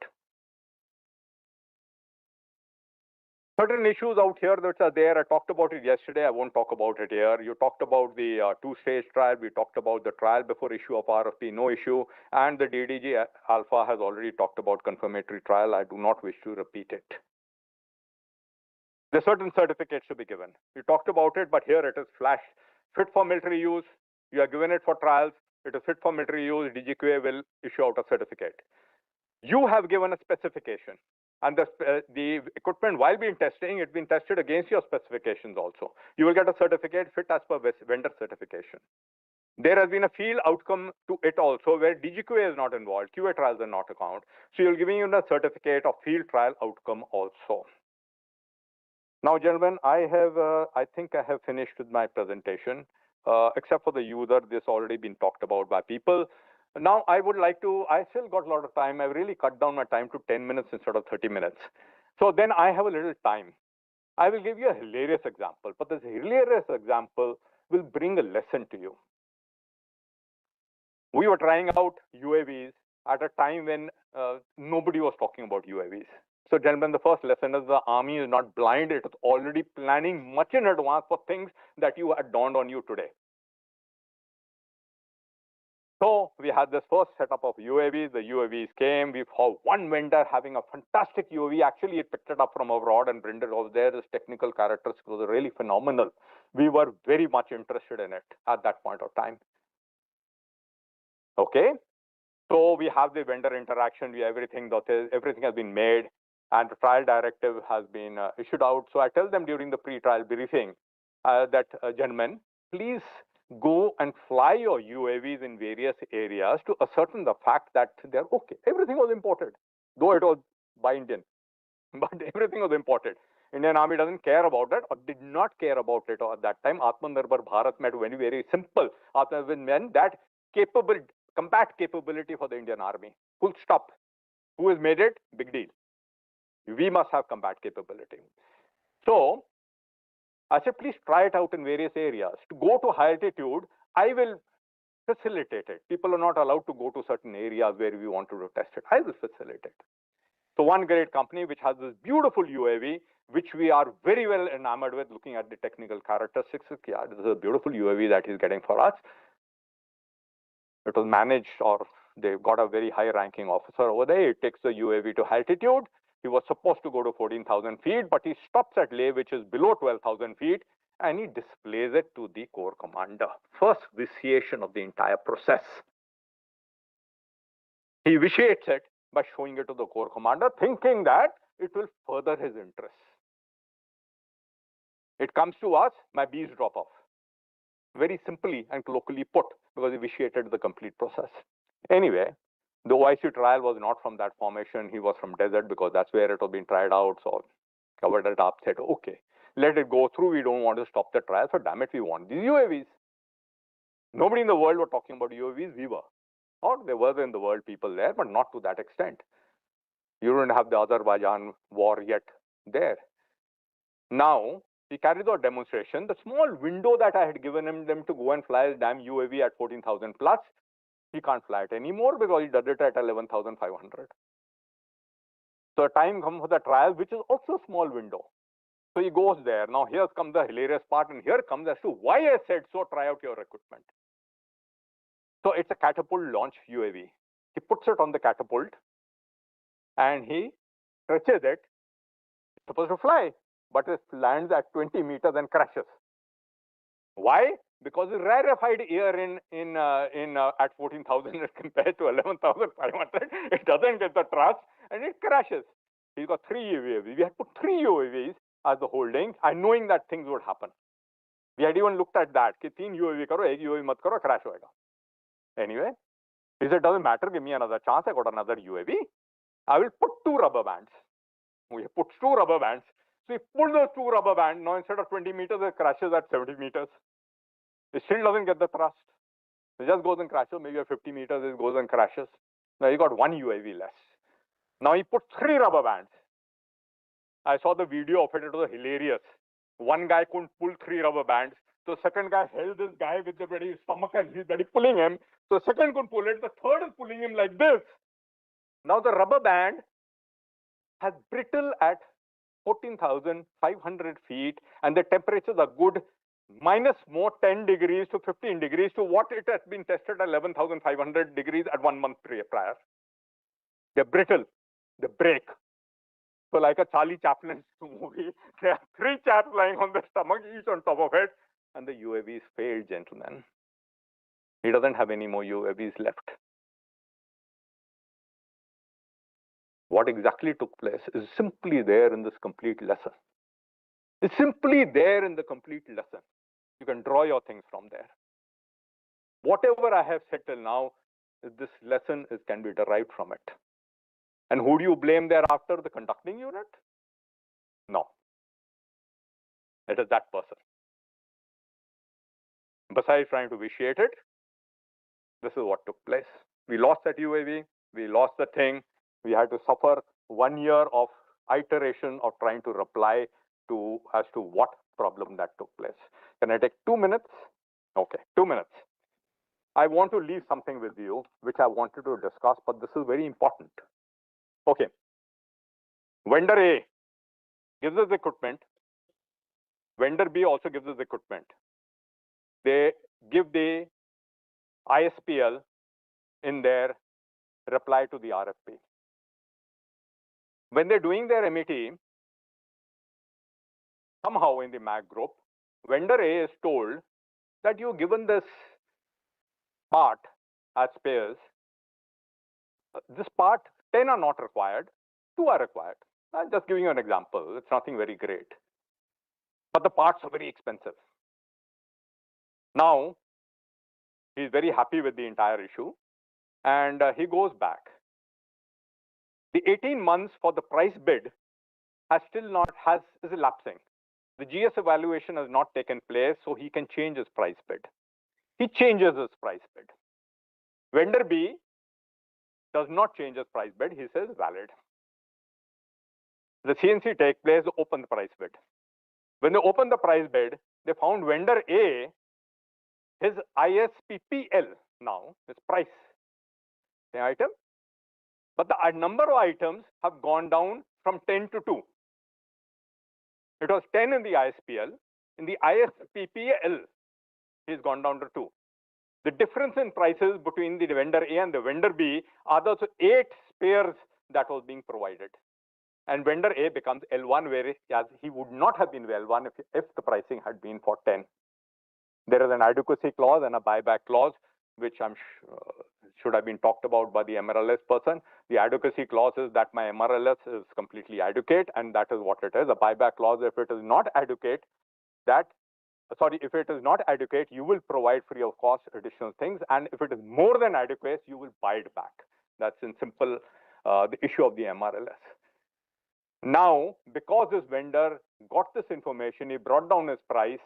Certain issues out here that are there, I talked about it yesterday, I won't talk about it here. You talked about the two-stage trial, we talked about the trial before issue of RFP, no issue, and the DDG Alpha has already talked about confirmatory trial. I do not wish to repeat it. There are certain certificates to be given. We talked about it, but here it is flash. Fit for military use, you are given it for trials, it is fit for military use, DGQA will issue out a certificate. You have given a specification. And the equipment, while being testing, it's been tested against your specifications also. You will get a certificate fit as per vendor certification. There has been a field outcome to it also where DGQA is not involved, QA trials are not account. So you're giving you a certificate of field trial outcome also. Now, gentlemen, I think I have finished with my presentation, except for the user. This already been talked about by people. Now, I would like to, I still got a lot of time. I've really cut down my time to 10 minutes instead of 30 minutes. So then I have a little time. I will give you a hilarious example, but this hilarious example will bring a lesson to you. We were trying out UAVs at a time when nobody was talking about UAVs. So gentlemen, the first lesson is the army is not blind. It is already planning much in advance for things that you had dawned on you today. So we had this first setup of UAVs. The UAVs came. We saw one vendor having a fantastic UAV. Actually, it picked it up from abroad and brought it over there. This technical characteristics was really phenomenal. We were very much interested in it at that point of time. Okay. So we have the vendor interaction. Everything has been made, and the trial directive has been issued out. So I tell them during the pre-trial briefing that, gentlemen, please go and fly your UAVs in various areas to ascertain the fact that they're okay. Everything was imported, though it was by Indian, but everything was imported. Indian Army doesn't care about that or did not care about it at that time. Atmanirbhar Bharat meant very, very simple. Atmanirbhar meant that capable combat capability for the Indian Army. Full stop. Who has made it? Big deal. We must have combat capability. So I said, please try it out in various areas. To go to high altitude, I will facilitate it. People are not allowed to go to certain areas where we wanted to test it. I will facilitate it. So one great company which has this beautiful UAV, which we are very well enamored with, looking at the technical characteristics. Yeah, this is a beautiful UAV that he's getting for us. It was managed, or they've got a very high-ranking officer over there. He takes the UAV to altitude. He was supposed to go to 14,000 feet, but he stops at Leh, which is below 12,000 feet, and he displays it to the Corps Commander. First vitiation of the entire process. He vitiates it by showing it to the Corps Commander, thinking that it will further his interests. It comes to us, my bees drop off. Very simply and colloquially put, because he vitiated the complete process. Anyway, the OIC trial was not from that formation. He was from desert because that's where it was being tried out. So covered it up, said, okay, let it go through. We don't want to stop the trial. So damn it, we want these UAVs. Nobody in the world were talking about UAVs. We were. Or there were in the world people there, but not to that extent. You don't have the Azerbaijan war yet there. Now, he carries out demonstration. The small window that I had given them to go and fly his damn UAV at 14,000 plus, he can't fly it anymore because he did it at 11,500. So a time comes for the trial, which is also a small window. So he goes there. Now here comes the hilarious part, and here comes as to why I said so, try out your equipment. So it's a catapult launch UAV. He puts it on the catapult and he stretches it. It's supposed to fly, but it lands at 20 meters and crashes. Why? Because it's rarefied air at 14,000 as compared to 11,500. It doesn't get the thrust and it crashes. He's got 3 UAVs. We had put 3 UAVs as the holding, and knowing that things would happen. We had even looked at that. Ki 3 UAV karo, 1 UAV mat karo, crash hoega. Anyway, he said, doesn't matter, give me another chance. I got another UAV. I will put 2 rubber bands. We put 2 rubber bands. So he pulled those 2 rubber bands. Now instead of 20 meters, it crashes at 70 meters. It still doesn't get the thrust. It just goes and crashes. Maybe at 50 meters, it goes and crashes. Now he got 1 UAV less. Now he put 3 rubber bands. I saw the video of it. It was hilarious. One guy couldn't pull 3 rubber bands. So second guy held this guy with the bloody stomach and he's bloody pulling him. So second couldn't pull it. The third is pulling him like this. Now the rubber band has brittle at 14,500 feet, and the temperatures are good, minus more 10 degrees to 15 degrees to what it has been tested at 11,500 degrees at 1 month prior. They're brittle. They break. So like a Charlie Chaplin movie, there are 3 chaps lying on the stomach, each on top of it, and the UAVs failed, gentlemen. He doesn't have any more UAVs left. What exactly took place is simply there in this complete lesson. It's simply there in the complete lesson. You can draw your things from there. Whatever I have said till now, this lesson can be derived from it. And who do you blame thereafter? The conducting unit? No. It is that person. Besides trying to vitiate it, this is what took place. We lost that UAV. We lost the thing. We had to suffer 1 year of iteration of trying to reply as to what problem that took place. Can I take 2 minutes? Okay, 2 minutes. I want to leave something with you, which I wanted to discuss, but this is very important. Okay. Vendor A gives us equipment. Vendor B also gives us equipment. They give the ISPL in their reply to the RFP. When they're doing their MET, somehow in the MAC group, vendor A is told that you've given this part as spares. This part, 10 are not required, 2 are required. I'm just giving you an example. It's nothing very great. But the parts are very expensive. Now, he's very happy with the entire issue, and he goes back. The 18 months for the price bid is elapsing. The GS evaluation has not taken place, so he can change his price bid. He changes his price bid. Vendor B does not change his price bid. He says valid. The CNC take place, open the price bid. When they open the price bid, they found vendor A, his ISPPL now, his price, the item, but the number of items have gone down from 10 to 2. It was 10 in the ISPL. In the ISPPL, he's gone down to 2. The difference in prices between the vendor A and the vendor B are those 8 spares that was being provided. And vendor A becomes L1, whereas he would not have been L1 if the pricing had been for 10. There is an adequacy clause and a buyback clause, which should have been talked about by the MRLS person. The adequacy clause is that my MRLS is completely adequate, and that is what it is. A buyback clause, if it is not adequate, if it is not adequate, you will provide free of cost additional things, and if it is more than adequate, you will buy it back. That's in simple the issue of the MRLS. Now, because this vendor got this information, he brought down his price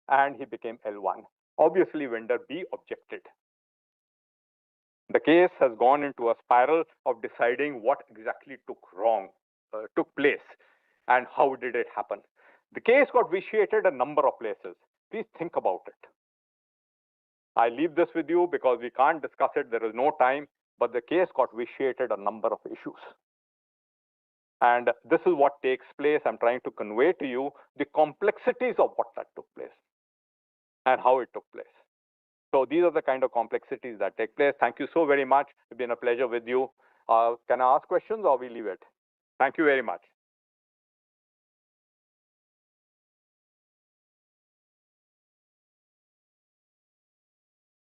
and he became L1. Obviously, vendor B objected. The case has gone into a spiral of deciding what exactly took place and how did it happen. The case got vitiated a number of places. Please think about it. I leave this with you because we can't discuss it. There is no time, but the case got vitiated a number of issues. And this is what takes place. I'm trying to convey to you the complexities of what that took place and how it took place. So these are the kind of complexities that take place. Thank you so very much. It's been a pleasure with you. Can I ask questions or we leave it? Thank you very much.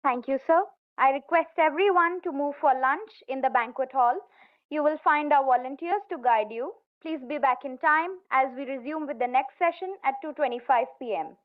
Thank you, sir. I request everyone to move for lunch in the banquet hall. You will find our volunteers to guide you. Please be back in time as we resume with the next session at 2:25 p.m.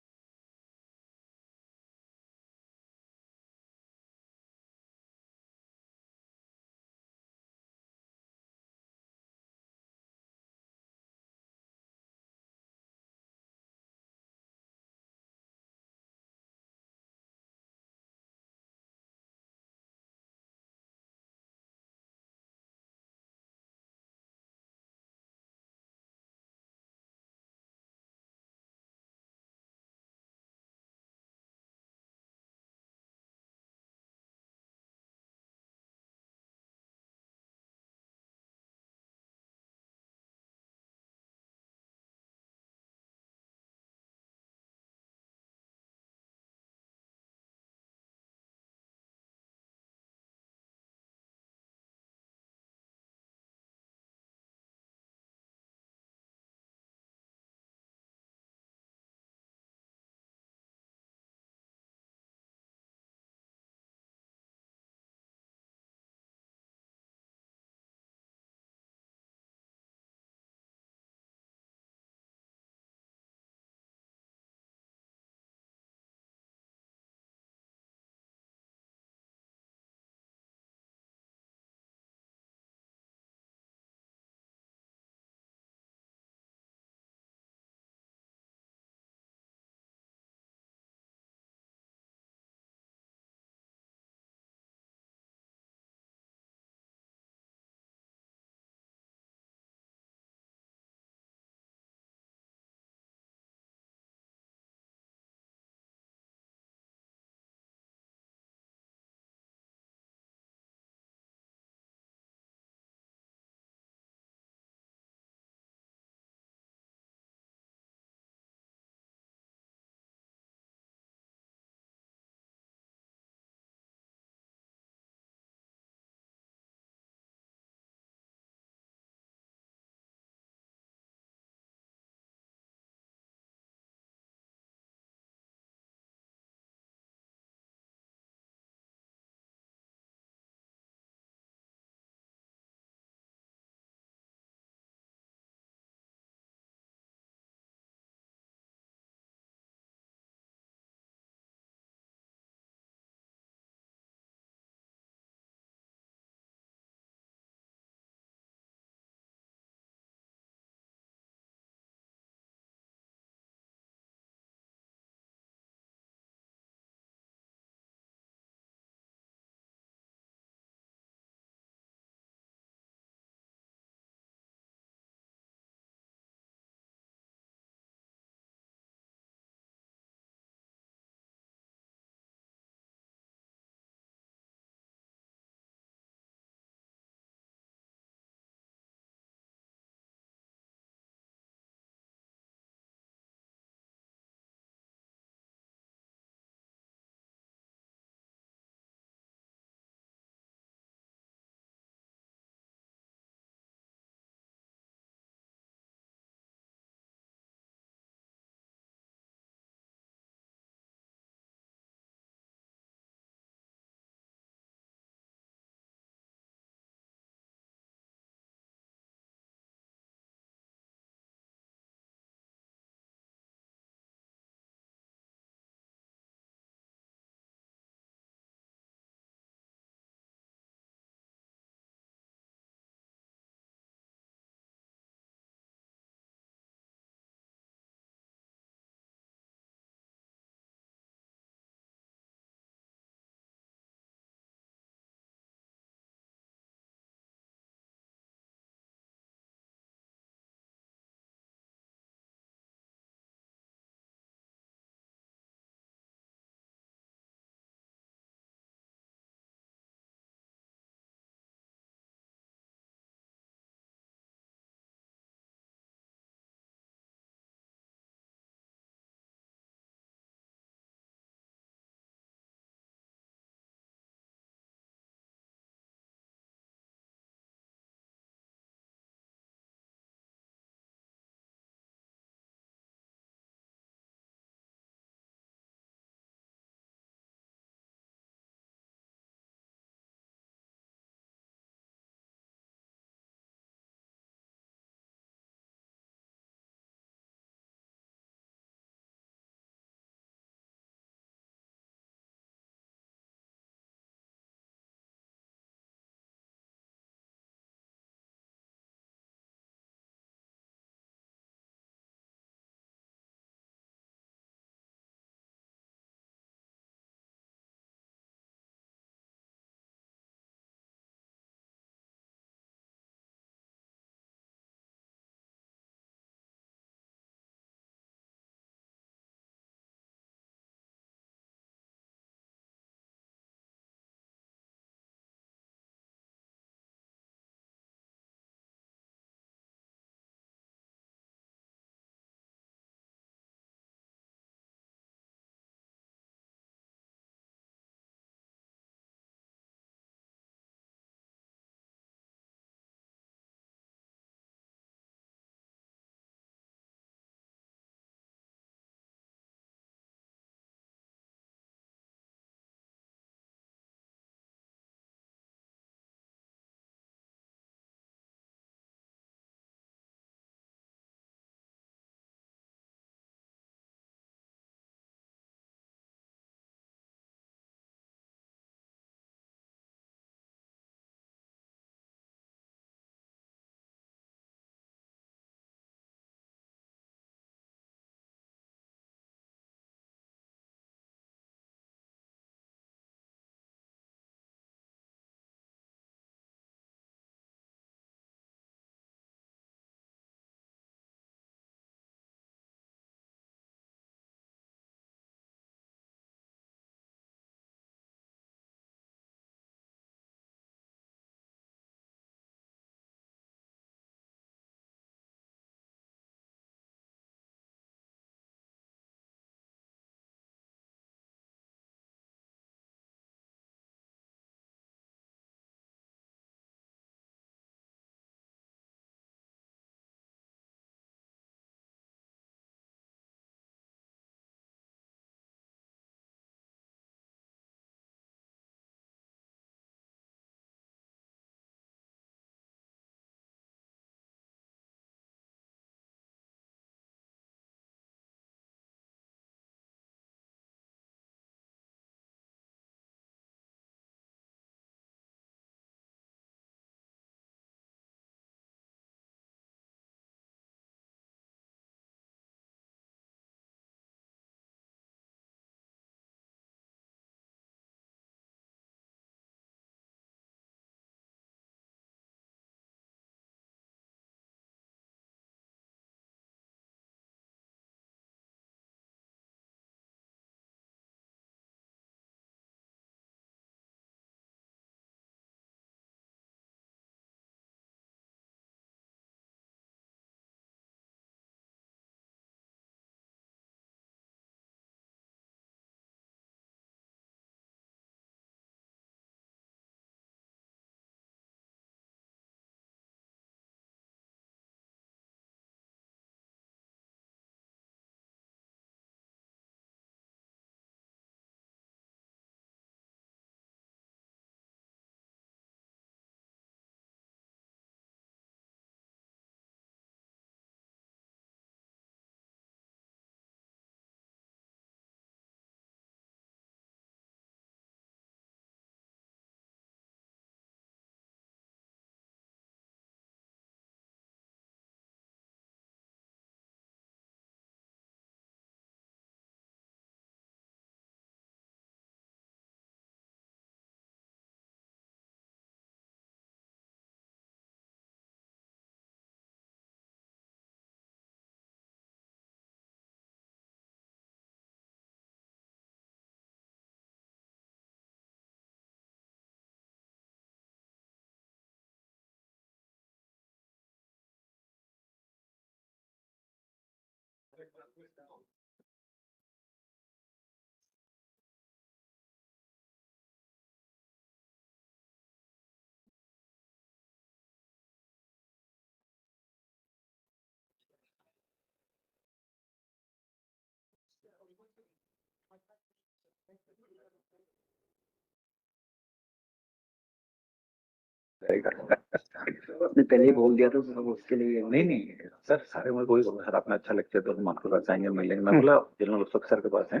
आपने पहले ही बोल दिया था तो सब उसके लिए नहीं नहीं सर सारे में कोई सर आपने अच्छा लेक्चर तो हम आपके पास आएंगे मिलेंगे मैं बोला जनरल उस्तक सर के पास है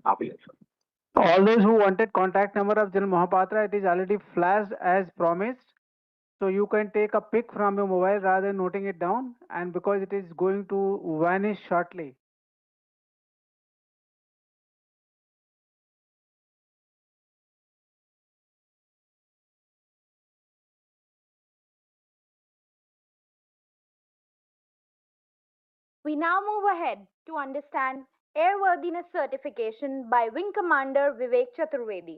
आप ही ले लो। All those who wanted contact number of General Mohapatra, it is already flashed as promised. So you can take a pic from your mobile rather than noting it down, and because it is going to vanish shortly. We now move ahead to understand airworthiness certification by Wing Commander Vivek Chaturvedi.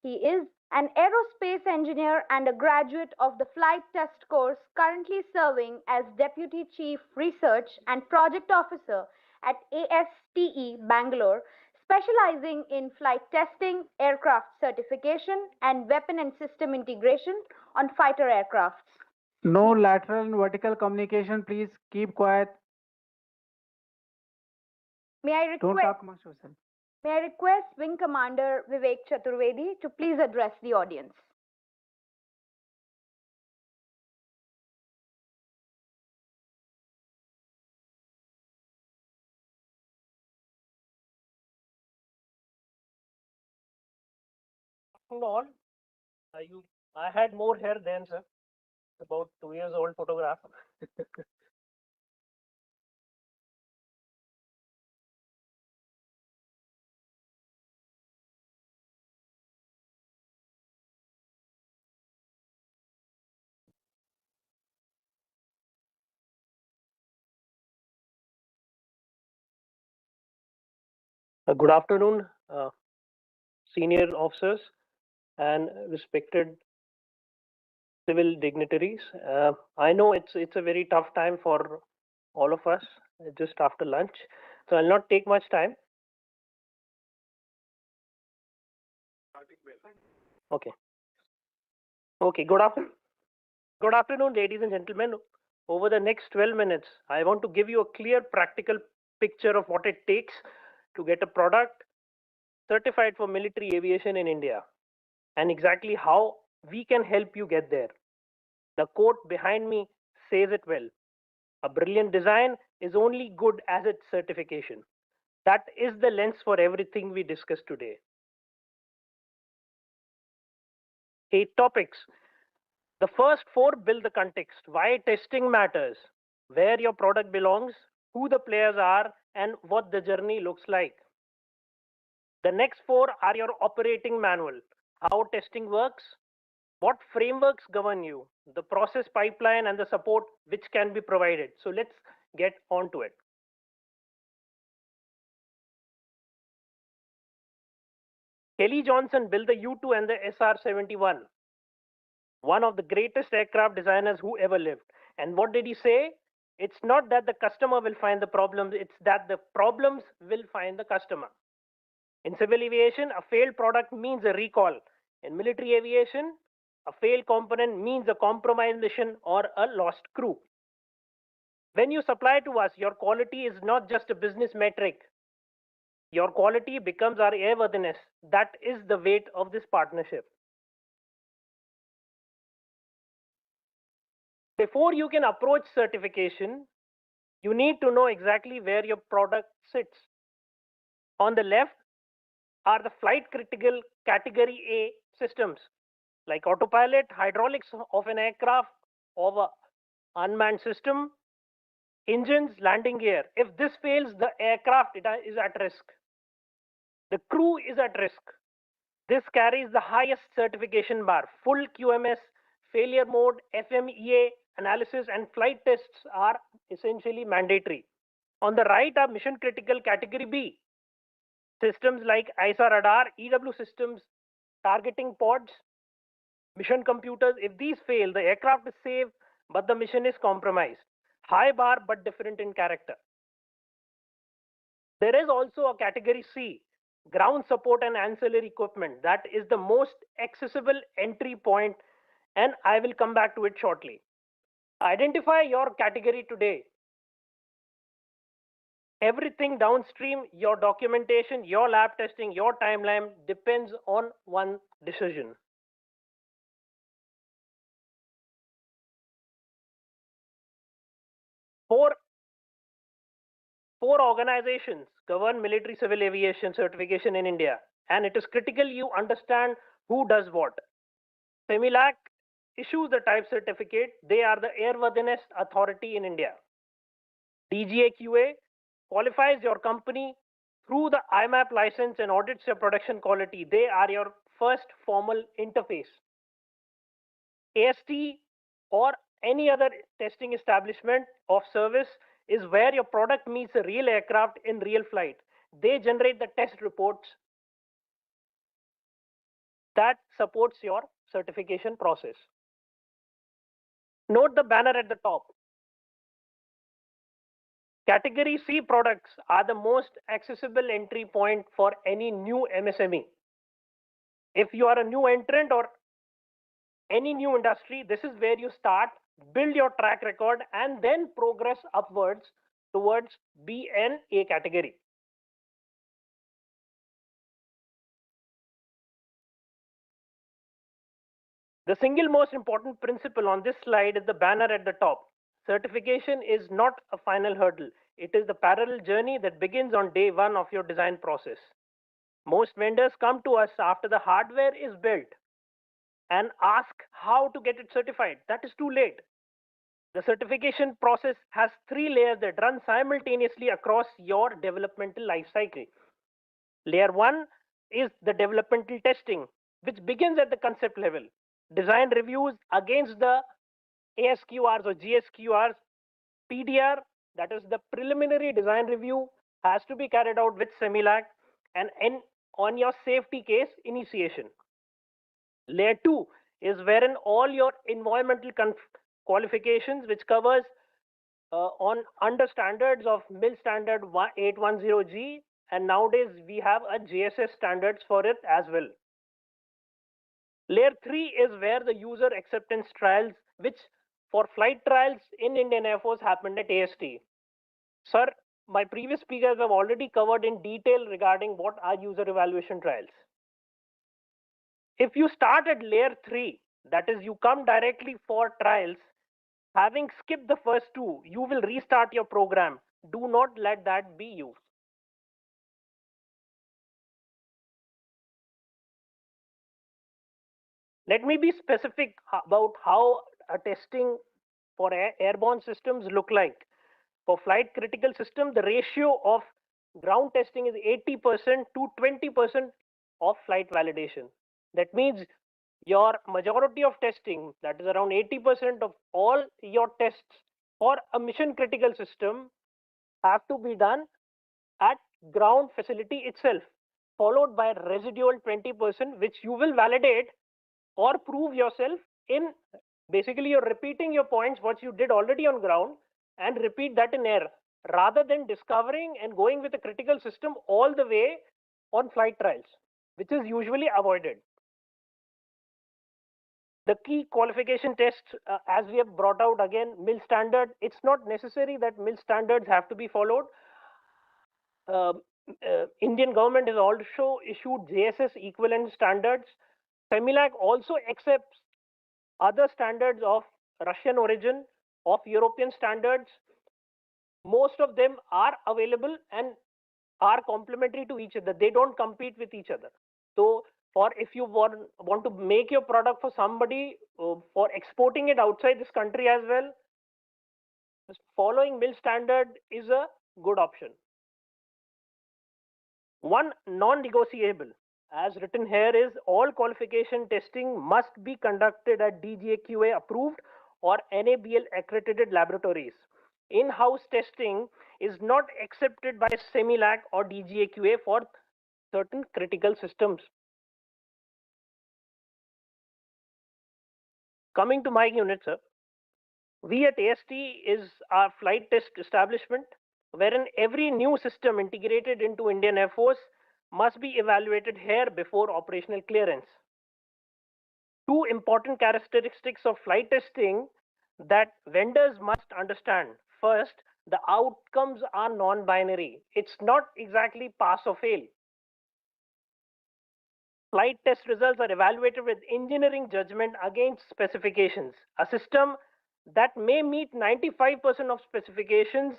He is an aerospace engineer and a graduate of the flight test course, currently serving as Deputy Chief Research and Project Officer at ASTE Bangalore, specializing in flight testing, aircraft certification, and weapon and system integration on fighter aircrafts. No lateral and vertical communication. Please keep quiet. Don't talk much yourself. May I request Wing Commander Vivek Chaturvedi to please address the audience. All. I had more hair then, sir. About 2 years old photograph. Good afternoon, senior officers and respected civil dignitaries. I know it's a very tough time for all of us, just after lunch, so I'll not take much time. Okay. Okay. Good afternoon, ladies and gentlemen. Over the next 12 minutes, I want to give you a clear, practical picture of what it takes to get a product certified for military aviation in India, and exactly how we can help you get there. The quote behind me says it well. A brilliant design is only good as its certification. That is the lens for everything we discuss today. 8 topics. The first 4 build the context, why testing matters, where your product belongs, who the players are, and what the journey looks like. The next 4 are your operating manual, how testing works, what frameworks govern you, the process pipeline, and the support which can be provided. So let's get on to it. Kelly Johnson built the U-2 and the SR-71, one of the greatest aircraft designers who ever lived. And what did he say? It's not that the customer will find the problems, it's that the problems will find the customer. In civil aviation, a failed product means a recall. In military aviation, a failed component means a compromised mission or a lost crew. When you supply to us, your quality is not just a business metric. Your quality becomes our airworthiness. That is the weight of this partnership. Before you can approach certification, you need to know exactly where your product sits. On the left are the flight critical category A systems like autopilot, hydraulics of an aircraft, or unmanned system, engines, landing gear. If this fails, the aircraft is at risk. The crew is at risk. This carries the highest certification bar. Full QMS, failure mode, FMEA analysis, and flight tests are essentially mandatory. On the right are mission critical category B. Systems like ISA radar, EW systems, targeting pods, mission computers. If these fail, the aircraft is safe, but the mission is compromised. High bar, but different in character. There is also a category C, ground support and ancillary equipment. That is the most accessible entry point, and I will come back to it shortly. Identify your category today. Everything downstream, your documentation, your lab testing, your timeline depends on one decision. Four organizations govern military civil aviation certification in India, and it is critical you understand who does what. CEMILAC issues the type certificate. They are the airworthiness authority in India. DGAQA qualifies your company through the IMAP license and audits your production quality. They are your first formal interface. AST or any other testing establishment of service is where your product meets a real aircraft in real flight. They generate the test reports that supports your certification process. Note the banner at the top. Category C products are the most accessible entry point for any new MSME. If you are a new entrant or any new industry, this is where you start, build your track record, and then progress upwards towards B and A category. The single most important principle on this slide is the banner at the top. Certification is not a final hurdle. It is the parallel journey that begins on day one of your design process. Most vendors come to us after the hardware is built and ask how to get it certified. That is too late. The certification process has 3 layers that run simultaneously across your developmental life cycle. Layer 1 is the developmental testing, which begins at the concept level. Design reviews against the ASQRs or GSQRs. PDR, that is the preliminary design review, has to be carried out with CEMILAC and on your safety case initiation. Layer 2 is wherein all your environmental qualifications, which covers on under standards of MIL standard 810G, and nowadays we have a JSS standards for it as well. Layer 3 is where the user acceptance trials, which for flight trials in Indian Air Force happened at AST. Sir, my previous speakers have already covered in detail regarding what are user evaluation trials. If you start at layer 3, that is you come directly for trials, having skipped the first 2, you will restart your program. Do not let that be you. Let me be specific about how a testing for airborne systems look like. For flight critical system, the ratio of ground testing is 80% to 20% of flight validation. That means your majority of testing, that is around 80% of all your tests for a mission critical system, have to be done at ground facility itself, followed by residual 20%, which you will validate or prove yourself in. Basically, you're repeating your points, what you did already on ground, and repeat that in air, rather than discovering and going with a critical system all the way on flight trials, which is usually avoided. The key qualification tests, as we have brought out again, MIL standard, it's not necessary that MIL standards have to be followed. Indian government has also issued JSS equivalent standards. CEMILAC also accepts other standards of Russian origin, of European standards. Most of them are available and are complementary to each other. They don't compete with each other. So for if you want to make your product for somebody, for exporting it outside this country as well, following MIL standard is a good option. One non-negotiable, as written here, is all qualification testing must be conducted at DGAQA approved or NABL accredited laboratories. In-house testing is not accepted by CEMILAC or DGAQA for certain critical systems. Coming to my unit, sir, we at AST is our flight test establishment. wherein every new system integrated into Indian Air Force must be evaluated here before operational clearance. Two important characteristics of flight testing that vendors must understand. First, the outcomes are non-binary. It's not exactly pass or fail. Flight test results are evaluated with engineering judgment against specifications. A system that may meet 95% of specifications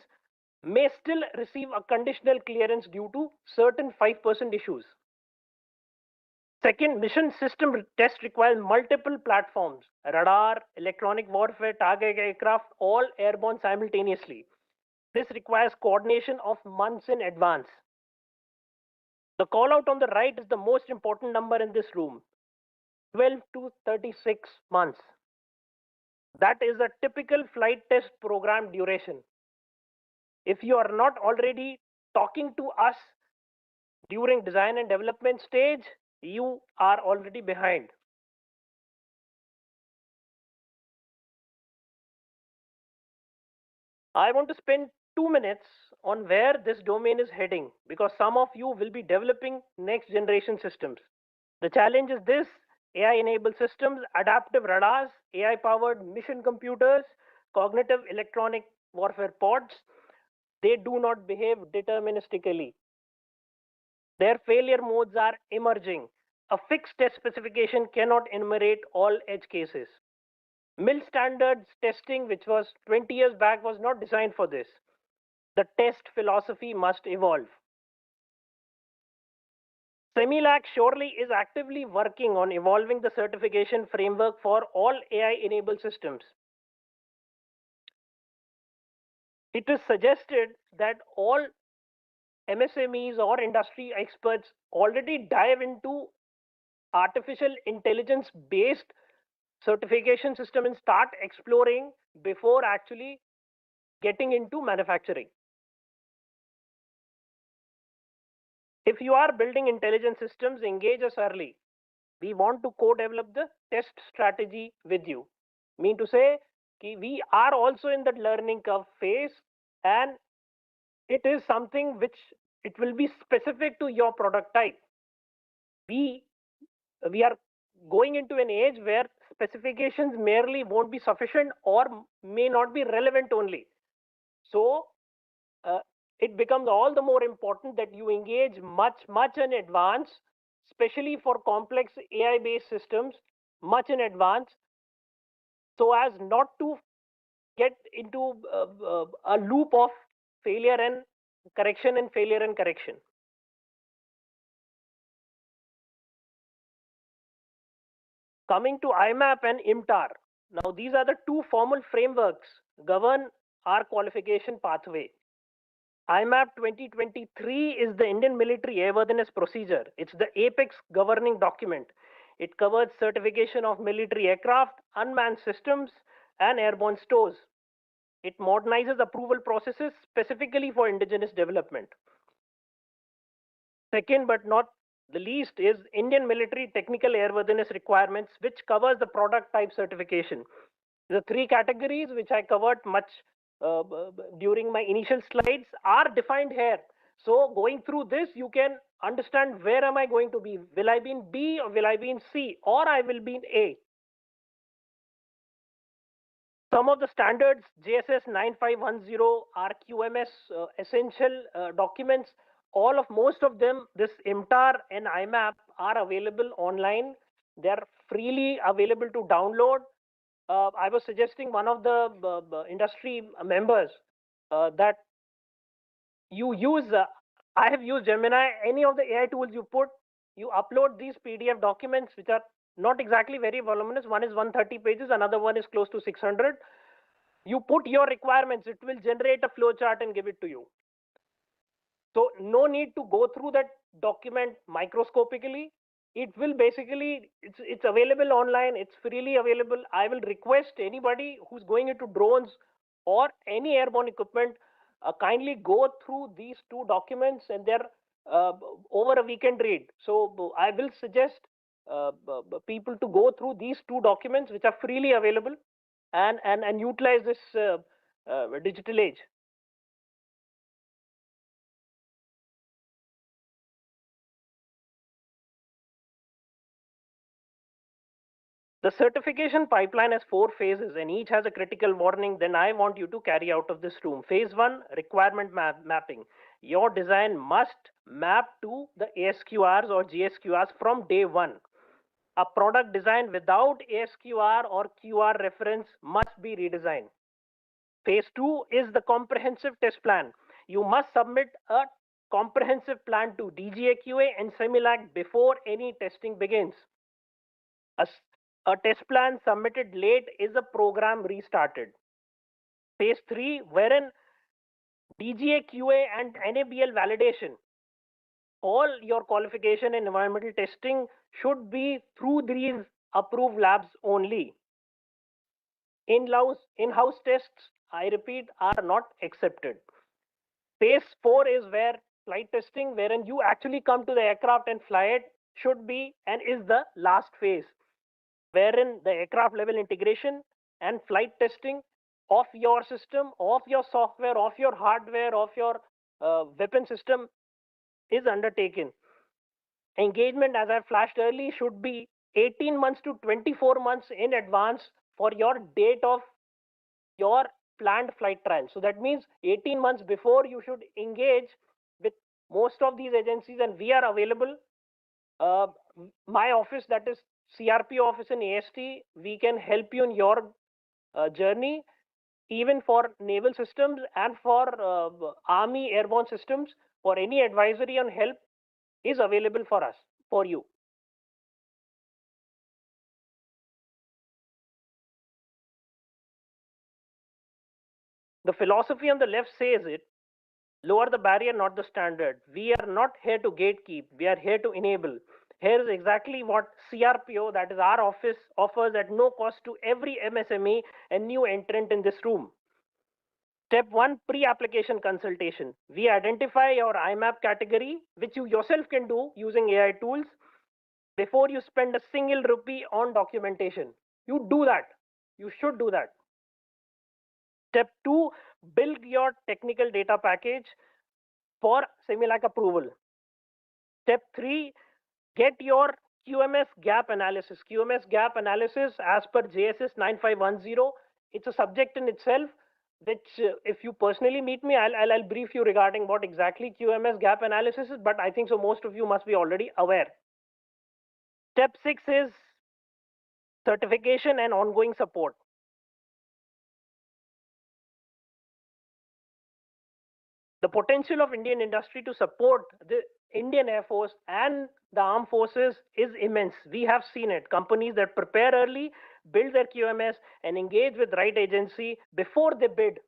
may still receive a conditional clearance due to certain 5% issues. Second, mission system test requires multiple platforms, radar, electronic warfare, target aircraft, all airborne simultaneously. This requires coordination of months in advance. The call out on the right is the most important number in this room, 12 to 36 months. That is a typical flight test program duration. If you are not already talking to us during design and development stage, you are already behind. I want to spend 2 minutes on where this domain is heading because some of you will be developing next generation systems. The challenge is this: AI enabled systems, adaptive radars, AI powered mission computers, cognitive electronic warfare pods, they do not behave deterministically. Their failure modes are emerging. A fixed test specification cannot enumerate all edge cases. Mill standards testing, which was 20 years back, was not designed for this. The test philosophy must evolve. Semilac surely is actively working on evolving the certification framework for all AI-enabled systems. It is suggested that all MSMEs or industry experts already dive into artificial intelligence based certification system and start exploring before actually getting into manufacturing. If you are building intelligence systems, engage us early. We want to co-develop the test strategy with you. Mean to say, we are also in that learning curve phase, and it is something which it will be specific to your product type. We are going into an age where specifications merely won't be sufficient or may not be relevant only. So it becomes all the more important that you engage much in advance, especially for complex AI based systems, much in advance, so as not to get into a loop of failure and correction and failure and correction. Coming to IMAP and IMTAR. Now, these are the two formal frameworks govern our qualification pathway. IMAP 2023 is the Indian Military Airworthiness Procedure. It's the apex governing document. It covers certification of military aircraft, unmanned systems, and airborne stores. It modernizes approval processes specifically for indigenous development. Second, but not the least, is Indian Military Technical Airworthiness Requirements, which covers the product type certification. The three categories, which I covered much during my initial slides, are defined here. So going through this, you can understand where am I going to be. Will I be in B or will I be in C, or I will be in A? Some of the standards, JSS 9510, RQMS, essential documents, most of them, this IMTAR and IMAP are available online. They're freely available to download. I was suggesting one of the industry members that you use, I have used Gemini, any of the AI tools you put, you upload these PDF documents, which are not exactly very voluminous. One is 130 pages, another one is close to 600. You put your requirements, it will generate a flow chart and give it to you. So no need to go through that document microscopically. It will basically, it's available online, it's freely available. I will request anybody who's going into drones or any airborne equipment, kindly go through these two documents, and they're over a weekend read. So I will suggest people to go through these two documents, which are freely available, and utilize this digital age. The certification pipeline has 4 phases and each has a critical warning. Then I want you to carry out of this room. Phase 1, requirement mapping. Your design must map to the ASQRs or GSQRs from day 1. A product design without ASQR or QR reference must be redesigned. Phase 2 is the comprehensive test plan. You must submit a comprehensive plan to DGAQA and Similac before any testing begins. A test plan submitted late is a program restarted. Phase 3, wherein DGAQA and NABL validation. All your qualification and environmental testing should be through these approved labs only. In-house tests, I repeat, are not accepted. Phase 4 is where flight testing, wherein you actually come to the aircraft and fly it, should be and is the last phase, wherein the aircraft level integration and flight testing of your system, of your software, of your hardware, of your weapon system is undertaken. Engagement, as I flashed early, should be 18 months to 24 months in advance for your date of your planned flight trial. So that means 18 months before you should engage with most of these agencies, and we are available. My office, that is CRP office in AST, we can help you in your journey, even for naval systems and for army airborne systems. For any advisory on help is available for us, for you. The philosophy on the left says it: lower the barrier, not the standard. We are not here to gatekeep, we are here to enable. Here is exactly what CRPO, that is our office, offers at no cost to every MSME and new entrant in this room. Step 1, pre-application consultation. We identify your IMAP category, which you yourself can do using AI tools, before you spend a single rupee on documentation. You do that. You should do that. Step 2, build your technical data package for Similac approval. Step 3, get your QMS gap analysis. QMS gap analysis, as per JSS 9510, it's a subject in itself, which if you personally meet me, I'll brief you regarding what exactly QMS gap analysis is, but I think so most of you must be already aware. Step 6 is certification and ongoing support. The potential of Indian industry to support the Indian Air Force and the armed forces is immense. We have seen it. Companies that prepare early, build their QMS, and engage with right agency before they bid.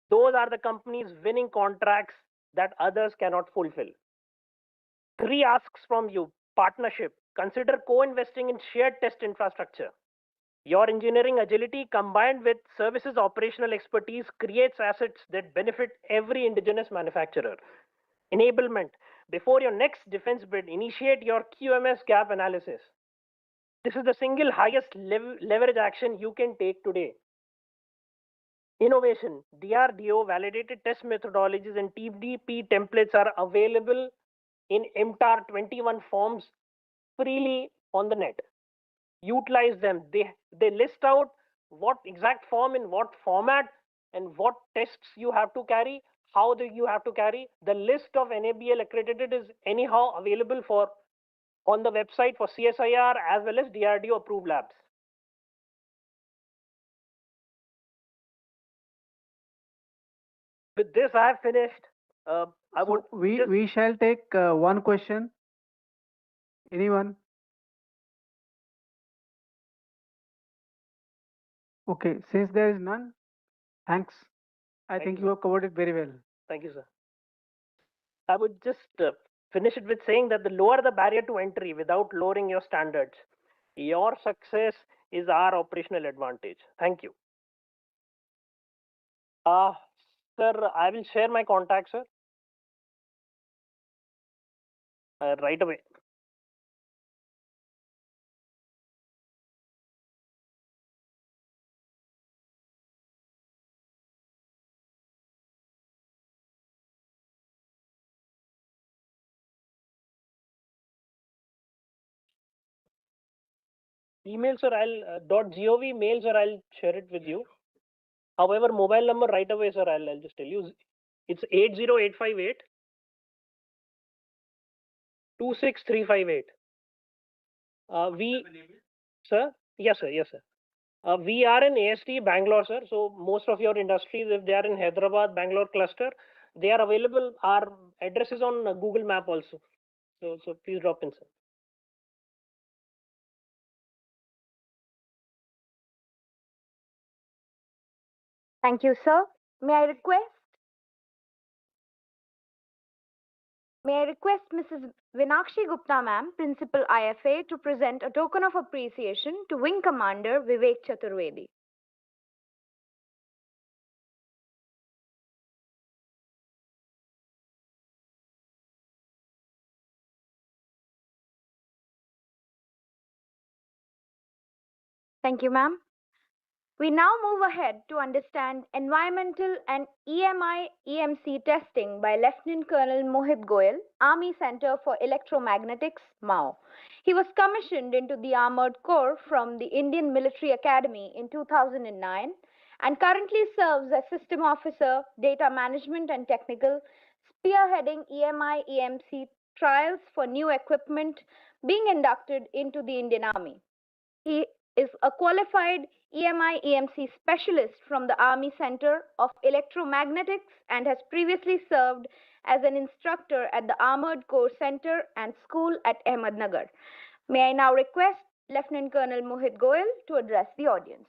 Those are the companies winning contracts that others cannot fulfill. 3 asks from you: partnership. Consider co-investing in shared test infrastructure. Your engineering agility combined with services operational expertise creates assets that benefit every indigenous manufacturer. Enablement. Before your next defense bid, initiate your QMS gap analysis. This is the single highest leverage action you can take today. Innovation. DRDO validated test methodologies and TDP templates are available in MTAR 21 forms freely on the net. Utilize them. They list out what exact form in what format and what tests you have to carry, how do you have to carry. The list of NABL accredited is anyhow available for on the website for CSIR as well as DRDO approved labs. With this, I have finished. We shall take one question. Anyone? Okay, since there is none, thanks. I think you have covered it very well. Thank you, sir. I would just finish it with saying that the lower the barrier to entry without lowering your standards, your success is our operational advantage. Thank you. Sir, I will share my contact, sir, right away. Email, sir, .gov mail, sir, I'll share it with you. However, mobile number right away, sir, I'll just tell you. It's 80858 26358. Sir, yes, sir, yes, sir. We are in AST Bangalore, sir. So most of your industries, if they are in Hyderabad, Bangalore cluster, they are available. Our address is on Google Map also. So please drop in, sir. Thank you, sir. May I request Mrs. Vinakshi Gupta, ma'am, Principal IFA, to present a token of appreciation to Wing Commander Vivek Chaturvedi. Thank you, ma'am. We now move ahead to understand environmental and EMI EMC testing by Lieutenant Colonel Mohit Goyal, Army Center for Electromagnetics, MAO. He was commissioned into the Armored Corps from the Indian Military Academy in 2009 and currently serves as System Officer, Data Management and Technical, spearheading EMI EMC trials for new equipment being inducted into the Indian Army. He is a qualified EMI EMC specialist from the Army Center of Electromagnetics and has previously served as an instructor at the Armored Corps Center and School at Ahmednagar. May I now request Lieutenant Colonel Mohit Goyal to address the audience.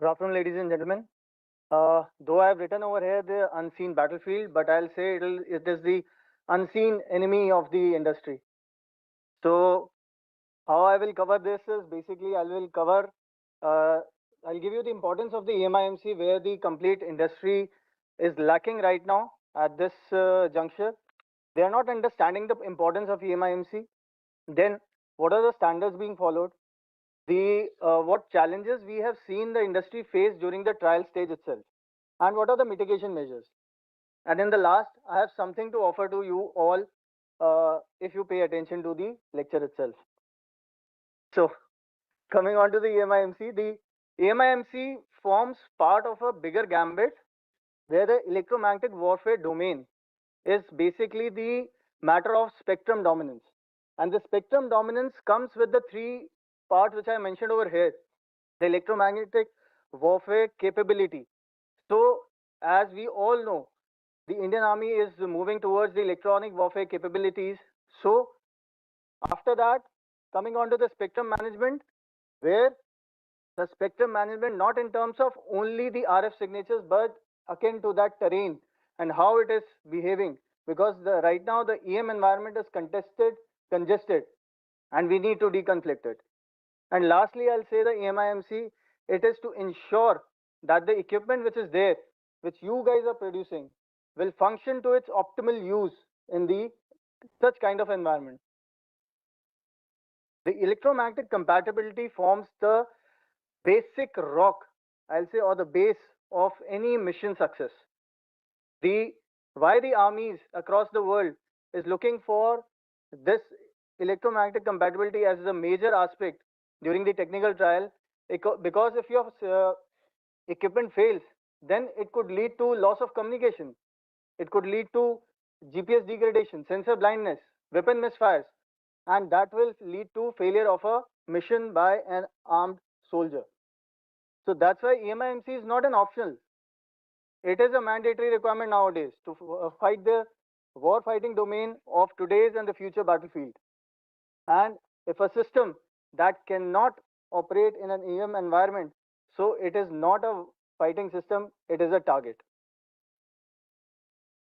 Good afternoon, ladies and gentlemen. Though I have written over here the unseen battlefield, but I'll say it is the unseen enemy of the industry. So, how I will cover this is basically I'll give you the importance of the EMIMC where the complete industry is lacking right now at this juncture. They are not understanding the importance of EMIMC. Then, what are the standards being followed? What challenges we have seen the industry face during the trial stage itself, and what are the mitigation measures? And in the last, I have something to offer to you all if you pay attention to the lecture itself. So, coming on to the EMIMC forms part of a bigger gambit where the electromagnetic warfare domain is basically the matter of spectrum dominance. And the spectrum dominance comes with the three parts which I mentioned over here. The electromagnetic warfare capability. So, as we all know, the Indian Army is moving towards the electronic warfare capabilities. So, after that, coming on to the spectrum management, where the spectrum management not in terms of only the RF signatures, but akin to that terrain and how it is behaving. Because right now the EM environment is congested, and we need to deconflict it. And lastly, I'll say the EMIMC, it is to ensure that the equipment which is there, which you guys are producing, will function to its optimal use in the such kind of environment. The electromagnetic compatibility forms the basic rock, I'll say, or the base of any mission success. Why the armies across the world is looking for this electromagnetic compatibility as a major aspect during the technical trial, because if your equipment fails, then it could lead to loss of communication. It could lead to GPS degradation, sensor blindness, weapon misfires, and that will lead to failure of a mission by an armed soldier. So that's why EMIMC is not an optional. It is a mandatory requirement nowadays to fight the war fighting domain of today's and the future battlefield. And if a system that cannot operate in an EM environment, so it is not a fighting system, it is a target.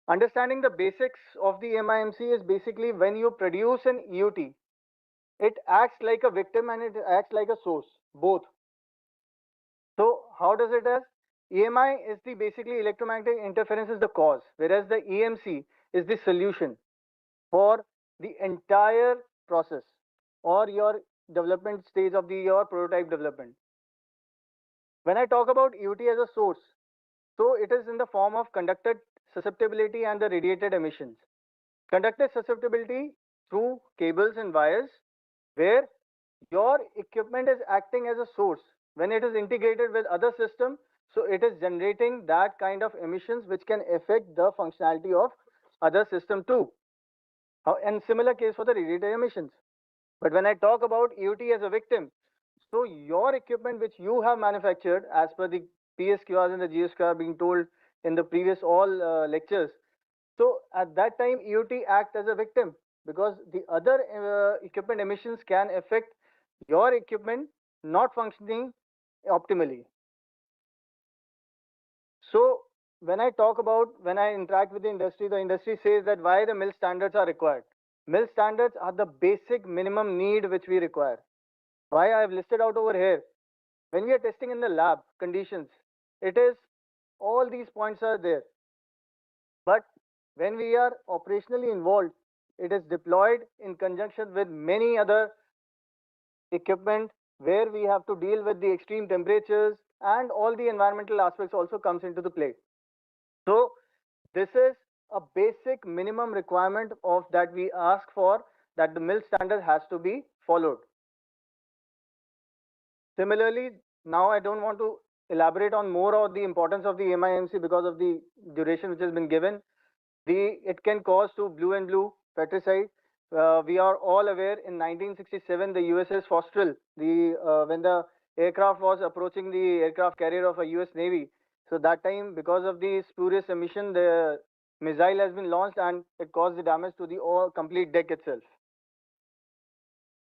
Understanding the basics of the MIMC is basically when you produce an EUT, it acts like a victim and it acts like a source, both. So how does it as? EMI is the basically electromagnetic interference is the cause, whereas the EMC is the solution for the entire process or your development stage of your prototype development. When I talk about EUT as a source, so it is in the form of conductor susceptibility and the radiated emissions. Conductor susceptibility through cables and wires, where your equipment is acting as a source. When it is integrated with other system, so it is generating that kind of emissions which can affect the functionality of other system too. And similar case for the radiated emissions. But when I talk about EUT as a victim, so your equipment which you have manufactured as per the PSQRs and the GSQR being told in the previous all lectures, so at that time EUT act as a victim because the other equipment emissions can affect your equipment not functioning optimally. So when I talk about, when I interact with the industry says that why the mill standards are required. Mill standards are the basic minimum need which we require. Why I have listed out over here. When we are testing in the lab conditions, it is all these points are there. But when we are operationally involved, it is deployed in conjunction with many other equipment where we have to deal with the extreme temperatures and all the environmental aspects also comes into the play. So this is a basic minimum requirement of that we ask for, that the mill standard has to be followed. Similarly, now I don't want to elaborate on more of the importance of the MIMC because of the duration which has been given. It can cause to blue and blue patricide. We are all aware in 1967 the USS Fosterl, when the aircraft was approaching the aircraft carrier of a US Navy. So that time, because of the spurious emission, the missile has been launched and it caused the damage to the complete deck itself.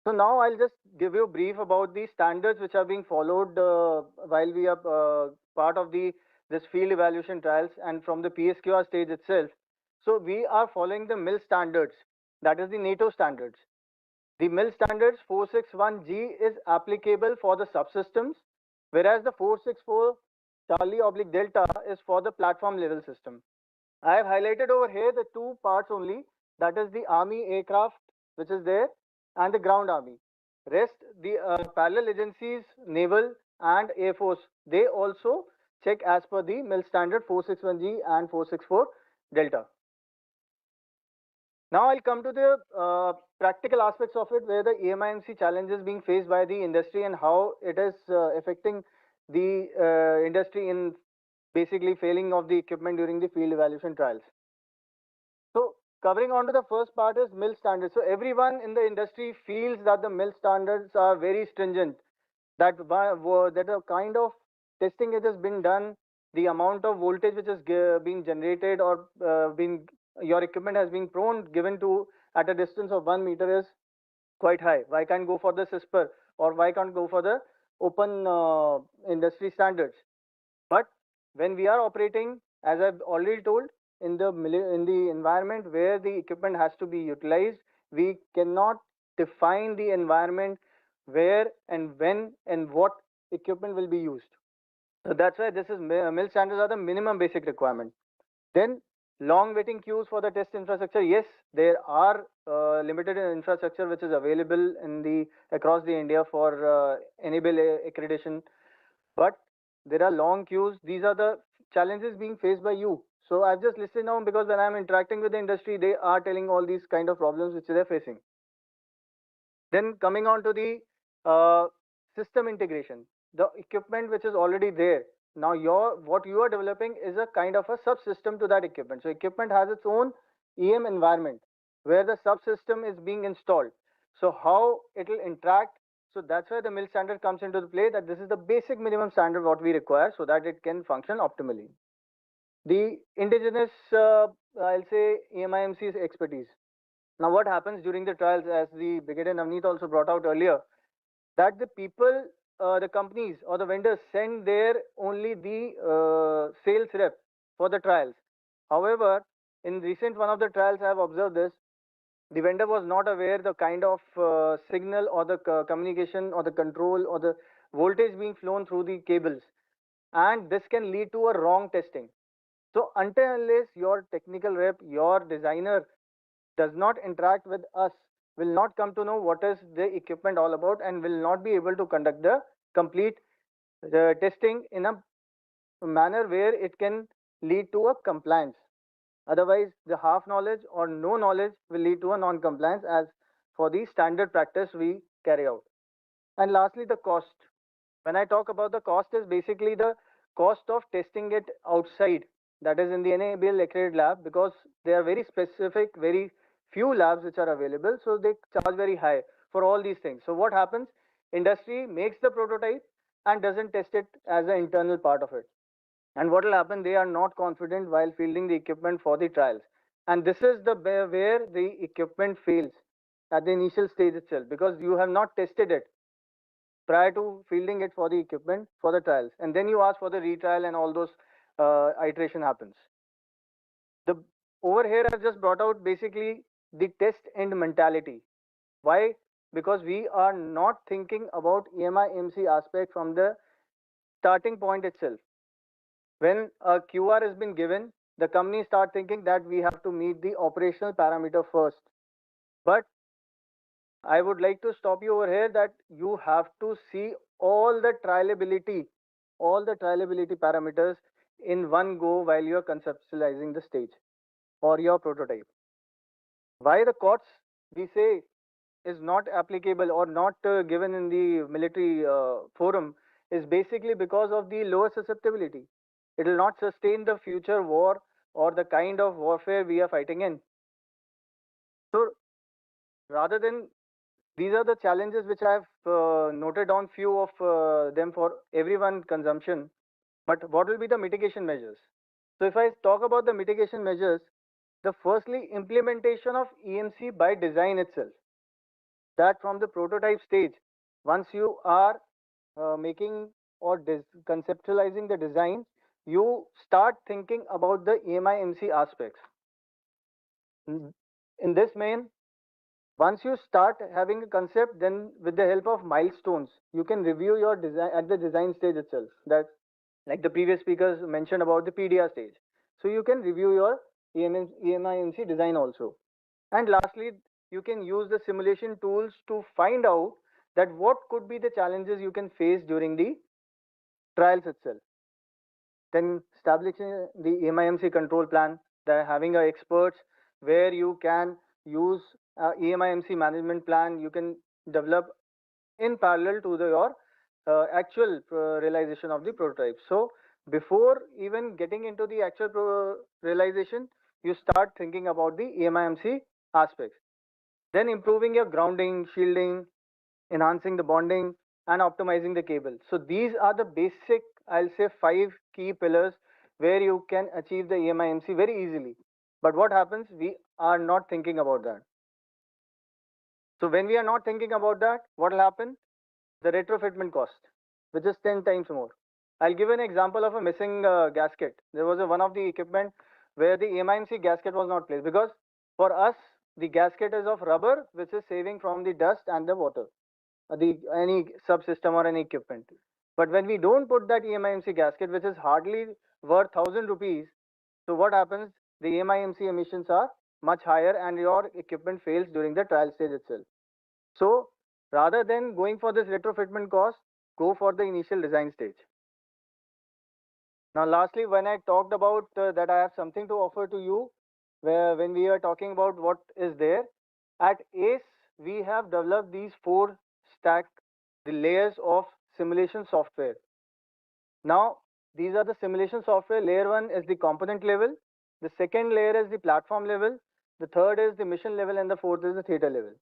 So now I'll just give you a brief about the standards which are being followed while we are part of this field evaluation trials and from the PSQR stage itself. So we are following the mill standards, that is the NATO standards. The mill standards 461G is applicable for the subsystems, whereas the 464 Charlie/Delta is for the platform level system. I have highlighted over here the two parts only, that is the army aircraft which is there and the ground army. Rest, the parallel agencies, naval and air force, they also check as per the mill standard 461G and 464 Delta. Now I'll come to the practical aspects of it, where the EMIMC challenges being faced by the industry and how it is affecting the industry in basically failing of the equipment during the field evaluation trials. So covering on to the first part is mill standards. So everyone in the industry feels that the mill standards are very stringent, that the kind of testing it has been done, the amount of voltage which is being generated or your equipment has been given to at a distance of 1 meter is quite high. Why can't go for the CISPR or why can't go for the open industry standards? But when we are operating, as I've already told, in the environment where the equipment has to be utilized, we cannot define the environment where and when and what equipment will be used. So that's why this is mill standards are the minimum basic requirement. Then long waiting queues for the test infrastructure. Yes, there are limited infrastructure which is available in across the India for enable accreditation, but there are long queues. These are the challenges being faced by you. So I've just listed down because when I'm interacting with the industry, they are telling all these kind of problems which they're facing. Then coming on to the system integration, the equipment which is already there. Now what you are developing is a kind of a subsystem to that equipment. So equipment has its own EM environment where the subsystem is being installed. So how it will interact. So that's where the mill standard comes into the play, that this is the basic minimum standard what we require so that it can function optimally. The indigenous, I'll say EMIMC's expertise. Now what happens during the trials, as the Brigadier Navneet also brought out earlier, that the people, the companies or the vendors send their only the sales rep for the trials. However, in recent one of the trials, I have observed this. The vendor was not aware the kind of signal or the communication or the control or the voltage being flown through the cables. and this can lead to a wrong testing. So until unless your technical rep, your designer does not interact with us, will not come to know what is the equipment all about, and will not be able to conduct the complete testing in a manner where it can lead to a compliance. Otherwise, the half knowledge or no knowledge will lead to a non-compliance as for the standard practice we carry out. And lastly, the cost. When I talk about the cost, is basically the cost of testing it outside, that is in the NABL accredited lab, because they are very specific, very few labs which are available, so they charge very high for all these things. So what happens? Industry makes the prototype and doesn't test it as an internal part of it. And what will happen? They are not confident while fielding the equipment for the trials. And this is the where the equipment fails at the initial stage itself, because you have not tested it prior to fielding it for the equipment for the trials, and then you ask for the retrial and all those iteration happens. The over here I've just brought out basically the test end mentality. Why? Because we are not thinking about EMI/MC aspect from the starting point itself. When a QR has been given, the company start thinking that we have to meet the operational parameter first. But I would like to stop you over here that you have to see all the trialability parameters in one go while you are conceptualizing the stage or your prototype. Why the COTS we say is not applicable or not given in the military forum is basically because of the lower susceptibility. It will not sustain the future war or the kind of warfare we are fighting in. So rather than these are the challenges which I have noted on few of them for everyone consumption. But what will be the mitigation measures? So if I talk about the mitigation measures, the firstly implementation of EMC by design itself. That from the prototype stage, once you are making or conceptualizing the design, you start thinking about the EMI/MC aspects. In this main, once you start having a concept, then with the help of milestones, you can review your design at the design stage itself. That, like the previous speakers mentioned about the PDR stage. So you can review your EMI/MC design also. And lastly, you can use the simulation tools to find out that what could be the challenges you can face during the trials itself. Then establishing the EMI/MC control plan, having experts where you can use EMI/MC management plan you can develop in parallel to your actual realization of the prototype. So before even getting into the actual realization, you start thinking about the EMI/MC aspects. Then improving your grounding, shielding, enhancing the bonding, and optimizing the cable. So these are the basic, I'll say, 5 key pillars where you can achieve the EMI/MC very easily. But what happens? We are not thinking about that. So when we are not thinking about that, what will happen? The retrofitment cost, which is 10 times more. I'll give an example of a missing gasket. There was one of the equipment where the EMI/MC gasket was not placed, because for us, the gasket is of rubber, which is saving from the dust and the water, any subsystem or any equipment. But when we don't put that EMI/MC gasket, which is hardly worth 1,000 rupees, so what happens? The EMI/MC emissions are much higher and your equipment fails during the trial stage itself. So rather than going for this retrofitment cost, go for the initial design stage. Now, lastly, when I talked about that I have something to offer to you, where when we are talking about what is there, at ACE, we have developed these 4 stack, the layers of simulation software. Now, these are the simulation software. Layer 1 is the component level. The second layer is the platform level. The third is the mission level, and the fourth is the theater level.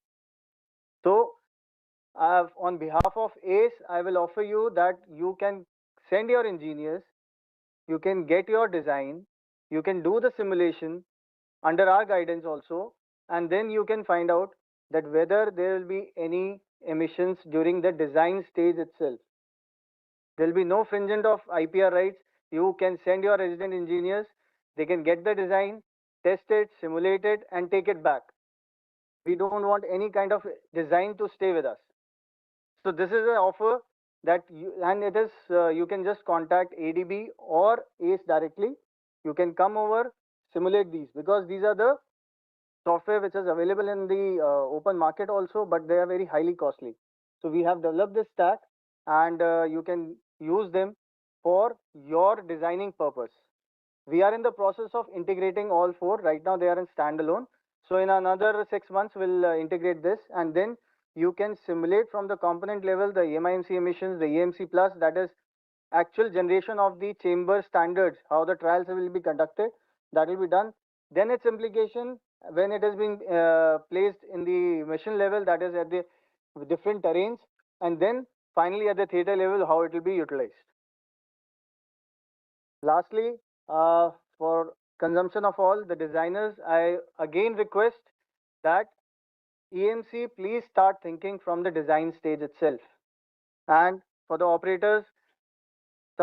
So, on behalf of ACE, I will offer you that you can send your engineers, you can get your design, you can do the simulation under our guidance also, and then you can find out that whether there will be any emissions during the design stage itself. There will be no infringement of IPR rights. You can send your resident engineers, they can get the design, test it, simulate it, and take it back. We don't want any kind of design to stay with us. So this is an offer that you, and it is you can just contact ADB or ACE directly. You can come over, simulate these, because these are the software which is available in the open market also, but they are very highly costly. So we have developed this stack, and you can use them for your designing purpose. We are in the process of integrating all four. Right now they are in standalone. So in another 6 months, we'll integrate this, and then you can simulate from the component level the EMIMC emissions, the EMC plus, that is actual generation of the chamber standards, how the trials will be conducted, that will be done. Then its implication when it has been placed in the machine level, that is at the different terrains, and then finally at the theater level, how it will be utilized. Lastly, for consumption of all the designers, I again request that EMC please start thinking from the design stage itself. And for the operators,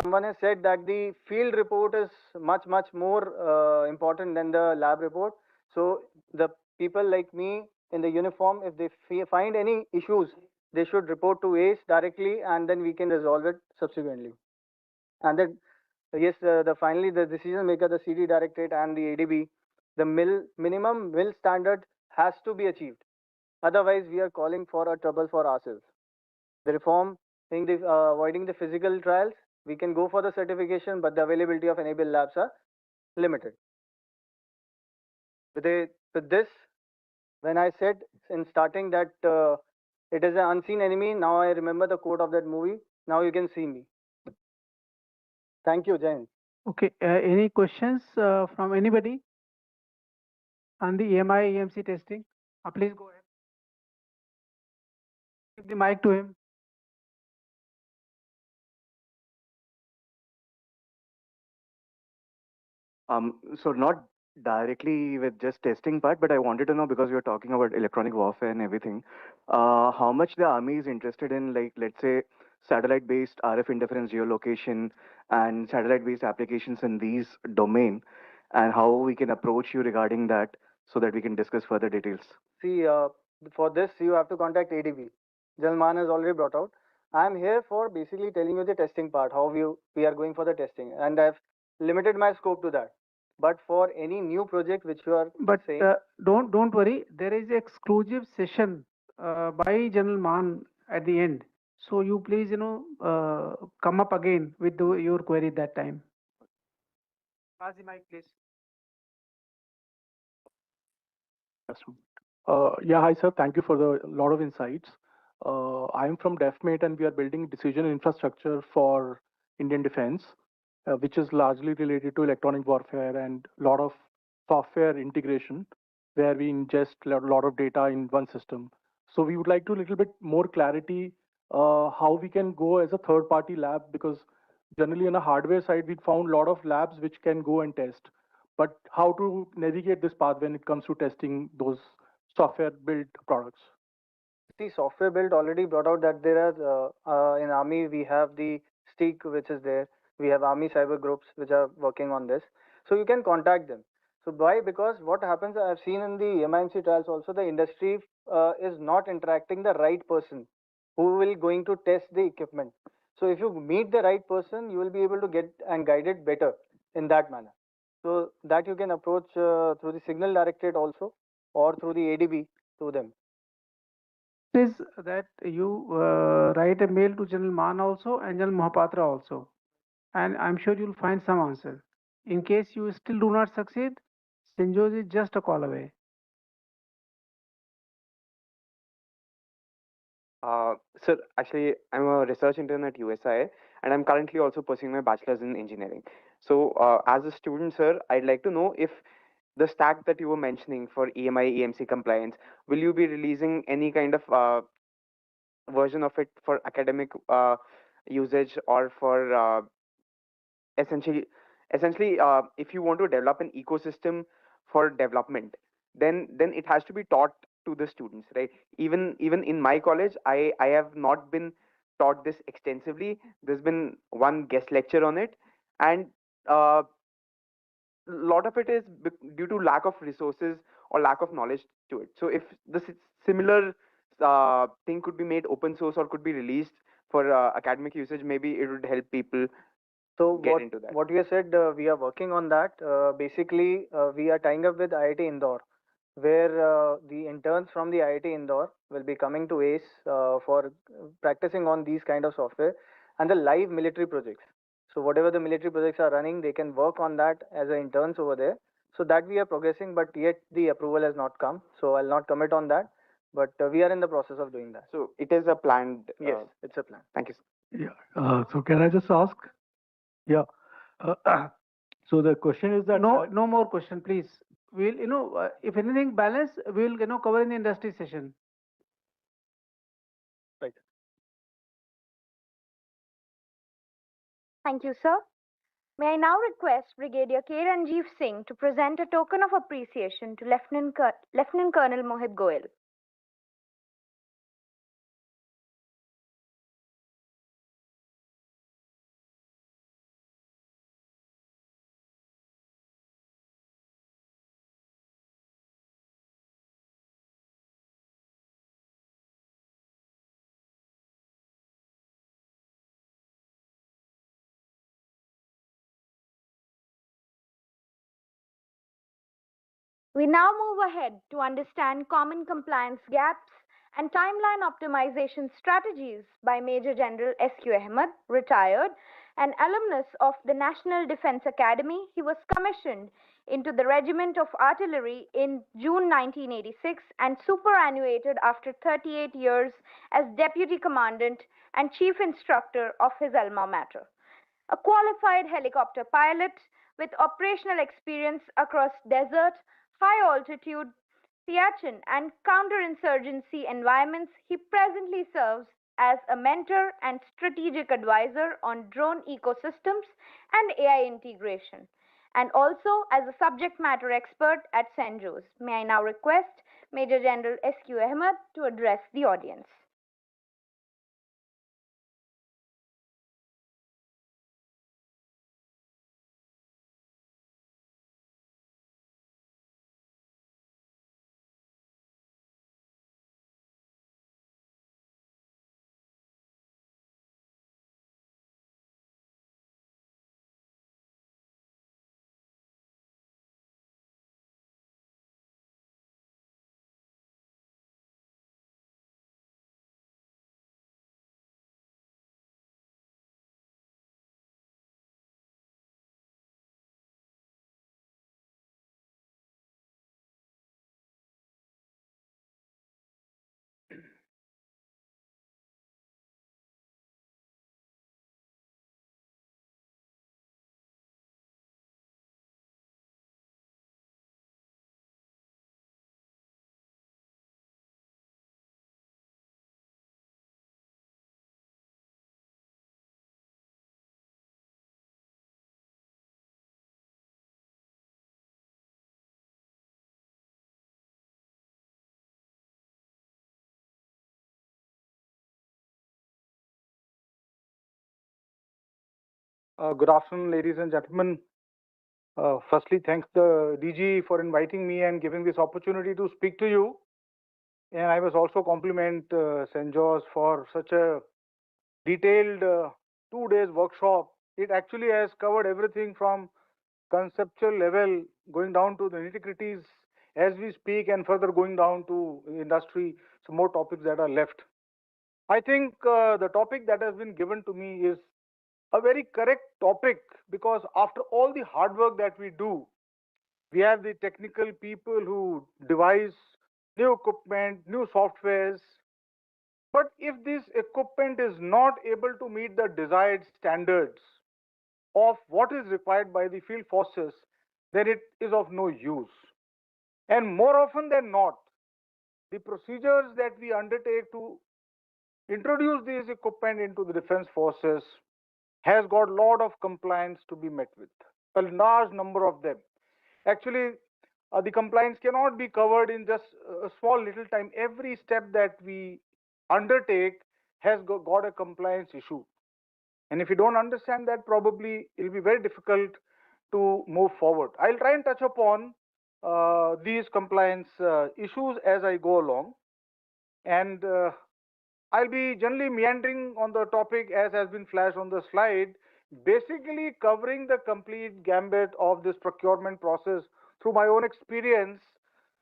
someone has said that the field report is much more important than the lab report. So the people like me in the uniform, if they find any issues, they should report to ACE directly, and then we can resolve it subsequently. And then yes, the finally the decision maker, the CD directorate and the ADB, the minimum mill standard has to be achieved. Otherwise, we are calling for a trouble for ourselves. The reform, saying the, avoiding the physical trials, we can go for the certification, but the availability of enabled labs are limited. With this, when I said in starting that it is an unseen enemy, now I remember the quote of that movie. Now you can see me. Thank you, Jain. Okay, any questions from anybody on the EMI EMC testing? Please go ahead. Give the mic to him. So not directly with just testing part, but I wanted to know, because we are talking about electronic warfare and everything, how much the army is interested in, like, let's say, satellite-based RF interference geolocation and satellite-based applications in these domain, and how we can approach you regarding that so that we can discuss further details. See, for this you have to contact ADB. Jalman has already brought out. I am here for basically telling you the testing part, how we are going for the testing, and I've limited my scope to that. But for any new project which you are But saying, don't worry. There is exclusive session by General Man at the end. So you please come up again with your query that time. Pass the mic, please. Yeah, hi sir. Thank you for the lot of insights. I am from DefMate, and we are building decision infrastructure for Indian defense, which is largely related to electronic warfare and a lot of software integration, where we ingest a lot of data in one system. So we would like to little bit more clarity how we can go as a third party lab, because generally on a hardware side we found a lot of labs which can go and test, but how to navigate this path when it comes to testing those software built products. see, software build already brought out that there are in Army we have the STEAK which is there. We have Army cyber groups which are working on this. So you can contact them. So why? Because what happens, I've seen in the MIMC trials also, the industry is not interacting the right person who will going to test the equipment. So if you meet the right person, you will be able to get and guide it better in that manner. So that you can approach through the signal directorate also, or through the ADB to them. Is that you write a mail to General Man also and General Mohapatra also, and I'm sure you'll find some answer. In case you still do not succeed, Cenjows is just a call away. Sir, actually, I'm a research intern at USI, and I'm currently also pursuing my bachelor's in engineering. So, as a student, sir, I'd like to know if the stack that you were mentioning for EMI, EMC compliance, will you be releasing any kind of version of it for academic usage, or for essentially if you want to develop an ecosystem for development, then it has to be taught to the students, right? Even in my college, I have not been taught this extensively. There's been one guest lecture on it, and a lot of it is due to lack of resources or lack of knowledge to it. So if this similar thing could be made open source or could be released for academic usage, maybe it would help people So get into that. what you said, we are working on that. Basically, we are tying up with IIT Indore, where the interns from the IIT Indore will be coming to ACE for practicing on these kind of software and the live military projects. So whatever the military projects are running, they can work on that as an interns over there. So that we are progressing, but yet the approval has not come. So I'll not commit on that, but we are in the process of doing that. So it is a planned. Yes, it's a plan. Thank you. Yeah. So can I just ask? Yeah. So the question is that no more question, please. We'll if anything balance, we'll cover in the industry session. Right. Thank you, sir. May I now request Brigadier K. Ranjeev Singh to present a token of appreciation to Lieutenant Colonel Mohit Goel. We now move ahead to understand common compliance gaps and timeline optimization strategies by Major General S.Q. Ahmed, retired, an alumnus of the National Defense Academy. He was commissioned into the Regiment of Artillery in June 1986 and superannuated after 38 years as Deputy Commandant and Chief Instructor of his alma mater. A qualified helicopter pilot with operational experience across desert, high altitude, Siachen, and counterinsurgency environments, he presently serves as a mentor and strategic advisor on drone ecosystems and AI integration, and also as a subject matter expert at Cenjows. May I now request Major General S.Q. Ahmed to address the audience. Good afternoon, ladies and gentlemen. Firstly, thanks the DG for inviting me and giving this opportunity to speak to you. And I must also compliment Cenjows for such a detailed 2 days workshop. It actually has covered everything from conceptual level going down to the nitty-gritties as we speak and further going down to industry, some more topics that are left. I think the topic that has been given to me is a very correct topic because after all the hard work that we do, we have the technical people who devise new equipment, new softwares. But if this equipment is not able to meet the desired standards of what is required by the field forces, then it is of no use. And more often than not, the procedures that we undertake to introduce these equipment into the defense forces has got a lot of compliance to be met with, a large number of them. Actually, the compliance cannot be covered in just a small little time. Every step that we undertake has got a compliance issue. And if you don't understand that, probably it'll be very difficult to move forward. I'll try and touch upon these compliance issues as I go along. And I'll be generally meandering on the topic as has been flashed on the slide, basically covering the complete gambit of this procurement process through my own experience,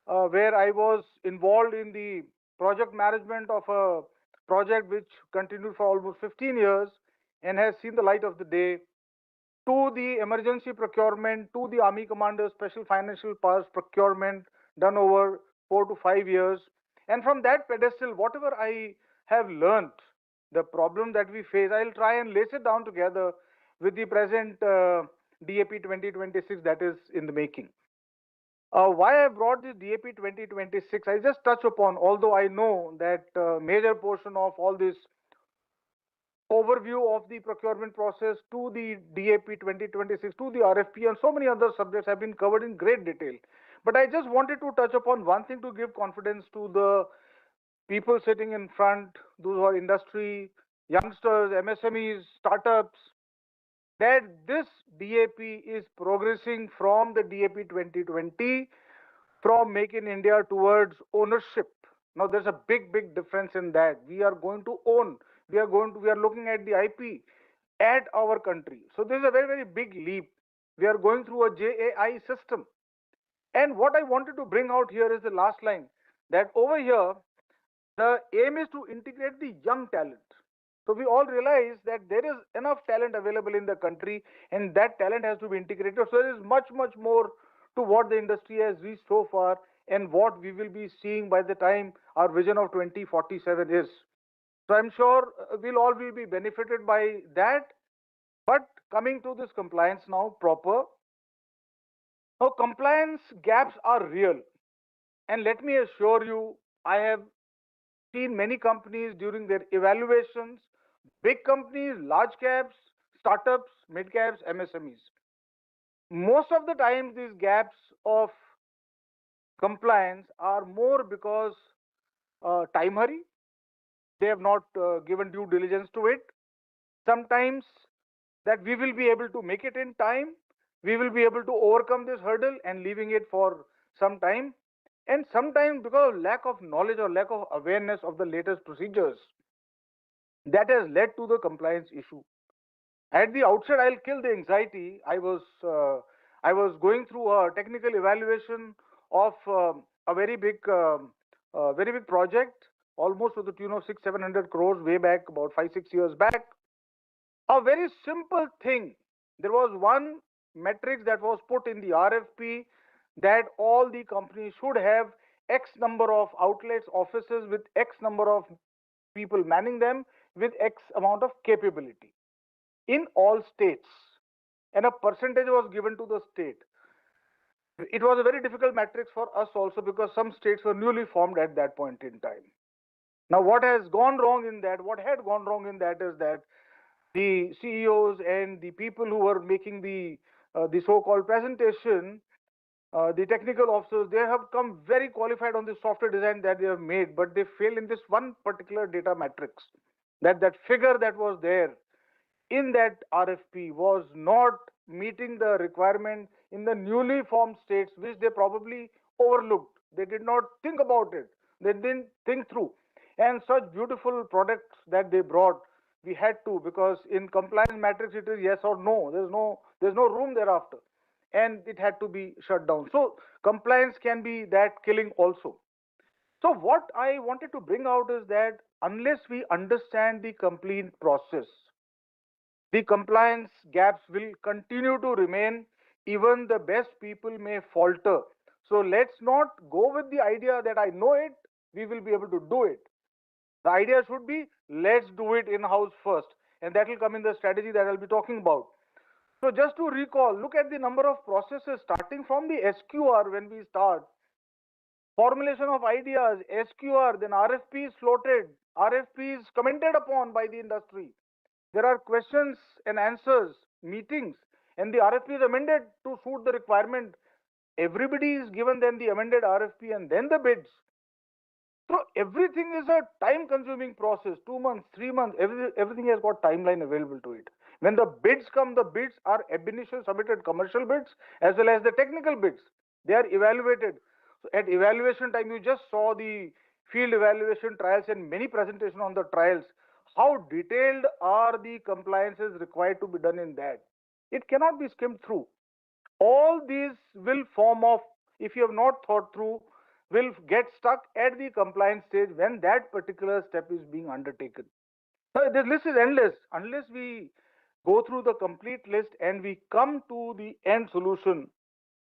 where I was involved in the project management of a project which continued for almost 15 years and has seen the light of the day, to the emergency procurement, to the Army Commander Special Financial Powers procurement done over 4 to 5 years. And from that pedestal, whatever I have learnt, the problem that we face, I'll try and lace it down together with the present DAP 2026 that is in the making. Why I brought this DAP 2026, I just touch upon, although I know that major portion of all this overview of the procurement process to the DAP 2026 to the RFP and so many other subjects have been covered in great detail. But I just wanted to touch upon one thing to give confidence to the people sitting in front, those who are industry, youngsters, MSMEs, startups, that this DAP is progressing from the DAP 2020 from Make in India towards ownership. Now there's a big difference in that. We are going to own. We are looking at the IP at our country. So this is a very big leap. We are going through a JAI system. And what I wanted to bring out here is the last line, that over here, the aim is to integrate the young talent. So we all realize that there is enough talent available in the country and that talent has to be integrated. So there is much more to what the industry has reached so far and what we will be seeing by the time our vision of 2047 is. So I'm sure we'll all will be benefited by that. But coming to this compliance now proper. Now compliance gaps are real. And let me assure you, I have seen many companies during their evaluations, big companies, large caps, startups, mid caps, MSMEs. Most of the times these gaps of compliance are more because time hurry. They have not given due diligence to it. Sometimes that we will be able to make it in time. We will be able to overcome this hurdle and leaving it for some time. And sometimes because of lack of knowledge or lack of awareness of the latest procedures, that has led to the compliance issue. At the outset, I'll kill the anxiety. I was going through a technical evaluation of a very big project, almost to the tune of 600-700 crores way back, about 5-6 years back. A very simple thing. There was one metric that was put in the RFP that all the companies should have X number of outlets, offices with X number of people manning them with X amount of capability in all states. And a percentage was given to the state. It was a very difficult matrix for us also because some states were newly formed at that point in time. Now, what has gone wrong in that, what had gone wrong in that is that the CEOs and the people who were making the so-called presentation, the technical officers, they have come very qualified on the software design that they have made, but they fail in this one particular data matrix. That figure that was there in that RFP was not meeting the requirement in the newly formed states, which they probably overlooked. They did not think about it. They didn't think through. And such beautiful products that they brought, we had to, because in compliance matrix it is yes or no. There's no room thereafter. And it had to be shut down. So compliance can be that killing also. So what I wanted to bring out is that unless we understand the complete process, the compliance gaps will continue to remain. Even the best people may falter. So let's not go with the idea that I know it, we will be able to do it. The idea should be, let's do it in-house first. And that will come in the strategy that I'll be talking about. So just to recall, look at the number of processes starting from the SQR when we start. Formulation of ideas, SQR, then RFPs floated, RFPs commented upon by the industry. There are questions and answers, meetings, and the RFP is amended to suit the requirement. Everybody is given then the amended RFP and then the bids. So everything is a time-consuming process. 2 months, 3 months, everything has got timeline available to it. When the bids come, the bids are ab initio submitted, commercial bids as well as the technical bids. They are evaluated. So at evaluation time, you just saw the field evaluation trials and many presentations on the trials. How detailed are the compliances required to be done in that? It cannot be skimmed through. All these will form of, if you have not thought through, will get stuck at the compliance stage when that particular step is being undertaken. So this list is endless. Unless we go through the complete list and we come to the end solution,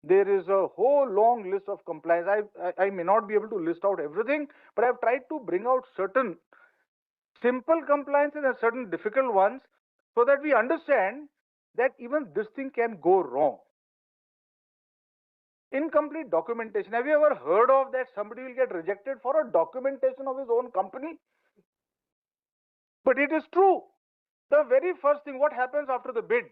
there is a whole long list of compliance. I may not be able to list out everything, but I've tried to bring out certain simple compliances and certain difficult ones so that we understand that even this thing can go wrong. Incomplete documentation. Have you ever heard of that somebody will get rejected for a documentation of his own company? But it is true. The very first thing, what happens after the bid?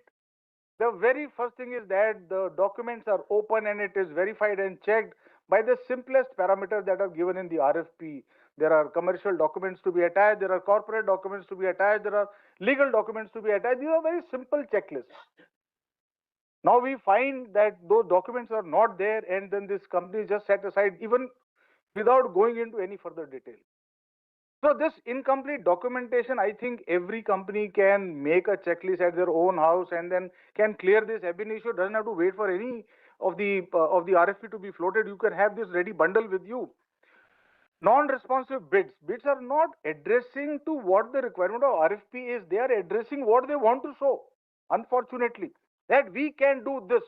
The very first thing is that the documents are open and it is verified and checked by the simplest parameters that are given in the RFP. There are commercial documents to be attached, there are corporate documents to be attached, there are legal documents to be attached. These are very simple checklists. Now we find that those documents are not there and then this company is just set aside even without going into any further detail. So this incomplete documentation, I think every company can make a checklist at their own house and then can clear this ab initio, doesn't have to wait for any of the RFP to be floated. You can have this ready bundle with you. Non-responsive bids. Bids are not addressing to what the requirement of RFP is. They are addressing what they want to show. Unfortunately, that we can do this.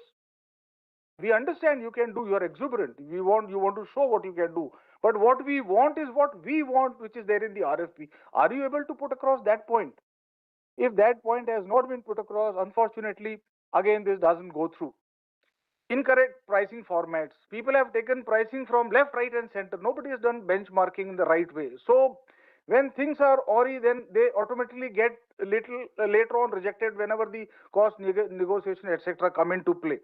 We understand you can do. You are exuberant. You want to show what you can do. But what we want is what we want, which is there in the RFP. Are you able to put across that point? If that point has not been put across, unfortunately, again this doesn't go through. Incorrect pricing formats. People have taken pricing from left, right, and center. Nobody has done benchmarking in the right way. So when things are awry, then they automatically get a little later on rejected whenever the cost negotiation, etc., come into play.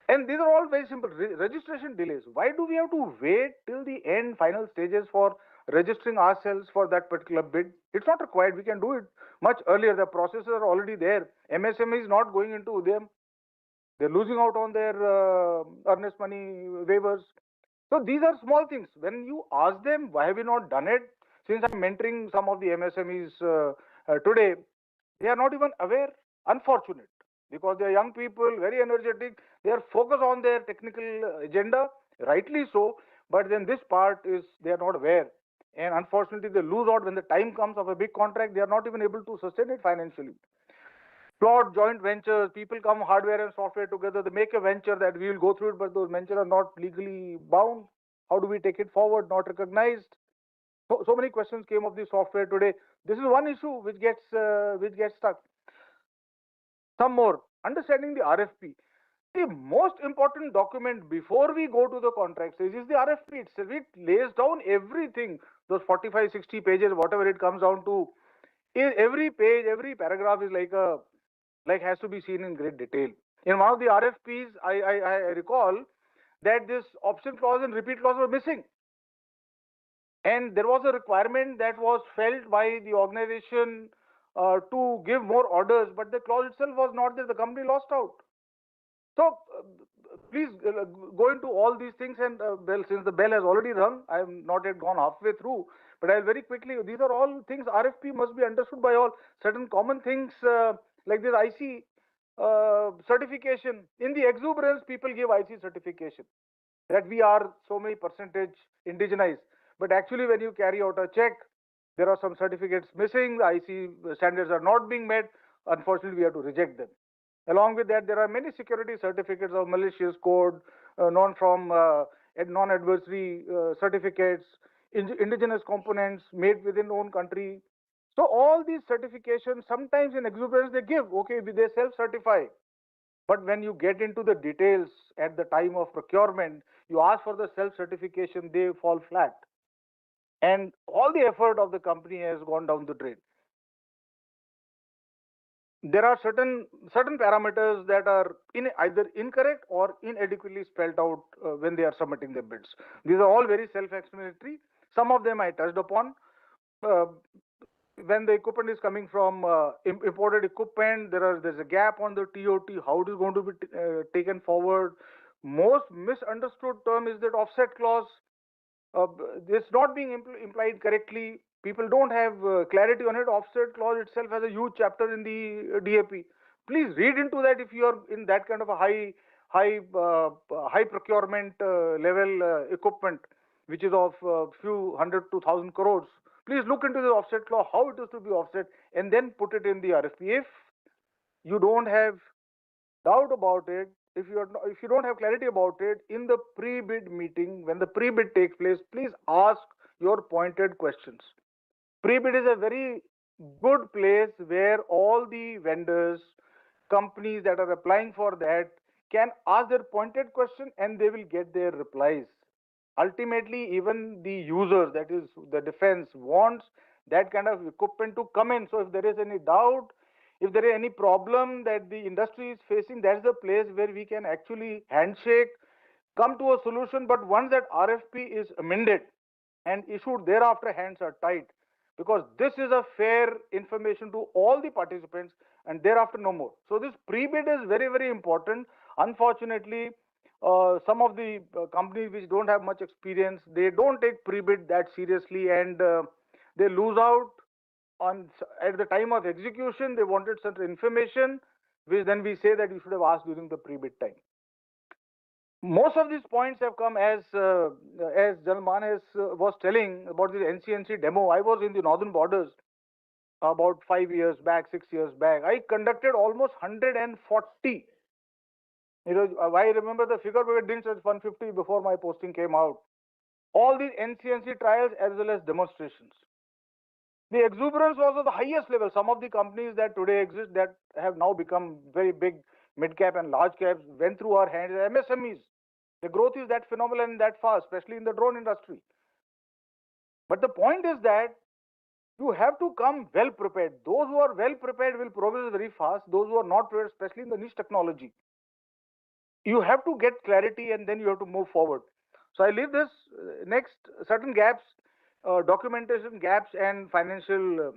And these are all very simple. Registration delays. Why do we have to wait till the end, final stages for registering ourselves for that particular bid? It's not required. We can do it much earlier. The processes are already there. MSME is not going into them. They're losing out on their earnest money waivers. So these are small things. When you ask them, why have you not done it? Since I'm mentoring some of the MSMEs today, they are not even aware. Unfortunate. Because they are young people, very energetic. They are focused on their technical agenda, rightly so. But then this part is they are not aware. And unfortunately, they lose out when the time comes of a big contract. They are not even able to sustain it financially. Plot joint ventures, people come hardware and software together, they make a venture that we will go through it, but those ventures are not legally bound. How do we take it forward? Not recognized. So many questions came of the software today. This is one issue which gets stuck. Some more. Understanding the RFP. The most important document before we go to the contract stage is the RFP itself. It lays down everything. Those 45, 60 pages, whatever it comes down to. Every page, every paragraph is like has to be seen in great detail. In one of the RFPs, I recall that this option clause and repeat clause were missing. And there was a requirement that was felt by the organization to give more orders, but the clause itself was not there. The company lost out. So please go into all these things and since the bell has already rung, I have not yet gone halfway through, but I'll very quickly, these are all things RFP must be understood by all. Certain common things like this IC certification. In the exuberance, people give IC certification that we are so many percentage indigenized. But actually when you carry out a check, there are some certificates missing, the IC standards are not being met. Unfortunately, we have to reject them. Along with that, there are many security certificates of malicious code, non-adversary certificates, indigenous components made within own country. So all these certifications, sometimes in exuberance they give, okay, they self-certify. But when you get into the details at the time of procurement, you ask for the self-certification, they fall flat. And all the effort of the company has gone down the drain. There are certain parameters that are either incorrect or inadequately spelled out when they are submitting their bids. These are all very self-explanatory. Some of them I touched upon. When the equipment is coming from imported equipment, there's a gap on the TOT. How it is going to be taken forward? Most misunderstood term is that offset clause. it's not being implied correctly. People don't have clarity on it. Offset clause itself has a huge chapter in the DAP. Please read into that if you are in that kind of a high procurement level equipment, which is of few hundred to thousand crores. Please look into the offset clause, how it is to be offset, and then put it in the RFP. If you don't have doubt about it, if you don't have clarity about it in the pre-bid meeting, when the pre-bid takes place, please ask your pointed questions. Pre-bid is a very good place where all the vendors, companies that are applying for that can ask their pointed question and they will get their replies. Ultimately, even the users, that is the defense, wants that kind of equipment to come in. So if there is any doubt, if there is any problem that the industry is facing, that's the place where we can actually handshake, come to a solution. But once that RFP is amended and issued thereafter, hands are tied, because this is a fair information to all the participants, and thereafter no more. So this pre-bid is very, very important. Unfortunately, some of the companies which don't have much experience, they don't take pre-bid that seriously, and they lose out on at the time of execution. They wanted certain information, which then we say that you should have asked during the pre-bid time. Most of these points have come as Jalman was telling about the NCNC demo. I was in the northern borders about 5 years back, 6 years back. I conducted almost 140. I remember the figure, but it didn't say 150 before my posting came out. All these NCNC trials as well as demonstrations. The exuberance was of the highest level. Some of the companies that today exist that have now become very big, mid cap and large caps, went through our hands. MSMEs. The growth is that phenomenal and that fast, especially in the drone industry. But the point is that you have to come well prepared. Those who are well prepared will progress very fast. Those who are not prepared, especially in the niche technology, you have to get clarity and then you have to move forward. So I leave this next certain gaps, documentation gaps and financial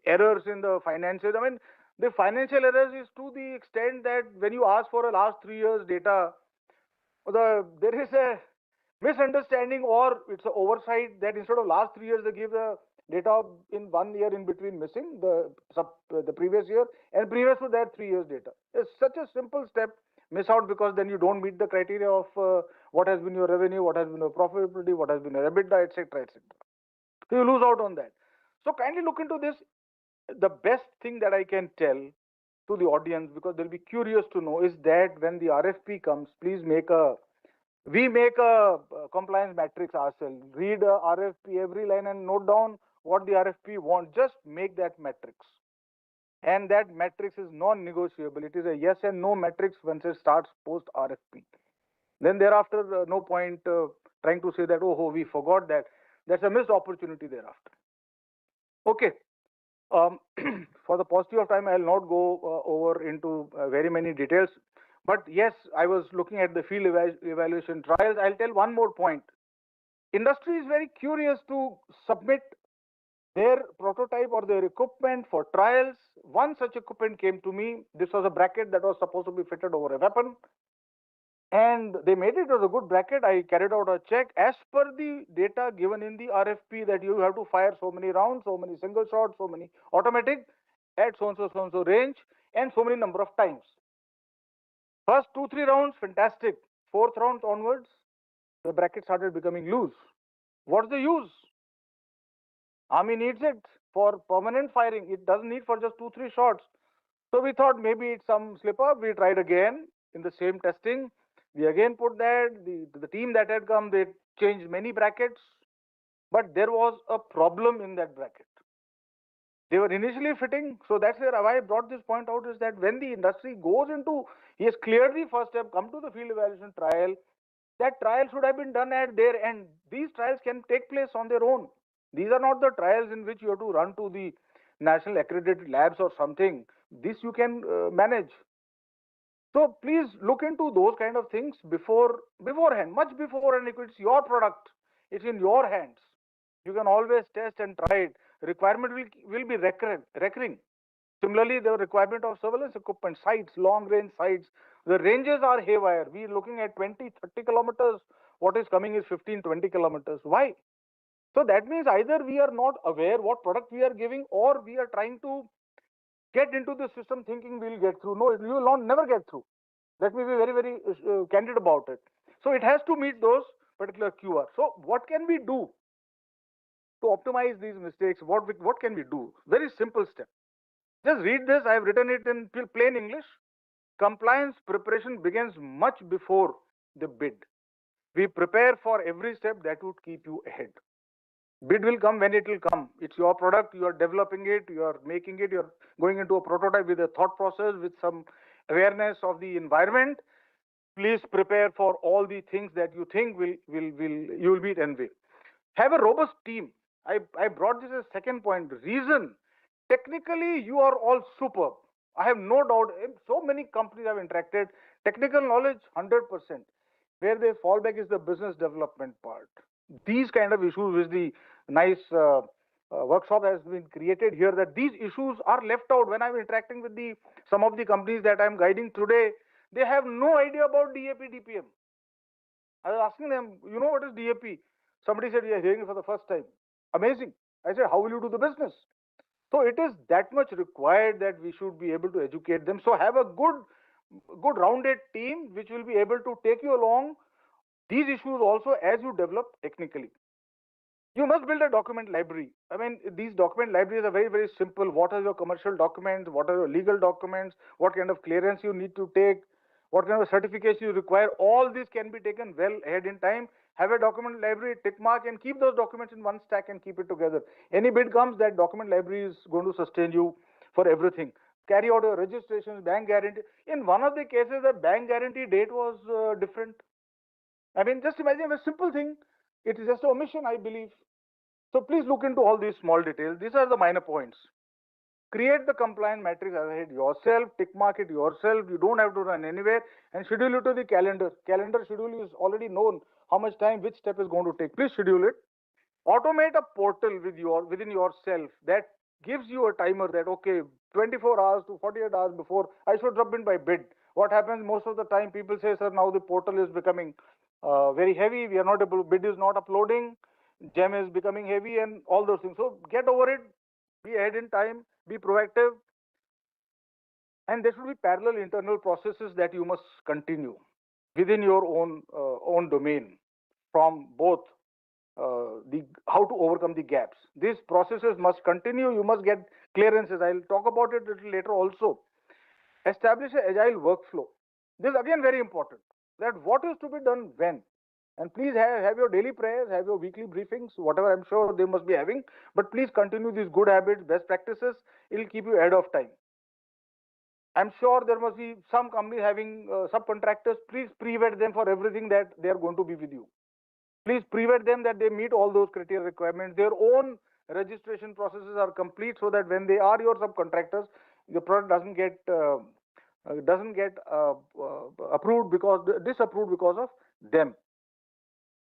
errors in the finances. I mean, the financial errors is to the extent that when you ask for a last 3 years data, there is a misunderstanding or it's an oversight that instead of last 3 years they give the data in 1 year in between missing the previous year, and previous to that 3 years data. It's such a simple step miss out, because then you don't meet the criteria of what has been your revenue, what has been your profitability, what has been your EBITDA, etc., etc. So you lose out on that. So kindly look into this. The best thing that I can tell to the audience, because they'll be curious to know, is that when the RFP comes, please make a compliance matrix ourselves. Read a RFP every line and note down what the RFP wants. Just make that matrix. And that matrix is non-negotiable. It is a yes and no matrix once it starts post RFP. Then thereafter, no point trying to say that, oh, we forgot that. That's a missed opportunity thereafter. Okay. For the paucity of time, I'll not go over into very many details. But yes, I was looking at the field evaluation trials. I'll tell one more point. Industry is very curious to submit their prototype or their equipment for trials. One such equipment came to me. This was a bracket that was supposed to be fitted over a weapon. And they made it as a good bracket. I carried out a check as per the data given in the RFP that you have to fire so many rounds, so many single shots, so many automatic at so and so range, and so many number of times. First 2-3 rounds, fantastic. Fourth round onwards, the bracket started becoming loose. What's the use? Army needs it for permanent firing. It doesn't need for just 2-3 shots. So we thought maybe it's some slip up. We tried again in the same testing. We again put that. The team that had come, they changed many brackets. But there was a problem in that bracket. They were initially fitting. So that's where I brought this point out, is that when the industry goes into, he has cleared the first step, come to the field evaluation trial, that trial should have been done at their end. These trials can take place on their own. These are not the trials in which you have to run to the national accredited labs or something. This you can manage. So please look into those kind of things beforehand, much beforehand. If it's your product, it's in your hands. You can always test and try it. Requirement will be recurring. Similarly, the requirement of surveillance equipment, sights, long range sights, the ranges are haywire. We are looking at 20-30 kilometers what is coming is 15, 20 kilometers. Why? So that means either we are not aware what product we are giving, or we are trying to get into the system thinking we'll get through. No, you will not never get through. Let me be very, very candid about it. So it has to meet those particular QR. So what can we do to optimize these mistakes? What can we do? Very simple step. Just read this. I have written it in plain English. Compliance preparation begins much before the bid. We prepare for every step that would keep you ahead. Bid will come when it will come. It's your product, you are developing it, you are making it, you're going into a prototype with a thought process, with some awareness of the environment. Please prepare for all the things that you think you will meet and will. Have a robust team. I brought this as second point. Reason, technically you are all superb. I have no doubt. So many companies I've interacted. Technical knowledge 100%. Where they fall back is the business development part. These kind of issues, which the nice workshop has been created here, that these issues are left out. When I'm interacting with some of the companies that I'm guiding today, they have no idea about DAP, DPM. I was asking them, you know what is DAP? Somebody said, we are hearing it for the first time. Amazing. I said, how will you do the business? So it is that much required that we should be able to educate them. So have a good rounded team which will be able to take you along these issues also as you develop technically. You must build a document library. I mean, these document libraries are very, very simple. What are your commercial documents? What are your legal documents? What kind of clearance you need to take? What kind of certification you require? All this can be taken well ahead in time. Have a document library, tick mark, and keep those documents in one stack and keep it together. Any bid comes, that document library is going to sustain you for everything. Carry out your registrations, bank guarantee. In one of the cases, the bank guarantee date was different. I mean, just imagine a simple thing. It is just an omission, I believe. So please look into all these small details. These are the minor points. Create the compliance matrix as I said yourself, tick mark it yourself. You don't have to run anywhere, and schedule it to the calendar. Calendar schedule is already known how much time, which step is going to take. Please schedule it. Automate a portal within yourself that gives you a timer that, okay, 24 hours to 48 hours before I should drop in by bid. What happens most of the time, people say, sir, now the portal is becoming very heavy. We are not able, bid is not uploading, gem is becoming heavy, and all those things. So get over it, be ahead in time, be proactive, and there should be parallel internal processes that you must continue within your own domain, from both how to overcome the gaps. These processes must continue. You must get clearances. I'll talk about it a little later also. Establish an agile workflow. This is again very important. That what is to be done when. And please have your daily prayers, have your weekly briefings, whatever I'm sure they must be having. But please continue these good habits, best practices. It'll keep you ahead of time. I'm sure there must be some company having subcontractors. Please pre-vet them for everything that they are going to be with you. Please pre-vet them that they meet all those criteria requirements. Their own registration processes are complete, so that when they are your subcontractors, the product doesn't get approved disapproved because of them.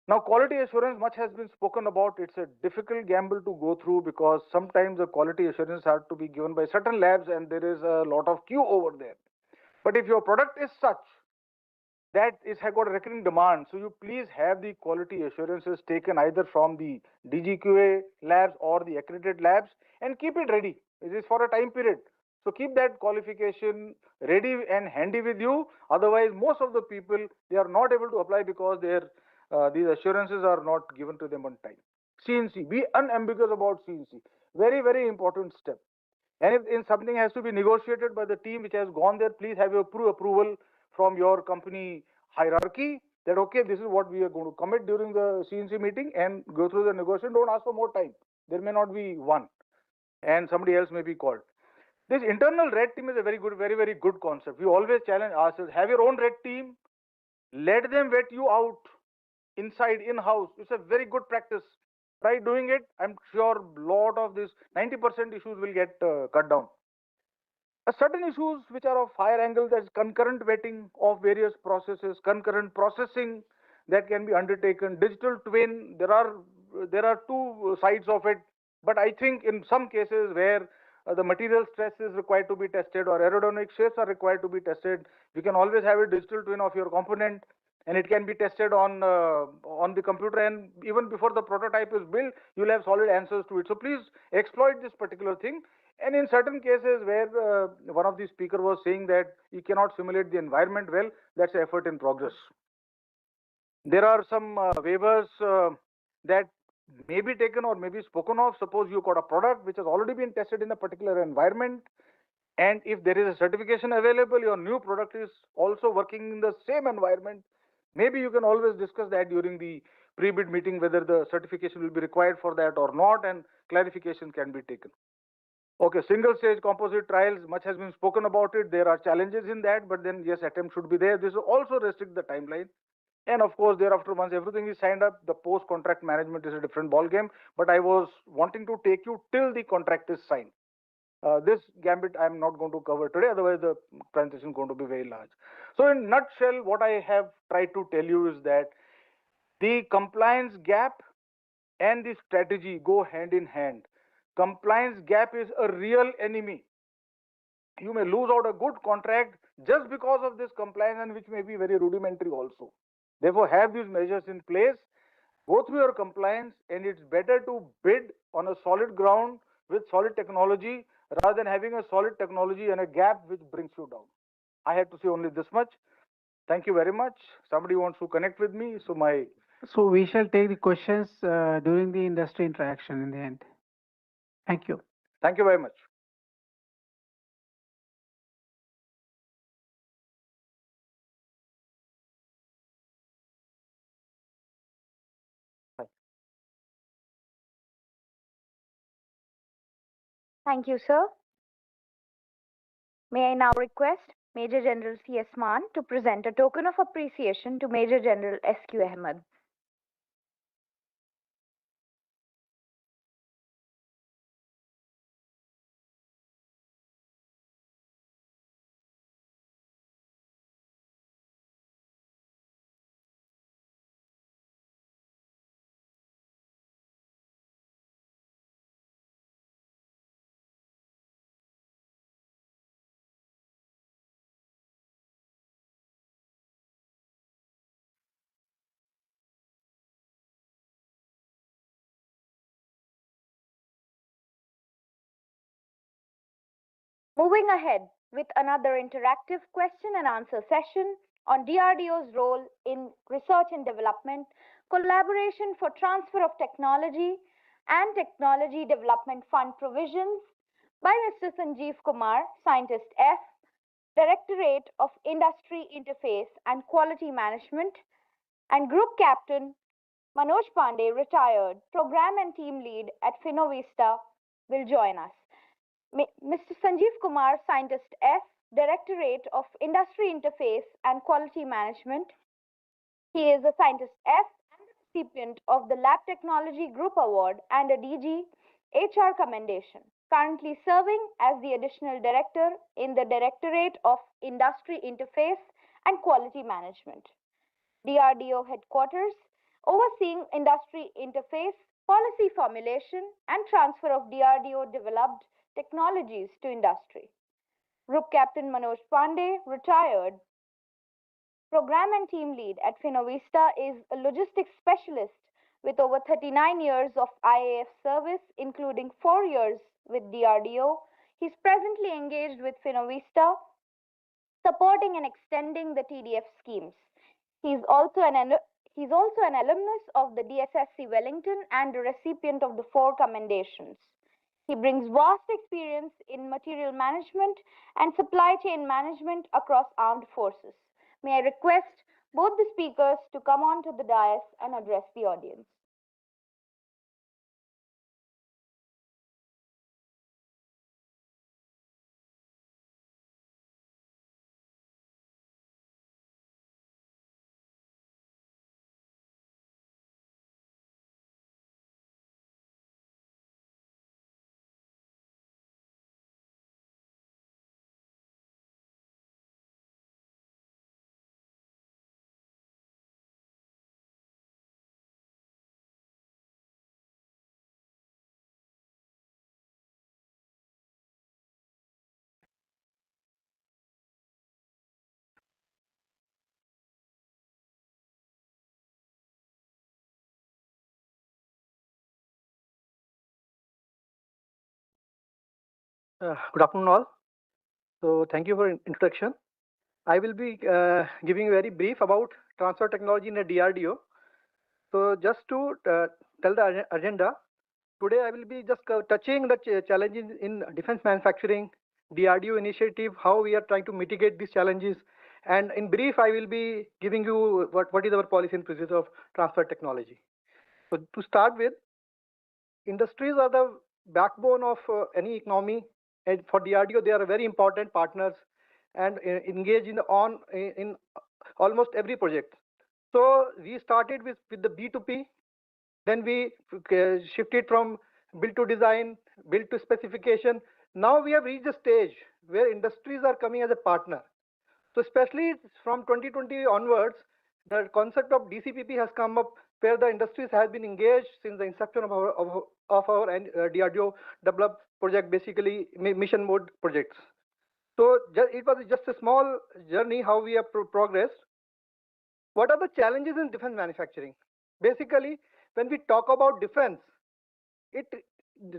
Now, quality assurance, much has been spoken about. It's a difficult gamble to go through because sometimes the quality assurance have to be given by certain labs, and there is a lot of queue over there. But if your product is such that is have got a recurring demand, so you please have the quality assurances taken either from the DGQA labs or the accredited labs, and keep it ready. It is for a time period. So keep that qualification ready and handy with you. Otherwise, most of the people, they are not able to apply because these assurances are not given to them on time. CNC, be unambiguous about CNC. Very, very important step. And if something has to be negotiated by the team which has gone there, please have your approval from your company hierarchy that, okay, this is what we are going to commit during the CNC meeting, and go through the negotiation. Don't ask for more time. There may not be one, and somebody else may be called. This internal red team is a very, very good concept. We always challenge ourselves. Have your own red team. Let them vet you out inside, in-house. It's a very good practice. Try doing it. I'm sure a lot of this 90% issues will get cut down. Certain issues which are of higher angle, that's concurrent vetting of various processes, concurrent processing that can be undertaken. Digital twin, there are two sides of it, but I think in some cases where the material stress is required to be tested or aerodynamic shapes are required to be tested, you can always have a digital twin of your component. and it can be tested on the computer, and even before the prototype is built, you'll have solid answers to it. So please exploit this particular thing. And in certain cases where one of the speaker was saying that you cannot simulate the environment well, that's effort in progress. There are some waivers that may be taken or may be spoken of. Suppose you got a product which has already been tested in a particular environment, and if there is a certification available, your new product is also working in the same environment. Maybe you can always discuss that during the pre-bid meeting, whether the certification will be required for that or not, and clarification can be taken. Okay, single stage composite trials, much has been spoken about it. There are challenges in that, but then yes, attempt should be there. This will also restrict the timeline. And of course, thereafter, once everything is signed up, the post-contract management is a different ballgame. But I was wanting to take you till the contract is signed. This gambit I'm not going to cover today, otherwise the presentation is going to be very large. So in nutshell, what I have tried to tell you is that the compliance gap and the strategy go hand in hand. Compliance gap is a real enemy. You may lose out a good contract just because of this compliance, and which may be very rudimentary also. Therefore, have these measures in place, go through your compliance, and it's better to bid on a solid ground with solid technology rather than having a solid technology and a gap which brings you down. I had to say only this much. Thank you very much. Somebody wants to connect with me, So we shall take the questions during the industry interaction in the end. Thank you. Thank you very much. Thank you, sir. May I now request Major General C.S. Maan to present a token of appreciation to Major General S.Q. Ahmed. Moving ahead with another interactive question and answer session on DRDO's role in research and development, collaboration for transfer of technology, and technology development fund provisions by Mr. Sanjeev Kumar, Scientist F, Directorate of Industry Interface and Quality Management, and Group Captain Manoj Pandey, retired, Program and Team Lead at Finovista, will join us. Mr. Sanjeev Kumar, Scientist F, Directorate of Industry Interface and Quality Management. He is a Scientist F and the recipient of the Lab Technology Group Award and a DG HR Commendation, currently serving as the Additional Director in the Directorate of Industry Interface and Quality Management, DRDO Headquarters, overseeing industry interface, policy formulation, and transfer of DRDO developed technologies to industry. Group Captain Manoj Pandey, retired, Program and Team Lead at Finovista, is a logistics specialist with over 39 years of IAF service, including 4 years with DRDO. He's presently engaged with Finovista, supporting and extending the TDF schemes. He's also an alumnus of the DSSC Wellington and a recipient of the 4 commendations. He brings vast experience in material management and supply chain management across armed forces. May I request both the speakers to come on to the dais and address the audience. Good afternoon, all. So, thank you for introduction. I will be giving very brief about transfer technology in a DRDO. So, just to tell the agenda, today I will be just touching the challenges in defense manufacturing, DRDO initiative, how we are trying to mitigate these challenges, and in brief, I will be giving you what is our policy and procedure of transfer technology. So, to start with, industries are the backbone of any economy, and for DRDO, they are very important partners and engage in almost every project. So we started with the B2P, then we shifted from build to design, build to specification. Now we have reached a stage where industries are coming as a partner. So especially from 2020 onwards, the concept of DCPP has come up, where the industries have been engaged since the inception of our DRDO developed project, basically mission mode projects. So it was just a small journey how we have progressed. What are the challenges in defense manufacturing? Basically, when we talk about defense, it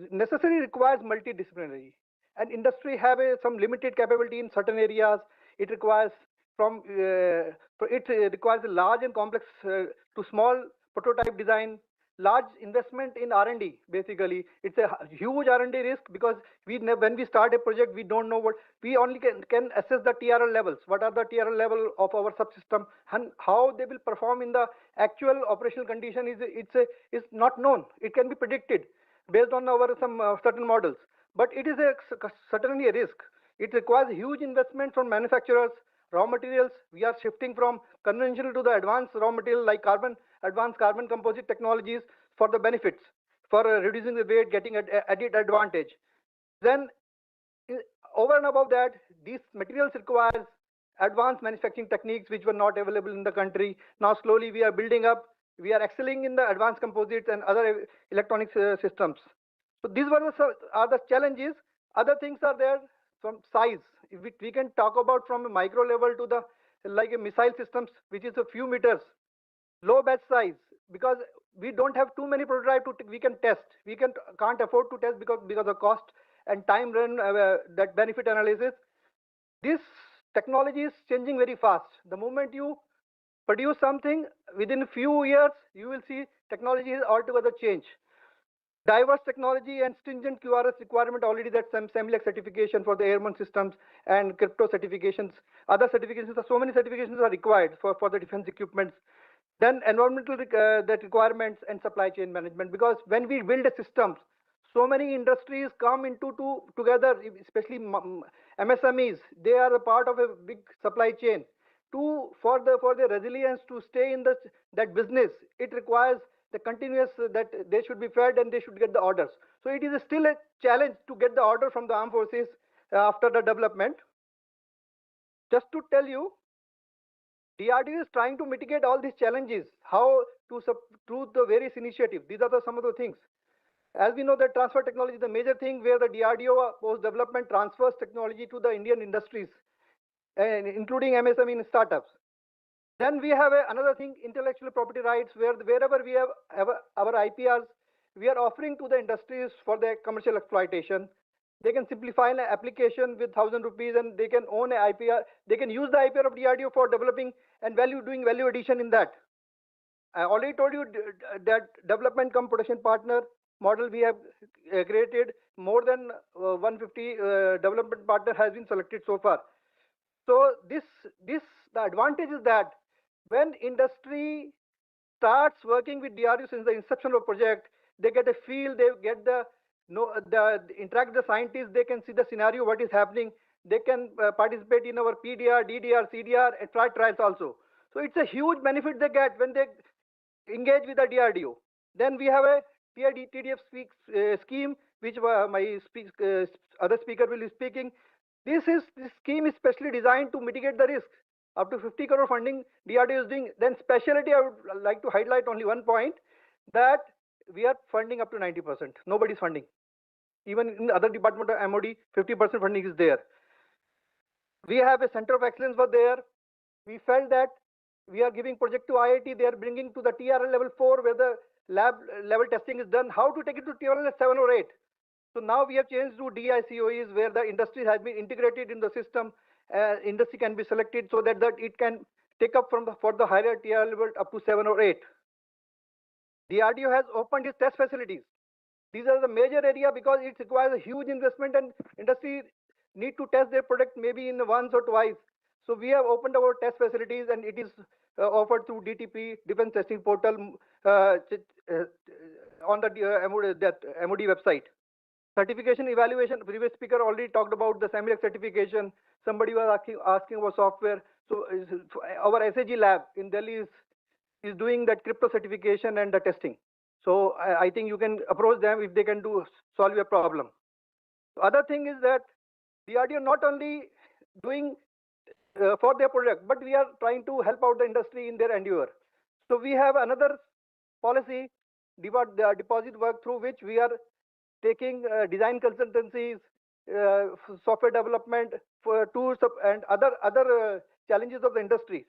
necessarily requires multidisciplinary. And industry have some limited capability in certain areas. It requires requires a large and complex to small prototype design, large investment in R&D. Basically, it's a huge R&D risk, because when we start a project, we don't know what we only can assess the TRL levels. What are the TRL level of our subsystem, and how they will perform in the actual operational condition is not known. It can be predicted based on our some certain models, but it is certainly a risk. It requires huge investment from manufacturers. Raw materials, we are shifting from conventional to the advanced raw material like advanced carbon composite technologies for the benefits, for reducing the weight, getting added advantage. Then over and above that, these materials requires advanced manufacturing techniques which were not available in the country. Now slowly we are building up, we are excelling in the advanced composites and other electronic systems. So these are the challenges. Other things are there from size. If we can talk about from a micro level to the like a missile systems, which is a few meters, low batch size, because we don't have too many prototypes we can test. We can't afford to test because of cost and time run that benefit analysis. This technology is changing very fast. The moment you produce something, within a few years, you will see technology is altogether change. Diverse technology and stringent QRS requirement already, that some SEMILEC certification for the airborne systems and crypto certifications. Other certifications, so many certifications are required for the defense equipments. Then environmental that requirements and supply chain management, because when we build a system, so many industries come together, especially MSMEs. They are a part of a big supply chain. For the resilience to stay in that business, it requires the continuous that they should be fed and they should get the orders. So it is still a challenge to get the order from the armed forces after the development. Just to tell you, DRDO is trying to mitigate all these challenges. How through the various initiatives. These are some of the things. As we know, that transfer technology is the major thing, where the DRDO post-development transfers technology to the Indian industries, including MSME and startups. Then we have another thing, intellectual property rights, wherever we have our IPRs, we are offering to the industries for their commercial exploitation. They can simplify an application with 1,000 rupees, and they can own an IPR. They can use the IPR of DRDO for developing and doing value addition in that. I already told you that development cum production partner model we have created. More than 150 development partner has been selected so far. So the advantage is that when industry starts working with DRDO since the inception of project, they get a feel, they get interact with the scientists, they can see the scenario, what is happening. They can participate in our PDR, DDR, CDR, and trials also. So it's a huge benefit they get when they engage with the DRDO. Then we have a TDF scheme, which my other speaker will be speaking. This scheme is specially designed to mitigate the risk. Up to 50 crore funding DRDO is doing. Then specialty, I would like to highlight only one point, that we are funding up to 90%. Nobody's funding. Even in other department of MOD, 50% funding is there. We have a center of excellence for there. We felt that we are giving project to IIT. They are bringing to the TRL level 4, where the lab level testing is done. How to take it to TRL 7 or 8? So now we have changed to DICOEs, where the industry has been integrated in the system. Industry can be selected so that it can take up for the higher tier level up to 7 or 8. DRDO has opened its test facilities. These are the major area because it requires a huge investment and industry need to test their product maybe in once or twice. So we have opened our test facilities and it is offered through DTP, Defense Testing Portal, on the MOD website. Certification evaluation, previous speaker already talked about the SAMILEX certification. Somebody was asking about software. So our SAG lab in Delhi is doing that crypto certification and the testing. So I think you can approach them if they can solve your problem. The other thing is that DRDO not only doing for their product, but we are trying to help out the industry in their endeavor. So we have another policy, deposit work, through which we are taking design consultancies, software development for tools and other challenges of the industry.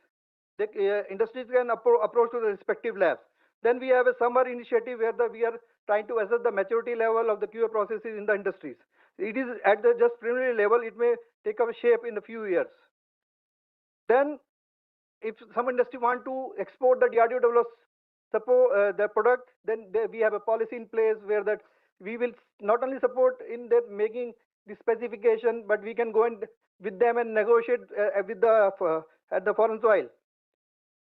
The industries can approach to the respective labs. Then we have a summer initiative where we are trying to assess the maturity level of the QA processes in the industries. It is at the just preliminary level. It may take up shape in a few years. Then, if some industry want to export the DRDO develops support the product, then we have a policy in place where that we will not only support in their making the specification, but we can go in with them and negotiate with the at the foreign soil.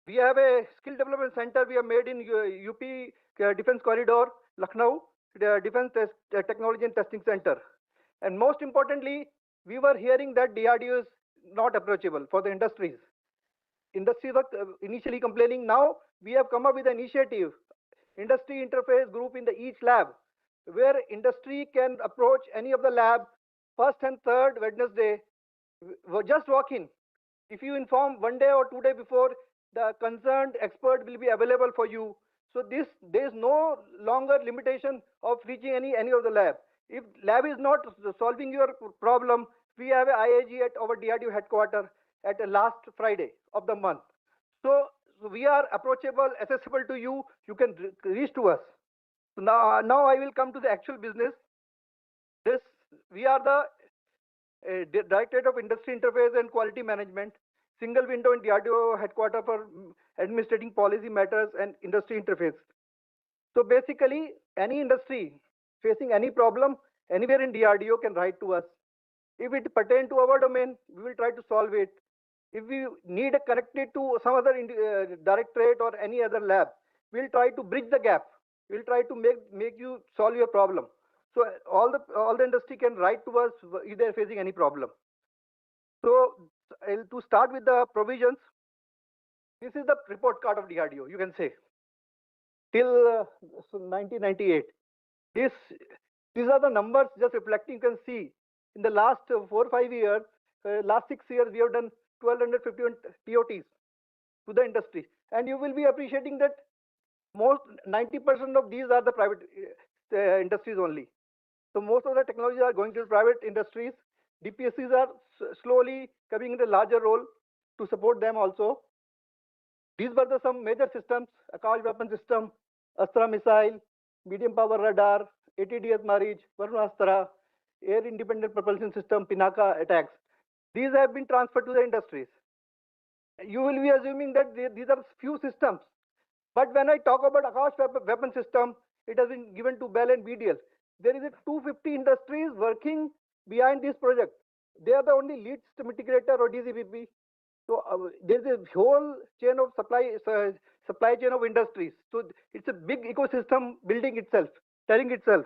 We have a skill development center we have made in UP Defense Corridor, Lucknow, the Defense Technology and Testing Center. And most importantly, we were hearing that DRDO is not approachable for the industries. Industries were initially complaining. Now we have come up with an initiative, industry interface group in each lab, where industry can approach any of the lab first and third Wednesday. Just walk in. If you inform 1 day or 2 days before, the concerned expert will be available for you. So there is no longer limitation of reaching any of the lab. If lab is not solving your problem, we have a IAG at our DRDO headquarters at the last Friday of the month. So we are approachable, accessible to you. You can reach to us. So now I will come to the actual business. We are the Directorate of Industry Interface and Quality Management, single window in DRDO headquarters for administrating policy matters and industry interface. So basically, any industry facing any problem anywhere in DRDO can write to us. If it pertains to our domain, we will try to solve it. If we need a connected to some other directorate or any other lab, we'll try to bridge the gap. We'll try to make you solve your problem. So all the industry can write to us if they're facing any problem. So to start with the provisions, this is the report card of DRDO, you can say, till 1998. These are the numbers just reflecting. You can see in the last 4 or 5 years, last 6 years, we have done 1,251 TOTs to the industry. And you will be appreciating that most 90% of these are the private industries only. So most of the technologies are going to private industries. DPSCs are slowly coming in a larger role to support them also. These were some major systems: Akash weapon system, Astra missile, medium power radar, ATDS Marij, Varunastra, air independent propulsion system, Pinaka attacks. These have been transferred to the industries. You will be assuming that these are few systems. But when I talk about Akash weapon system, it has been given to BEL and BDL. There is 250 industries working behind this project. They are the only lead system integrator or DCPP. So there is a whole chain of supply chain of industries. So it's a big ecosystem building itself, telling itself.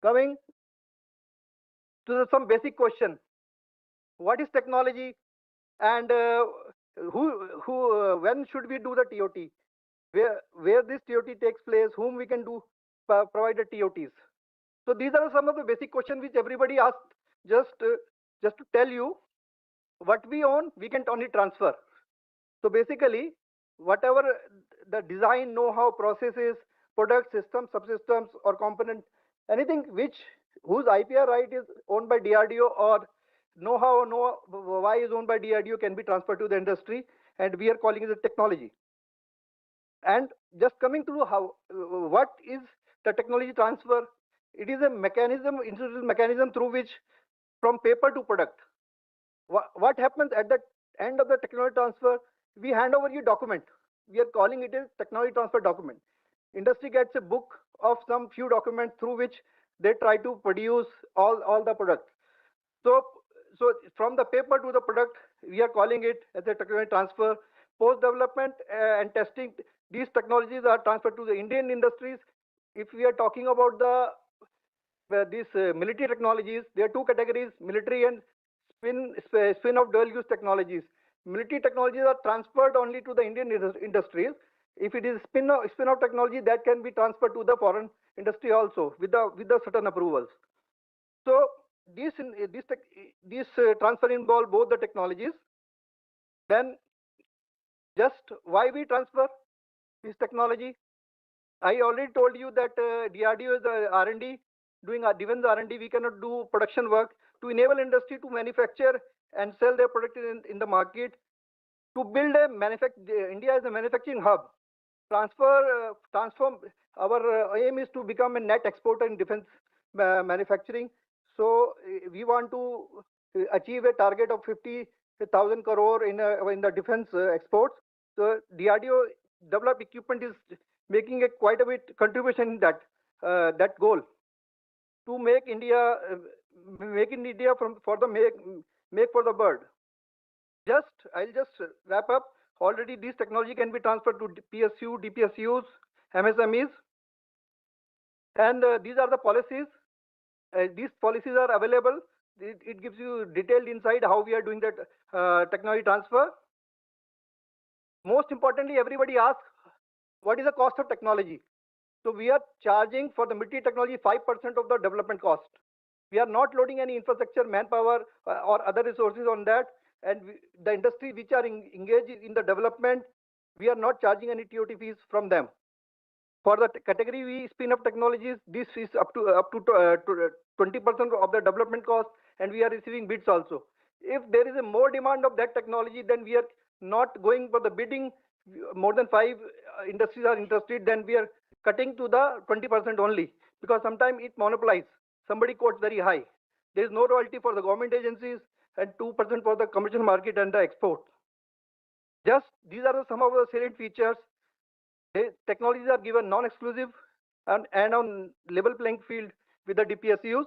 Coming to some basic question: what is technology, and when should we do the TOT? Where this TOT takes place, whom we can provide the TOTs. So these are some of the basic questions which everybody asks. Just to tell you, what we own, we can only transfer. So basically, whatever the design, know-how, processes, product, systems, subsystems, or component, anything whose IPR right is owned by DRDO, or know-how why is owned by DRDO, can be transferred to the industry, and we are calling it a technology. And just coming to what is the technology transfer, It is a mechanism, institutional mechanism through which from paper to product. What happens at the end of the technology transfer? We hand over your document. We are calling it a technology transfer document. Industry gets a book of some few documents through which they try to produce all the product. So from the paper to the product, we are calling it as a technology transfer. Post development and testing, these technologies are transferred to the Indian industries. If we are talking about these military technologies, there are two categories: military and spin of dual use technologies. Military technologies are transferred only to the Indian industries. If it is spin off technology, that can be transferred to the foreign industry also with the certain approvals. So these transfer involve both the technologies. Then just why we transfer this technology? I already told you that DRDO is R&D, doing defense R&D. We cannot do production work. To enable industry to manufacture and sell their product in the market, to build India as a manufacturing hub. Transform. Our aim is to become a net exporter in defense manufacturing. So we want to achieve a target of 50,000 crore in the defense exports. So DRDO developed equipment is making quite a bit contribution in that goal to make India for the make for the bird. I'll just wrap up. Already this technology can be transferred to PSU, DPSUs, MSMEs, and these are the policies. These policies are available. It gives you detailed insight how we are doing that technology transfer. Most importantly, everybody asks, what is the cost of technology? So we are charging for the military technology 5% of the development cost. We are not loading any infrastructure, manpower, or other resources on that. And the industry which are engaged in the development, we are not charging any TOT fees from them. For the category V spin-off technologies, this is up to 20% of the development cost, and we are receiving bids also. If there is a more demand of that technology, then we are not going for the bidding. More than 5 industries are interested, then we are cutting to the 20% only, because sometimes it monopolizes. Somebody quotes very high. There is no royalty for the government agencies and 2% for the commercial market and the export. Just these are some of the salient features. Technologies are given non-exclusive and on level playing field with the DPSUs.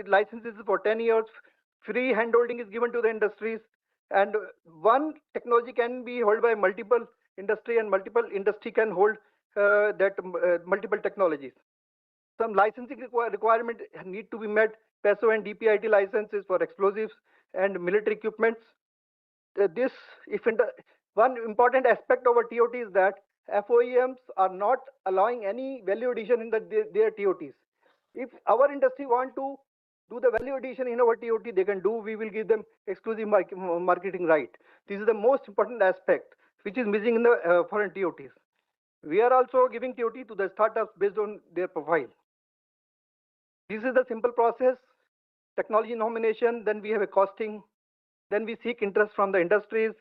Licenses for 10 years. Free handholding is given to the industries, and one technology can be held by multiple industry, and multiple industry can hold multiple technologies. Some licensing requirement need to be met. PESO and DPIT licenses for explosives and military equipments. One important aspect of our TOT is that FOEMs are not allowing any value addition in their TOTs. If our industry want to do the value addition in our TOT, they can do. We will give them exclusive marketing right. This is the most important aspect which is missing in the foreign TOTs. We are also giving TOT to the startups based on their profile. This is the simple process. Technology nomination, then we have a costing, then we seek interest from the industries.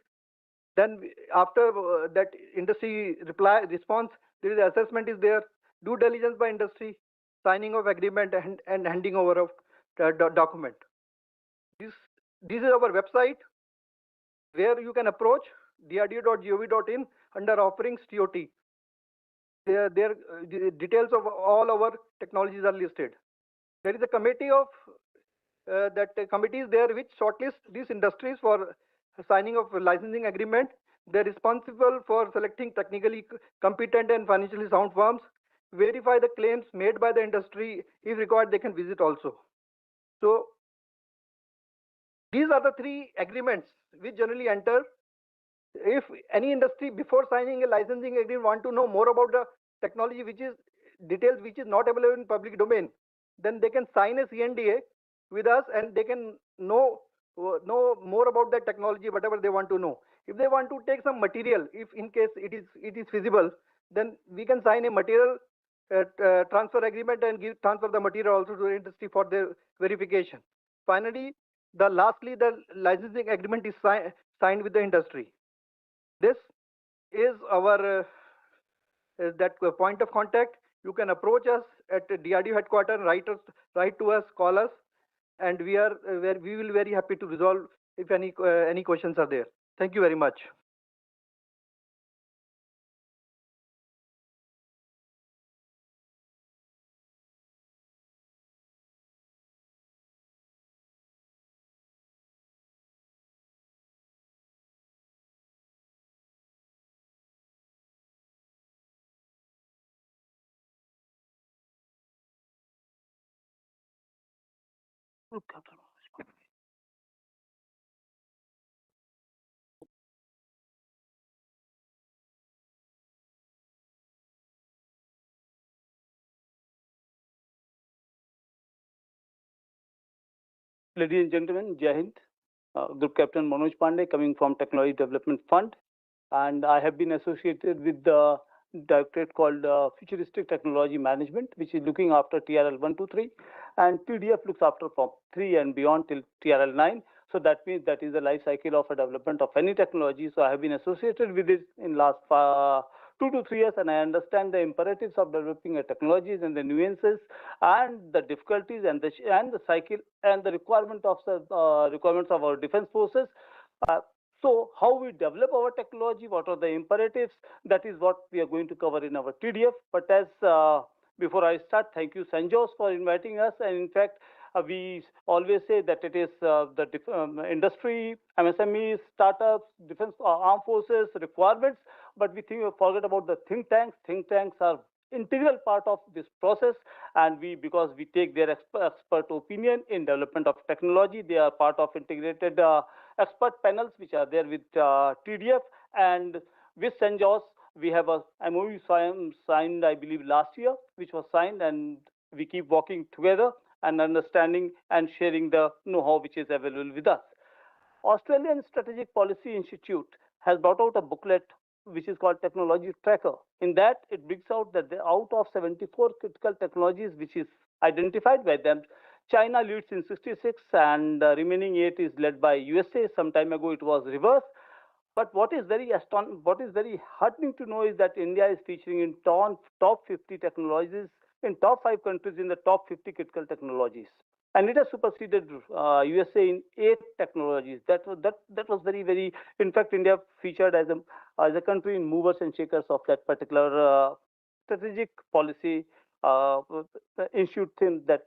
Then after that industry response, there is assessment is there, due diligence by industry, signing of agreement and handing over of the document. This is our website where you can approach drdo.gov.in under offerings TOT. There details of all our technologies are listed. There is a committee of committee is there which shortlist these industries for signing of licensing agreement. They're responsible for selecting technically competent and financially sound firms, verify the claims made by the industry. If required, they can visit also. So these are the 3 agreements which generally enter. If any industry before signing a licensing agreement want to know more about the technology which is details which is not available in public domain, then they can sign a CNDA with us and they can know more about that technology, whatever they want to know. If they want to take some material, if in case it is feasible, then we can sign a material transfer agreement and transfer the material also to the industry for their verification. Finally, lastly, the licensing agreement is signed with the industry. This is our that point of contact. you can approach us at the DRDO headquarters, write to us, call us, and we will be very happy to resolve if any questions are there. Thank you very much. Ladies and gentlemen, Jai Hind. Group Captain Manoj Pandey, coming from Technology Development Fund, and I have been associated with the directorate called Futuristic Technology Management, which is looking after TRL 123, and TDF looks after from 3 and beyond till TRL 9. So that means that is the life cycle of a development of any technology. So I have been associated with it in last 2 to 3 years, and I understand the imperatives of developing a technologies and the nuances and the difficulties and the cycle and the requirements of our defense forces. So how we develop our technology, what are the imperatives, that is what we are going to cover in our TDF. But as before I start, thank you Cenjows for inviting us, and in fact we always say that it is the industry, MSMEs, startups, defense, armed forces requirements, but we forget about the think tanks. Think tanks are integral part of this process, and because we take their expert opinion in development of technology, they are part of integrated expert panels which are there with TDF, and with Cenjows we have a MOU signed, I believe, last year, which was signed, and we keep working together and understanding and sharing the know-how which is available with us. Australian Strategic Policy Institute has brought out a booklet which is called Technology Tracker. In that, it brings out that out of 74 critical technologies which is identified by them, China leads in 66, and remaining 8 is led by USA. Some time ago, it was reversed. But what is very heartening to know is that India is featuring in top 50 technologies, in top 5 countries in the top 50 critical technologies. And it has superseded USA in 8 technologies. That was very. In fact, India featured as a country in movers and shakers of that particular strategic policy institute thing, that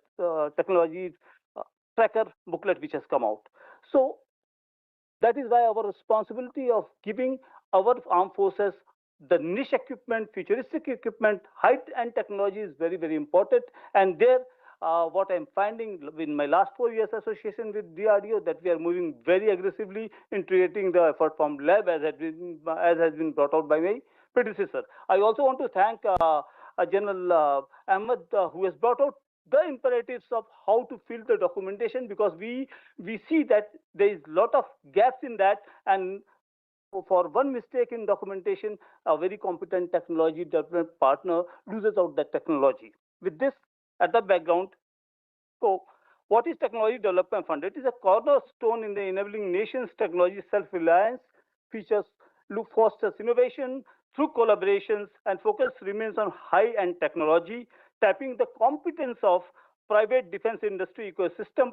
technology tracker booklet which has come out. So that is why our responsibility of giving our armed forces the niche equipment, futuristic equipment, high-end technology is very important. And there, what I'm finding in my last 4 years association with DRDO, that we are moving very aggressively in creating the effort from lab, as has been brought out by my predecessor. I also want to thank General Ahmed, who has brought out the imperatives of how to fill the documentation, because we see that there is a lot of gaps in that, and for one mistake in documentation, a very competent technology development partner loses out that technology. With this at the background, so what is Technology Development Fund? It is a cornerstone in the enabling nations' technology self-reliance. Features fosters innovation through collaborations, and focus remains on high-end technology, tapping the competence of private defense industry ecosystem,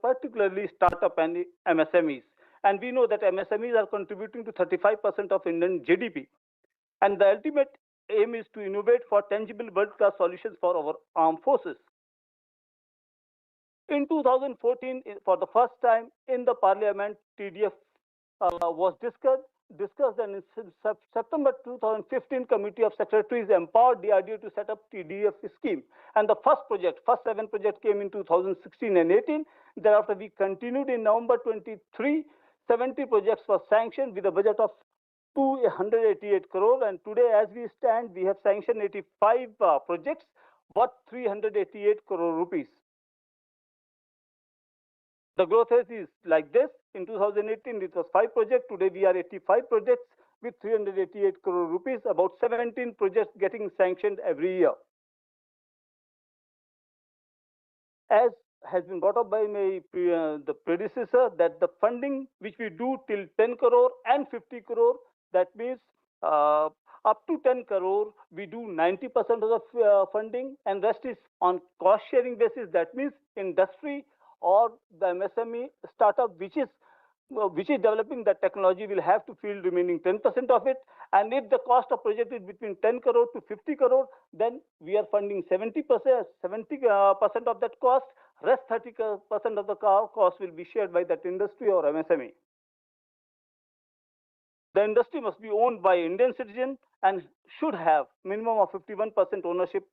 particularly startup and MSMEs. And we know that MSMEs are contributing to 35% of Indian GDP. And the ultimate aim is to innovate for tangible world-class solutions for our armed forces. In 2014, for the first time in the Parliament, TDF was discussed, and in September 2015, Committee of Secretaries empowered DRDO to set up TDF scheme. And the first 7 projects came in 2016 and 18. Thereafter, we continued in November 23. 70 projects were sanctioned with a budget of 288 crore, and today as we stand, we have sanctioned 85 projects worth 388 crore rupees. The growth rate is like this. In 2018, it was 5 projects. Today, we are 85 projects with 388 crore rupees, about 17 projects getting sanctioned every year. As has been brought up by the predecessor, that the funding which we do till 10 crore and 50 crore, that means Up to 10 crore, we do 90% of the funding, and rest is on cost sharing basis. That means industry or the MSME startup which is developing the technology will have to field remaining 10% of it. And if the cost of project is between 10 crore to 50 crore, then we are funding 70% of that cost. Rest 30% of the cost will be shared by that industry or MSME. The industry must be owned by Indian citizen and should have minimum of 51% ownership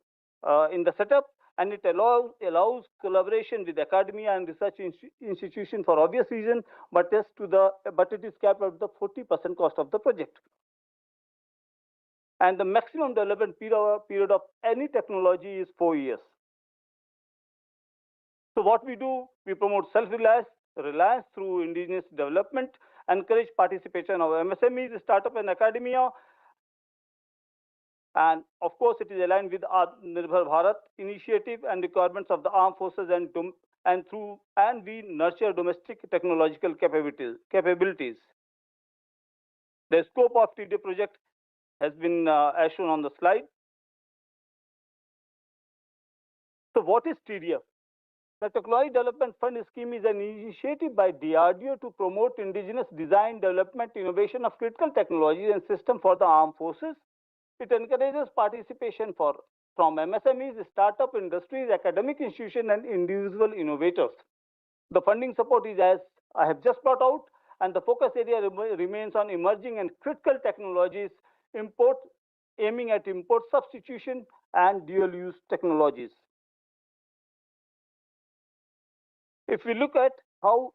in the setup, and it allows collaboration with academia and research institution for obvious reason, but it is capped at the 40% cost of the project. And the maximum development period of any technology is 4 years. So what we do, we promote self-reliance through indigenous development, encourage participation of MSMEs, startup and academia, and of course it is aligned with our Nirbhar Bharat initiative and requirements of the armed forces, and we nurture domestic technological capabilities. The scope of TDA project has been as shown on the slide. So what is TDF? The Technology Development Fund scheme is an initiative by DRDO to promote indigenous design, development, innovation of critical technologies and systems for the armed forces. It encourages participation from MSMEs, startup industries, academic institutions, and individual innovators. The funding support is as I have just brought out, and the focus area remains on emerging and critical technologies, aiming at import substitution and dual-use technologies. If we look at how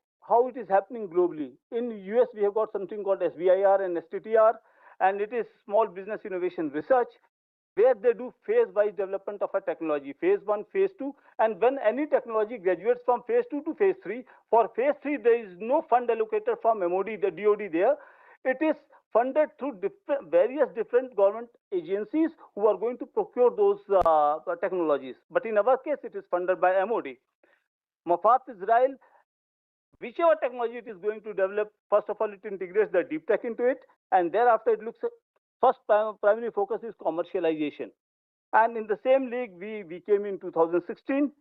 it is happening globally, in the US we have got something called SBIR and STTR, and it is Small Business Innovation Research, where they do phase-wise development of a technology, phase 1, phase 2, and when any technology graduates from phase 2 to phase 3, for phase 3 there is no fund allocated from MOD, the DOD there. It is funded through various different government agencies who are going to procure those technologies. But in our case, it is funded by MOD. Mafat Israel, whichever technology it is going to develop, first of all, it integrates the deep tech into it, and thereafter it looks at first primary focus is commercialization. And in the same league, we came in 2016.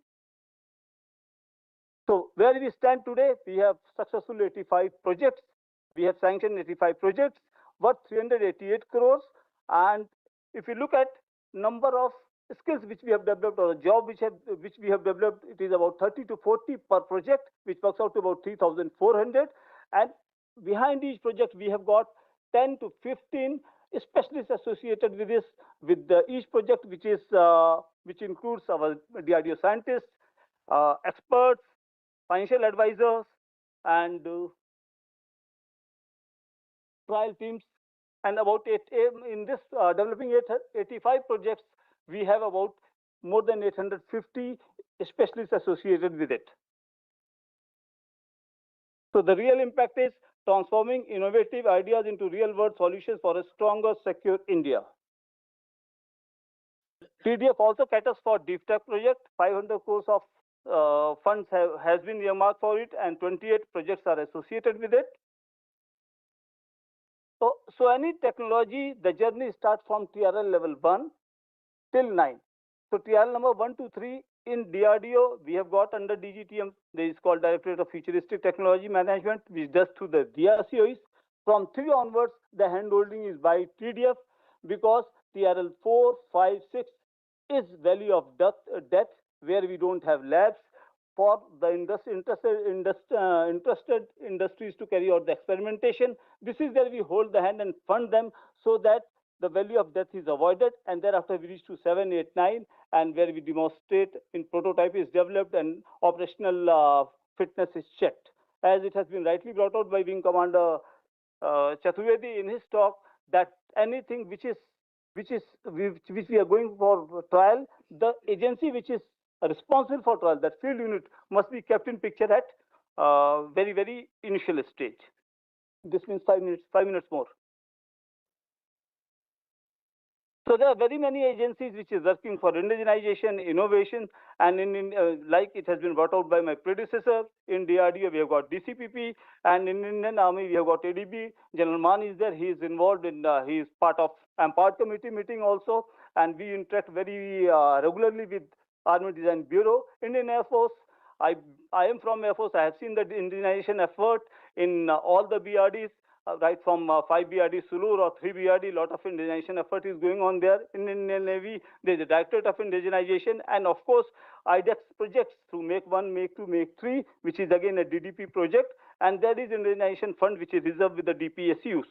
So where we stand today, we have successfully 85 projects. We have sanctioned 85 projects worth 388 crores. And if you look at number of skills which we have developed, or a job which we have developed, it is about 30 to 40 per project, which works out to about 3,400. And behind each project, we have got 10 to 15 specialists associated with this, with each project, which includes our DRDO scientists, experts, financial advisors, and trial teams. And about in this developing 85 projects, we have about more than 850 specialists associated with it. So the real impact is transforming innovative ideas into real-world solutions for a stronger, secure India. TDF also caters for deep tech project. 500 crores of funds has been earmarked for it, and 28 projects are associated with it. So any technology, the journey starts from TRL level 1 till 9. So TRL number 1, 2, 3 in DRDO, we have got under DGTM, there is called Directorate of Futuristic Technology Management, which does through the DRCOs. From 3 onwards, the handholding is by TDF, because TRL 4, 5, 6 is value of death, where we don't have labs for the interested industries to carry out the experimentation. This is where we hold the hand and fund them so that the value of death is avoided, and thereafter we reach to 7, 8, 9, and where we demonstrate in prototype is developed and operational fitness is checked. As it has been rightly brought out by Wing Commander Chaturvedi in his talk, that anything which we are going for trial, the agency which is responsible for trial, that field unit, must be kept in picture at very, very initial stage. This means 5 minutes more. So there are very many agencies which is working for indigenization, innovation, and like it has been brought out by my predecessor, in DRDO we have got DCPP, and in Indian Army we have got ADB. General Man is there, he is involved in, he is part of part committee meeting also, and we interact very regularly with Army Design Bureau. Indian Air Force, I am from Air Force, I have seen the indigenization effort in all the BRDs. Right from 5 BRD Sulur or 3 BRD, lot of indigenization effort is going on there. In Indian Navy, there is a Directorate of Indigenization, and of course, IDEX projects through Make 1, Make 2, Make 3, which is again a DDP project, and there is indigenization fund which is reserved with the DPSUs.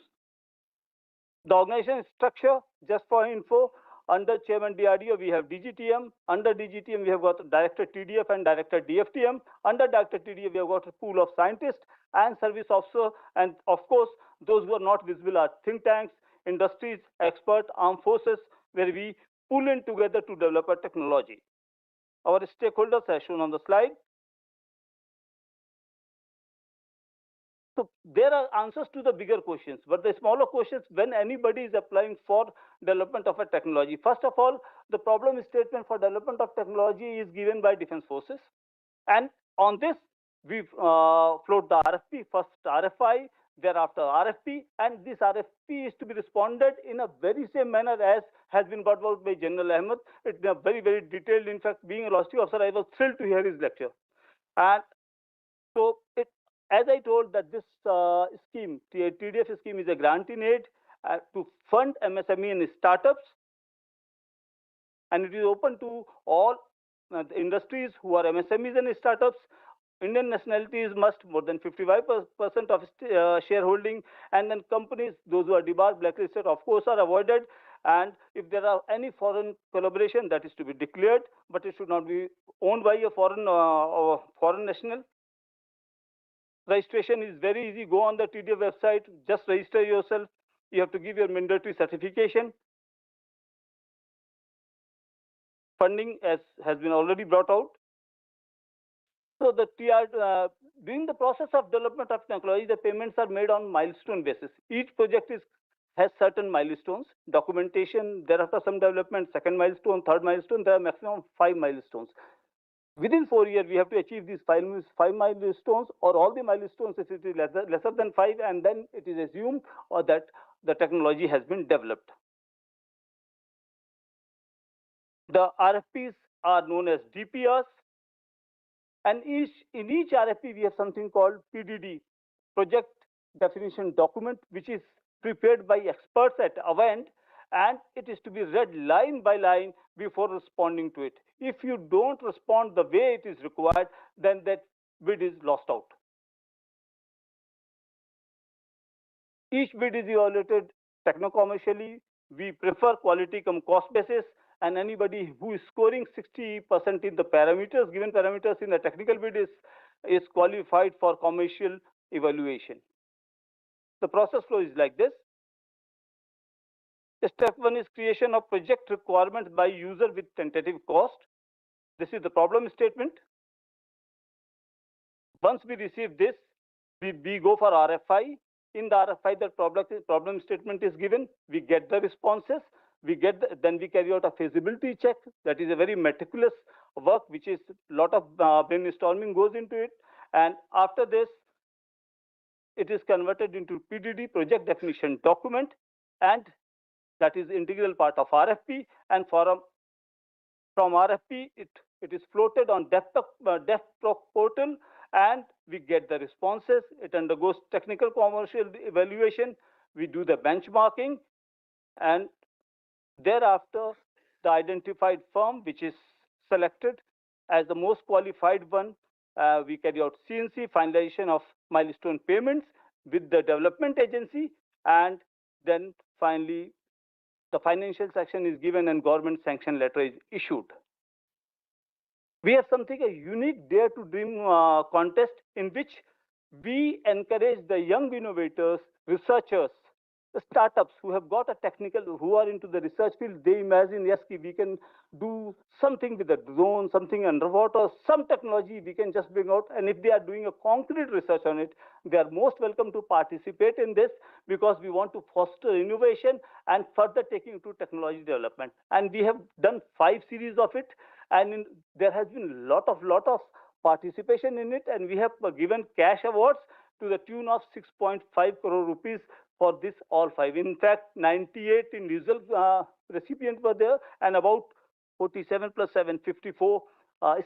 The organization structure, just for info, under Chairman DRDO, we have DGTM. Under DGTM, we have got Director TDF and Director DFTM. Under Director TDF, we have got a pool of scientists and service officer. And of course, those who are not visible are think tanks, industries, expert, armed forces, where we pull in together to develop a technology. Our stakeholders are shown on the slide. So there are answers to the bigger questions, but the smaller questions when anybody is applying for development of a technology. First of all, the problem statement for development of technology is given by defense forces. And on this, we float the RFP, first RFI, thereafter RFP, and this RFP is to be responded in a very same manner as has been brought out by General Ahmed. It's a very, very detailed. In fact, being a logistic officer, I was thrilled to hear his lecture. And so as I told that this scheme, TDF scheme, is a grant in aid to fund MSME and startups, and it is open to all industries who are MSMEs and startups. Indian nationalities must more than 55% of shareholding, and then companies, those who are debarred, blacklisted, of course, are avoided. And if there are any foreign collaboration, that is to be declared, but it should not be owned by a foreign national. Registration is very easy. Go on the TDF website, just register yourself. You have to give your mandatory certification. Funding has been already brought out. So the during the process of development of technology, the payments are made on milestone basis. Each project has certain milestones, documentation, thereafter some development, second milestone, third milestone. There are maximum 5 milestones. Within 4 years, we have to achieve these 5 milestones, or all the milestones if it is lesser than 5, and then it is assumed that the technology has been developed. The RFPs are known as DPRs, and in each RFP we have something called PDD, Project Definition Document, which is prepared by experts at our end, and it is to be read line by line before responding to it. If you don't respond the way it is required, then that bid is lost out. Each bid is evaluated techno-commercially. We prefer quality cum cost basis, and anybody who is scoring 60% in the parameters, given parameters in the technical bid is qualified for commercial evaluation. The process flow is like this. Step 1 is creation of project requirements by user with tentative cost. This is the problem statement. Once we receive this, we go for RFI. In the RFI, the problem statement is given. We get the responses. Then we carry out a feasibility check. That is a very meticulous work, which is a lot of brainstorming goes into it. And after this, it is converted into PDD, Project Definition Document, and that is integral part of RFP. And from RFP, it is floated on DevProc portal, and we get the responses. It undergoes technical commercial evaluation. We do the benchmarking, and thereafter, the identified firm which is selected as the most qualified one, we carry out CNC, finalization of milestone payments with the development agency, and then finally the financial section is given and government sanction letter is issued. We have a unique Dare to Dream contest in which we encourage the young innovators, researchers the startups who have got a technical, who are into the research field, they imagine, yes, we can do something with the drone, something underwater, some technology we can just bring out. And if they are doing a concrete research on it, they are most welcome to participate in this, because we want to foster innovation and further taking to technology development. And we have done 5 series of it, and there has been lot of participation in it, and we have given cash awards to the tune of 6.5 crore rupees for this all 5. In fact, 98 individual recipients were there, and about 47 plus 7, 54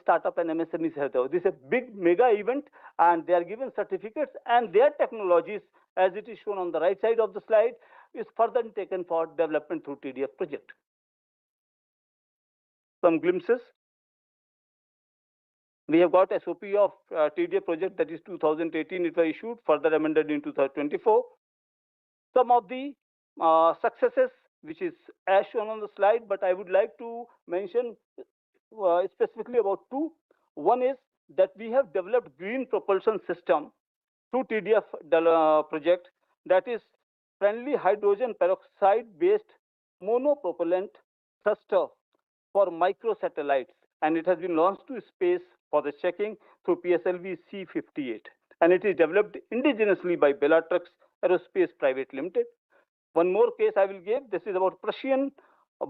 startup and MSMEs have there. This is a big mega event, and they are given certificates, and their technologies, as it is shown on the right side of the slide, is further taken for development through TDF project. Some glimpses. We have got SOP of TDF project, that is 2018, it was issued, further amended in 2024. Some of the successes, which is as shown on the slide, but I would like to mention specifically about 2. One is that we have developed green propulsion system through TDF project, that is friendly hydrogen peroxide based monopropellant thruster for microsatellites, and it has been launched to space for the checking through PSLV C58, and it is developed indigenously by Bellatrix Aerospace Private Limited. One more case I will give. This is about Prussian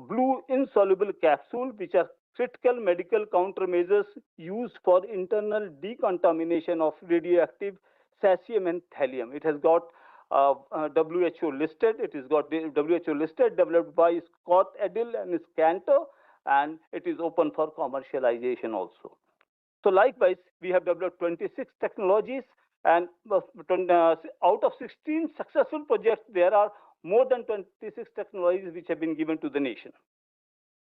blue insoluble capsule, which are critical medical countermeasures used for internal decontamination of radioactive cesium and thallium. It has got WHO listed. It is got WHO listed, developed by Scott Edill and Scantor, and it is open for commercialization also. So likewise, we have developed 26 technologies, and out of 16 successful projects, there are more than 26 technologies which have been given to the nation.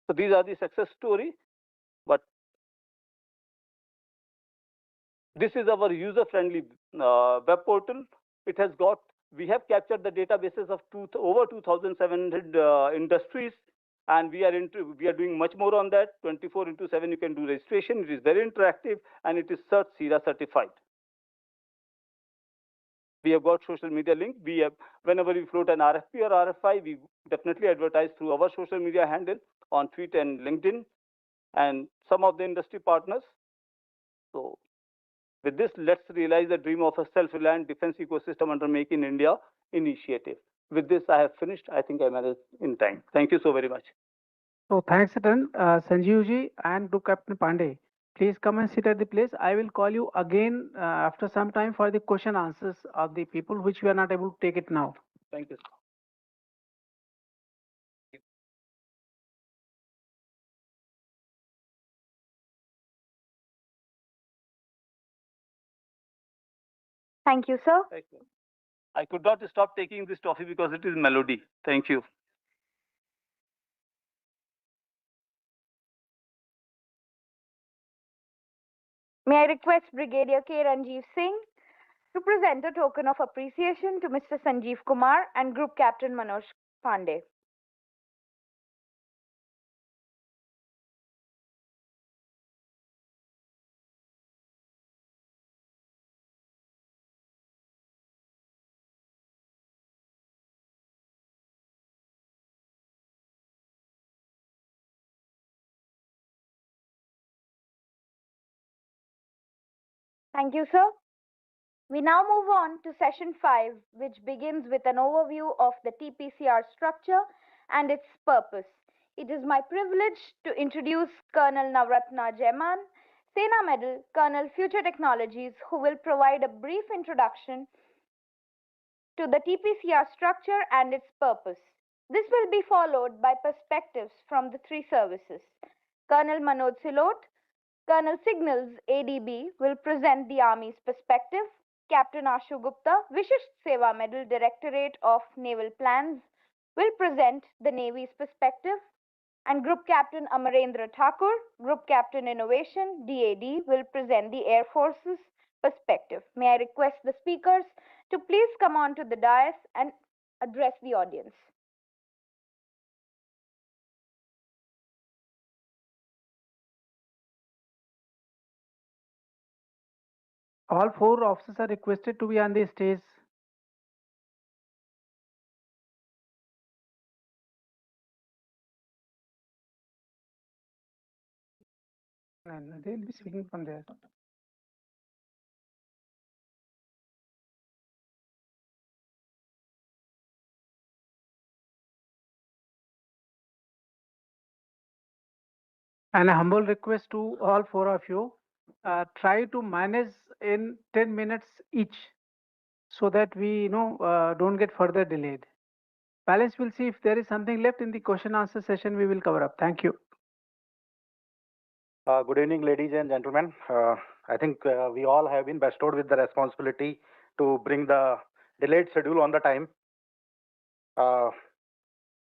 So these are the success story, but this is our user-friendly web portal. It has got, we have captured the databases of over 2,700 industries, and we are doing much more on that. 24/7 you can do registration. It is very interactive, and it is CERT/CIRA certified. We have got social media link. We have, whenever we float an RFP or RFI, we definitely advertise through our social media handle on Twitter and LinkedIn, and some of the industry partners. So with this, let's realize the dream of a self-reliant defense ecosystem under Make in India initiative. With this, I have finished. I think I managed in time. Thank you so very much. So thanks, Sanjeev and Group Captain Pandey. Please come and sit at the place. I will call you again after some time for the question answers of the people which we are not able to take it now. Thank you. Thank you, sir. Thank you. I could not stop taking this toffee because it is melody. Thank you. May I request Brigadier K. Ranjeev Singh to present a token of appreciation to Mr. Sanjeev Kumar and Group Captain Manoj Pandey. Thank you, sir. We now move on to session 5, which begins with an overview of the TPCR structure and its purpose. It is my privilege to introduce Colonel Navratna Jaiman, Sena Medal, Colonel Future Technologies, who will provide a brief introduction to the TPCR structure and its purpose. This will be followed by perspectives from the 3 services. Colonel Manoj Silot, Colonel Signals ADB, will present the Army's perspective. Captain Ashu Gupta, Vishisht Seva Medal, Directorate of Naval Plans, will present the Navy's perspective. And Group Captain Amarendra Thakur, Group Captain Innovation, DAD, will present the Air Force's perspective. May I request the speakers to please come on to the dais and address the audience. All 4 officers are requested to be on the stage. And they'll be speaking from there. And a humble request to all four of you, try to manage in 10 minutes each so that we don't get further delayed. Balance, we'll see if there is something left in the question answer session, we will cover up. Thank you. Good evening, ladies and gentlemen. I think we all have been bestowed with the responsibility to bring the delayed schedule on the time.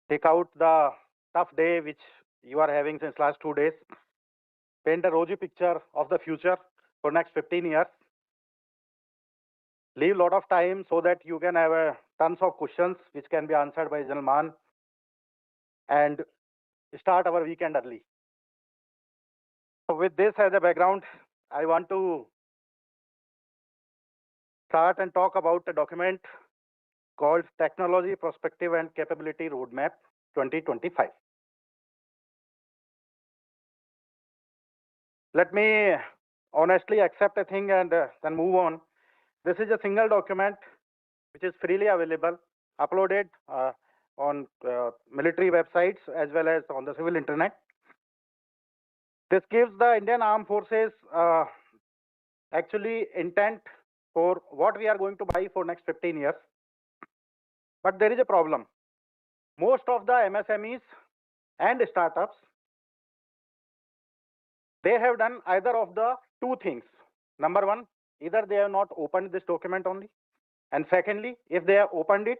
Take out the tough day which you are having since last 2 days. Paint a rosy picture of the future for next 15 years. Leave a lot of time so that you can have tons of questions which can be answered by gentleman, and start our weekend early. So with this as a background, I want to start and talk about a document called Technology Perspective and Capability Roadmap 2025. Let me honestly accept a thing and then move on. This is a single document which is freely available, uploaded on military websites as well as on the civil internet. This gives the Indian Armed Forces actually intent for what we are going to buy for next 15 years. But there is a problem. Most of the MSMEs and startups, they have done either of the two things. Number one, either they have not opened this document only, and secondly, if they have opened it,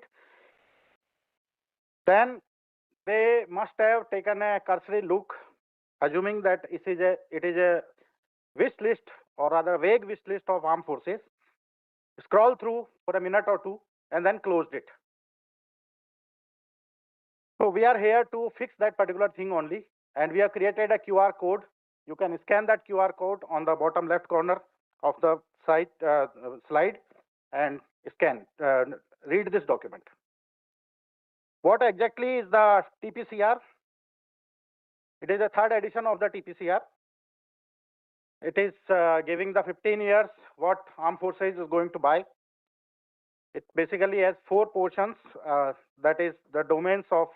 then they must have taken a cursory look, assuming that it is a wish list, or rather vague wish list of armed forces, scroll through for a minute or two, and then closed it. So we are here to fix that particular thing only, and we have created a QR code. You can scan that QR code on the bottom left corner of the slide and scan, read this document. What exactly is the TPCR? It is a third edition of the TPCR. It is giving the 15 years what armed forces is going to buy. It basically has 4 portions, that is the domains of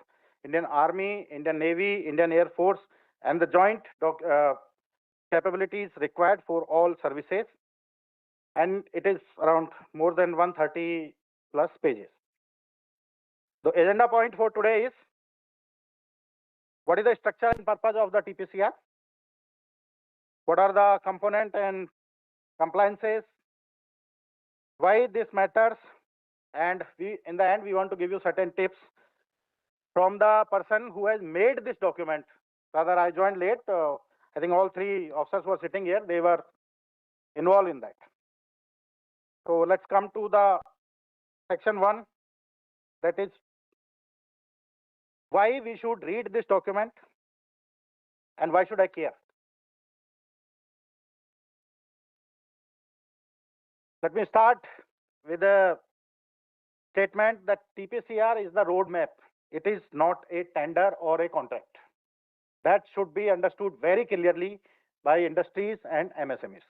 Indian Army, Indian Navy, Indian Air Force, and the joint capabilities required for all services. And it is around more than 130 plus pages. The agenda point for today is, what is the structure and purpose of the TPCR? What are the component and compliances? Why this matters? And in the end, we want to give you certain tips from the person who has made this document. Rather, I joined late. I think all 3 officers were sitting here. They were involved in that. So let's come to the section 1. That is why we should read this document and why should I care. Let me start with a statement that TPCR is the roadmap. It is not a tender or a contract. That should be understood very clearly by industries and MSMEs.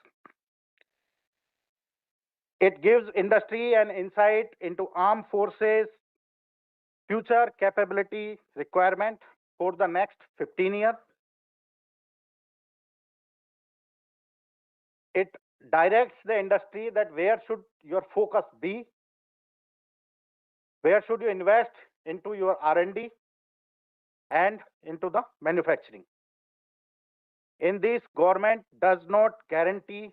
It gives industry an insight into armed forces future capability requirement for the next 15 years. It directs the industry that where should your focus be, where should you invest into your R&D and into the manufacturing. In this, government does not guarantee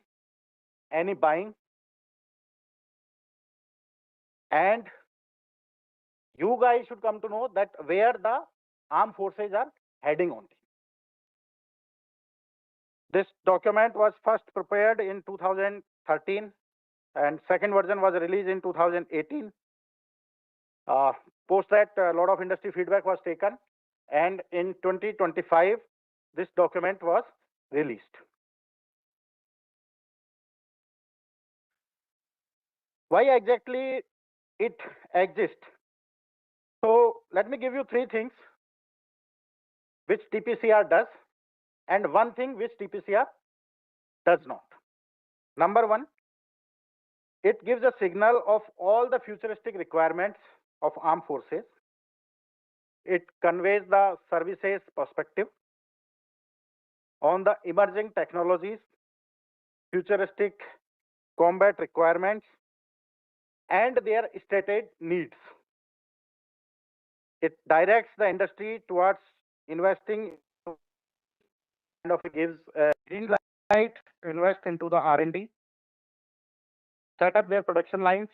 any buying, and you guys should come to know that where the armed forces are heading on. This document was first prepared in 2013 and second version was released in 2018. Post that, a lot of industry feedback was taken, and in 2025, this document was released. Why exactly it exists? So let me give you 3 things which TPCR does. and one thing which TPCR does not. Number one, it gives a signal of all the futuristic requirements of armed forces. It conveys the services perspective on the emerging technologies, futuristic combat requirements, and their stated needs. It directs the industry towards investing, kind of gives green light to invest into the R&D, set up their production lines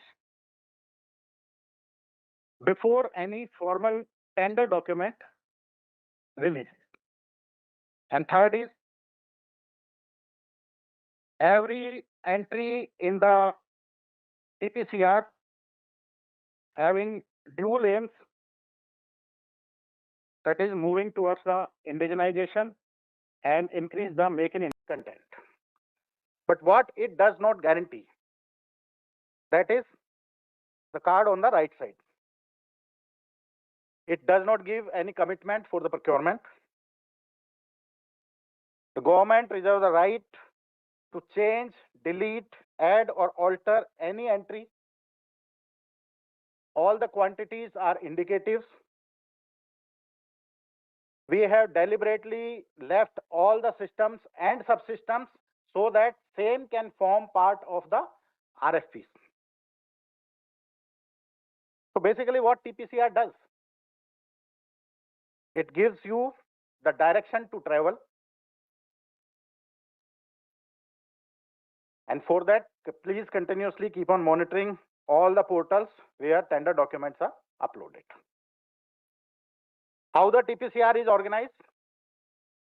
before any formal tender document release. And third is, every entry in the TPCR having dual aims, that is moving towards the indigenization and increase the make in India content. But what it does not guarantee, that is the card on the right side. It does not give any commitment for the procurement. The government reserves the right to change, delete, add or alter any entry. All the quantities are indicatives. We have deliberately left all the systems and subsystems so that same can form part of the RFPs. So basically what TPCR does, it gives you the direction to travel. And for that, please continuously keep on monitoring all the portals where tender documents are uploaded. How the TPCR is organized?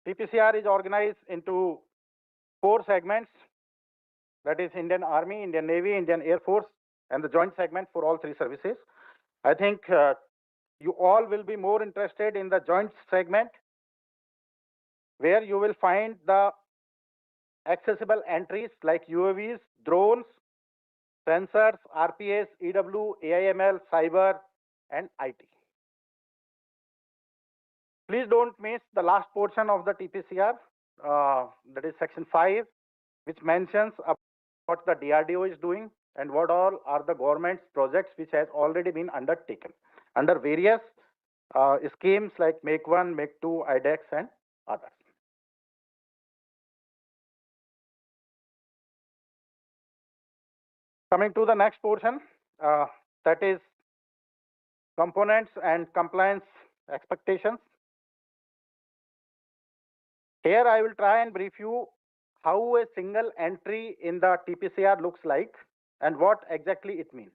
TPCR is organized into 4 segments. That is Indian Army, Indian Navy, Indian Air Force, and the joint segment for all 3 services. I think you all will be more interested in the joint segment, where you will find the accessible entries like UAVs, drones, sensors, RPS, EW, AIML, cyber, and IT. Please don't miss the last portion of the TPCR, that is section 5, which mentions what the DRDO is doing and what all are the government's projects which has already been undertaken under various schemes like Make 1, Make 2, IDEX, and others. Coming to the next portion, that is components and compliance expectations. Here I will try and brief you how a single entry in the TPCR looks like and what exactly it means.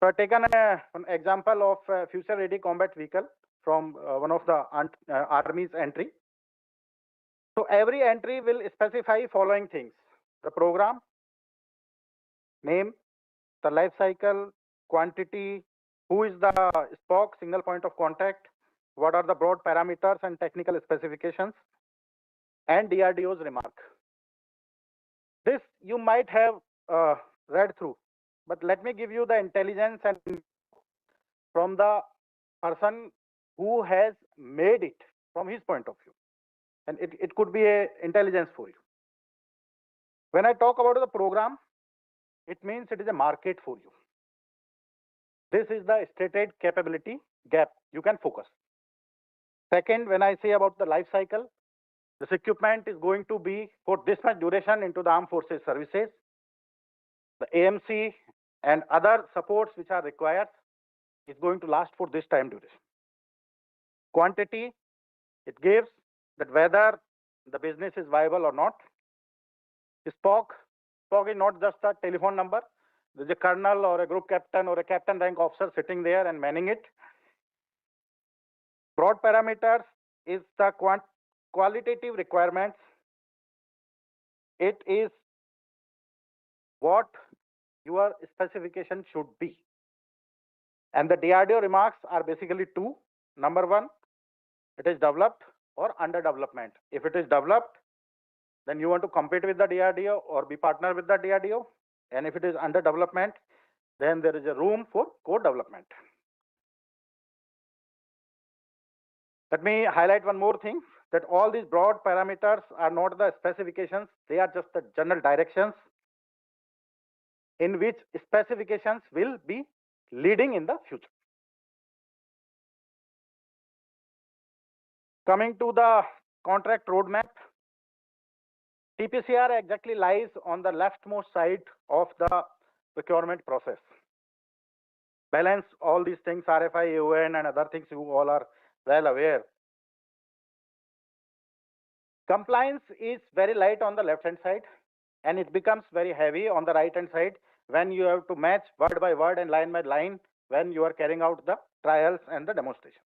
So I've taken an example of a future-ready combat vehicle from one of the Army's entry. So every entry will specify following things: the program, name, the life cycle, quantity, who is the SPOC, single point of contact, what are the broad parameters and technical specifications, and DRDO's remark. This you might have read through, but let me give you the intelligence and from the person who has made it from his point of view. And it could be a intelligence for you. When I talk about the program, it means it is a market for you. This is the stated capability gap. You can focus. Second, when I say about the life cycle, this equipment is going to be for this much duration into the armed forces services. The AMC and other supports which are required is going to last for this time duration. Quantity, it gives that whether the business is viable or not. SPOC is not just a telephone number. There's a colonel or a group captain or a captain rank officer sitting there and manning it. Broad parameters is the qualitative requirements. It is what your specification should be. And the DRDO remarks are basically 2. Number 1, it is developed or under development. If it is developed, then you want to compete with the DRDO or be partner with the DRDO. And if it is under development, then there is a room for co-development. Let me highlight one more thing. that all these broad parameters are not the specifications, they are just the general directions in which specifications will be leading in the future. Coming to the contract roadmap, TPCR exactly lies on the leftmost side of the procurement process. Balance all these things, RFI, AON, and other things you all are well aware. Compliance is very light on the left-hand side, and it becomes very heavy on the right-hand side when you have to match word by word and line by line when you are carrying out the trials and the demonstrations.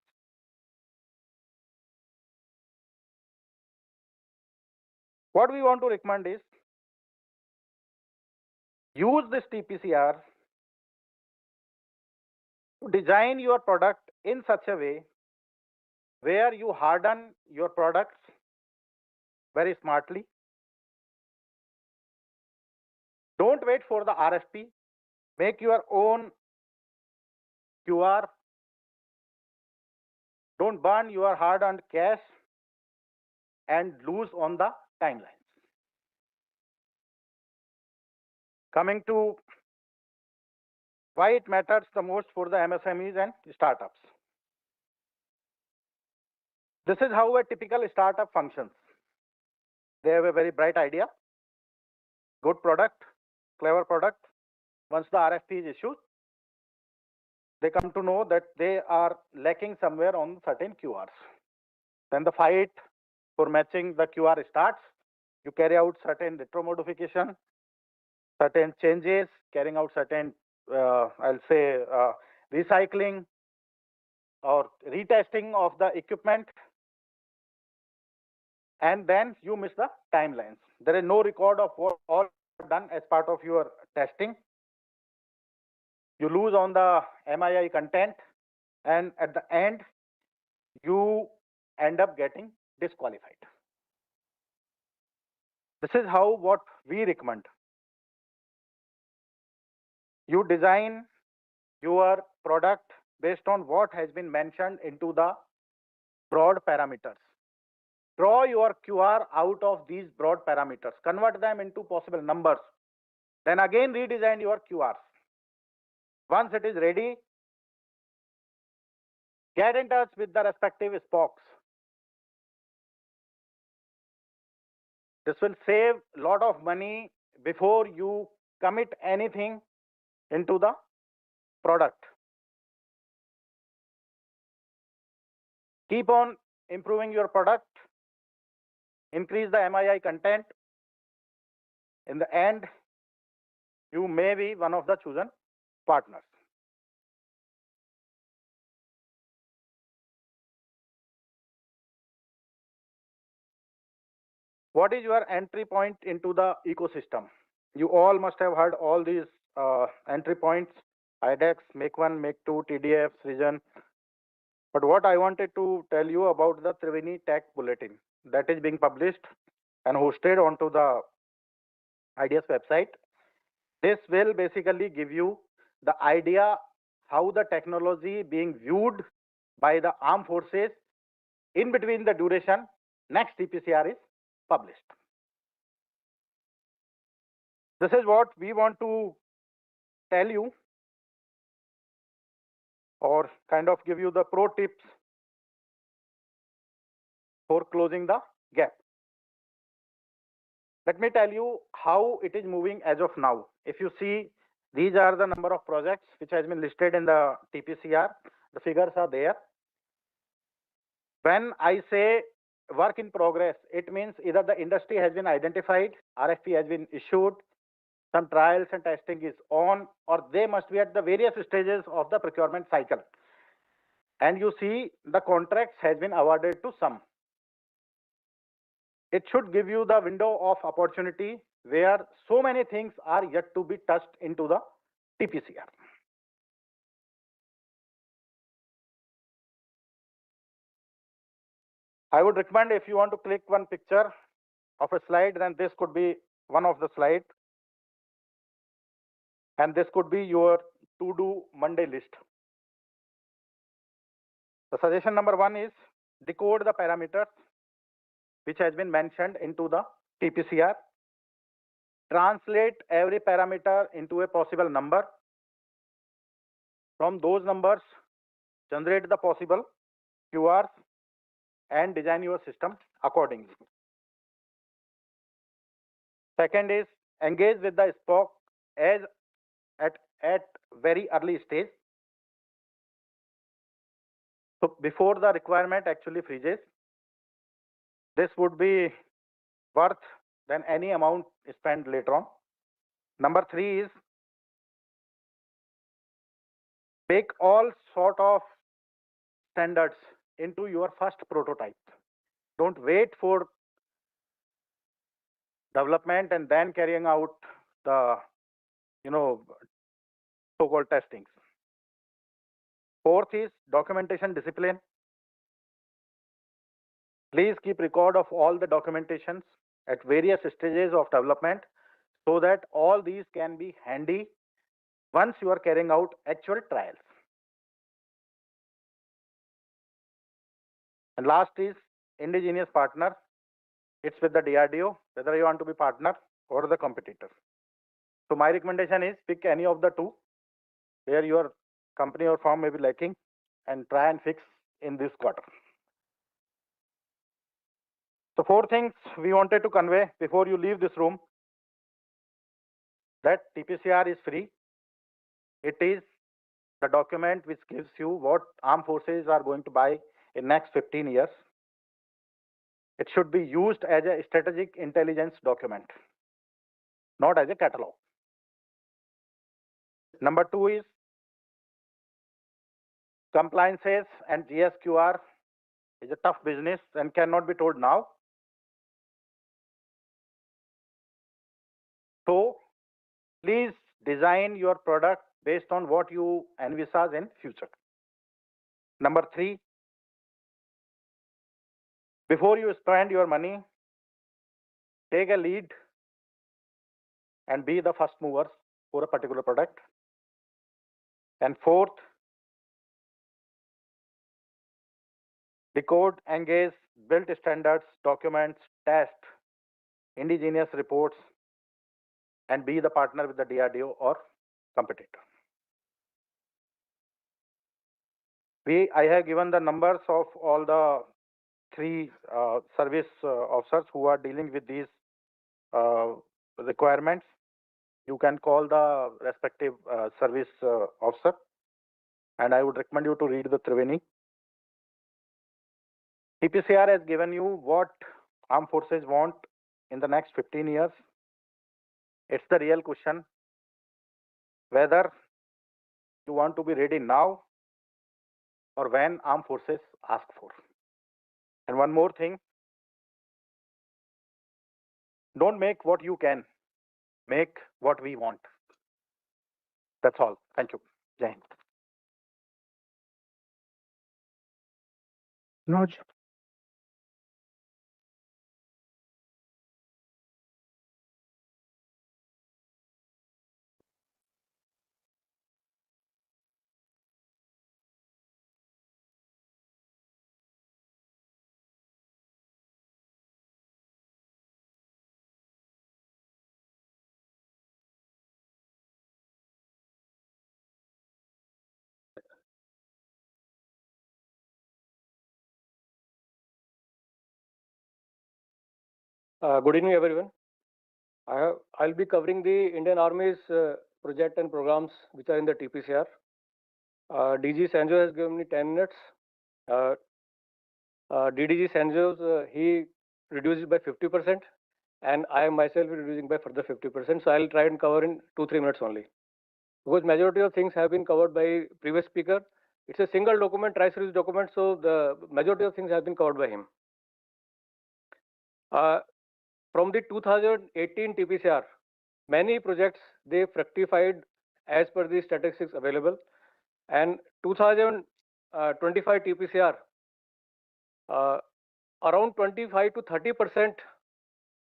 What we want to recommend is use this TPCR to design your product in such a way where you harden your products very smartly. Don't wait for the RFP. Make your own QR. Don't burn your hard-earned cash and lose on the timelines. Coming to why it matters the most for the MSMEs and startups. This is how a typical startup functions. They have a very bright idea, good product, clever product. Once the RFP is issued, they come to know that they are lacking somewhere on certain QRs. Then the fight for matching the QR starts. You carry out certain retro modification, certain changes, carrying out certain, I'll say, recycling or retesting of the equipment, and then you miss the timelines. There is no record of what all done as part of your testing. You lose on the MII content, and at the end, you end up getting disqualified. This is how what we recommend. You design your product based on what has been mentioned into the broad parameters. Draw your QR out of these broad parameters, convert them into possible numbers, then again redesign your QRs. Once it is ready, get in touch with the respective spokes. This will save a lot of money before you commit anything into the product. Keep on improving your product, increase the MII content. In the end, you may be one of the chosen partners. What is your entry point into the ecosystem? You all must have heard all these entry points: IDEX, Make 1, Make 2, TDF, Srijan. But what I wanted to tell you about the Triveni Tech Bulletin that is being published and hosted onto the IDS website. This will basically give you the idea how the technology being viewed by the armed forces in between the duration next TPCR is published. This is what we want to tell you, or kind of give you the pro tips for closing the gap. Let me tell you how it is moving as of now. If you see, these are the number of projects which has been listed in the TPCR. The figures are there. When I say work in progress, it means either the industry has been identified, RFP has been issued, some trials and testing is on, or they must be at the various stages of the procurement cycle. And you see the contracts has been awarded to some. It should give you the window of opportunity where so many things are yet to be touched into the TPCR. I would recommend, if you want to click one picture of a slide, then this could be one of the slides. And this could be your to-do Monday list. The suggestion number 1 is decode the parameters. which has been mentioned into the TPCR, translate every parameter into a possible number. From those numbers, generate the possible QRs and design your system accordingly. Second is engage with the spoke as at very early stage. So before the requirement actually freezes, this would be worth than any amount spent later on. Number 3 is bake all sort of standards into your first prototype. Don't wait for development and then carrying out the so-called testings. Fourth is documentation discipline. Please keep record of all the documentations at various stages of development so that all these can be handy once you are carrying out actual trials. And last is indigenous partner. It's with the DRDO, whether you want to be partner or the competitor. So my recommendation is pick any of the two where your company or firm may be lacking and try and fix in this quarter. So 4 things we wanted to convey before you leave this room. That TPCR is free. It is the document which gives you what armed forces are going to buy in next 15 years. It should be used as a strategic intelligence document, not as a catalog. Number 2 is compliances and GSQR is a tough business and cannot be told now. So please design your product based on what you envisage in future. Number 3, before you spend your money, take a lead and be the first movers for a particular product. And 4th, decode, engage, build standards, documents, test, indigenous reports, and be the partner with the DRDO or competitor. I have given the numbers of all the 3 service officers who are dealing with these requirements. You can call the respective service officer, and I would recommend you to read the Triveni. TPCR has given you what armed forces want in the next 15 years. It's the real question whether you want to be ready now or when armed forces ask for. And one more thing, don't make what you can, make what we want. That's all. Thank you. Jai Hind. Manoj. Good evening, everyone. I'll be covering the Indian Army's project and programs which are in the TPCR. DG Cenjows has given me 10 minutes. DDG Cenjows, he reduces by 50%, and I myself will reducing by further 50%. So I'll try and cover in 2-3 minutes only. Because majority of things have been covered by previous speaker. It's a single document, tri-series document, so the majority of things have been covered by him. From the 2018 TPCR, many projects they fructified as per the statistics available, and 2025 TPCR, around 25 to 30%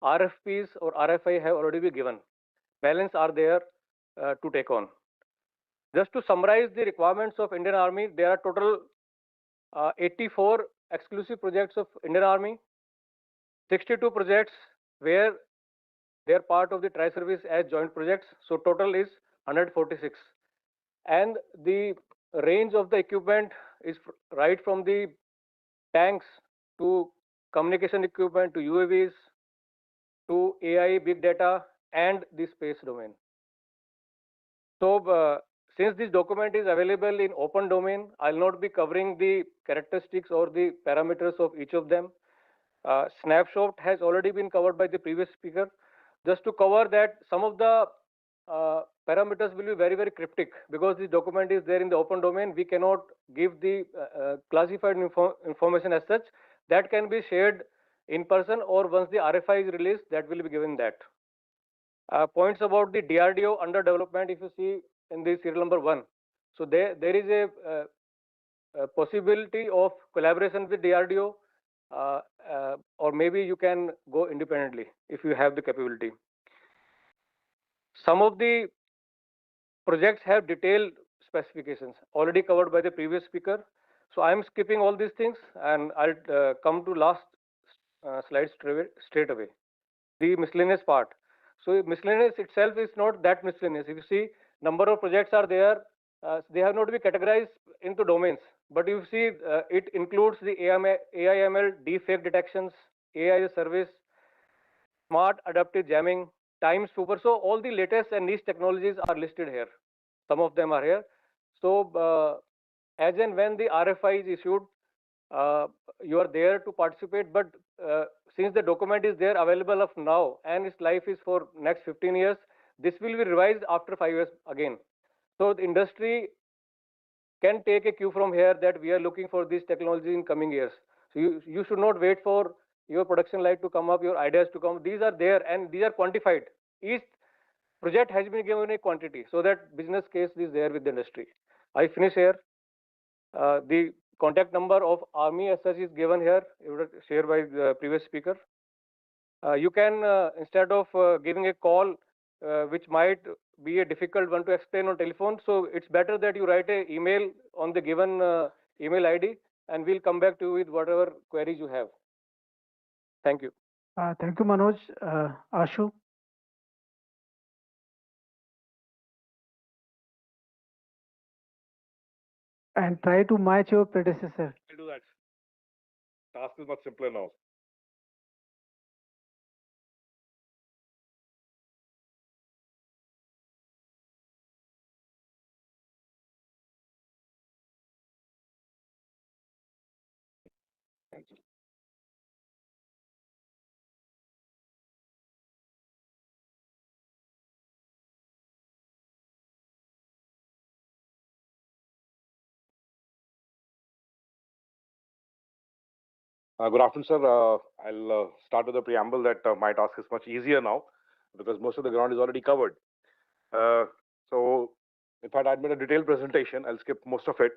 RFPs or RFI have already been given. Balance are there to take on. Just to summarize the requirements of Indian Army, there are total 84 exclusive projects of Indian Army, 62 projects where they are part of the tri-service as joint projects. So total is 146. And the range of the equipment is right from the tanks to communication equipment to UAVs to AI, big data, and the space domain. So since this document is available in open domain, I'll not be covering the characteristics or the parameters of each of them. Snapshot has already been covered by the previous speaker. Just to cover that, some of the parameters will be very, very cryptic because this document is there in the open domain. We cannot give the classified information as such. That can be shared in person, or once the RFI is released, that will be given that. Points about the DRDO under development, if you see in the serial number 1. So there is a possibility of collaboration with DRDO, or maybe you can go independently if you have the capability. Some of the projects have detailed specifications already covered by the previous speaker. So I'm skipping all these things and I'll come to last slide straight away. The miscellaneous part. So miscellaneous itself is not that miscellaneous. If you see, number of projects are there. They have not been categorized into domains. But you see, it includes the AI/ML, deepfake detections, AI as a service, smart adaptive jamming, time super. So all the latest and niche technologies are listed here. Some of them are here. So as and when the RFI is issued, you are there to participate. But since the document is there available of now and its life is for next 15 years, this will be revised after 5 years again. So the industry can take a cue from here that we are looking for this technology in coming years. So you should not wait for your production line to come up, your ideas to come. These are there and these are quantified. Each project has been given a quantity so that business case is there with the industry. I finish here. The contact number of Army as such is given here, shared by the previous speaker. You can, instead of giving a call, which might be a difficult one to explain on telephone, so it's better that you write an email on the given email ID, and we'll come back to you with whatever queries you have. Thank you. Thank you, Manoj. Ashu? And try to match your predecessor. I'll do that. Task is much simpler now. Thank you. Good afternoon, sir. I'll start with a preamble that my task is much easier now because most of the ground is already covered. So, in fact, I made a detailed presentation. I'll skip most of it.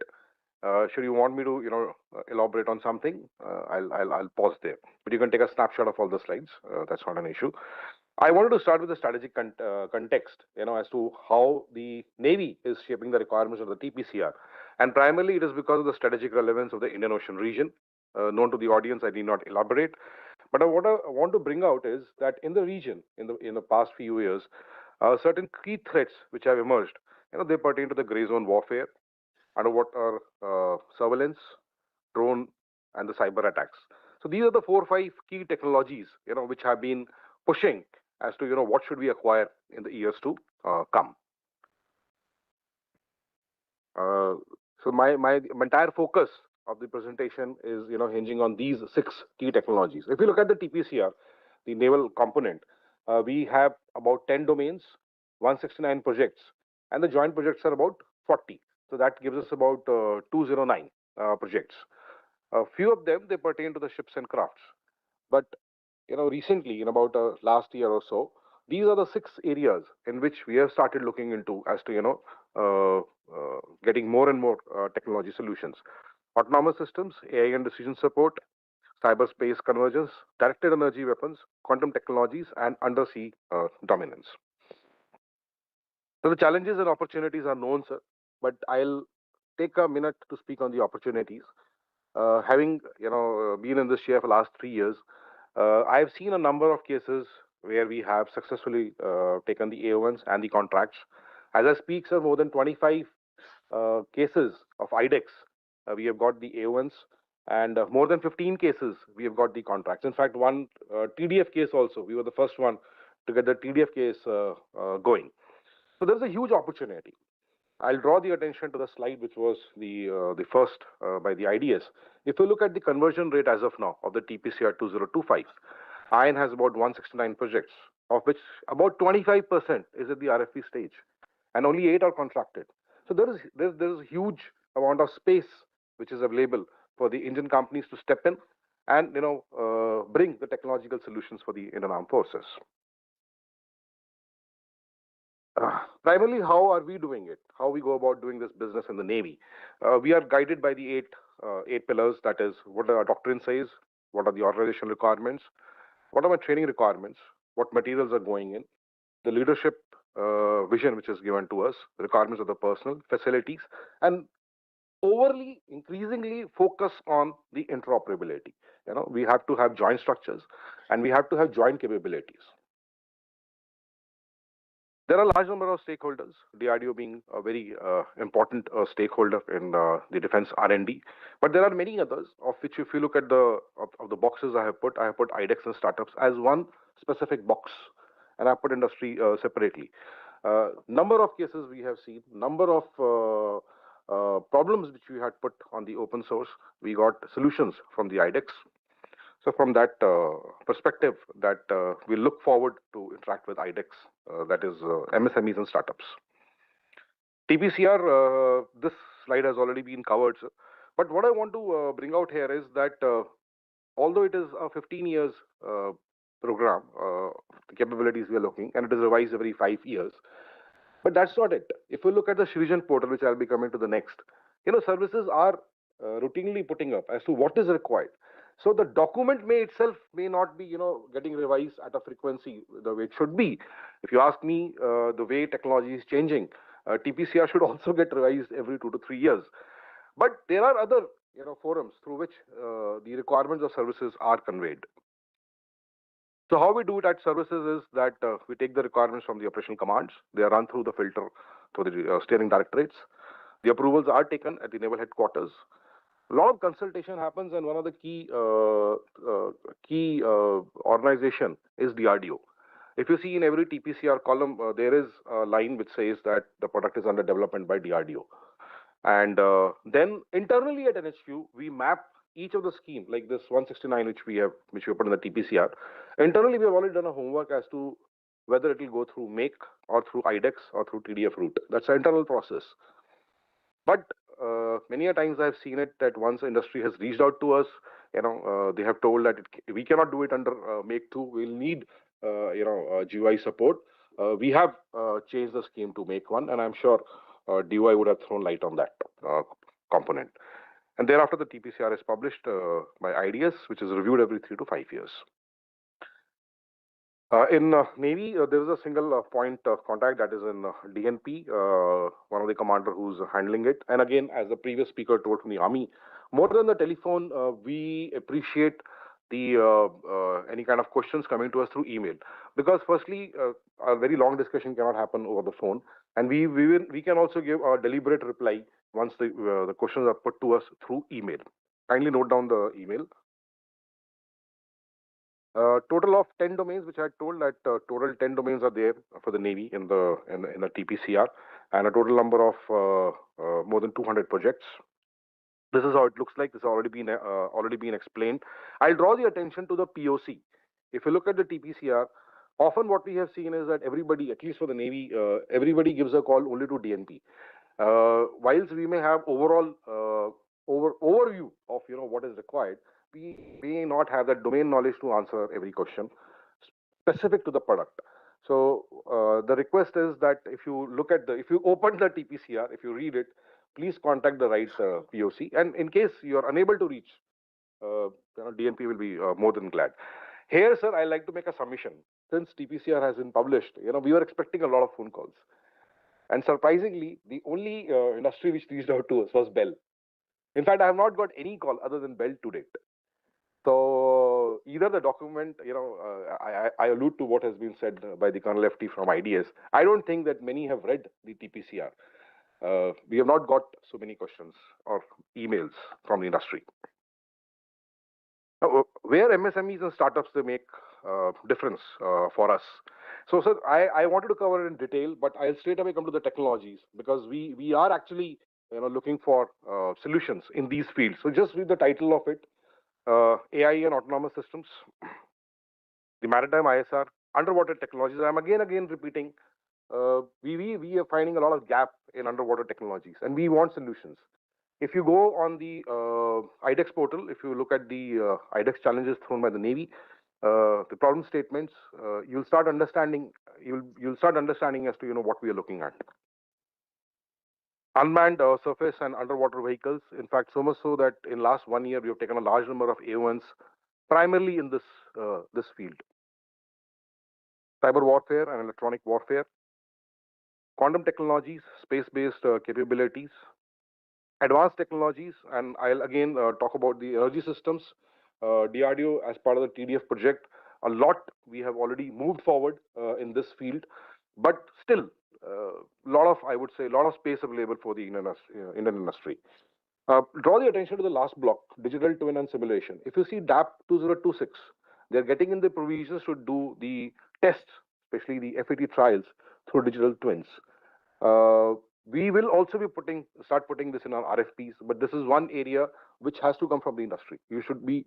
Should you want me to, elaborate on something, I'll pause there. But you can take a snapshot of all the slides. That's not an issue. I wanted to start with the strategic context, as to how the Navy is shaping the requirements of the TPCR. And primarily, it is because of the strategic relevance of the Indian Ocean region. Known to the audience, I need not elaborate. But what I want to bring out is that in the region, in the past few years, certain key threats which have emerged, they pertain to the gray zone warfare, underwater surveillance, drone, and the cyber attacks. So these are the 4 or 5 key technologies, which have been pushing as to, what should we acquire in the years to come. So my entire focus of the presentation is, hinging on these 6 key technologies. If you look at the TPCR, the naval component, we have about 10 domains, 169 projects, and the joint projects are about 40. So that gives us about 209 projects. A few of them, they pertain to the ships and crafts. But, recently, in about last year or so, these are the 6 areas in which we have started looking into as to, getting more and more technology solutions. Autonomous systems, AI and decision support, cyberspace convergence, directed energy weapons, quantum technologies, and undersea dominance. So the challenges and opportunities are known, sir, but I'll take a minute to speak on the opportunities. Having been in this chair for the last 3 years, I've seen a number of cases where we have successfully taken the AO1s and the contracts. As I speak, sir, more than 25 cases of IDEX, we have got the AO1s, and more than 15 cases we have got the contracts. In fact, one TDF case also, we were the first one to get the TDF case going. So there's a huge opportunity. I'll draw the attention to the slide, which was the first by the IDS. If you look at the conversion rate as of now of the TPCR 2025, IN has about 169 projects, of which about 25% is at the RFP stage, and only 8 are contracted. So there's a huge amount of space which is available for the Indian companies to step in and bring the technological solutions for the Indian Armed Forces. Primarily, how are we doing it? How we go about doing this business in the Navy? We are guided by the eight pillars. That is, what our doctrine says, what are the organizational requirements, what are my training requirements, what materials are going in, the leadership vision which is given to us, the requirements of the personnel, facilities, and increasingly focus on the interoperability. We have to have joint structures and we have to have joint capabilities. There are a large number of stakeholders, DRDO being a very important stakeholder in the defense R&D. But there are many others, of which if you look at the boxes I have put IDEX and startups as one specific box, and I put industry separately. Number of cases we have seen, number of problems which we had put on the open source, we got solutions from the IDEX. So from that perspective, that we look forward to interact with IDEX, that is MSMEs and startups. TPCR, this slide has already been covered, sir. But what I want to bring out here is that although it is a 15 years program, the capabilities we are looking, and it is revised every 5 years, but that's not it. If you look at the Shrijan portal, which I'll be coming to the next, services are routinely putting up as to what is required. So the document itself may not be, getting revised at a frequency the way it should be. If you ask me, the way technology is changing, TPCR should also get revised every 2 to 3 years. But there are other, forums through which the requirements of services are conveyed. So how we do it at services is that we take the requirements from the operational commands. They are run through the filter, through the steering directorates. The approvals are taken at the naval headquarters. A lot of consultation happens, and one of the key organization is DRDO. If you see in every TPCR column, there is a line which says that the product is under development by DRDO. And then internally at NHQ, we map each of the scheme, like this 169 which we put in the TPCR. Internally, we have already done a homework as to whether it will go through MAKE or through IDEX or through TDF route. That's an internal process. But many a times I've seen it that once the industry has reached out to us, they have told that we cannot do it under MAKE 2. We'll need, GUI support. We have changed the scheme to MAKE 1, and I'm sure DUI would have thrown light on that component. And thereafter, the TPCR is published by IDS, which is reviewed every 3 to 5 years. In Navy, there is a single point of contact, that is in DNP, one of the commander who's handling it. And again, as the previous speaker told from the Army, more than the telephone, we appreciate the any kind of questions coming to us through email. Because firstly, a very long discussion cannot happen over the phone. And we can also give a deliberate reply once the questions are put to us through email. Kindly note down the email. Total of 10 domains, which I told that total 10 domains are there for the Navy in the TPCR, and a total number of more than 200 projects. This is how it looks like. This has already been explained. I'll draw the attention to the POC. If you look at the TPCR, often what we have seen is that everybody, at least for the Navy, everybody gives a call only to DNP. Whilst we may have overall overview of what is required, we may not have that domain knowledge to answer every question specific to the product. So the request is that if you open the TPCR, if you read it, please contact the right POC. And in case you are unable to reach, DNP will be more than glad. Here, sir, I like to make a submission. Since TPCR has been published, we were expecting a lot of phone calls. And surprisingly, the only industry which reached out to us was Bell. In fact, I have not got any call other than Bell to date. So either the document, I allude to what has been said by the Colonel FT from IDS. I don't think that many have read the TPCR. We have not got so many questions or emails from the industry. Where MSMEs and startups they make difference for us. So, sir, I wanted to cover it in detail, but I'll straight away come to the technologies because we are actually looking for solutions in these fields. So just read the title of it: AI and autonomous systems, the maritime ISR, underwater technologies. I'm again repeating. We are finding a lot of gap in underwater technologies, and we want solutions. If you go on the IDEX portal, if you look at the IDEX challenges thrown by the Navy, the problem statements, you'll start understanding. You'll start understanding as to what we are looking at. Unmanned surface and underwater vehicles. In fact, so much so that in last 1 year we have taken a large number of A1s, primarily in this field. Cyber warfare and electronic warfare. Quantum technologies, space-based capabilities. Advanced technologies, and I'll again talk about the energy systems. DRDO, as part of the TDF project, a lot we have already moved forward in this field, but still, I would say, a lot of space available for the Indian industry. Draw the attention to the last block, digital twin and simulation. If you see DAP 2026, they're getting in the provisions to do the tests, especially the FAT trials, through digital twins. We will also be start putting this in our RFPs, but this is one area which has to come from the industry. You should be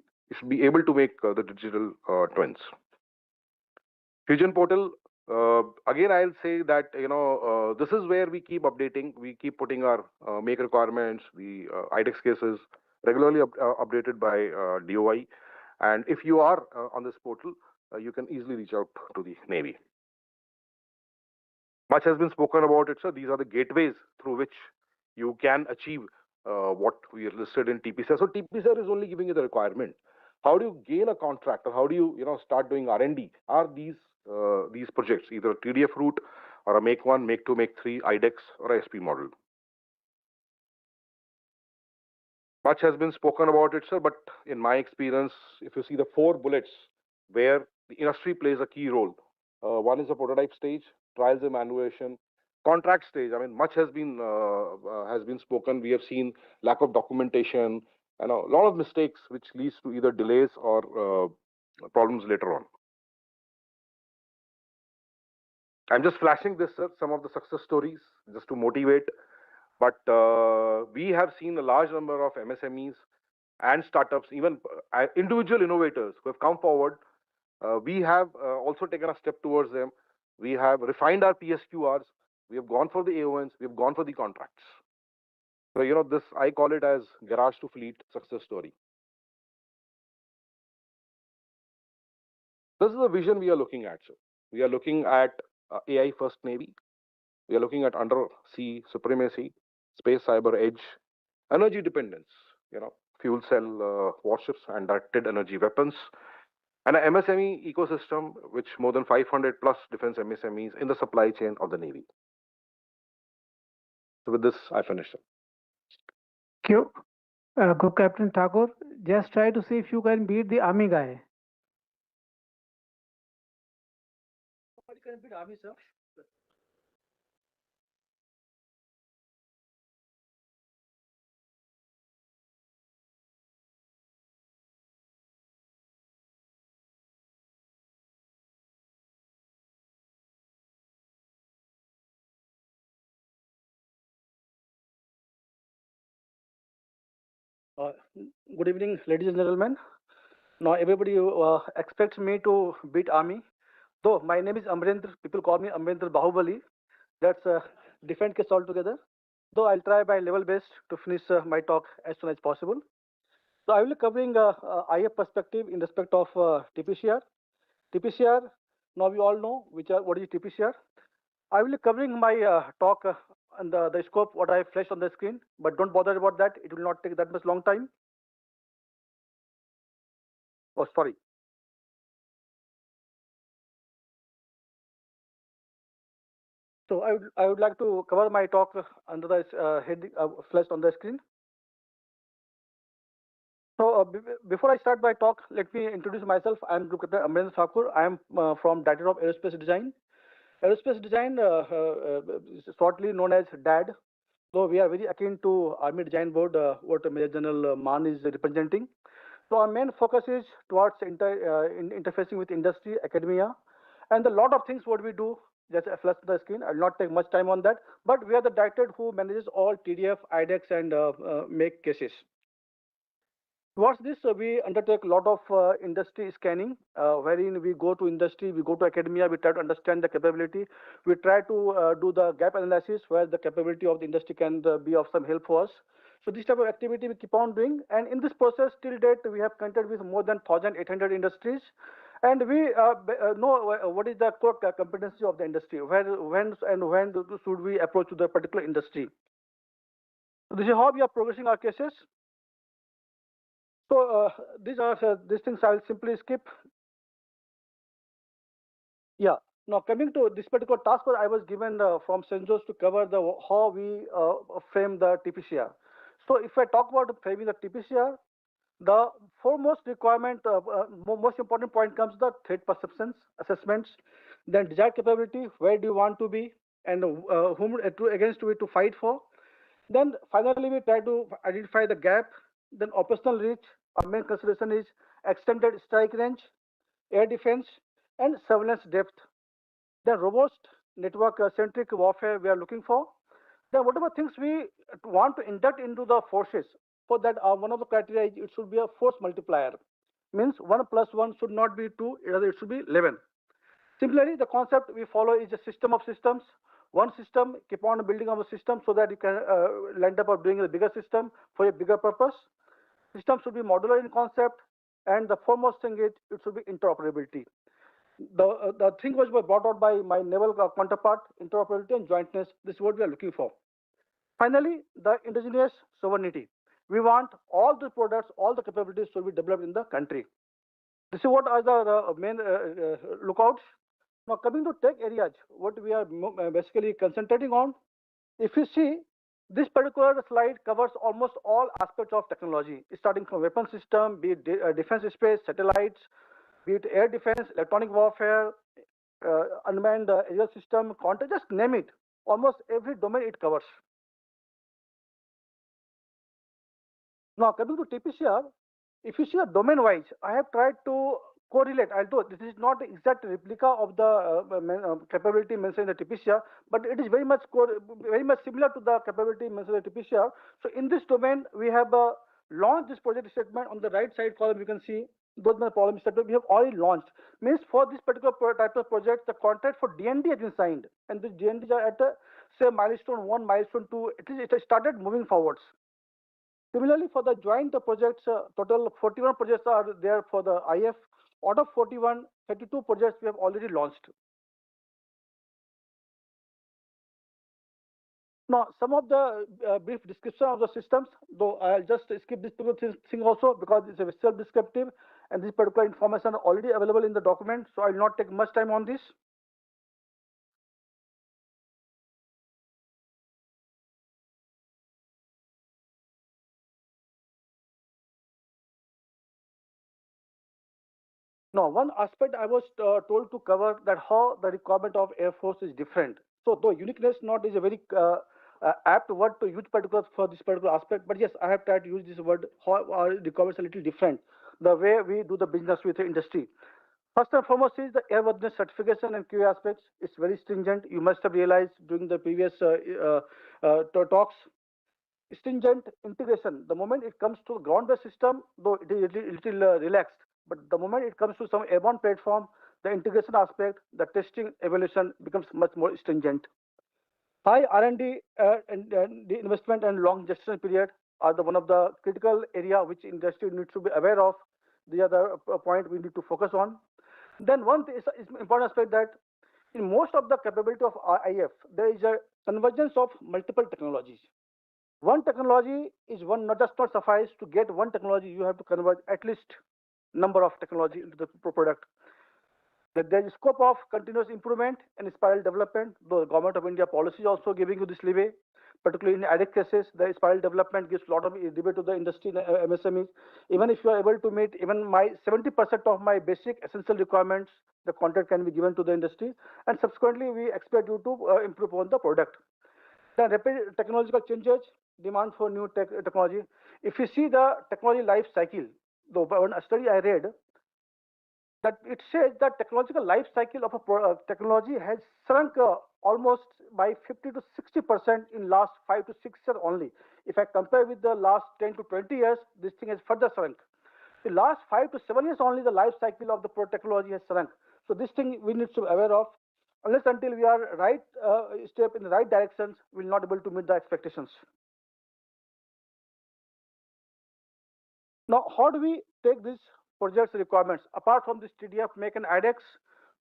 able to make the digital twins. Fusion portal. Again, I'll say that this is where we keep updating. We keep putting our make requirements, the IDEX cases regularly updated by DOI. And if you are on this portal, you can easily reach out to the Navy. Much has been spoken about it, sir. These are the gateways through which you can achieve what we are listed in TPCR. So TPCR is only giving you the requirement. How do you gain a contract, or how do you start doing R&D? Are these projects either a TDF route or a make 1, make 2, make 3, IDEX or SP model? Much has been spoken about it, sir. But in my experience, if you see the 4 bullets where the industry plays a key role, one is the prototype stage, trials and evaluation, contract stage. I mean, much has been spoken. We have seen lack of documentation and a lot of mistakes, which leads to either delays or problems later on. I'm just flashing this, sir, some of the success stories just to motivate. But we have seen a large number of MSMEs and startups, even individual innovators who have come forward. We have also taken a step towards them. We have refined our PSQRs. We have gone for the AONs. We have gone for the contracts. So, this, I call it as garage to fleet success story. This is the vision we are looking at, sir. We are looking at AI first Navy. We are looking at undersea supremacy, space cyber edge, energy dependence, fuel cell warships and directed energy weapons, and an MSME ecosystem, which more than 500 plus defense MSMEs in the supply chain of the Navy. So with this, I finish. Thank you. Group Captain Thakur, just try to see if you can beat the army guy. Nobody can beat army, sir. Good evening, ladies and gentlemen. Now, everybody expects me to beat army. Though my name is Amrendra, people call me Amrendra Bahubali. That's a different case altogether. Though I'll try my level best to finish my talk as soon as possible. So I will be covering IF perspective in respect of TPCR. TPCR, now we all know what is TPCR. I will be covering my talk and the scope what I flashed on the screen, but don't bother about that. It will not take that much long time. Oh, sorry. So I would like to cover my talk under the heading flashed on the screen. So before I start my talk, let me introduce myself. I am Group Captain Amrinder Thakur. I am from Director of Aerospace Design. Aerospace Design, is shortly known as DAD. So we are very akin to Army Design Board, what Major General Man is representing. So our main focus is towards interfacing with industry, academia, and a lot of things what we do. Just a flash on the screen. I'll not take much time on that. But we are the director who manages all TDF, IDEX, and make cases. Towards this, we undertake a lot of industry scanning, wherein we go to industry, we go to academia, we try to understand the capability. We try to do the gap analysis where the capability of the industry can be of some help for us. So this type of activity we keep on doing. And in this process, till date, we have connected with more than 1,800 industries. And we know what is the core competency of the industry, when should we approach to the particular industry. So this is how we are progressing our cases. So these things I'll simply skip. Yeah. Now coming to this particular task, I was given from Cenjows to cover how we frame the TPCR. So if I talk about framing the TPCR, the foremost requirement, most important point comes the threat perceptions, assessments, then desired capability, where do you want to be, and whom against we to fight for. Then finally we try to identify the gap. Then operational reach. Our main consideration is extended strike range, air defense, and surveillance depth. The robust network-centric warfare we are looking for. Then whatever things we want to induct into the forces, for that one of the criteria is it should be a force multiplier. Means 1 plus 1 should not be 2, rather it should be 11. Similarly, the concept we follow is a system of systems. One system, keep on building our system so that you can land up doing a bigger system for a bigger purpose. System should be modular in concept, and the foremost thing is it should be interoperability. The thing was brought out by my naval counterpart, interoperability and jointness. This is what we are looking for. Finally, the indigenous sovereignty. We want all the products, all the capabilities to be developed in the country. This is what are the main lookouts. Now coming to tech areas, what we are basically concentrating on. If you see, this particular slide covers almost all aspects of technology, starting from weapon system, be it defense space, satellites, be it air defense, electronic warfare, unmanned aerial system, counter, just name it. Almost every domain it covers. Now coming to TPCR, if you see a domain-wise, I have tried to correlate, although this is not the exact replica of the capability mentioned in the TPCR, but it is very much similar to the capability mentioned in the TPCR. So in this domain, we have launched this project statement. On the right side column, you can see those are the problem statement we have already launched. Means for this particular type of project, the contract for DND has been signed, and the DNDs are at say milestone 1, milestone 2. At least it has started moving forwards. Similarly, for the joint projects, total 41 projects are there for the IF. Out of 41, 32 projects we have already launched. Now, some of the brief description of the systems, though I'll just skip this particular thing also because it's a self-descriptive and this particular information are already available in the document, so I'll not take much time on this. Now, one aspect I was told to cover that how the requirement of Air Force is different. So, though uniqueness not is a very apt word to use particular for this particular aspect, but yes, I have tried to use this word. How our requirements are a little different. The way we do the business with the industry. First and foremost is the airworthiness certification and QA aspects. It's very stringent. You must have realized during the previous talks. Stringent integration. The moment it comes to ground-based system, though it is a little relaxed, but the moment it comes to some airborne platform, the integration aspect, the testing evaluation becomes much more stringent. High R&D and the investment and long gestation period are one of the critical area which industry needs to be aware of. The other point we need to focus on. Then one is important aspect that in most of the capability of IF, there is a convergence of multiple technologies. One technology is not suffice to get one technology. You have to convert at least number of technology into the product. That there is scope of continuous improvement and spiral development. The government of India policy is also giving you this leeway. particularly in ADIC cases. The spiral development gives a lot of debate to the industry, MSMEs. Even if you are able to meet even my 70% of my basic essential requirements, the contract can be given to the industry, and subsequently we expect you to improve on the product. The rapid technological changes, demand for new technology. If you see the technology life cycle, the one study I read, that it says that technological life cycle of a technology has shrunk almost by 50 to 60% in last 5 to 6 years only. If I compare with the last 10 to 20 years, this thing has further shrunk. The last 5 to 7 years only, the life cycle of the technology has shrunk. So this thing we need to be aware of. Unless until we are right step in the right directions, we will not able to meet the expectations. Now, how do we take these projects requirements apart from this TDF, make an IDEX?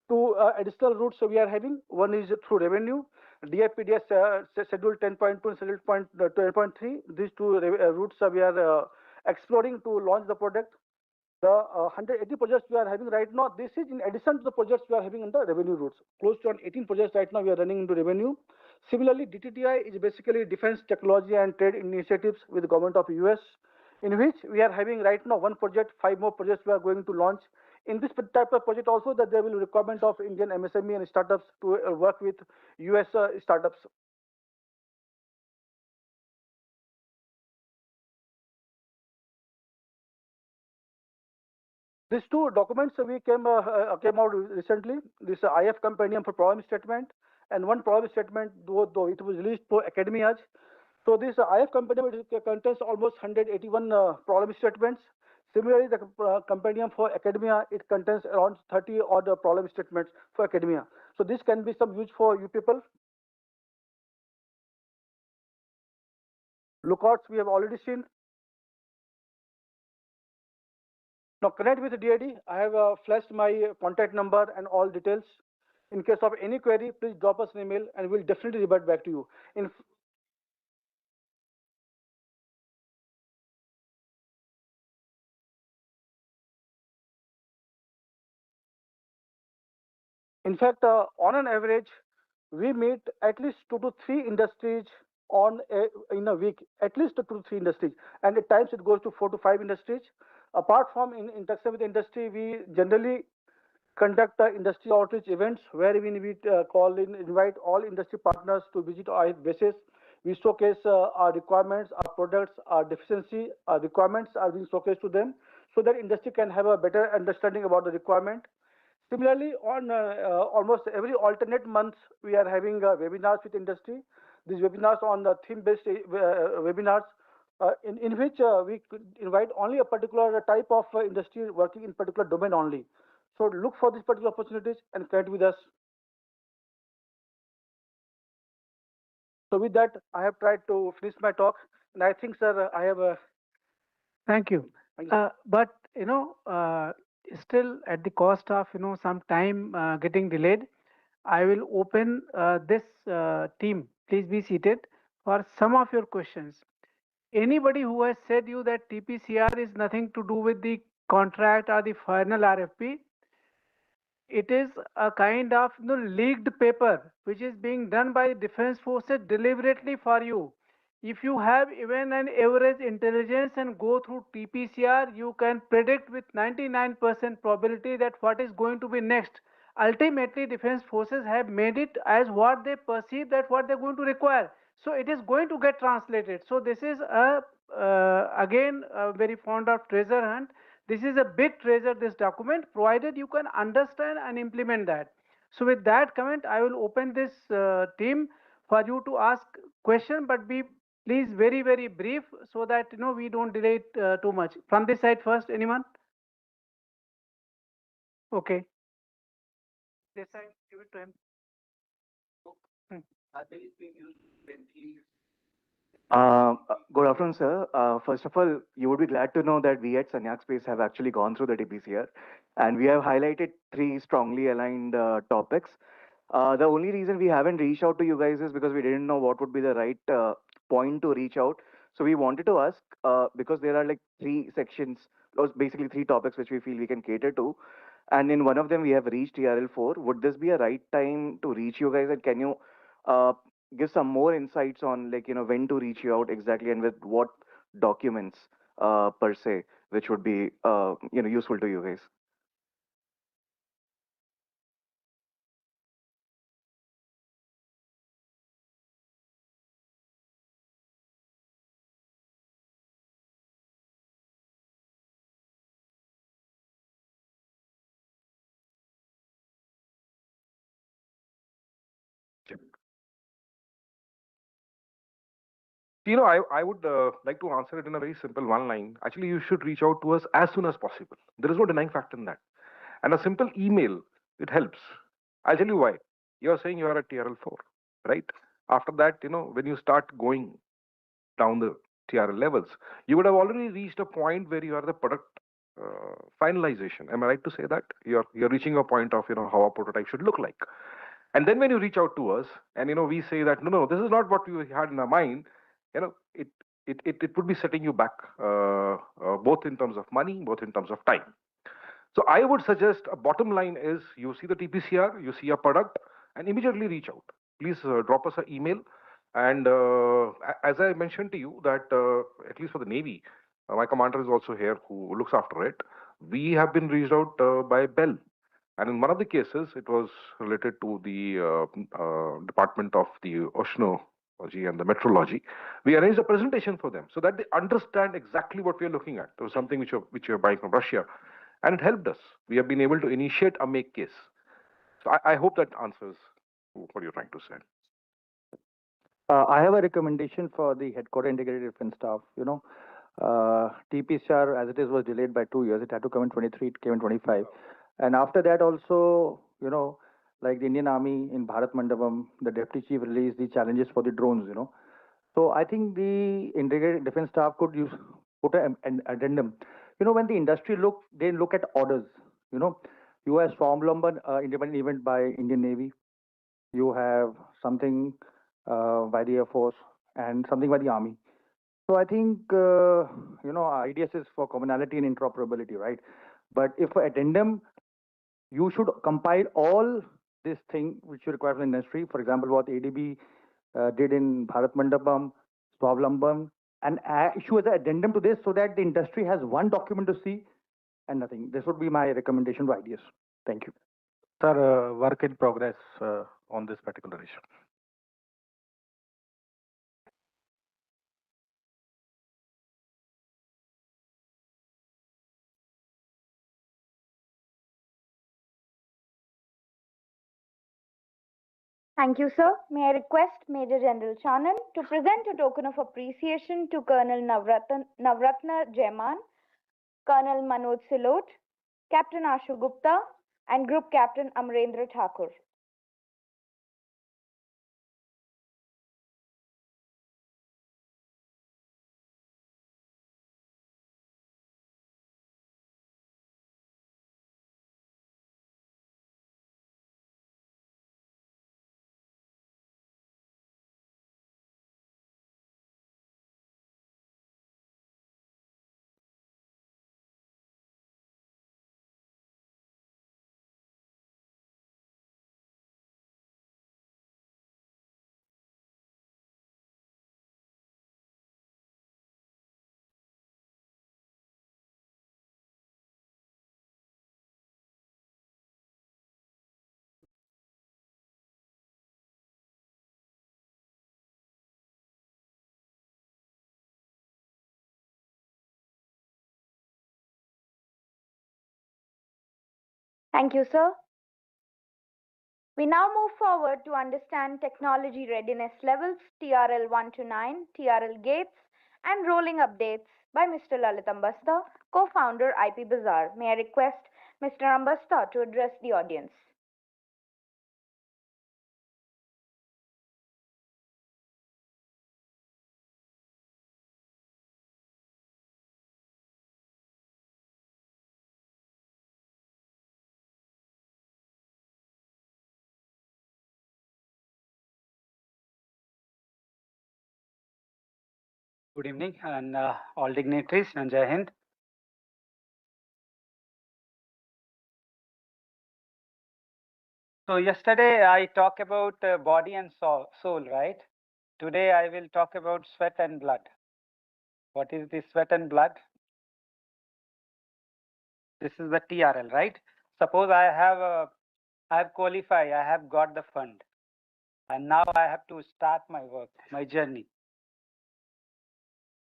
Two additional routes we are having. One is through revenue, DFPDS schedule 10.2 and schedule 12.3. These two routes we are exploring to launch the product. The 180 projects we are having right now, this is in addition to the projects we are having in the revenue routes. Close to 18 projects right now we are running into revenue. Similarly, DTTI is basically defense technology and trade initiatives with the government of US, in which we are having right now one project, 5 more projects we are going to launch. In this type of project also, that there will be requirement of Indian MSME and startups to work with US startups. These two documents we came out recently. This IF compendium for problem statement and one problem statement, though it was released for academias. So this IF compendium contains almost 181 problem statements. Similarly, the compendium for academia, it contains around 30 odd problem statements for academia. So this can be some use for you people. Lookouts we have already seen. Now connect with DID. I have flashed my contact number and all details. In case of any query, please drop us an email and we'll definitely revert back to you. In fact, on an average, we meet at least 2 to 3 industries in a week, at least 2 to 3 industries, and at times it goes to 4 to 5 industries. Apart from interaction with industry, we generally conduct industry outreach events where we invite all industry partners to visit our bases. We showcase our requirements, our products, our deficiency, our requirements are being showcased to them so that industry can have a better understanding about the requirement. Similarly, on almost every alternate month, we are having webinars with industry. These webinars on the theme-based webinars, in which we could invite only a particular type of industry working in particular domain only. So look for these particular opportunities and connect with us. So with that, I have tried to finish my talk, and I think, sir, I have a. Thank you. But still at the cost of some time getting delayed, I will open this team. Please be seated for some of your questions. Anybody who has said you that TPCR is nothing to do with the contract or the final RFP, it is a kind of leaked paper which is being done by defense forces deliberately for you. If you have even an average intelligence and go through TPCR, you can predict with 99% probability that what is going to be next. Ultimately, defense forces have made it as what they perceive that what they're going to require. So it is going to get translated. So this is again very fond of treasure hunt. This is a big treasure, this document, provided you can understand and implement that. So with that comment, I will open this team for you to ask question, but be please very, very brief so that we don't delay it too much. From this side first, anyone? Okay. This side, give it to him. Good afternoon, sir. First of all, you would be glad to know that we at Sanyak Space have actually gone through the TPCR, and we have highlighted 3 strongly aligned topics. The only reason we haven't reached out to you guys is because we didn't know what would be the right point to reach out. So we wanted to ask, because there are like 3 sections, or basically 3 topics which we feel we can cater to, and in one of them we have reached TRL4. Would this be a right time to reach you guys, and can you give some more insights on, like, when to reach you out exactly and with what documents per se, which would be useful to you guys. I would like to answer it in a very simple one line. Actually, you should reach out to us as soon as possible. There is no denying fact in that. And a simple email, it helps. I'll tell you why. You're saying you are at TRL4, right? After that, when you start going down the TRL levels, you would have already reached a point where you are the product finalization. Am I right to say that? You're reaching a point of, how a prototype should look like. And then when you reach out to us and, we say that, no, this is not what you had in our mind, it would be setting you back, both in terms of money, both in terms of time. So I would suggest a bottom line is you see the TPCR, you see a product, and immediately reach out. Please drop us an email. And as I mentioned to you that at least for the Navy, my commander is also here who looks after it. We have been reached out by Bell. And in one of the cases, it was related to the Department of the Oceanology and the Meteorology. We arranged a presentation for them so that they understand exactly what we are looking at. There was something which you're buying from Russia, and it helped us. We have been able to initiate a make case. So I hope that answers what you're trying to say. I have a recommendation for the headquarter integrated defense staff. TPCR as it is was delayed by 2 years. It had to come in 23, it came in 25. And after that also, like the Indian Army in Bharat Mandapam, the deputy chief released the challenges for the drones, So I think the integrated defense staff could put an addendum. When the industry they look at orders, you have Swamlamban independent event by Indian Navy. You have something by the Air Force and something by the Army. So I think, IDS is for commonality and interoperability, right? But if addendum, you should compile all this thing which you require from the industry. For example, what ADB did in Bharat Mandapam, Swavlambam, and issue as an addendum to this so that the industry has one document to see and nothing. This would be my recommendation to IDS. Thank you. Sir, work in progress on this particular issue. Thank you, sir. May I request Major General Chanan to present a token of appreciation to Colonel Navratna Jaiman, Colonel Manoj Silot, Captain Ashu Gupta, and Group Captain Amrendra Thakur. Thank you, sir. We now move forward to understand technology readiness levels, TRL 1 to 9, TRL gates, and rolling updates by Mr. Lalit Ambasta, co-founder IP Bazaar. May I request Mr. Ambasta to address the audience. Good evening, and all dignitaries, and Jai Hind. So yesterday I talked about body and soul, right? Today I will talk about sweat and blood. What is the sweat and blood? This is the TRL, right? Suppose I have qualified, I have got the fund, and now I have to start my work, my journey.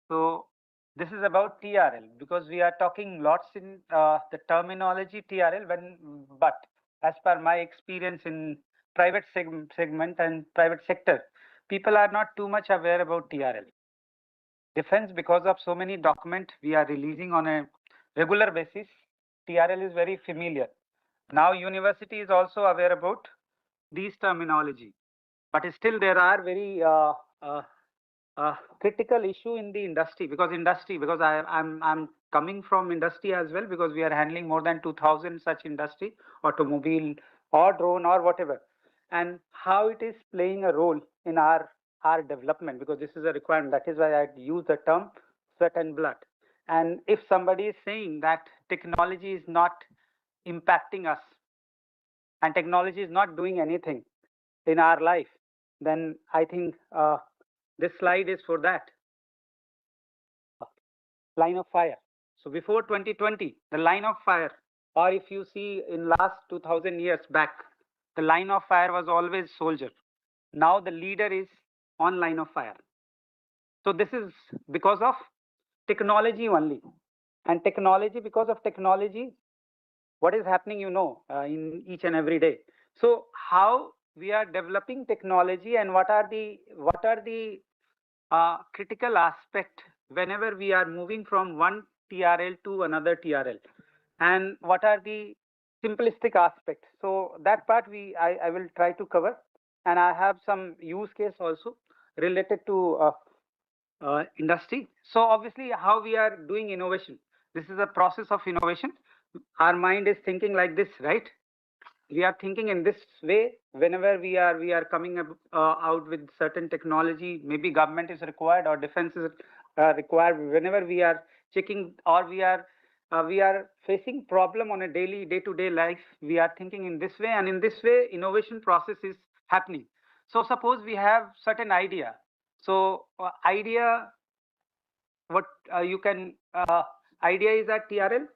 So this is about TRL because we are talking lots in the terminology TRL. But as per my experience in private segment and private sector, people are not too much aware about TRL. Defense, because of so many documents we are releasing on a regular basis, TRL is very familiar. Now university is also aware about these terminology, but still there are very critical issue in the industry because I'm coming from industry as well because we are handling more than 2000 such industry, automobile or drone or whatever, and how it is playing a role in our development because this is a requirement. That is why I use the term sweat and blood. And if somebody is saying that technology is not impacting us and technology is not doing anything in our life, then I think this slide is for that. Line of fire. So before 2020, the line of fire, or if you see in last 2000 years back, the line of fire was always soldier. Now the leader is on line of fire. So this is because of technology only. And technology, because of technology, what is happening, in each and every day. So how we are developing technology and what are the critical aspect whenever we are moving from one TRL to another TRL, and what are the simplistic aspects. So that part I will try to cover, and I have some use case also related to industry. So obviously how we are doing innovation. This is a process of innovation. Our mind is thinking like this, right? We are thinking in this way whenever we are coming up, out with certain technology. Maybe government is required or defense is required. Whenever we are checking or we are facing problem on a day-to-day life, we are thinking in this way, and in this way innovation process is happening. So suppose we have certain idea. So idea, what you can idea is at TRL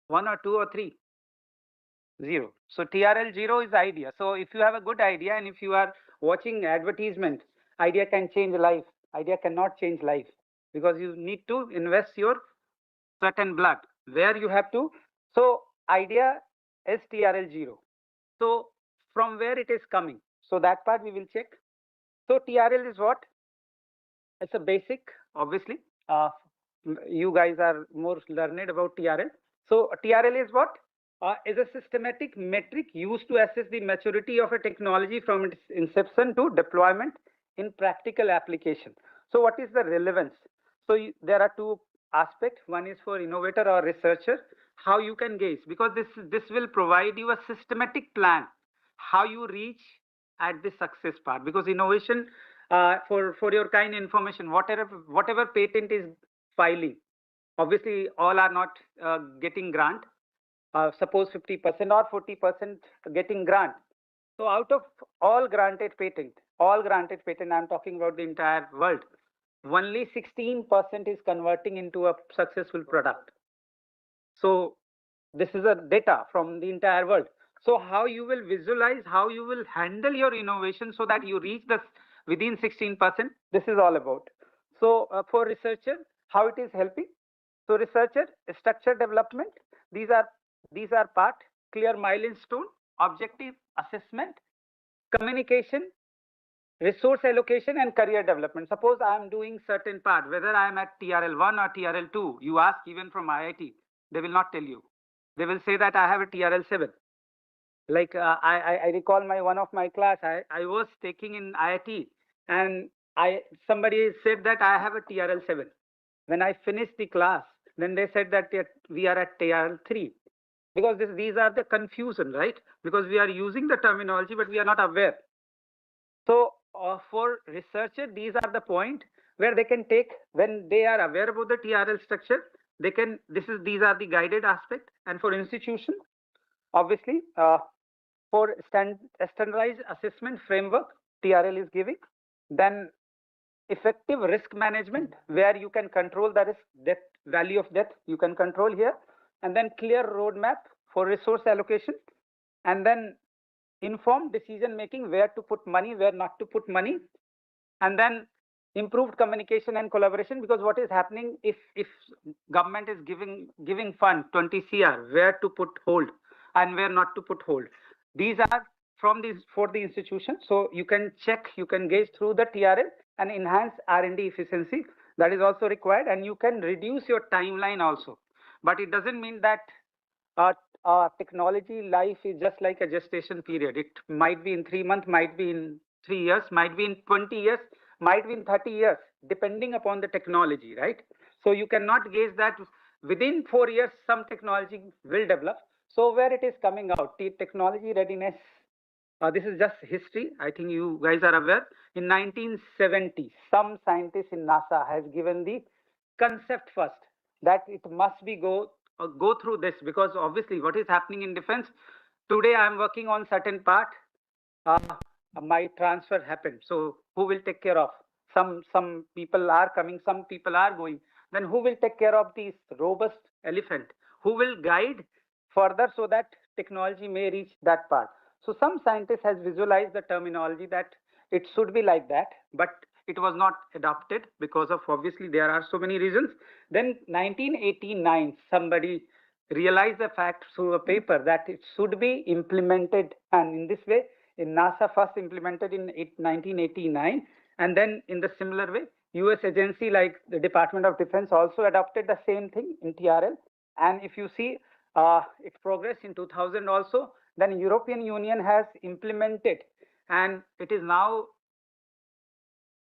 1 or 2 or 3. 0. So TRL 0 is idea. So if you have a good idea and if you are watching advertisement, idea can change life. Idea cannot change life because you need to invest your sweat and blood where you have to. So idea is TRL 0. So from where it is coming? So that part we will check. So TRL is what? It's a basic, obviously. You guys are more learned about TRL. So TRL is what? Is a systematic metric used to assess the maturity of a technology from its inception to deployment in practical application. So what is the relevance? So there are two aspects. One is for innovator or researcher, how you can gauge, because this will provide you a systematic plan, how you reach at the success part. Because innovation, for your kind information, whatever patent is filing, obviously all are not getting grant. Suppose 50% or 40% getting grant. So out of all granted patent, I'm talking about the entire world, only 16% is converting into a successful product. So this is a data from the entire world. So how you will visualize, how you will handle your innovation so that you reach this within 16%, this is all about. So for researcher, how it is helping? So researcher, structure development, these are part, clear milestone, objective assessment, communication, resource allocation, and career development. Suppose I am doing certain part, whether I am at TRL1 or TRL2, you ask even from IIT, they will not tell you. They will say that I have a TRL7. Like I recall one of my class, I was taking in IIT, and somebody said that I have a TRL7. When I finished the class, then they said that we are at TRL3. Because these are the confusion, right? Because we are using the terminology, but we are not aware. So for researcher, these are the point where they can take, when they are aware about the TRL structure, they can, these are the guided aspect. And for institution, obviously, for standardized assessment framework, TRL is giving. Then effective risk management, where you can control the risk, death, value of death, you can control here. And then clear roadmap for resource allocation. And then informed decision making, where to put money, where not to put money. And then improved communication and collaboration, because what is happening, if government is giving fund 20 CR, where to put hold and where not to put hold. These are for the institution. So you can check, you can gauge through the TRL and enhance R&D efficiency. That is also required, and you can reduce your timeline also. But it doesn't mean that technology life is just like a gestation period. It might be in 3 months, might be in 3 years, might be in 20 years, might be in 30 years, depending upon the technology, right? So you cannot gauge that within 4 years, some technology will develop. So where it is coming out, the technology readiness, this is just history. I think you guys are aware. In 1970, some scientists in NASA has given the concept first that it must be go through this, because obviously what is happening in defense today, I am working on certain part, my transfer happened, so who will take care of? Some people are coming, some people are going, then who will take care of this robust elephant? Who will guide further so that technology may reach that part? So some scientists has visualized the terminology that it should be like that, but it was not adopted because of, obviously there are so many reasons. Then 1989, somebody realized the fact through a paper that it should be implemented, and in this way, in NASA first implemented in 1989, and then in the similar way, US agency like the Department of Defense also adopted the same thing in TRL. And if you see its progress in 2000 also, then European Union has implemented, and it is now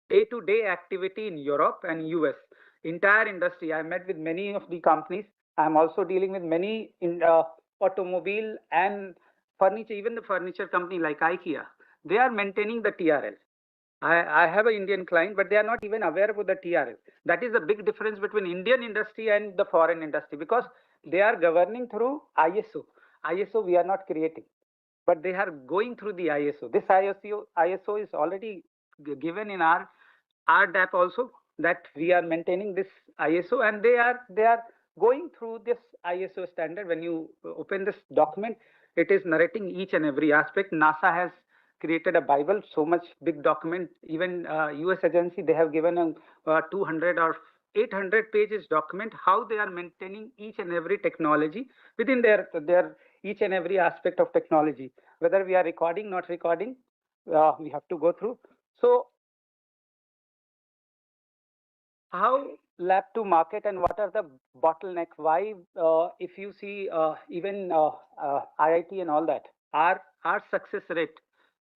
day-to-day activity in Europe and US. Entire industry, I met with many of the companies. I'm also dealing with many in automobile and furniture, even the furniture company like IKEA. They are maintaining the TRL. I have an Indian client, but they are not even aware about the TRL. That is the big difference between Indian industry and the foreign industry, because they are governing through ISO. ISO we are not creating, but they are going through the ISO. This ISO is already given in our DAP also, that we are maintaining this ISO, and they are going through this ISO standard. When you open this document, it is narrating each and every aspect. NASA has created a Bible, so much big document. Even US agency, they have given a 200 or 800 pages document, how they are maintaining each and every technology within their each and every aspect of technology. Whether we are recording, not recording, we have to go through. So how lab to market, and what are the bottleneck? Why, if you see even IIT and all that, our success rate,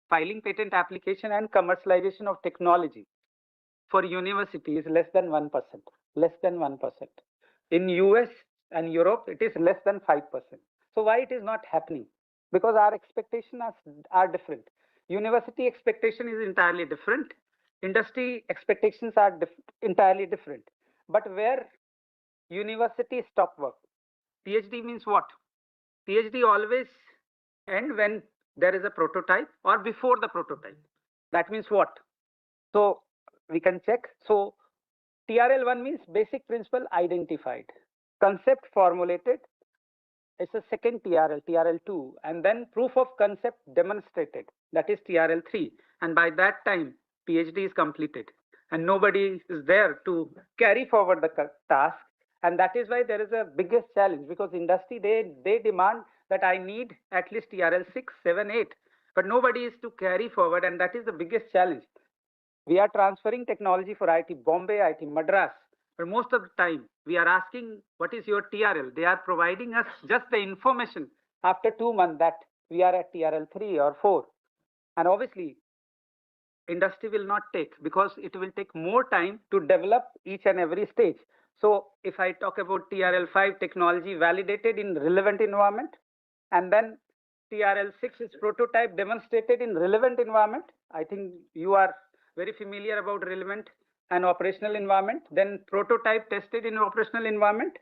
filing patent application and commercialization of technology for university is less than 1%. Less than 1%. In US and Europe, it is less than 5%. So why it is not happening? Because our expectations are different. University expectation is entirely different. Industry expectations are entirely different. But where university stop work? PhD means what? PhD always end when there is a prototype or before the prototype. That means what? So we can check. So TRL1 means basic principle identified, concept formulated. It's a second TRL, TRL2, and then proof of concept demonstrated. That is TRL3. And by that time, PhD is completed, and nobody is there to carry forward the task. And that is why there is a biggest challenge, because industry, they demand that I need at least TRL 6, 7, 8, but nobody is to carry forward, and that is the biggest challenge. We are transferring technology for IT Bombay, IT Madras, but most of the time we are asking, what is your TRL? They are providing us just the information after 2 months that we are at TRL 3 or 4. And obviously, industry will not take, because it will take more time to develop each and every stage. So if I talk about TRL 5, technology validated in relevant environment, and then TRL 6 is prototype demonstrated in relevant environment. I think you are very familiar about relevant and operational environment. Then prototype tested in operational environment,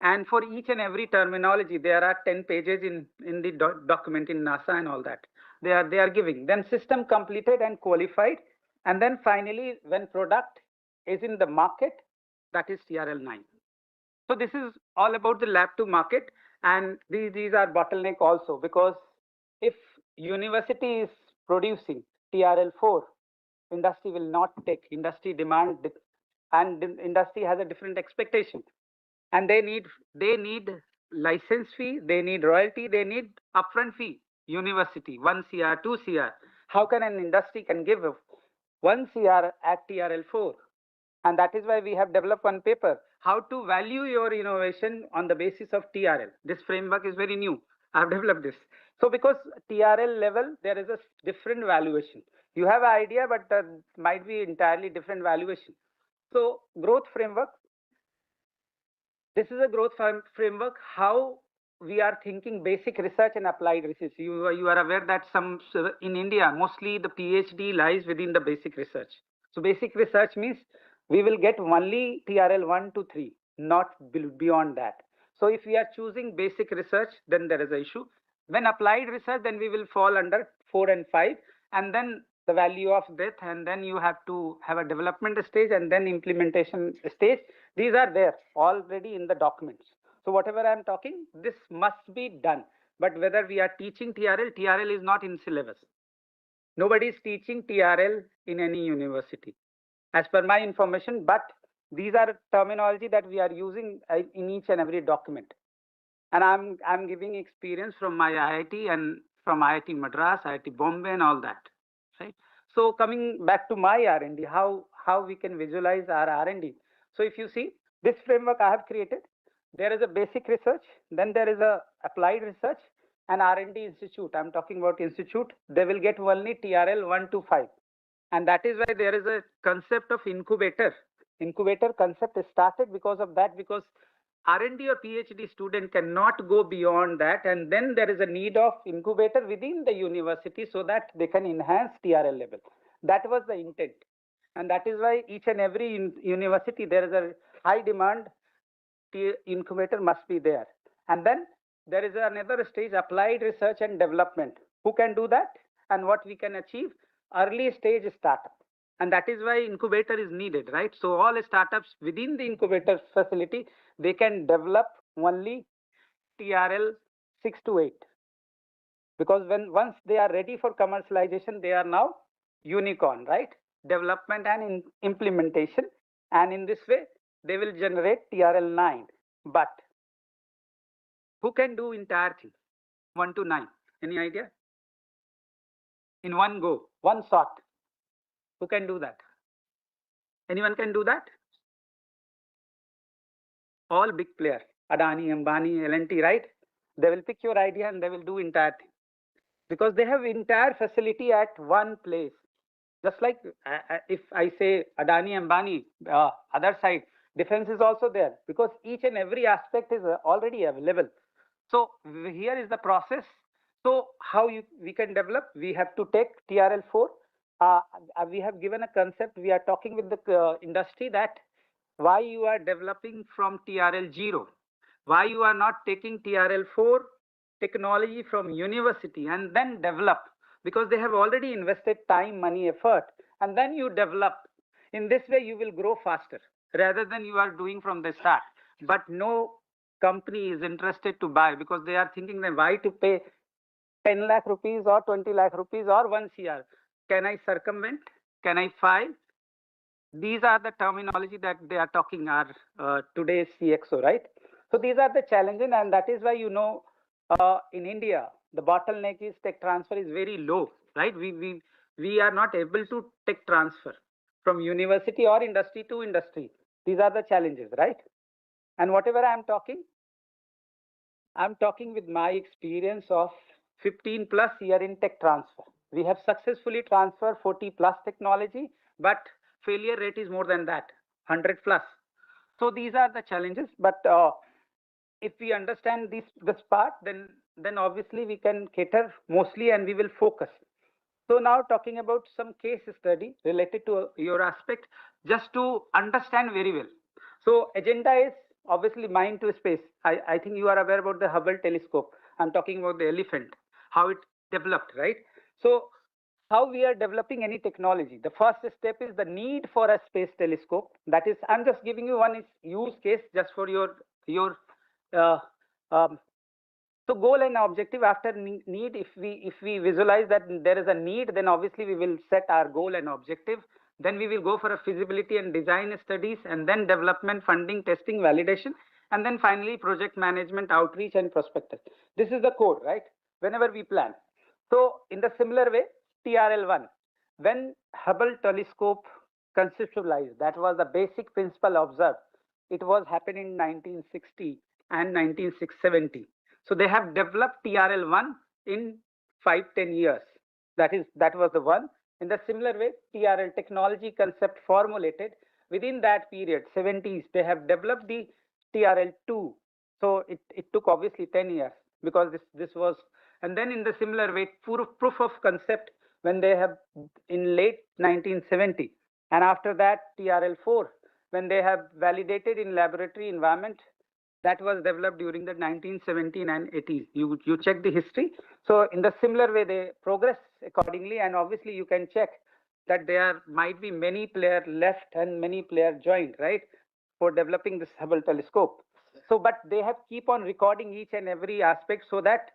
And for each and every terminology, there are 10 pages in the document in NASA and all that. They are giving. Then system completed and qualified. And then finally, when product is in the market, that is TRL9. So this is all about the lab to market. And these are bottleneck also, because if university is producing TRL4, industry will not take. Industry demand, and industry has a different expectation, and they need license fee, they need royalty, they need upfront fee. University 1 CR, 2 CR. How can an industry can give 1 CR at TRL4? And that is why we have developed one paper, how to value your innovation on the basis of TRL. This framework is very new. I've developed this. So because TRL level, there is a different valuation. You have an idea, but might be entirely different valuation. So growth framework, this is a growth framework, how we are thinking basic research and applied research. You are aware that in India, mostly the PhD lies within the basic research. So basic research means we will get only TRL 1 to 3, not beyond that. So if we are choosing basic research, then there is an issue. When applied research, then we will fall under 4 and 5, and then the value of death, and then you have to have a development stage and then implementation stage. These are there already in the documents. So whatever I'm talking, this must be done. But whether we are teaching TRL, TRL is not in syllabus. Nobody is teaching TRL in any university, as per my information, but these are terminology that we are using in each and every document. And I'm giving experience from my IIT and from IIT Madras, IIT Bombay and all that, right? So coming back to my R&D, how we can visualize our R&D. So if you see this framework I have created, there is a basic research, then there is a applied research and R&D institute. I'm talking about institute. They will get only TRL 1 to 5. And that is why there is a concept of incubator. Incubator concept is started because of that, because R&D or PhD student cannot go beyond that, and then there is a need of incubator within the university so that they can enhance TRL level. That was the intent, and that is why each and every university there is a high demand. Incubator must be there, and then there is another stage, applied research and development. Who can do that, and what we can achieve? Early stage startup. And that is why incubator is needed, right? So all startups within the incubator facility, they can develop only TRL 6 to 8. Because once they are ready for commercialization, they are now unicorn, right? Development and implementation. And in this way, they will generate TRL 9. But who can do entire thing? 1 to 9. Any idea? In one go, one shot. Who can do that? Anyone can do that? All big players, Adani, Ambani, L&T, right? They will pick your idea and they will do entire thing. Because they have entire facility at one place. Just like if I say Adani, Ambani, other side, defense is also there. Because each and every aspect is already available. So here is the process. So how we can develop? We have to take TRL4. We have given a concept. We are talking with the industry that why you are developing from TRL0, why you are not taking TRL4 technology from university and then develop, because they have already invested time, money, effort, and then you develop. In this way, you will grow faster rather than you are doing from the start. But no company is interested to buy because they are thinking that why to pay 10 lakh rupees or 20 lakh rupees or 1 CR. Can I circumvent? Can I file? These are the terminology that they are talking are today's CXO, right? So these are the challenges, and that is why in India the bottleneck is tech transfer is very low, right? We are not able to tech transfer from university or industry to industry. These are the challenges, right? And whatever I'm talking with my experience of 15 plus year in tech transfer. We have successfully transferred 40 plus technology, but failure rate is more than that, 100 plus. So these are the challenges. But if we understand this part, then obviously we can cater mostly and we will focus. So now talking about some case study related to your aspect, just to understand very well. So agenda is obviously mind to space. I think you are aware about the Hubble telescope. I'm talking about the elephant, how it developed, right? So how we are developing any technology. The first step is the need for a space telescope. That is, I'm just giving you one use case just for your uh, um, so goal and objective after need. If we visualize that there is a need, then obviously we will set our goal and objective. Then we will go for a feasibility and design studies, and then development, funding, testing, validation, and then finally project management, outreach, and prospectus. This is the code, right? Whenever we plan. So in the similar way, TRL1, when Hubble telescope conceptualized, that was the basic principle observed. It was happened in 1960 and 1970. So they have developed TRL1 in 5-10 years. That was the one. In the similar way, TRL technology concept formulated within that period, 70s, they have developed the TRL2. So it took obviously 10 years because this was, and then in the similar way, proof of concept when they have in late 1970, and after that TRL4 when they have validated in laboratory environment, that was developed during the 1970s and 80s. You check the history. So in the similar way, they progress accordingly, and obviously you can check that there might be many players left and many players joined, right, for developing this Hubble telescope. So, but they have keep on recording each and every aspect so that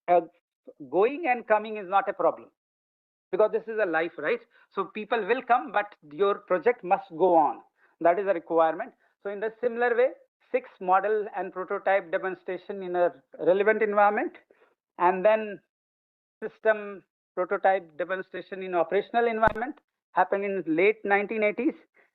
uh, going and coming is not a problem, because this is a life, right? So people will come, but your project must go on. That is a requirement. So in the similar way, 6 model and prototype demonstration in a relevant environment, and then system prototype demonstration in operational environment happened in late 1980s,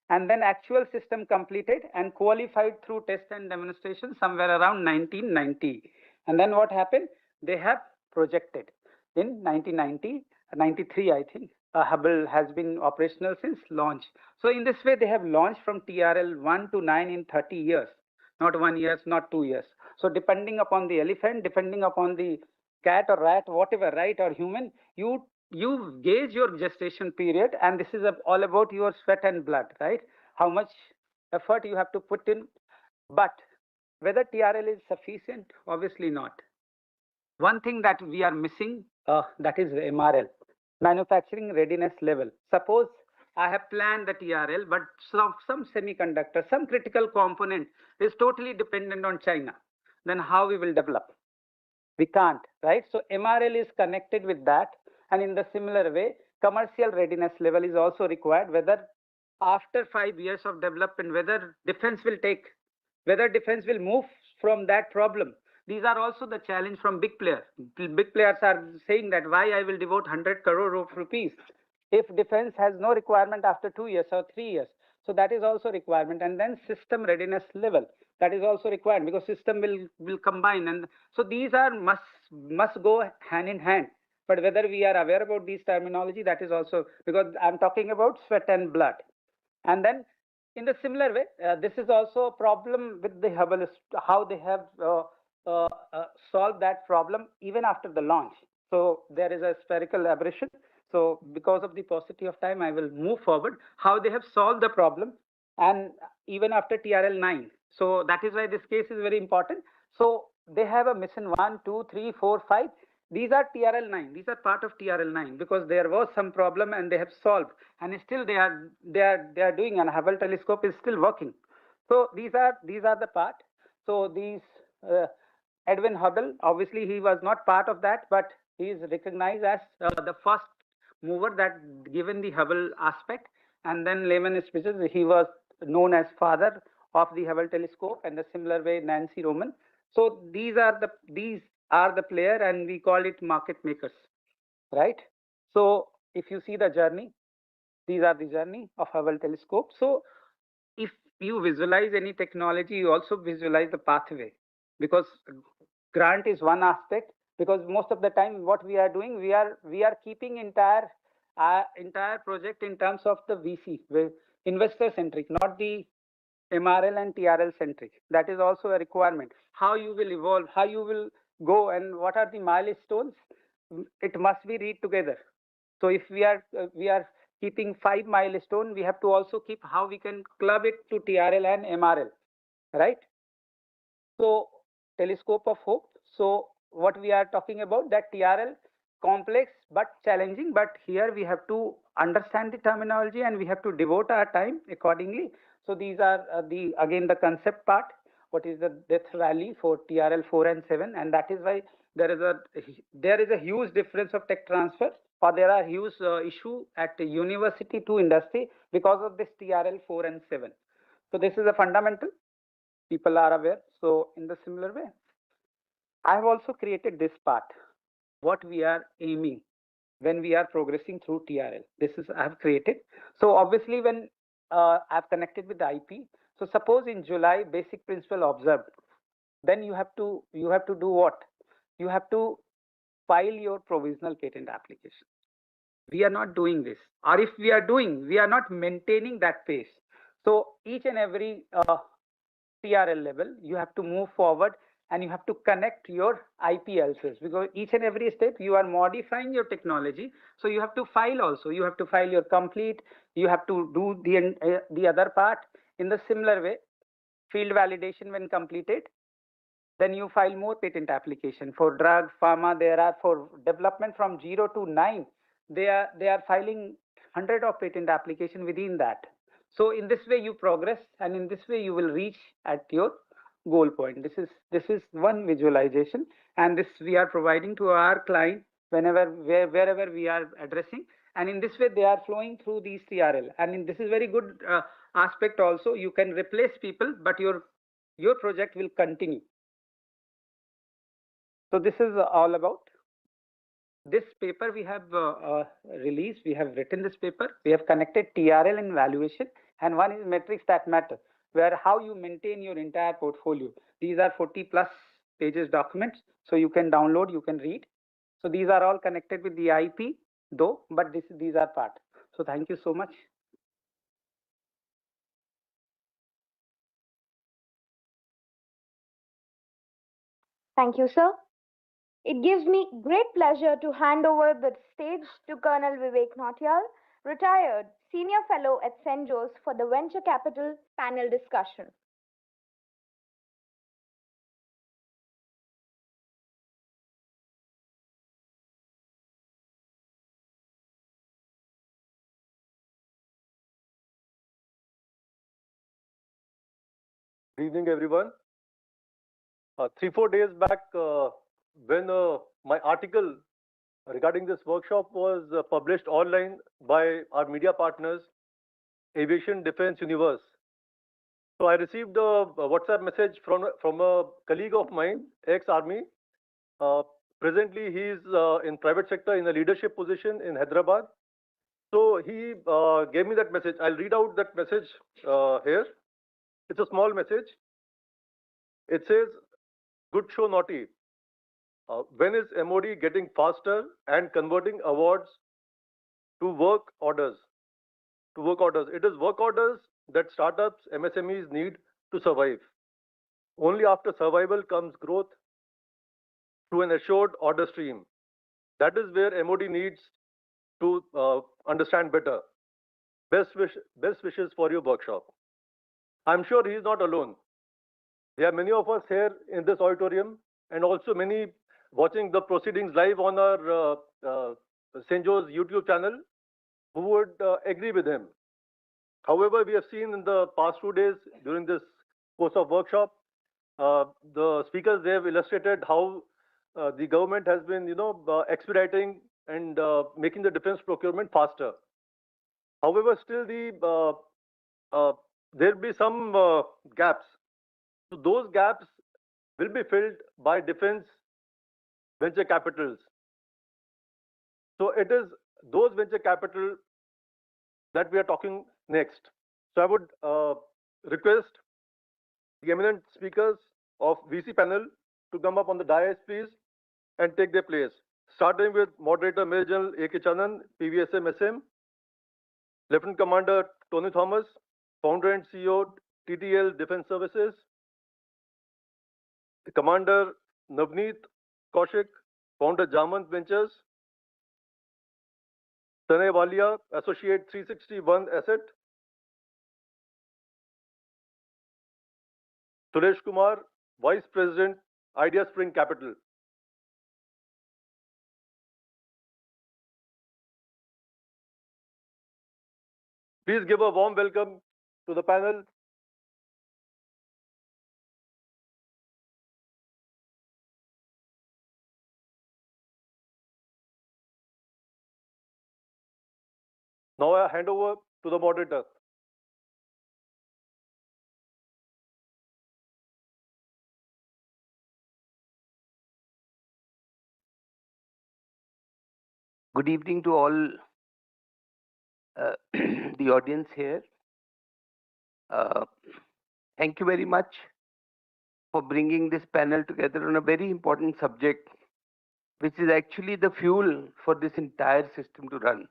and then actual system completed and qualified through test and demonstration somewhere around 1990. And then what happened? They have projected in 1990, 93, I think. Hubble has been operational since launch. So in this way, they have launched from TRL 1 to 9 in 30 years, not 1 year, not 2 years. So depending upon the elephant, depending upon the cat or rat, whatever, right, or human, you gauge your gestation period, and this is all about your sweat and blood, right? How much effort you have to put in. But whether TRL is sufficient, obviously not. One thing that we are missing, that is MRL, manufacturing readiness level. Suppose I have planned the TRL, but some semiconductor, some critical component is totally dependent on China. Then how we will develop? We can't, right? So MRL is connected with that. And in the similar way, commercial readiness level is also required, whether after 5 years of development, whether defense will move from that problem. These are also the challenge from big players. Big players are saying that why I will devote 100 crore of rupees if defense has no requirement after 2 years or 3 years. So that is also requirement. And then system readiness level, that is also required, because system will combine. And so these are must go hand in hand. But whether we are aware about these terminology, that is also, because I'm talking about sweat and blood. And then in the similar way, this is also a problem with the Hubble, how they have solved that problem even after the launch. So there is a spherical aberration. So because of the paucity of time, I will move forward. How they have solved the problem, and even after TRL 9. So that is why this case is very important. So they have a mission 1, 2, 3, 4, 5. These are TRL 9. These are part of TRL 9 because there was some problem and they have solved, and still they are doing, and Hubble telescope is still working. So these are the part. So these Edwin Hubble, obviously he was not part of that, but he is recognized as the first mover that given the Hubble aspect. And then Lehman Spitzer, he was known as father of the Hubble telescope, and the similar way Nancy Roman. So these are the player, and we call it market makers, right? So if you see the journey, these are the journey of Hubble telescope. So if you visualize any technology, you also visualize the pathway, because grant is one aspect. Because most of the time, what we are doing, we are keeping entire project in terms of the VC, investor centric, not the MRL and TRL centric. That is also a requirement. How you will evolve, how you will go, and what are the milestones? It must be read together. So if we are keeping 5 milestones, we have to also keep how we can club it to TRL and MRL, right? So telescope of hope. So what we are talking about, that TRL complex but challenging, but here we have to understand the terminology and we have to devote our time accordingly. So these are again the concept part. What is the depth valley for TRL 4 and 7, and that is why there is a huge difference of tech transfer, or there are huge issue at the university to industry because of this TRL 4 and 7. So this is a fundamental. People are aware. So in the similar way, I have also created this part, what we are aiming when we are progressing through TRL. This is I have created. So obviously when I've connected with the IP. So suppose in July basic principle observed, then you have to do what? You have to file your provisional patent application. We are not doing this, or if we are doing, we are not maintaining that pace. So each and every TRL level, you have to move forward and you have to connect your IP elsewhere, because each and every step you are modifying your technology. So you have to file also. You have to file your complete. You have to do the other part in the similar way. Field validation when completed, then you file more patent application for drug, pharma. There are for development from 0 to 9. They are filing 100 of patent application within that. So in this way you progress, and in this way you will reach at your goal point. This is one visualization, and this we are providing to our client wherever we are addressing, and in this way they are flowing through these TRL. And this is very good aspect also. You can replace people, but your project will continue. So this is all about this paper we have released. We have written this paper. We have connected TRL and valuation, and one is metrics that matter, where how you maintain your entire portfolio. These are 40 plus pages documents, so you can download, you can read. So these are all connected with the IP though, but these are part. So thank you so much. Thank you, sir. It gives me great pleasure to hand over the stage to Colonel Vivek Nautiyal, retired Senior Fellow at Cenjows, for the Venture Capital panel discussion. Good evening, everyone. 3-4 days back, when my article regarding this workshop was published online by our media partners, Aviation Defense Universe. So I received a WhatsApp message from a colleague of mine, ex-army. Presently, he is in private sector in a leadership position in Hyderabad. So he gave me that message. I'll read out that message here. It's a small message. It says, "Good show, naughty. When is MOD getting faster and converting awards to work orders? It is work orders that startups, MSMEs need to survive. Only after survival comes growth through an assured order stream. That is where MOD needs to understand better. Best wishes for your workshop." I'm sure he is not alone. There are many of us here in this auditorium, and also many watching the proceedings live on our Cenjows YouTube channel, who would agree with him. However, we have seen in the past 2 days during this course of workshop, the speakers, they have illustrated how the government has been, expediting and making the defense procurement faster. However, still there will be some gaps. So those gaps will be filled by defense venture capitals. So it is those venture capital that we are talking next. So I would request the eminent speakers of VC panel to come up on the dais, please, and take their place. Starting with Moderator Major General A.K. Chandan, PVSM SM, Lieutenant Commander Tony Thomas, Founder and CEO TTL Defense Services, Commander Navneet Kaushik, Founder Jamant Ventures, Tanay Walia, Associate 361 Asset, Suresh Kumar, Vice President, Idea Spring Capital. Please give a warm welcome to the panel. Now I hand over to the moderator. Good evening to all the audience here. Thank you very much for bringing this panel together on a very important subject, which is actually the fuel for this entire system to run.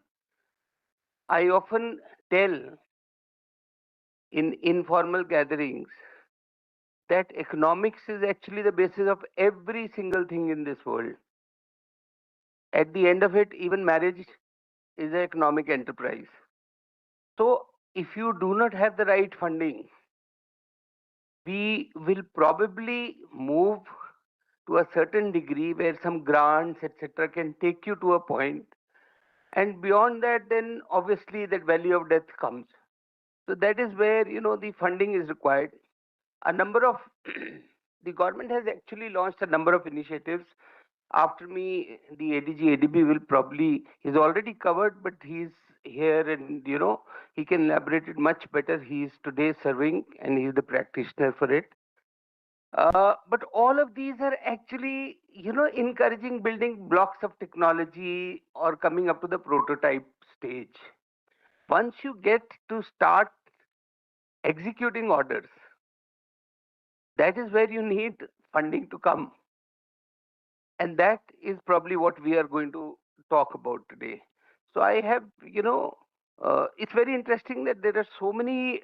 I often tell in informal gatherings that economics is actually the basis of every single thing in this world. At the end of it, even marriage is an economic enterprise. So if you do not have the right funding, we will probably move to a certain degree where some grants, etc., can take you to a point. And beyond that, then obviously that valley of death comes. So that is where, the funding is required. A number of, the government has actually launched a number of initiatives. After me, the ADB will probably, he's already covered, but he's here and, he can elaborate it much better. He's today serving and he's the practitioner for it. But all of these are actually, encouraging building blocks of technology or coming up to the prototype stage. Once you get to start executing orders, that is where you need funding to come. And that is probably what we are going to talk about today. So I have, it's very interesting that there are so many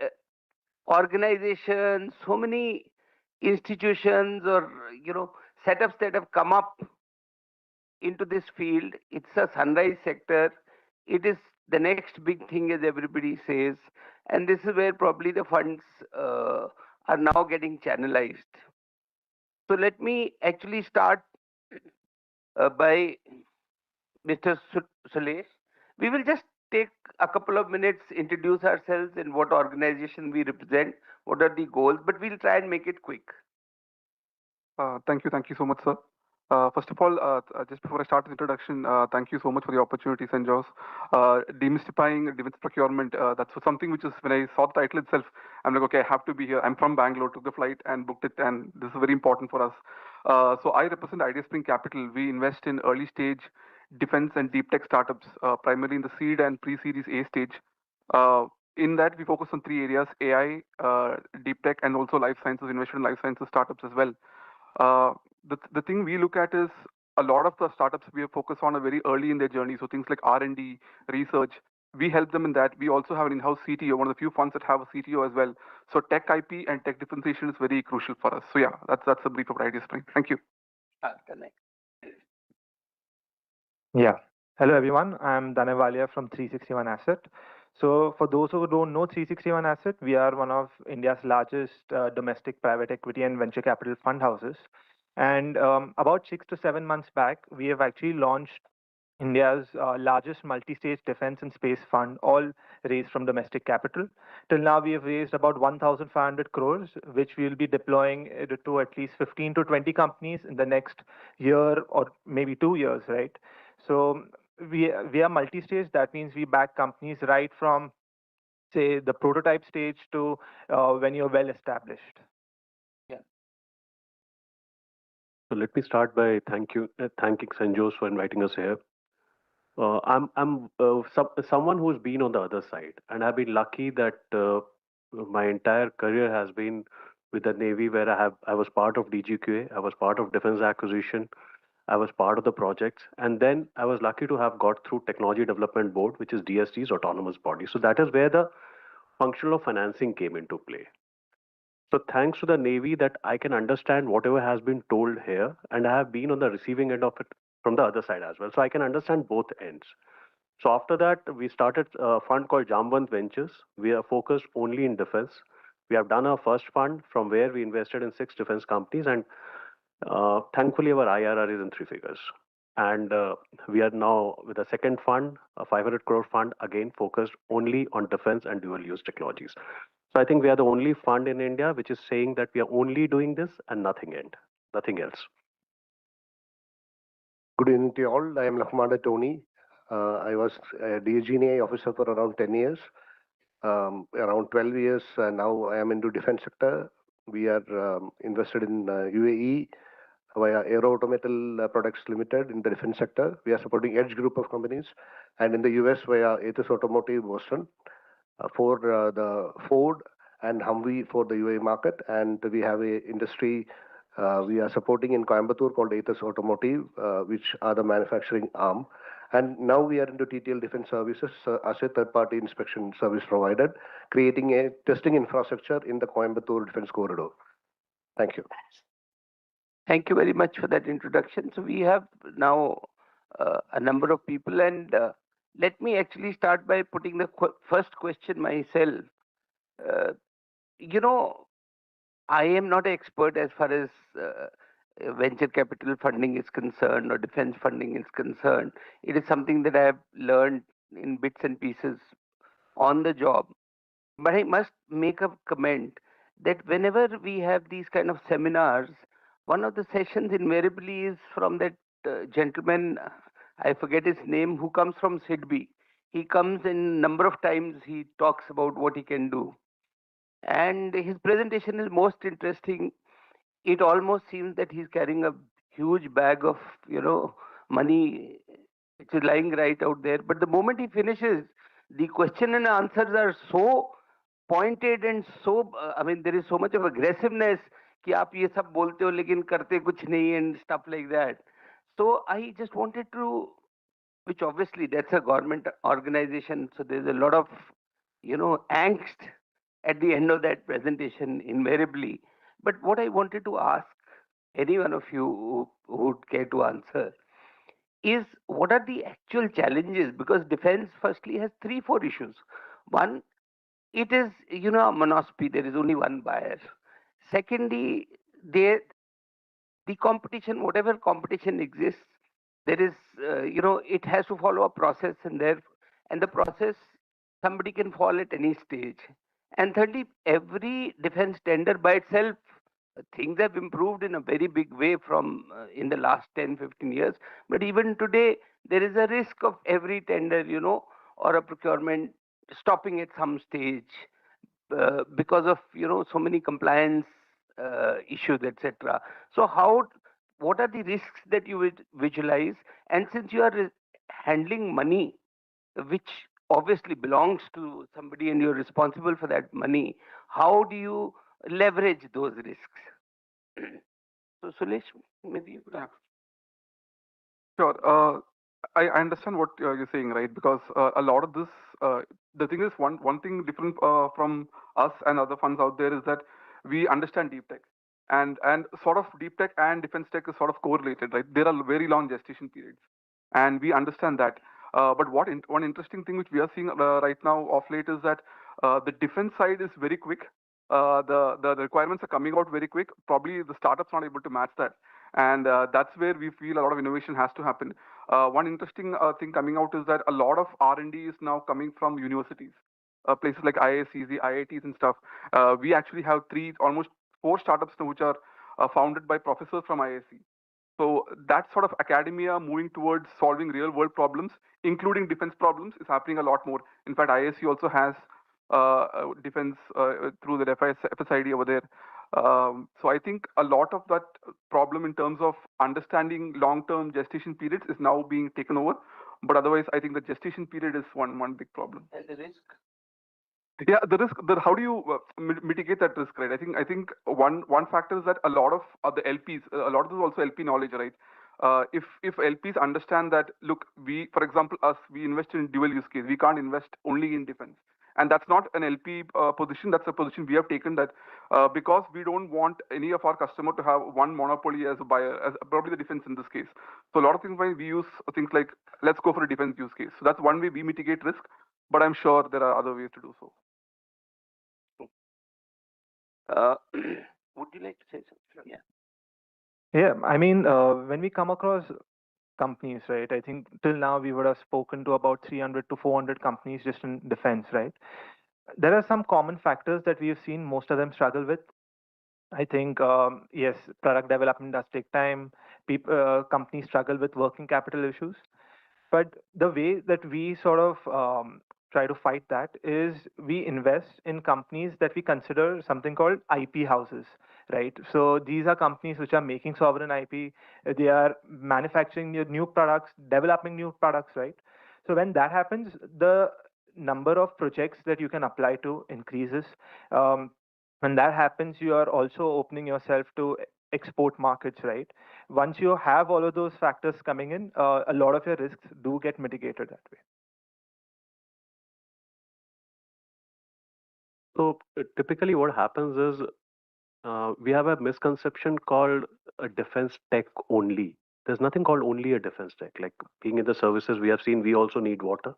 organizations, so many institutions or, setups that have come up into this field. It's a sunrise sector. It is the next big thing, as everybody says. And this is where probably the funds are now getting channelized. So let me actually start by Mr. Sulesh. We will just take a couple of minutes, introduce ourselves and what organization we represent, what are the goals, but we'll try and make it quick. Thank you so much, sir. First of all, just before I start the introduction, thank you so much for the opportunity, Cenjows. Demystifying defense procurement, that's something which is, when I saw the title itself, I'm like, okay, I have to be here. I'm from Bangalore, took the flight and booked it, and this is very important for us. So I represent Idea Spring Capital. We invest in early stage defense and deep tech startups, primarily in the seed and pre-series A stage. In that, we focus on three areas: AI, deep tech, and also life sciences, innovation in life sciences startups as well. The thing we look at is a lot of the startups we are focused on are very early in their journey. So things like R&D, research, we help them in that. We also have an in-house CTO, one of the few funds that have a CTO as well. So tech IP and tech differentiation is very crucial for us. So yeah, that's a brief of Idea Spring. Thank you. Yeah. Hello, everyone. I'm Danav Walia from 361 Asset. So for those who don't know 361 Asset, we are one of India's largest domestic private equity and venture capital fund houses. And about 6 to 7 months back, we have actually launched India's largest multi-stage defense and space fund, all raised from domestic capital. Till now, we have raised about 1,500 crores, which we will be deploying to at least 15 to 20 companies in the next year or maybe 2 years, right? So we are multi-stage. That means we back companies right from, say, the prototype stage to when you're well established. So let me start by thanking Cenjows for inviting us here. I'm someone who's been on the other side, and I've been lucky that my entire career has been with the Navy, where I was part of DGQA, I was part of defense acquisition, I was part of the projects, and then I was lucky to have got through Technology Development Board, which is DST's autonomous body. So that is where the function of financing came into play. So thanks to the Navy that I can understand whatever has been told here, and I have been on the receiving end of it from the other side as well. So I can understand both ends. So after that, we started a fund called Jamwant Ventures. We are focused only in defense. We have done our first fund from where we invested in 6 defense companies, and thankfully our IRR is in 3 figures. And we are now with a second fund, a 500 crore fund, again focused only on defense and dual use technologies. So I think we are the only fund in India which is saying that we are only doing this and nothing else. Good evening to you all. I am Lakmanda Tony. I was a DGNI officer for around 10 years. Around 12 years now I am into defense sector. We are invested in UAE via Aero Autometal Products Limited in the defense sector. We are supporting Edge group of companies, and in the US via Aethys Automotive Boston for the Ford and Humvee for the UAE market. And we have a industry we are supporting in Coimbatore called Aethys Automotive, which are the manufacturing arm. And now we are into TTL Defense Services as a third-party inspection service provider, creating a testing infrastructure in the Coimbatore Defense Corridor. Thank you. Thank you very much for that introduction. So we have now a number of people, and let me actually start by putting the first question myself. You know, I am not an expert as far as venture capital funding is concerned or defense funding is concerned. It is something that I have learned in bits and pieces on the job. But I must make a comment that whenever we have these kind of seminars, one of the sessions invariably is from that gentleman, I forget his name, who comes from Sidby. He comes in number of times, he talks about what he can do. And his presentation is most interesting. It almost seems that he's carrying a huge bag of, money which is lying right out there. But the moment he finishes, the question and answers are so pointed and so, there is so much of aggressiveness कि आप ये सब बोलते हो लेकिन करते कुछ नहीं and stuff like that. So I just wanted to, which obviously that's a government organization, so there's a lot of, angst at the end of that presentation invariably. But what I wanted to ask any one of you who would care to answer is, what are the actual challenges? Because defense firstly has 3-4 issues. One, it is, a monopoly. There is only one buyer. Secondly, the competition, whatever competition exists, there is, it has to follow a process, and the process, somebody can fall at any stage. And thirdly, every defense tender by itself, things have improved in a very big way from in the last 10-15 years. But even today, there is a risk of every tender, or a procurement stopping at some stage because of, so many compliance issues, etc. So what are the risks that you would visualize? And since you are handling money, which obviously belongs to somebody and you're responsible for that money, how do you leverage those risks? So Sulesh, maybe you could. Sure. I understand what you're saying, right? Because a lot of this, the thing is, one thing different from us and other funds out there is that we understand deep tech, and sort of deep tech and defense tech is sort of correlated, right? There are very long gestation periods, and we understand that. But one interesting thing which we are seeing right now of late is that the defense side is very quick. The requirements are coming out very quick. Probably the startups not able to match that, and that's where we feel a lot of innovation has to happen. One interesting thing coming out is that a lot of R&D is now coming from universities, places like IIScs, the IITs and stuff. We actually have almost 4 startups now which are founded by professors from IISc. So that sort of academia moving towards solving real world problems, including defense problems, is happening a lot more. In fact, IISc also has defense through the FSID over there. So I think a lot of that problem in terms of understanding long-term gestation periods is now being taken over. But otherwise, I think the gestation period is one big problem. And the risk? Yeah, the risk. How do you mitigate that risk, right? I think one factor is that a lot of the LPs, a lot of this is also LP knowledge, right? If LPs understand that, look, for example, we invest in dual use case. We can't invest only in defense. And that's not an LP position. That's a position we have taken, that because we don't want any of our customer to have one monopoly as a buyer, as probably the defense in this case. So a lot of things we use things like, let's go for a defense use case. So that's one way we mitigate risk. But I'm sure there are other ways to do so. Would you like to say something? Yeah. Yeah, I mean, when we come across companies, right? I think till now we would have spoken to about 300 to 400 companies just in defense, right? There are some common factors that we have seen most of them struggle with. I think, yes, product development does take time. Companies struggle with working capital issues. But the way that we sort of try to fight that is we invest in companies that we consider something called IP houses, right? So these are companies which are making sovereign IP. They are manufacturing new products, developing new products, right? So when that happens, the number of projects that you can apply to increases. Um, when that happens, you are also opening yourself to export markets, right? Once you have all of those factors coming in, a lot of your risks do get mitigated that way. So typically, what happens is we have a misconception called a defense tech only. There's nothing called only a defense tech. Like being in the services, we have seen we also need water,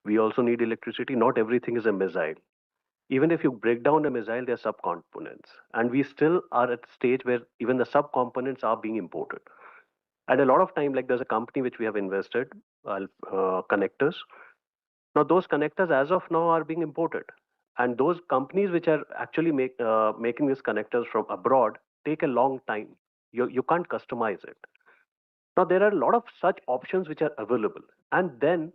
we also need electricity. Not everything is a missile. Even if you break down a missile, there are subcomponents, and we still are at a stage where even the subcomponents are being imported. And a lot of time, like there's a company which we have invested, connectors. Now those connectors, as of now, are being imported, and those companies which are actually making these connectors from abroad take a long time. You can't customize it. Now there are a lot of such options which are available, and then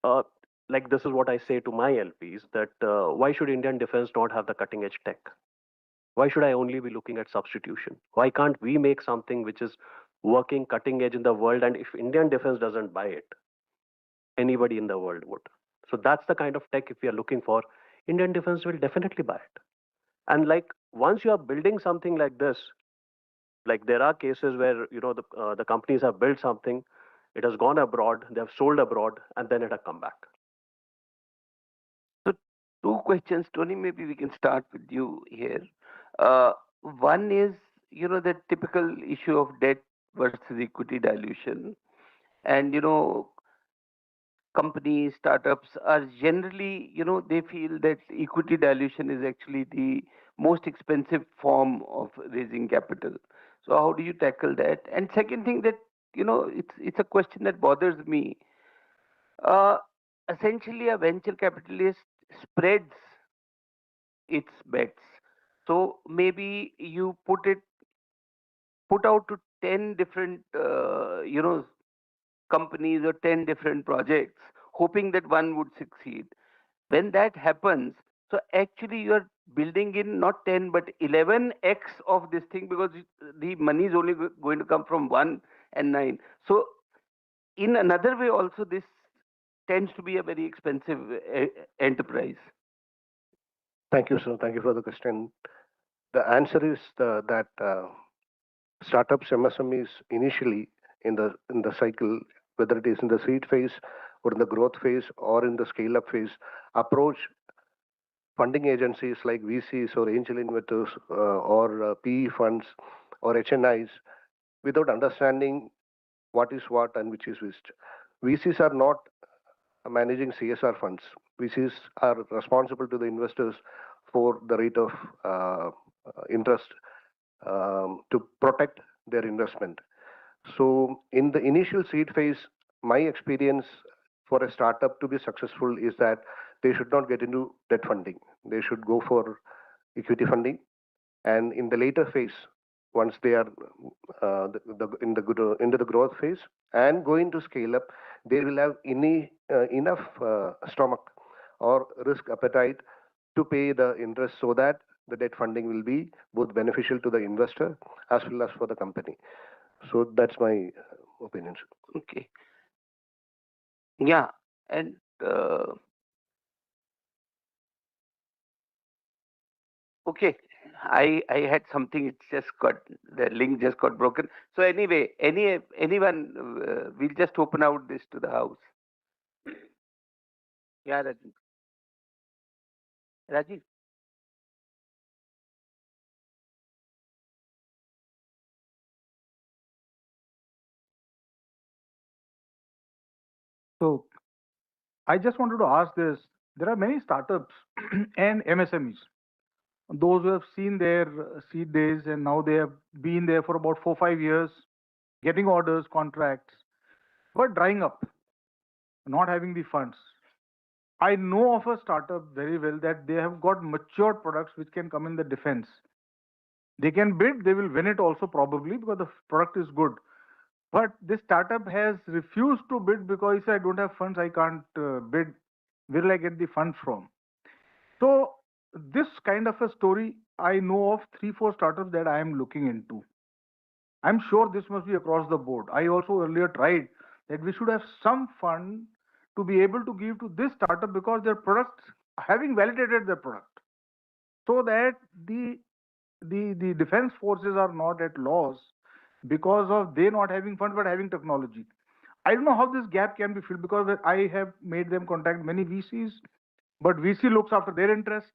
uh, like this is what I say to my LPs that why should Indian defense not have the cutting edge tech? Why should I only be looking at substitution? Why can't we make something which is working cutting edge in the world? And if Indian defense doesn't buy it, anybody in the world would. So that's the kind of tech if we are looking for, Indian defense will definitely buy it. And like once you are building something like this, like there are cases where the companies have built something, it has gone abroad, they have sold abroad, and then it has come back. So two questions, Tony. Maybe we can start with you here. Uh, One is, the typical issue of debt versus equity dilution, and companies, startups are generally, they feel that equity dilution is actually the most expensive form of raising capital. So how do you tackle that? And second thing that, it's a question that bothers me. Uh, Essentially, a venture capitalist spreads its bets. So maybe you put out to 10 different, companies or 10 different projects, hoping that one would succeed. When that happens, so actually you are building in not 10 but 11x of this thing, because the money is only going to come from 1 and 9. So in another way also, this tends to be a very expensive enterprise. Thank you, sir. Thank you for the question. The answer is that startups, MSMEs, initially in the cycle, whether it is in the seed phase or in the growth phase or in the scale up phase, approach funding agencies like VCs or angel investors or PE funds or HNIs without understanding what is what and which is which. VCs are not managing CSR funds. VCs are responsible to the investors for the rate of interest to protect their investment. So, in the initial seed phase, my experience for a startup to be successful is that they should not get into debt funding. They should go for equity funding, and in the later phase, once they are into the growth phase and going to scale up, they will have enough stomach or risk appetite to pay the interest, so that the debt funding will be both beneficial to the investor as well as for the company. So that's my opinion. Okay. Yeah. And okay, I had something. It just got, the link just got broken. So anyway, anyone, we'll just open out this to the house. Yeah, Rajiv. Rajiv. So I just wanted to ask this. There are many startups and MSMEs those who have seen their seed days and now they have been there for about 4 5 years, getting orders, contracts, but drying up, not having the funds. I know of a startup very well that they have got matured products which can come in the defense. They can bid, they will win it also probably because the product is good. But this startup has refused to bid because he said, I don't have funds, I can't bid. Where will I get the funds from? So, this kind of a story, I know of 3 4 startups that I am looking into. I'm sure this must be across the board. I also earlier tried that we should have some fund to be able to give to this startup because their product, having validated their product, so that the defense forces are not at loss because of they not having funds but having technology. I don't know how this gap can be filled because I have made them contact many VCs, but VC looks after their interest.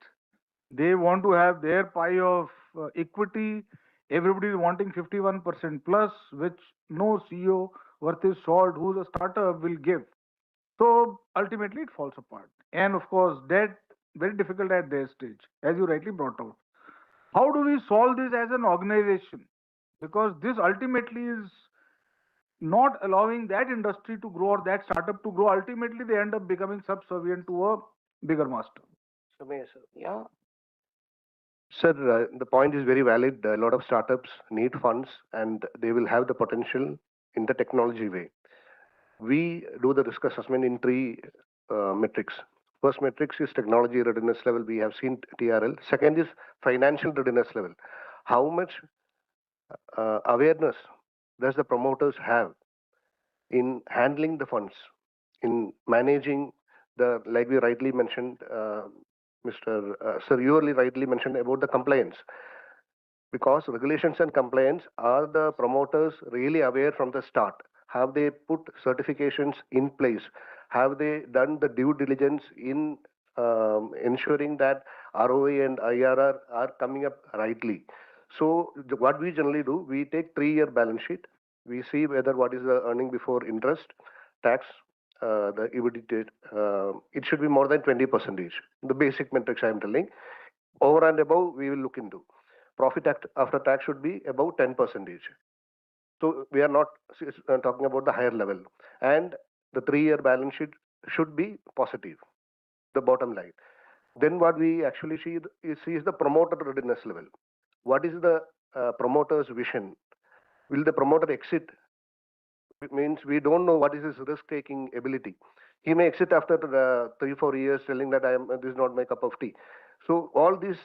They want to have their pie of equity. Everybody is wanting 51% plus, which no CEO worth his salt who's a startup will give. So ultimately, it falls apart. And of course, that very difficult at their stage, as you rightly brought out. How do we solve this as an organization? Because this ultimately is not allowing that industry to grow or that startup to grow. Ultimately, they end up becoming subservient to a bigger master. Sir, yeah. Sir, the point is very valid. A lot of startups need funds and they will have the potential in the technology way. We do the risk assessment in 3 metrics. First metrics is technology readiness level. We have seen TRL. Second is financial readiness level. How much awareness does the promoters have in handling the funds, in managing the, like we rightly mentioned, Mr. Sir, you really rightly mentioned about the compliance. Because regulations and compliance, are the promoters really aware from the start? Have they put certifications in place? Have they done the due diligence in ensuring that ROE and IRR are coming up rightly? So what we generally do, we take 3-year balance sheet. We see whether what is the earning before interest, tax, the EBITDA. It should be more than 20%. The basic metrics I am telling. Over and above, we will look into. Profit after tax should be about 10%. So we are not talking about the higher level. And the 3-year balance sheet should be positive, the bottom line. Then what we actually see is the promoter readiness level. What is the promoter's vision? Will the promoter exit? It means we don't know what is his risk-taking ability. He may exit after 3 4 years telling that this is not my cup of tea. So all this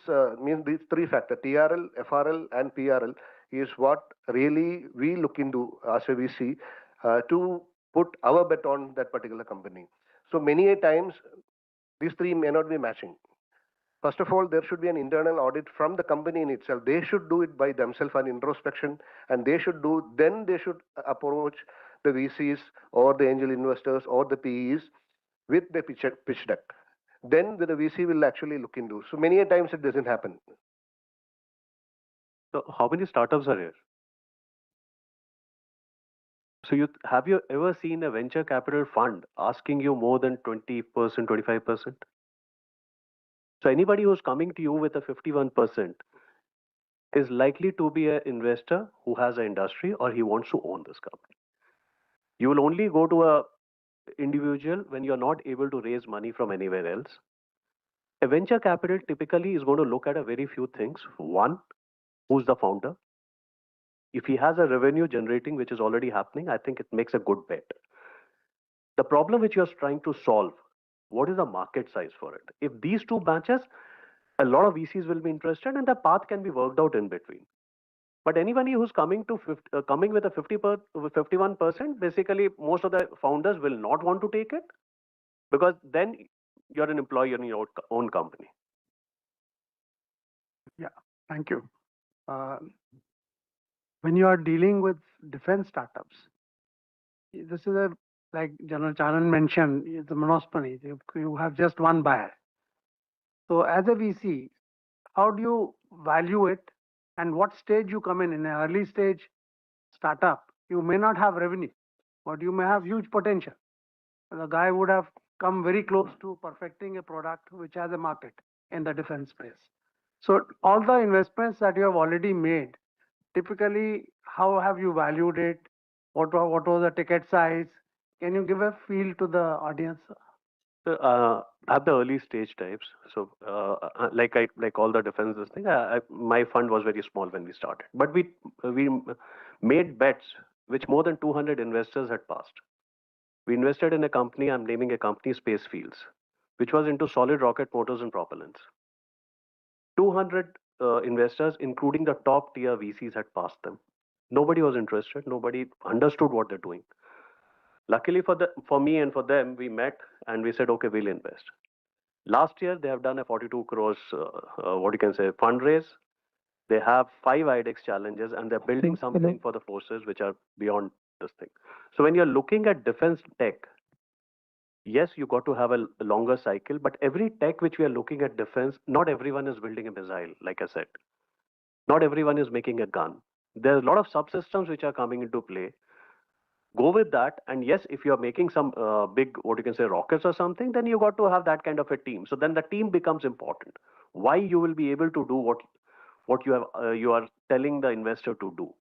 means these 3 factors, TRL, FRL and PRL is what really we look into as a VC to put our bet on that particular company. So many a times these 3 may not be matching. First of all, there should be an internal audit from the company in itself. They should do it by themselves, an introspection, and then they should approach the VCs or the angel investors or the PEs with the pitch deck. Then the VC will actually look into. So many a times it doesn't happen. So how many startups are here? So have you ever seen a venture capital fund asking you more than 20%, 25%? So anybody who's coming to you with a 51% is likely to be an investor who has an industry or he wants to own this company. You will only go to a individual when you're not able to raise money from anywhere else. A venture capital typically is going to look at a very few things. One, who's the founder? If he has a revenue generating, which is already happening, I think it makes a good bet. The problem which you're trying to solve, what is the market size for it? If these two matches, a lot of VCs will be interested and the path can be worked out in between. But anybody who's coming with a 51%, basically most of the founders will not want to take it because then you're an employee in your own company. Yeah, thank you. When you are dealing with defense startups, this is like General Charan mentioned, the monopoly. You have just one buyer. So as a VC, how do you value it and what stage you come in? In an early stage startup, you may not have revenue, but you may have huge potential. The guy would have come very close to perfecting a product which has a market in the defense space. So all the investments that you have already made, typically, how have you valued it? What was the ticket size? Can you give a feel to the audience? So, at the early stage types, so like all the defenses thing, my fund was very small when we started, but we made bets which more than 200 investors had passed. We invested in a company, I'm naming a company, Space Fields, which was into solid rocket motors and propellants. 200 investors, including the top tier VCs, had passed them. Nobody was interested. Nobody understood what they're doing. Luckily for me and for them, we met and we said, okay, we'll invest. Last year, they have done a 42 crores, what you can say, fundraise. They have 5 IDEX challenges and they're building something for the forces which are beyond this thing. So when you're looking at defense tech, yes, you got to have a longer cycle, but every tech which we are looking at defense, not everyone is building a missile, like I said. Not everyone is making a gun. There's a lot of subsystems which are coming into play. Go with that, and yes, if you're making some big, what you can say, rockets or something, then you got to have that kind of a team. So then the team becomes important. Why you will be able to do what you are telling the investor to do.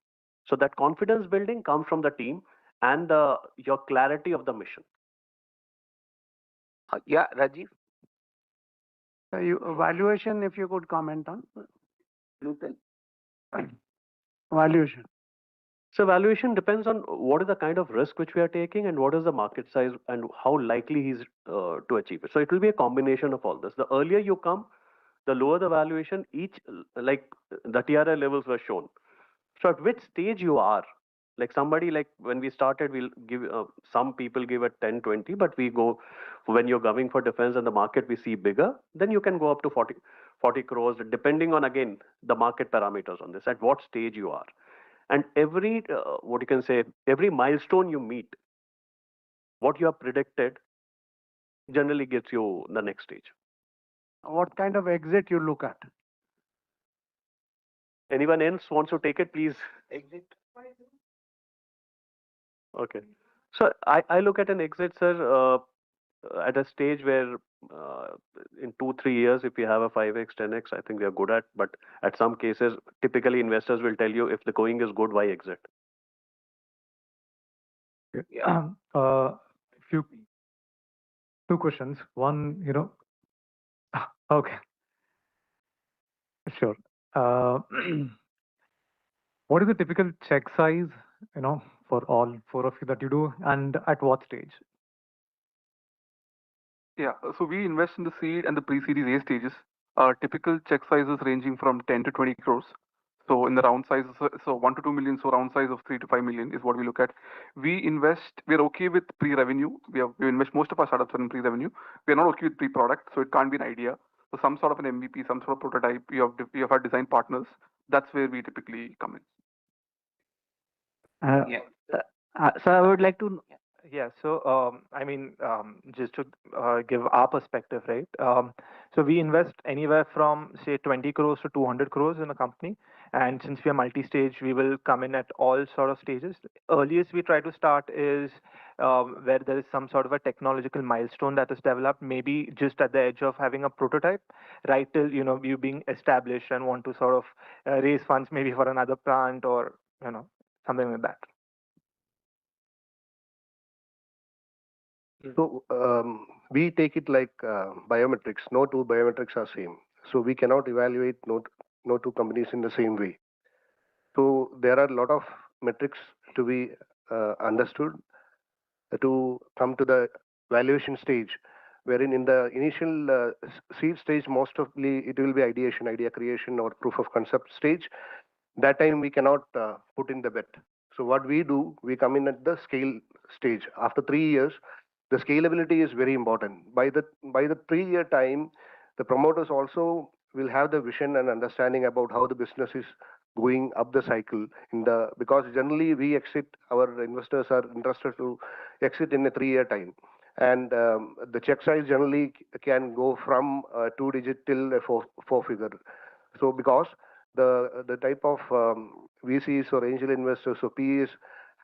So that confidence building comes from the team and your clarity of the mission. Yeah, Rajiv. Valuation, if you could comment on. Newton. Valuation. So valuation depends on what is the kind of risk which we are taking and what is the market size and how likely he's to achieve it. So it will be a combination of all this. The earlier you come, the lower the valuation. Each, like the TRL levels were shown. So at which stage you are, like somebody, like when we started, we'll give some people give it 10, 20, but we go when you're going for defense and the market we see bigger, then you can go up to 40 crores, depending on again the market parameters on this, at what stage you are. And every what you can say, every milestone you meet, what you have predicted generally gets you the next stage. What kind of exit you look at? Anyone else wants to take it, please? Exit. Okay. So I look at an exit, sir, at a stage where in 2-3 years, if we have a 5x, 10x, I think we are good at. But at some cases, typically investors will tell you if the going is good, why exit? Yeah. Few two questions. One, okay, sure. What is the typical check size, for all 4 of you that you do, and at what stage? Yeah, so we invest in the seed and the pre-series A stages. Typical check sizes ranging from 10 to 20 crores. So in the round sizes, so 1 to 2 million, so round size of 3 to 5 million is what we look at. We're okay with pre-revenue. We invest most of our startups are in pre-revenue. We're not okay with pre-product, so it can't be an idea. So some sort of an MVP, some sort of prototype, you have our design partners. That's where we typically come in. So I would like to. Yeah, so just to give our perspective, right? So we invest anywhere from say 20 crores to 200 crores in a company, and since we are multi-stage, we will come in at all sort of stages. Earliest we try to start is where there is some sort of a technological milestone that is developed, maybe just at the edge of having a prototype, right till you being established and want to sort of raise funds maybe for another plant or something like that. So we take it like biometrics. No two biometrics are same. So we cannot evaluate no two companies in the same way. So there are a lot of metrics to be understood to come to the valuation stage, wherein in the initial seed stage, most of it will be ideation, idea creation, or proof of concept stage. That time we cannot put in the bet. So what we do, we come in at the scale stage. After 3 years, the scalability is very important. By the 3-year time, the promoters also will have the vision and understanding about how the business is going up the cycle because generally we exit, our investors are interested to exit in a 3-year time. And the check size generally can go from 2-digit till a 4-figure. So because the type of VCs or angel investors or PEs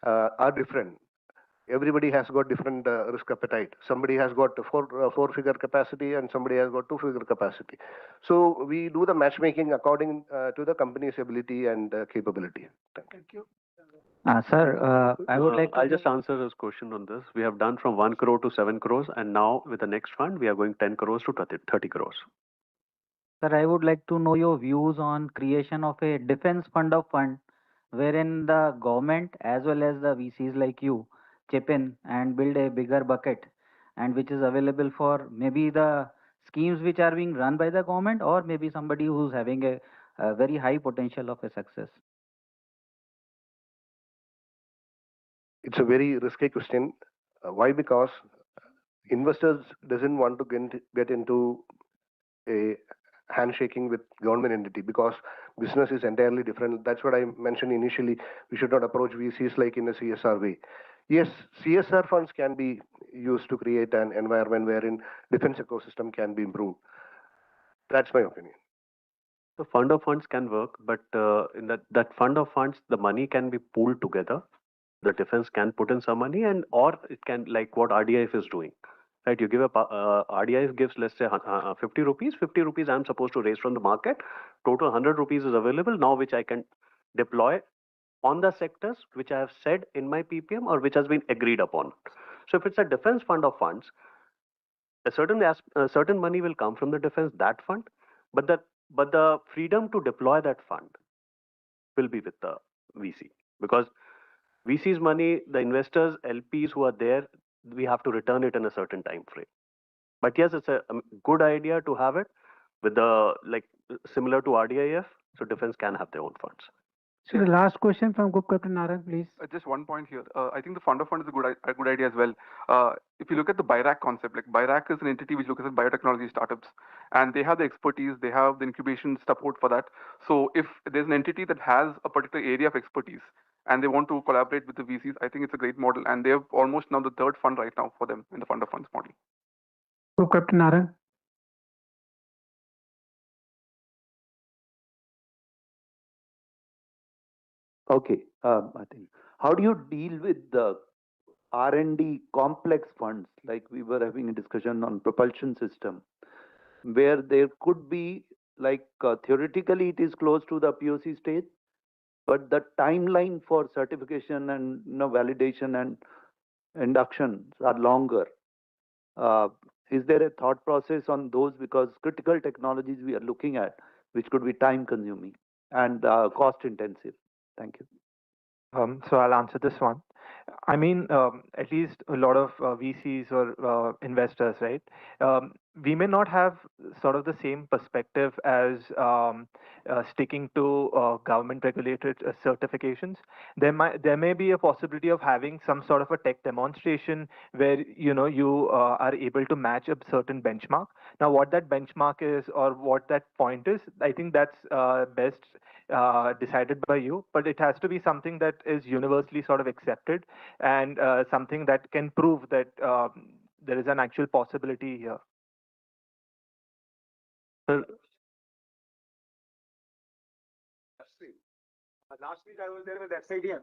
are different. everybody has got different risk appetite. Somebody has got four-figure capacity and somebody has got two-figure capacity. So we do the matchmaking according to the company's ability and capability. Thank you. Sir, I would like to I'll just answer this question on this. We have done from 1 crore to 7 crores, and now with the next fund, we are going 10 crores to 30 crores. Sir, I would like to know your views on creation of a defense fund of fund, wherein the government as well as the VCs like you chip in and build a bigger bucket, and which is available for maybe the schemes which are being run by the government, or maybe somebody who's having a very high potential of a success. It's a very risky question. Why? Because investors doesn't want to get into a handshaking with government entity, because business is entirely different. That's what I mentioned initially. We should not approach VCs like in a CSR way. Yes, CSR funds can be used to create an environment wherein defense ecosystem can be improved. That's my opinion. The fund of funds can work, but in that fund of funds, the money can be pooled together. The defense can put in some money, and or it can, like what RDIF is doing. Right, you give RDIF gives, let's say, 50 rupees. 50 rupees I'm supposed to raise from the market. Total 100 rupees is available now, which I can deploy on the sectors which I have said in my PPM or which has been agreed upon. So if it's a defense fund of funds, a certain money will come from the defense that fund, but the freedom to deploy that fund will be with the VC, because VC's money, the investors, LPs who are there, we have to return it in a certain time frame. But yes, it's a good idea to have it with the, like, similar to RDIF, so defense can have their own funds. So the last question from Group Captain Narang, please. Just one point here. I think the fund of fund is a good idea as well. If you look at the BIRAC concept, like BIRAC is an entity which looks at biotechnology startups, and they have the expertise, they have the incubation support for that. So if there's an entity that has a particular area of expertise and they want to collaborate with the VCs, I think it's a great model, and they have almost now the third fund right now for them in the fund of funds model. Group Captain Narang. Okay, I think. How do you deal with the R&D complex funds, like we were having a discussion on propulsion system, where there could be, like, theoretically it is close to the POC stage, but the timeline for certification and validation and induction are longer. Is there a thought process on those, because critical technologies we are looking at, which could be time consuming and cost intensive? Thank you. So I'll answer this one. I mean, at least a lot of VCs or investors, right? We may not have sort of the same perspective as sticking to government regulated certifications. There may be a possibility of having some sort of a tech demonstration where you are able to match a certain benchmark. Now, what that benchmark is or what that point is, I think that's best decided by you, but it has to be something that is universally sort of accepted and something that can prove that there is an actual possibility here. Last week I was there with SIDM.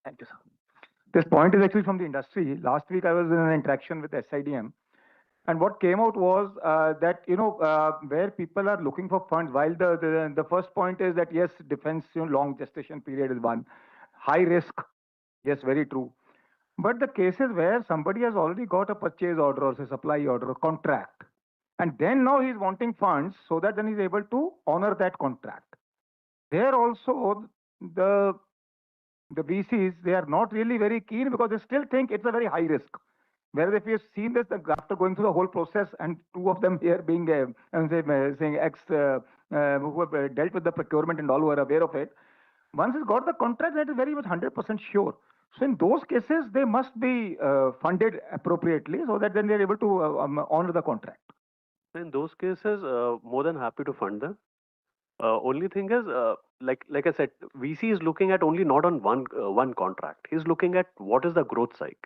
Thank you, sir. This point is actually from the industry. Last week I was in an interaction with SIDM. And what came out was that, where people are looking for funds, while the first point is that, yes, defense, long gestation period is one. High risk, yes, very true. But the cases where somebody has already got a purchase order or a supply order or contract, and then now he's wanting funds so that then he's able to honor that contract. There also, the VCs, they are not really very keen because they still think it's a very high risk. Whereas if you've seen this, after going through the whole process, and two of them here being, saying ex, who have dealt with the procurement and all who are aware of it, once it's got the contract, that is very much 100% sure. So in those cases, they must be funded appropriately so that then they're able to honor the contract. In those cases, more than happy to fund them. Only thing is, like I said, VC is looking at only not on one contract. He's looking at what is the growth cycle.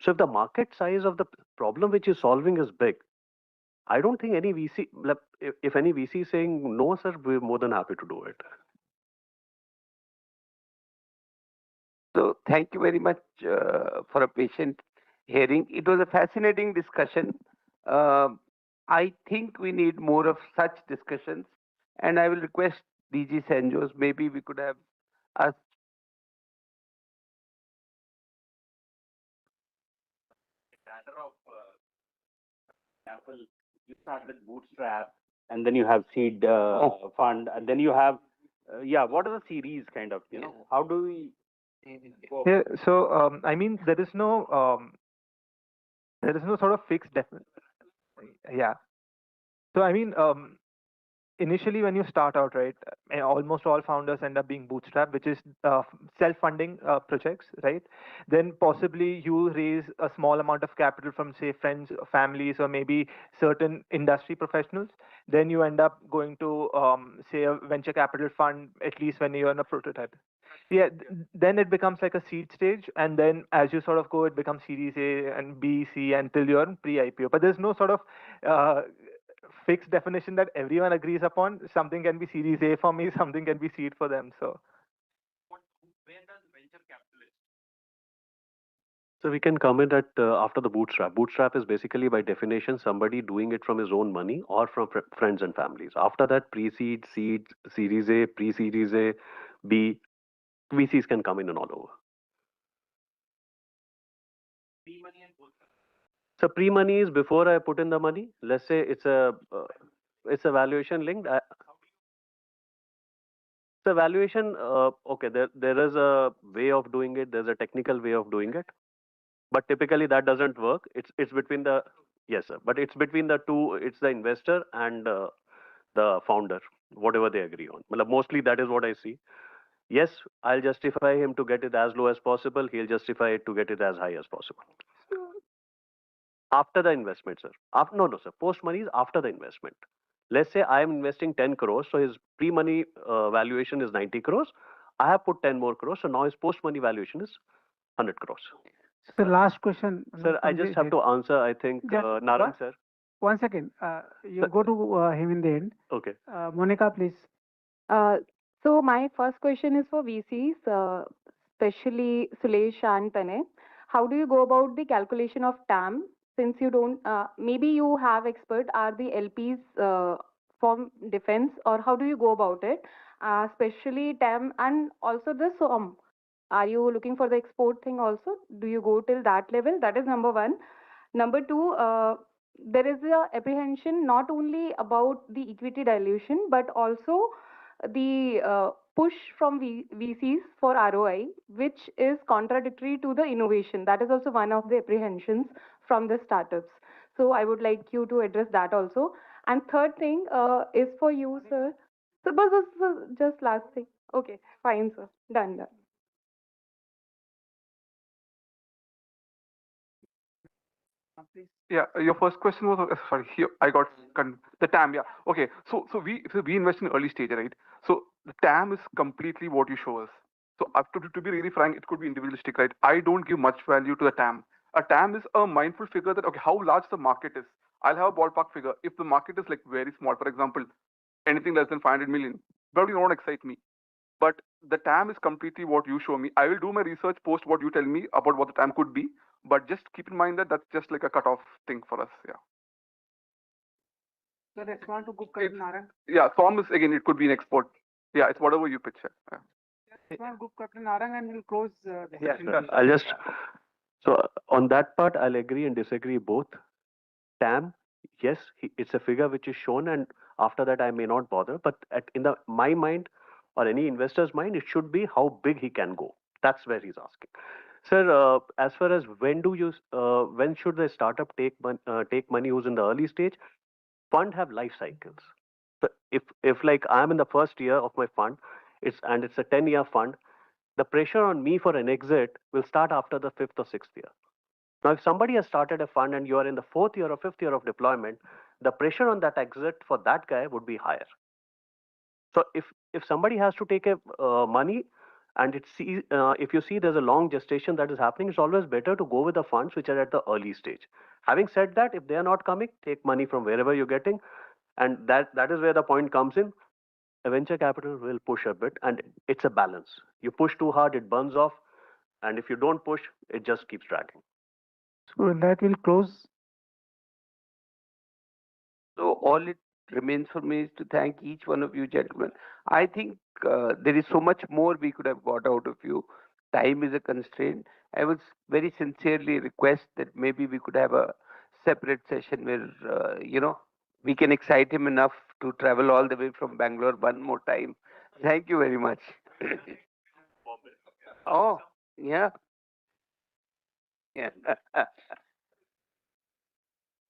So if the market size of the problem which is solving is big, I don't think any VC, if any VC is saying no, sir, we're more than happy to do it. So thank you very much for a patient hearing. It was a fascinating discussion. I think we need more of such discussions, and I will request DG Cenjows, maybe we could have us. Example, you start with bootstrap, and then you have seed fund, and then you have, yeah, what are the series kind of, you know, how do we go? Yeah, so I mean, there is no sort of fixed definition. Yeah. So I mean, initially when you start out, right, almost all founders end up being bootstrap, which is self-funding projects, right? Then possibly you raise a small amount of capital from, say, friends, families, or maybe certain industry professionals. Then you end up going to, say, a venture capital fund, at least when you're in a prototype. Yeah, then it becomes like a seed stage, and then as you sort of go, it becomes Series A and B, C, until you're in pre-IPO. But there's no sort of uh, fixed definition that everyone agrees upon. Something can be Series A for me, something can be seed for them. So So we can comment that after the bootstrap. Bootstrap is basically by definition somebody doing it from his own money or from friends and families. After that, pre-seed, seed, Series A, pre-Series A, B, VCs can come in and all over. So pre-money is before I put in the money. Let's say it's a valuation linked. So valuation, okay, there is a way of doing it. There's a technical way of doing it, but typically that doesn't work. It's between the, yes sir, but it's between the two. It's the investor and the founder, whatever they agree on. Well, mostly that is what I see. Yes, I'll justify him to get it as low as possible. He'll justify it to get it as high as possible. After the investment, sir. No, no, sir. Post money is after the investment. Let's say I am investing 10 crores, so his pre-money valuation is 90 crores. I have put 10 more crores, so now his post-money valuation is 100 crores. So last question. Sir, I just have to answer, I think, Narang, sir. One second. You go to him in the end. Okay. Monica, please. So my first question is for VCs, especially Sulesh and Tanay. How do you go about the calculation of TAM? Since you don't, maybe you have expert, are the LPs from defense, or how do you go about it? Especially TAM and also the SOM. Are you looking for the export thing also? Do you go till that level? That is number one. Number two, there is a apprehension not only about the equity dilution, but also the push from VCs for ROI, which is contradictory to the innovation. That is also one of the apprehensions from the startups. So I would like you to address that also. And third thing is for you, sir. So, but this is just last thing. Okay, fine, sir. Done, done. Yeah, your first question was sorry. Here I got the TAM. Yeah, okay. So we invest in early stage, right? So the TAM is completely what you show us. So to be really frank, it could be individualistic, right? I don't give much value to the TAM. A TAM is a mindful figure that okay, how large the market is. I'll have a ballpark figure. If the market is like very small, for example, anything less than 500 million, probably won't excite me. But the TAM is completely what you show me. I will do my research post what you tell me about what the TAM could be, but just keep in mind that that's just like a cutoff thing for us. Yeah. So respond to Group Captain Narang. Yeah, SOM is again, it could be an export. Yeah, it's whatever you pitch. Yeah. Respond Group Captain Narang, and we'll close the Yes, session. sir. I'll just, so on that part, I'll agree and disagree both. TAM, yes, it's a figure which is shown, and after that I may not bother. But in my mind or any investor's mind, it should be how big he can go. That's where he's asking. Sir, as far as when should the startup take money who's in the early stage? Fund have life cycles. So if like I'm in the first year of my fund, it's a 10-year fund, the pressure on me for an exit will start after the fifth or sixth year. Now, if somebody has started a fund and you are in the fourth year or fifth year of deployment, the pressure on that exit for that guy would be higher. So if somebody has to take a money and if you see there's a long gestation that is happening, it's always better to go with the funds which are at the early stage. Having said that, if they are not coming, take money from wherever you're getting, and that is where the point comes in. A venture capital will push a bit, and it's a balance. You push too hard, it burns off. And if you don't push, it just keeps dragging. So that will close. So all it remains for me is to thank each one of you gentlemen. I think there is so much more we could have got out of you. Time is a constraint. I would very sincerely request that maybe we could have a separate session where, we can excite him enough to travel all the way from Bangalore one more time. Thank you very much. Oh, yeah. Yeah.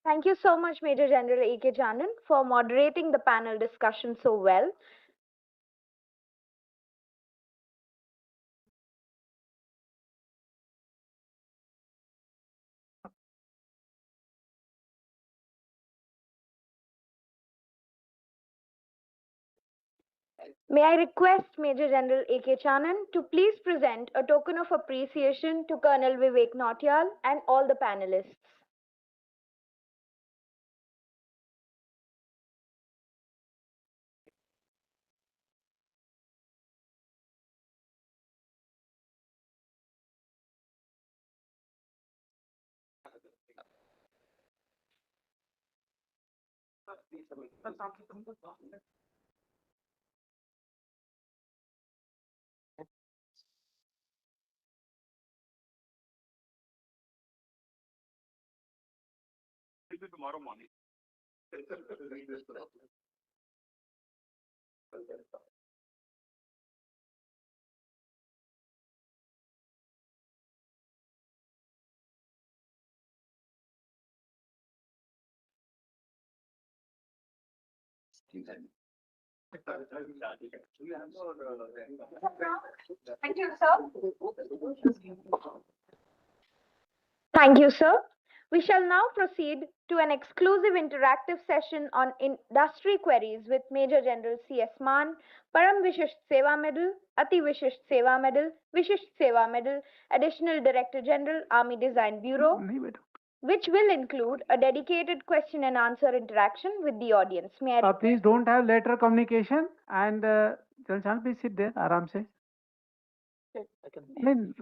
Thank you so much, Major General A.K. Janan, for moderating the panel discussion so well. May I request Major General A.K. Chanan to please present a token of appreciation to Colonel Vivek Nautiyal and all the panelists. Tomorrow morning. Thank you, sir. Thank you, sir. We shall now proceed to an exclusive interactive session on industry queries with Major General C.S. Maan, Param Vishisht Seva Medal, Ati Vishisht Seva Medal, Vishisht Seva Medal, Additional Director General, Army Design Bureau, which will include a dedicated question and answer interaction with the audience. May I Please don't have lateral communication and Jalchan, please sit there, aram se.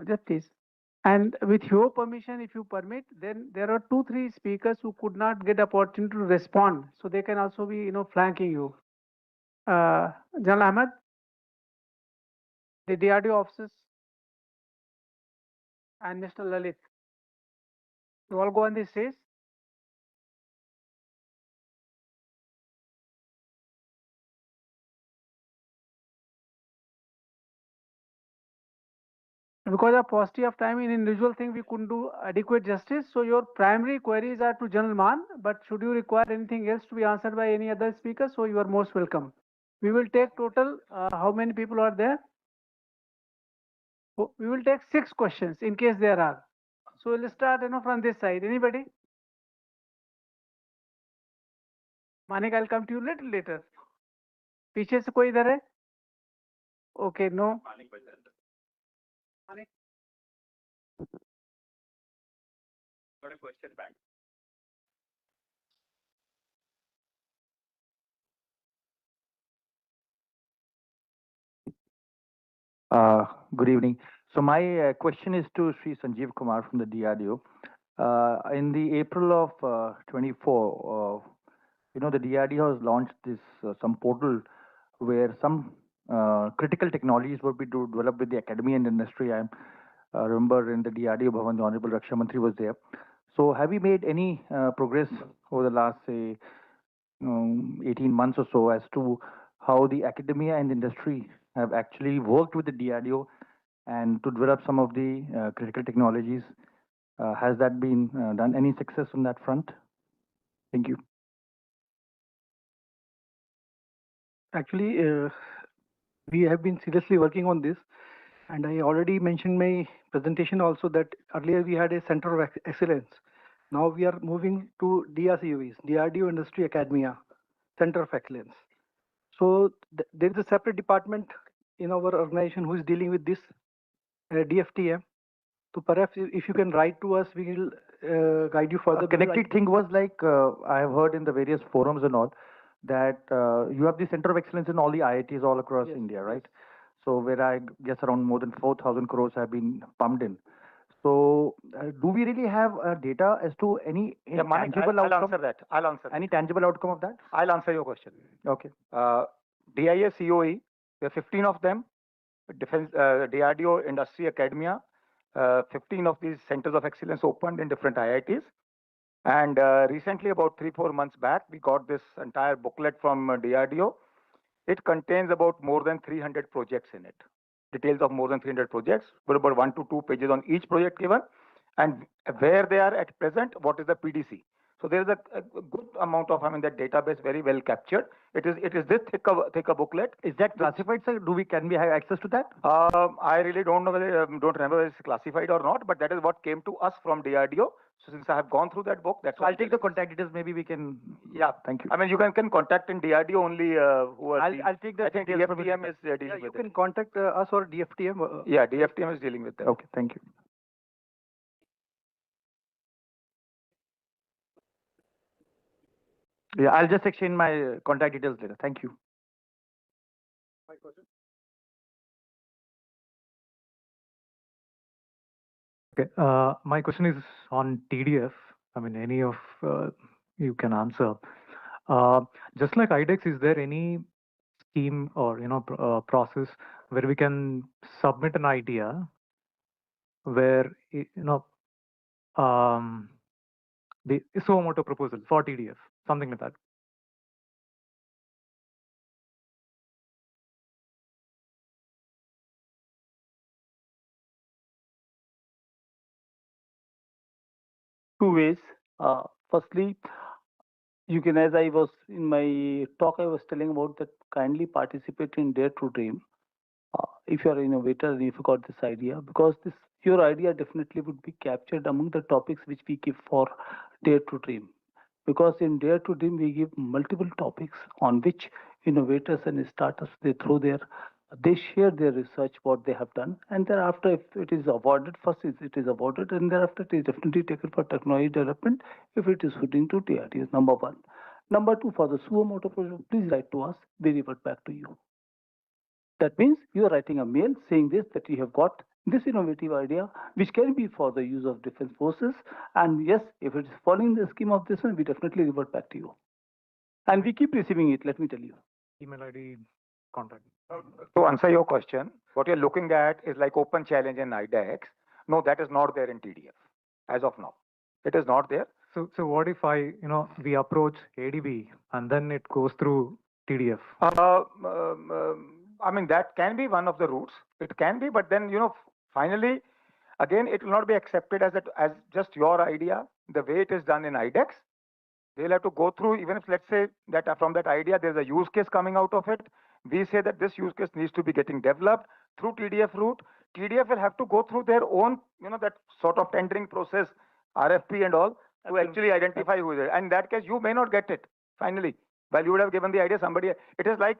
Just please. And with your permission, if you permit, then there are 2-3 speakers who could not get opportunity to respond, so they can also be, flanking you. General Ahmed, the DRDO officers, and Mr. Lalit. You all go on the stage. Because of paucity of time in individual thing, we couldn't do adequate justice. So your primary queries are to General Maan, but should you require anything else to be answered by any other speaker, so you are most welcome. We will take total, how many people are there? We will take 6 questions in case there are. So we'll start, from this side. Anybody? Manik, I'll come to you little later. पीछे से कोई इधर है? Okay, no. Manik. Got a question back. Good evening. So my question is to Sri Sanjeev Kumar from the DRDO. In the April of 24, the DRDO has launched this some portal where some critical technologies will be developed with the academy and industry. I remember in the DRDO Bhavan, the Honorable Raksha Mantri was there. So have we made any progress over the last, say, 18 months or so as to how the academia and industry have actually worked with the DRDO and to develop some of the critical technologies? Has that been done? Any success on that front? Thank you. Actually, we have been seriously working on this, and I already mentioned my presentation also that earlier we had a center of excellence. Now we are moving to DRCOEs, DRDO Industry Academia Center of Excellence. So there is a separate department in our organization who is dealing with this, DFTM. So perhaps if you can write to us, we will guide you further. Connected thing was like, I have heard in the various forums and all, that you have the Center of Excellence in all the IITs all across India, right? So where I guess around more than 4,000 crores have been pumped in. So do we really have data as to any Manik, tangible I'll outcome? answer that. I'll answer that. Any tangible outcome of that? I'll answer your question. Okay. DIA, COE, there are 15 of them. Defense, DRDO, Industry, Academia. 15 of these centers of excellence opened in different IITs. And recently, about 3-4 months back, we got this entire booklet from DRDO. It contains about more than 300 projects in it. Details of more than 300 projects, but about 1 to 2 pages on each project given, and where they are at present, what is the PDC. So there is a good amount of, that database very well captured. It is this thick a booklet. Is that classified, sir? Can we have access to that? I really don't know whether, don't remember whether it's classified or not, but that is what came to us from DRDO. So since I have gone through that book, that's So I'll take the contact details. Maybe we can. Yeah, Thank you. you can contact in DRDO only. Who are I'll take the I think details from DFTM is dealing Yeah, you with can it. contact us or DFTM. Yeah, DFTM is dealing with that. Okay, thank you. Yeah, I'll just exchange my contact details later. Thank you. My question. Okay. My question is on TDF. Any of you can answer. Just like IDEX, is there any scheme or process where we can submit an idea where the suo motu proposal for TDF, something like that? Two ways. Firstly, you can, as I was in my talk, I was telling about that kindly participate in Dare to Dream. If you are an innovator and if you got this idea, because your idea definitely would be captured among the topics which we give for Dare to Dream. Because in Dare to Dream, we give multiple topics on which innovators and startups they share their research, what they have done, and thereafter, if it is awarded, first it is awarded, and thereafter it is definitely taken for technology development if it is fitting to TRT, number one. Number two, for the suo motu project, please write to us, we revert back to you. That means you are writing a mail saying this, that you have got this innovative idea, which can be for the use of defense forces. And yes, if it is following the scheme of this one, we definitely revert back to you. And we keep receiving it, let me tell you. Email ID, contact. To answer your question, what you're looking at is like open challenge in IDEX. No, that is not there in TDF as of now. It is not there. So what if we approach ADB and then it goes through TDF? That can be one of the routes. It can be, but then finally, again, it will not be accepted as just your idea. The way it is done in IDEX, they'll have to go through. Even if, let's say that from that idea there's a use case coming out of it, we say that this use case needs to be getting developed through TDF route. TDF will have to go through their own, that sort of tendering process, RFP and all, to actually identify who is it. And in that case, you may not get it finally. While you would have given the idea, it is like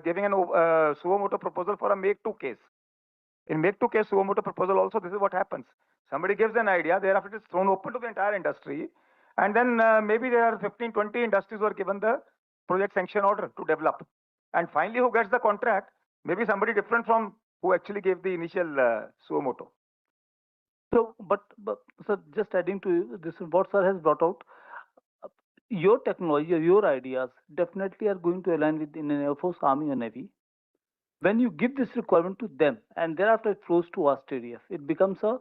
giving an suo motu proposal for a make-to case. In make-to case suo motu proposal also, this is what happens. Somebody gives an idea, thereafter it is thrown open to the entire industry. And then maybe there are 15, 20 industries who are given the project sanction order to develop. And finally, who gets the contract? Maybe somebody different from who actually gave the initial suo motu. So, but sir, just adding to you, this is what sir has brought out. Your technology, your ideas definitely are going to align with Indian Air Force, Army, or Navy. When you give this requirement to them, and thereafter it flows to us, TDF, it becomes a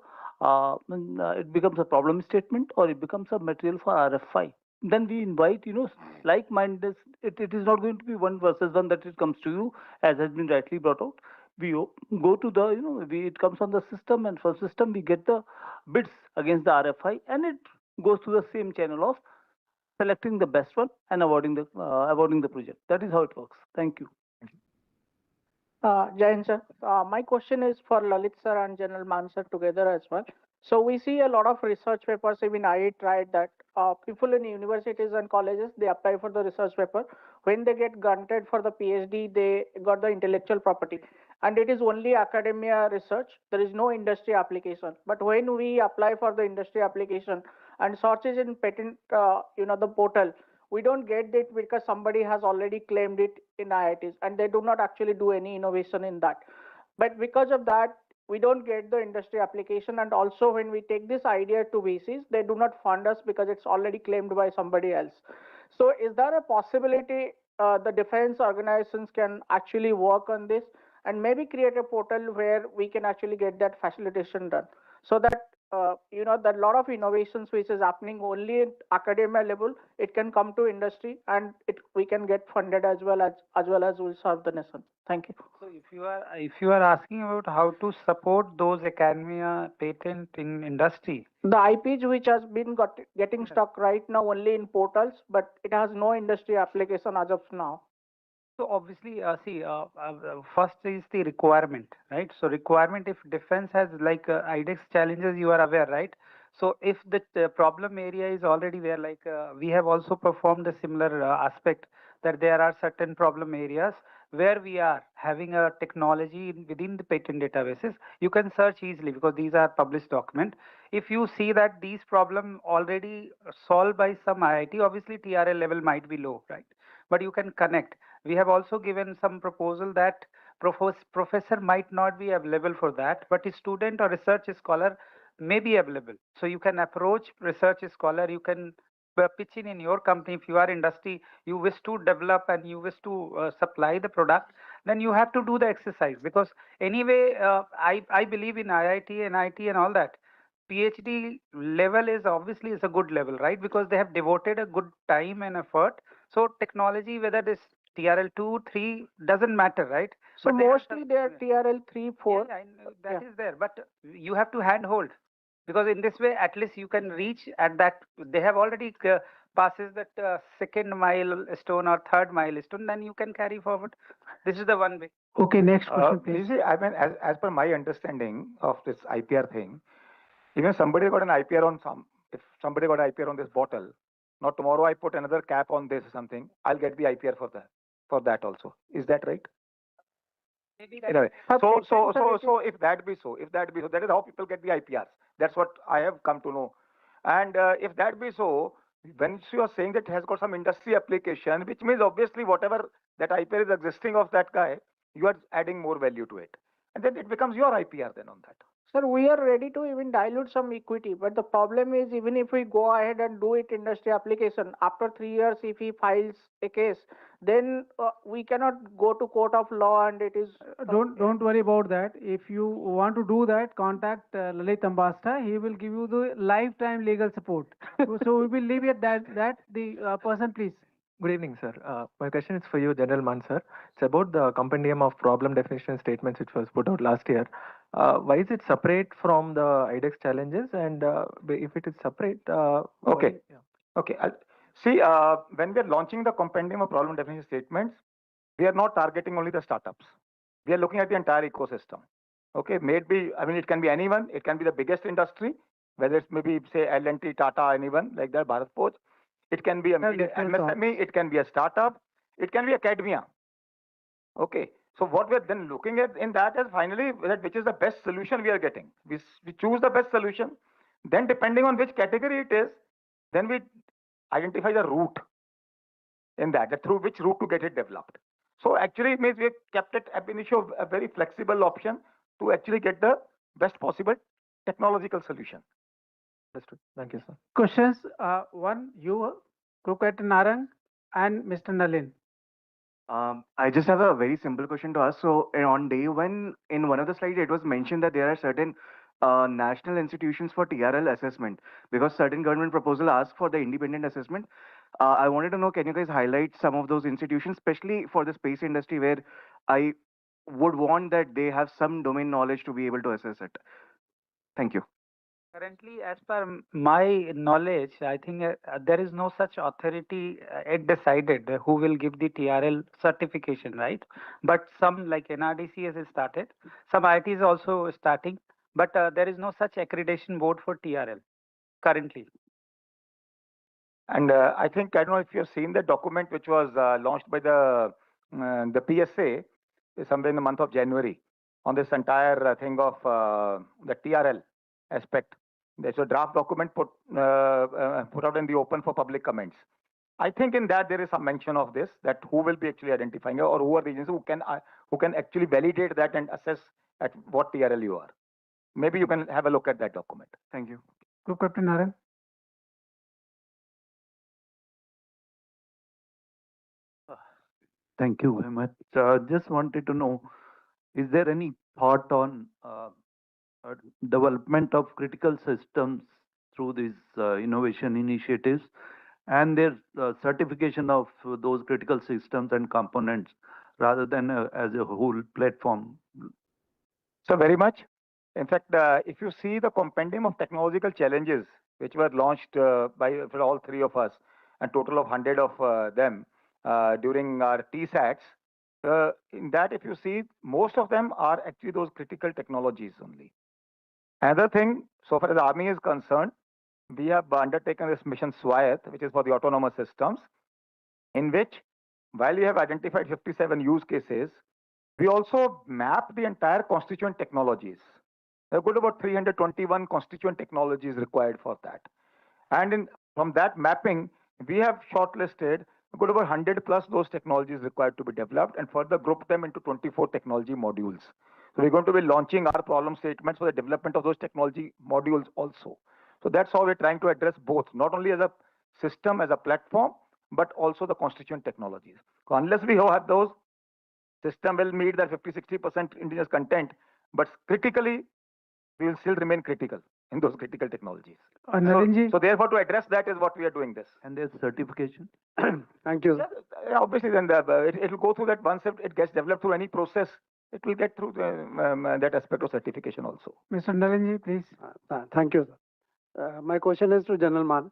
problem statement, or it becomes a material for RFI. Then we invite, like-minded. It is not going to be one versus one that it comes to you, as has been rightly brought out. We go to the, it comes on the system, and for system we get the bids against the RFI, and it goes to the same channel of selecting the best one and awarding the project. That is how it works. Thank you. Jain sir, my question is for Lalit sir and General Man sir together as well. So we see a lot of research papers. Even I tried that. People in universities and colleges, they apply for the research paper. When they get granted for the PhD, they got the intellectual property, and it is only academia research. There is no industry application. But when we apply for the industry application and searches in patent, the portal, we don't get it because somebody has already claimed it in IITs, and they do not actually do any innovation in that. But because of that, we don't get the industry application. And also, when we take this idea to VCs, they do not fund us because it's already claimed by somebody else. So, is there a possibility the defense organizations can actually work on this and maybe create a portal where we can actually get that facilitation done, so that that lot of innovations which is happening only at academia level, it can come to industry and we can get funded as well as will serve the nation. Thank you. So if you are asking about how to support those academia patent in industry, The IPs which has been getting stuck right now only in portals, but it has no industry application as of now. so obviously, first is the requirement, right? So requirement, if defense has like IDEX challenges, you are aware, right? So if the problem area is already there, like we have also performed a similar aspect, that there are certain problem areas where we are having a technology within the patent databases. You can search easily because these are published document. If you see that these problem already solved by some IIT, obviously TRL level might be low, right? But you can connect. We have also given some proposal that professor might not be available for that, but a student or research scholar may be available. So you can approach research scholar, you can pitch in your company. If you are industry, you wish to develop and you wish to supply the product, then you have to do the exercise. Because anyway, I believe in IIT and IT and all that. PhD level is obviously is a good level, right? Because they have devoted a good time and effort. So technology, whether this TRL 2, 3, doesn't matter, right? So But they are mostly they are TRL 3, 4. yeah, that is there. But you have to handhold, because in this way, at least you can reach at that. They have already passes that second milestone or third milestone. Then you can carry forward. This is the one way. Okay, next question, please. You see, I mean, as per my understanding of this IPR thing, even somebody got an IPR on if somebody got an IPR on this bottle, now tomorrow I put another cap on this or something, I'll get the IPR for that also. Is that right? Anyway, so if that be so, that is how people get the IPRs. That's what I have come to know. And if that be so, when you are saying that it has got some industry application, which means obviously whatever that IPR is existing of that guy, you are adding more value to it, and then it becomes your IPR then on that. Sir, we are ready to even dilute some equity, but the problem is even if we go ahead and do it industry application, after 3 years, if he files a case, then we cannot go to court of law and it is. Don't worry about that. If you want to do that, contact Lalit Ambasta. He will give you the lifetime legal support. So we will leave it that the person, please. Good evening, sir. My question is for you, General Man, sir. It's about the compendium of problem definition statements which was put out last year. Why is it separate from the IDEX challenges? And if it is separate, Okay. yeah. Okay. See, when we are launching the compendium of problem definition statements, we are not targeting only the startups. We are looking at the entire ecosystem. Okay, maybe, I mean, it can be anyone. It can be the biggest industry, whether it's maybe, say, L&T, Tata, anyone like that, Bharat Forge. It can be a MSME, it can be a startup, it can be academia. Okay, so what we are then looking at in that is finally which is the best solution we are getting. We choose the best solution. Then depending on which category it is, then we identify the route in that through which route to get it developed. So actually it means we have kept it ab initio a very flexible option to actually get the best possible technological solution. Understood. Thank you, sir. Questions? One, you, Kruket Narang, and Mr. Nalin. I just have a very simple question to ask. So, on day one, in one of the slides, it was mentioned that there are certain national institutions for TRL assessment because certain government proposal ask for the independent assessment. I wanted to know, can you guys highlight some of those institutions, especially for the space industry, where I would want that they have some domain knowledge to be able to assess it? Thank you. Currently, as per my knowledge, I think there is no such authority yet decided who will give the TRL certification, right? But some like NRDC has started, some IT is also starting, but there is no such accreditation board for TRL currently. And I think, I don't know if you've seen the document which was launched by the PSA somewhere in the month of January on this entire thing of the TRL aspect. There's a draft document put out in the open for public comments. I think in that there is some mention of this, that who will be actually identifying or who are the agencies who can actually validate that and assess at what TRL you are. Maybe you can have a look at that document. Thank you. Group Captain Naren. Thank you very much. Just wanted to know, is there any thought on development of critical systems through these innovation initiatives and their certification of those critical systems and components rather than as a whole platform? So very much. In fact, if you see the compendium of technological challenges which were launched for all three of us, a total of 100 of them during our TSATs, in that if you see, most of them are actually those critical technologies only. Another thing, so far as the Army is concerned, we have undertaken this mission SWAYAT, which is for the autonomous systems, in which, while we have identified 57 use cases, we also map the entire constituent technologies. There are good about 321 constituent technologies required for that. And from that mapping, we have shortlisted a good about 100 plus those technologies required to be developed and further grouped them into 24 technology modules. So we're going to be launching our problem statements for the development of those technology modules also. So that's how we're trying to address both, not only as a system, as a platform, but also the constituent technologies. So unless we have those, system will meet that 50-60% indigenous content, but critically, we will still remain critical in those critical technologies. So therefore, to address that is what we are doing this. And there's certification? Thank you. Obviously, then it will go through that once it gets developed through any process, it will get through that aspect of certification also. Mr. Narenji, please. Thank you, sir. My question is to General Man.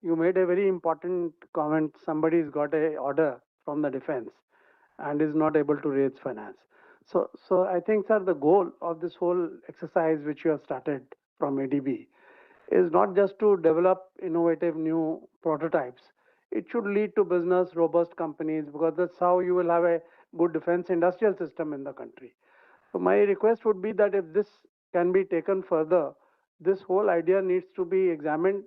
You made a very important comment. Somebody's got a order from the defense and is not able to raise finance. So I think, sir, the goal of this whole exercise which you have started from ADB is not just to develop innovative new prototypes. It should lead to business, robust companies, because that's how you will have a good defense industrial system in the country. So my request would be that if this can be taken further, this whole idea needs to be examined.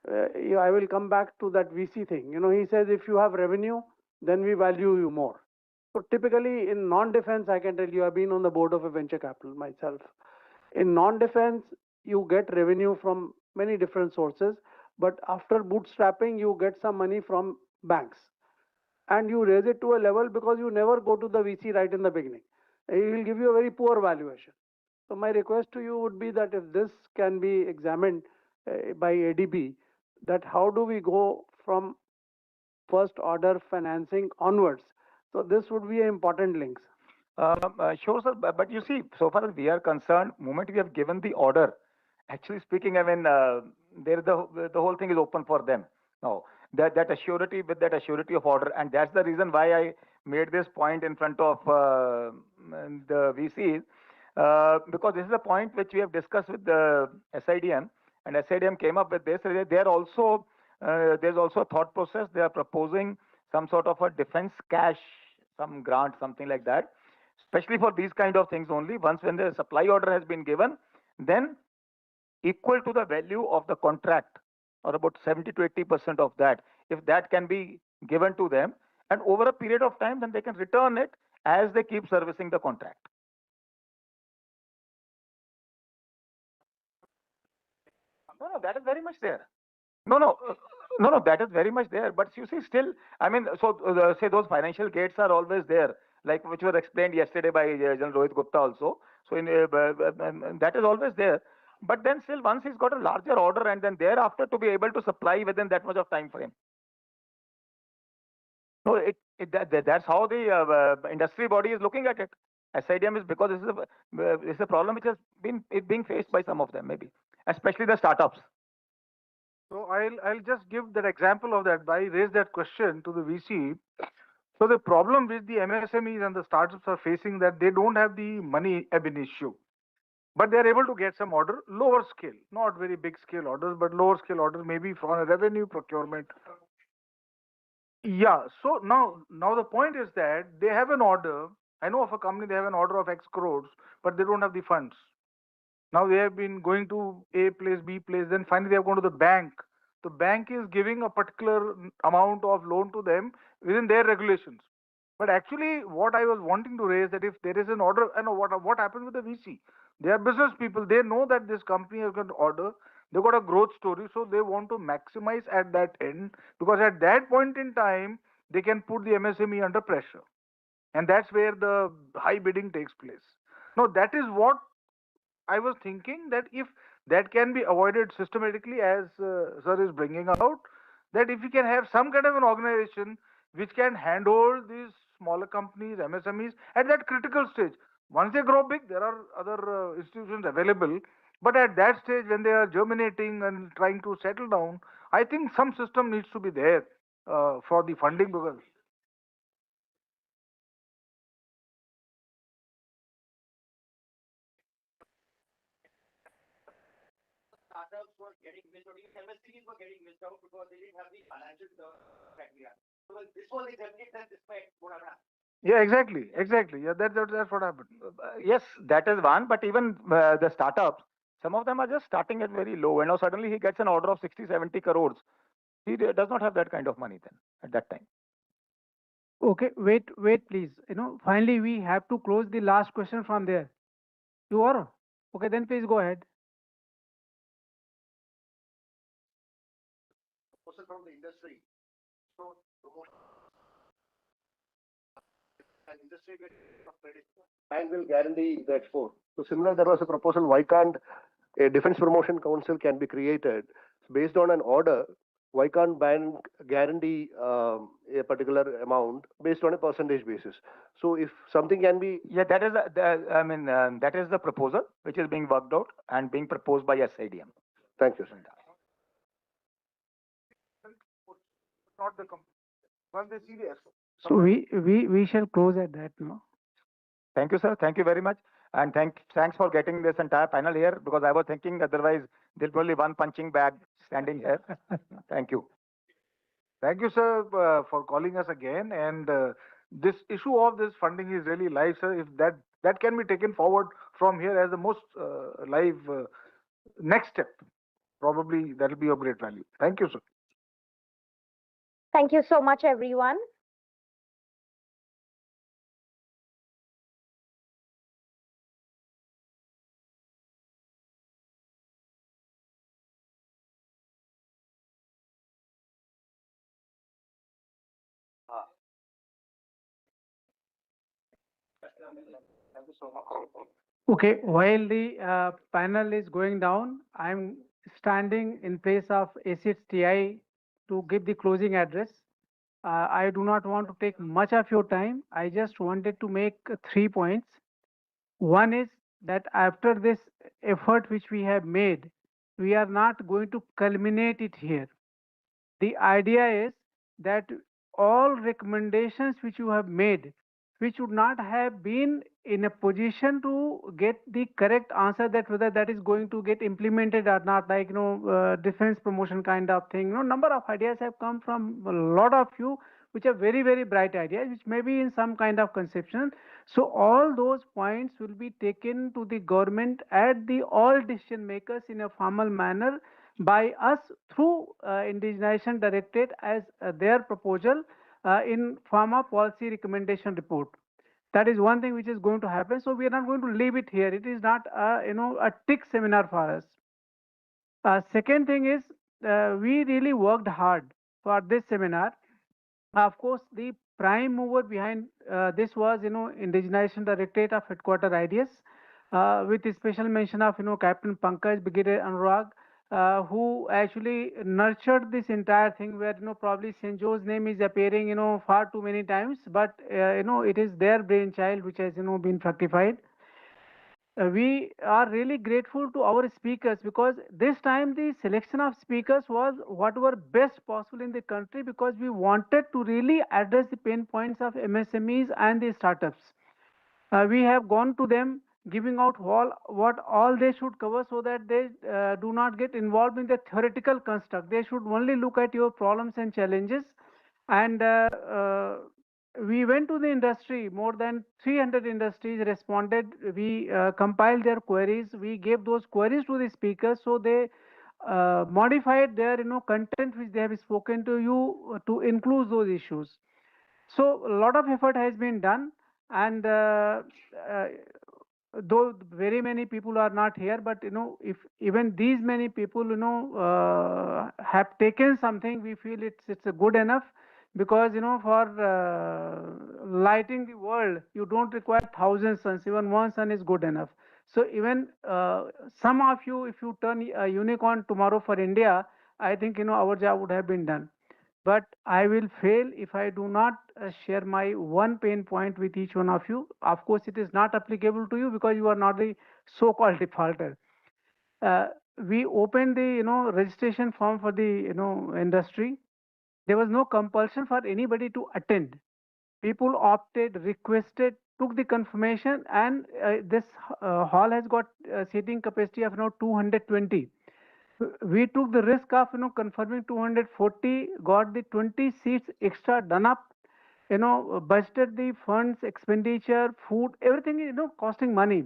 I will come back to that VC thing. He says if you have revenue, then we value you more. So typically in non-defense, I can tell you, I've been on the board of a venture capital myself. In non-defense, you get revenue from many different sources, but after bootstrapping, you get some money from banks. And you raise it to a level because you never go to the VC right in the beginning. He will give you a very poor valuation. So my request to you would be that if this can be examined by ADB, that how do we go from first order financing onwards? So this would be an important link. Sure, sir. But you see, so far as we are concerned, moment we have given the order, actually speaking, I mean, the whole thing is open for them. Now, that assurity with that assurity of order, and that's the reason why I made this point in front of the VCs, because this is a point which we have discussed with the SIDM, and SIDM came up with this. They are also there's also a thought process. They are proposing some sort of a defense cash, some grant, something like that, especially for these kind of things only. Once when the supply order has been given, then equal to the value of the contract, or about 70 to 80% of that, if that can be given to them, and over a period of time, then they can return it as they keep servicing the contract. No, that is very much there. No, that is very much there. But you see, still, I mean, so say those financial gates are always there, like which was explained yesterday by General Rohit Gupta also. So that is always there. But then still, once he's got a larger order, and then thereafter to be able to supply within that much of time frame. No, that's how the industry body is looking at it. SIDM is because this is a problem which has been being faced by some of them, maybe, especially the startups. So I'll just give that example of that. I raised that question to the VC. So the problem with the MSMEs and the startups are facing that they don't have the money ab initio, but they are able to get some order, lower scale, not very big scale orders, but lower scale orders, maybe from a revenue procurement. Yeah. So now the point is that they have an order. I know of a company, they have an order of X crores, but they don't have the funds. Now they have been going to A place, B place, then finally they have gone to the bank. The bank is giving a particular amount of loan to them within their regulations. But actually, what I was wanting to raise that if there is an order, and what happens with the VC? They are business people. They know that this company has got an order. They got a growth story, so they want to maximize at that end because at that point in time they can put the MSME under pressure, and that's where the high bidding takes place. Now that is what I was thinking that if that can be avoided systematically, as sir is bringing out, that if we can have some kind of an organization which can handhold these smaller companies, MSMEs at that critical stage. Once they grow big, there are other institutions available. But at that stage, when they are germinating and trying to settle down, I think some system needs to be there for the funding because Startups were getting missed out, even MSCs were getting missed out because they didn't have the financial that we had. So well, this was the template that this would have happened. yeah, exactly. Yeah, that's what happened. Yes, that is one. But even the startups, some of them are just starting at very low, and now suddenly he gets an order of 60, 70 crores. He does not have that kind of money then at that time. Okay, wait, please. Finally, we have to close the last question from there. You are? Okay, then please go ahead. Also from the industry. So and industry gets credit. Bank will guarantee the export. So similar, there was a proposal. Why can't a defense promotion council can be created based on an order? Why can't bank guarantee a particular amount based on a percentage basis? So if something can be Yeah, that is that is the proposal which is being worked out and being proposed by SIDM. Thank you, sir. Not the company. Once they see the effort. So we shall close at that now. Thank you, sir. Thank you very much. And thanks for getting this entire panel here because I was thinking otherwise there'll be only one punching bag standing here. Thank you. Thank you, sir, for calling us again. And this issue of this funding is really live, sir. If that can be taken forward from here as the most live next step, probably that will be of great value. Thank you, sir. Thank you so much, everyone. Thank you so much. Okay, while the panel is going down, I'm standing in place of ACIDS TI to give the closing address. I do not want to take much of your time. I just wanted to make 3 points. One is that after this effort which we have made, we are not going to culminate it here. The idea is that all recommendations which you have made, which would not have been in a position to get the correct answer that whether that is going to get implemented or not, like defense promotion kind of thing. Number of ideas have come from a lot of you, which are very, very bright ideas, which may be in some kind of conception. So all those points will be taken to the government at the all decision makers in a formal manner by us through indigenization directorate as their proposal in form of policy recommendation report. That is one thing which is going to happen. So we are not going to leave it here. It is not a tick seminar for us. Second thing is we really worked hard for this seminar. Of course, the prime mover behind this was indigenization directorate of headquarter IDS, with a special mention of Captain Pankaj, Brigadier Anurag, who actually nurtured this entire thing. Where probably Cenjows' name is appearing far too many times, but it is their brainchild which has been fructified. We are really grateful to our speakers because this time the selection of speakers was what were best possible in the country because we wanted to really address the pain points of MSMEs and the startups. We have gone to them giving out what all they should cover so that they do not get involved in the theoretical construct. They should only look at your problems and challenges. And we went to the industry. More than 300 industries responded. We compiled their queries. We gave those queries to the speakers, so they modified their content which they have spoken to you to include those issues. So a lot of effort has been done, and uh, though very many people are not here, but if even these many people have taken something, we feel it's a good enough, because for lighting the world you don't require thousand suns, even one sun is good enough. So even some of you, if you turn a unicorn tomorrow for India, I think our job would have been done. But I will fail if I do not share my one pain point with each one of you. Of course, it is not applicable to you because you are not the so-called defaulter. Uh, we opened the registration form for the industry. There was no compulsion for anybody to attend. People opted, requested, took the confirmation, and this hall has got seating capacity of 220. We took the risk of confirming 240, got the 20 seats extra done up, budgeted the funds, expenditure, food, everything costing money.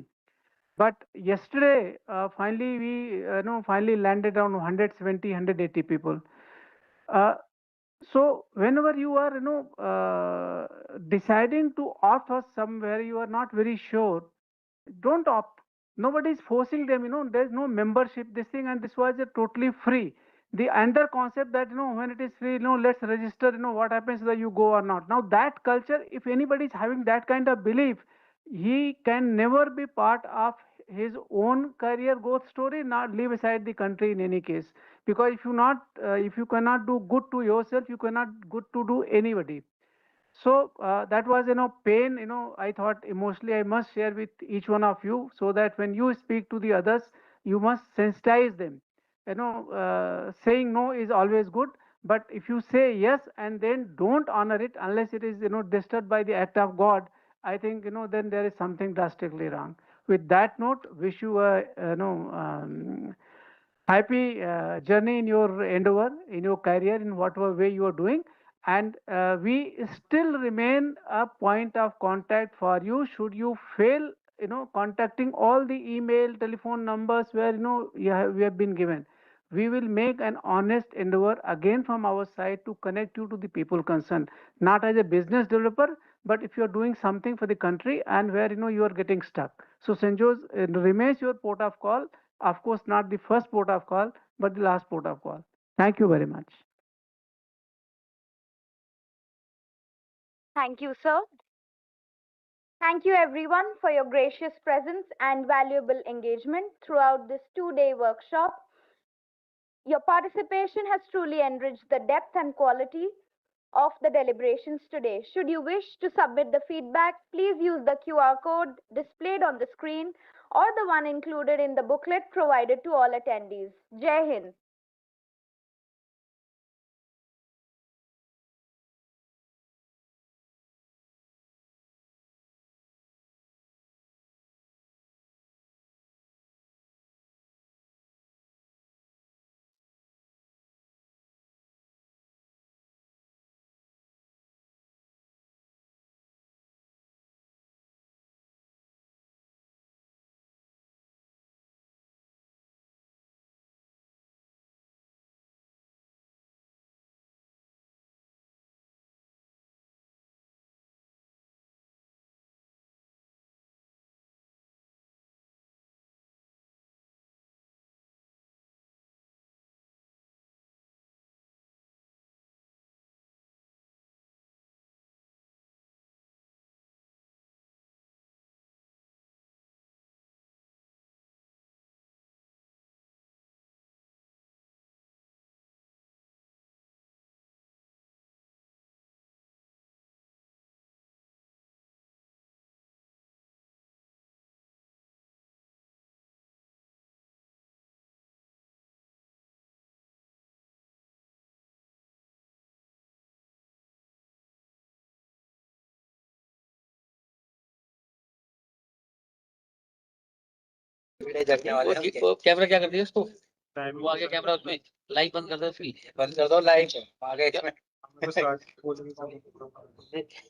But yesterday, finally we finally landed on 170, 180 people. uh, so whenever you are deciding to opt for somewhere you are not very sure, don't opt. Nobody is forcing them. There's no membership this thing, and this was a totally free. The under concept that when it is free, let's register. What happens whether you go or not. Now that culture, if anybody is having that kind of belief, he can never be part of his own career growth story. Not leave aside the country in any case, because if you cannot do good to yourself, you cannot good to do anybody. So that was pain. I thought emotionally I must share with each one of you, so that when you speak to the others, you must sensitize them. Saying no is always good, but if you say yes and then don't honor it unless it is disturbed by the act of God, I think then there is something drastically wrong. With that note, wish you a happy journey in your endeavor, in your career, in whatever way you are doing. And we still remain a point of contact for you should you fail contacting all the email, telephone numbers where we have been given. We will make an honest endeavor again from our side to connect you to the people concerned, not as a business developer, but if you are doing something for the country and where you are getting stuck. So St. Joe's remains your port of call. Of course, not the first port of call, but the last port of call. Thank you very much. Thank you, sir. Thank you, everyone, for your gracious presence and valuable engagement throughout this 2-day workshop. Your participation has truly enriched the depth and quality of the deliberations today. Should you wish to submit the feedback, please use the QR code displayed on the screen or the one included in the booklet provided to all attendees. Jai Hind. वो camera क्या कर दिया उसको वो आगे camera उसमें live बंद कर दो उसकी बंद कर दो लाइव आगे इसमें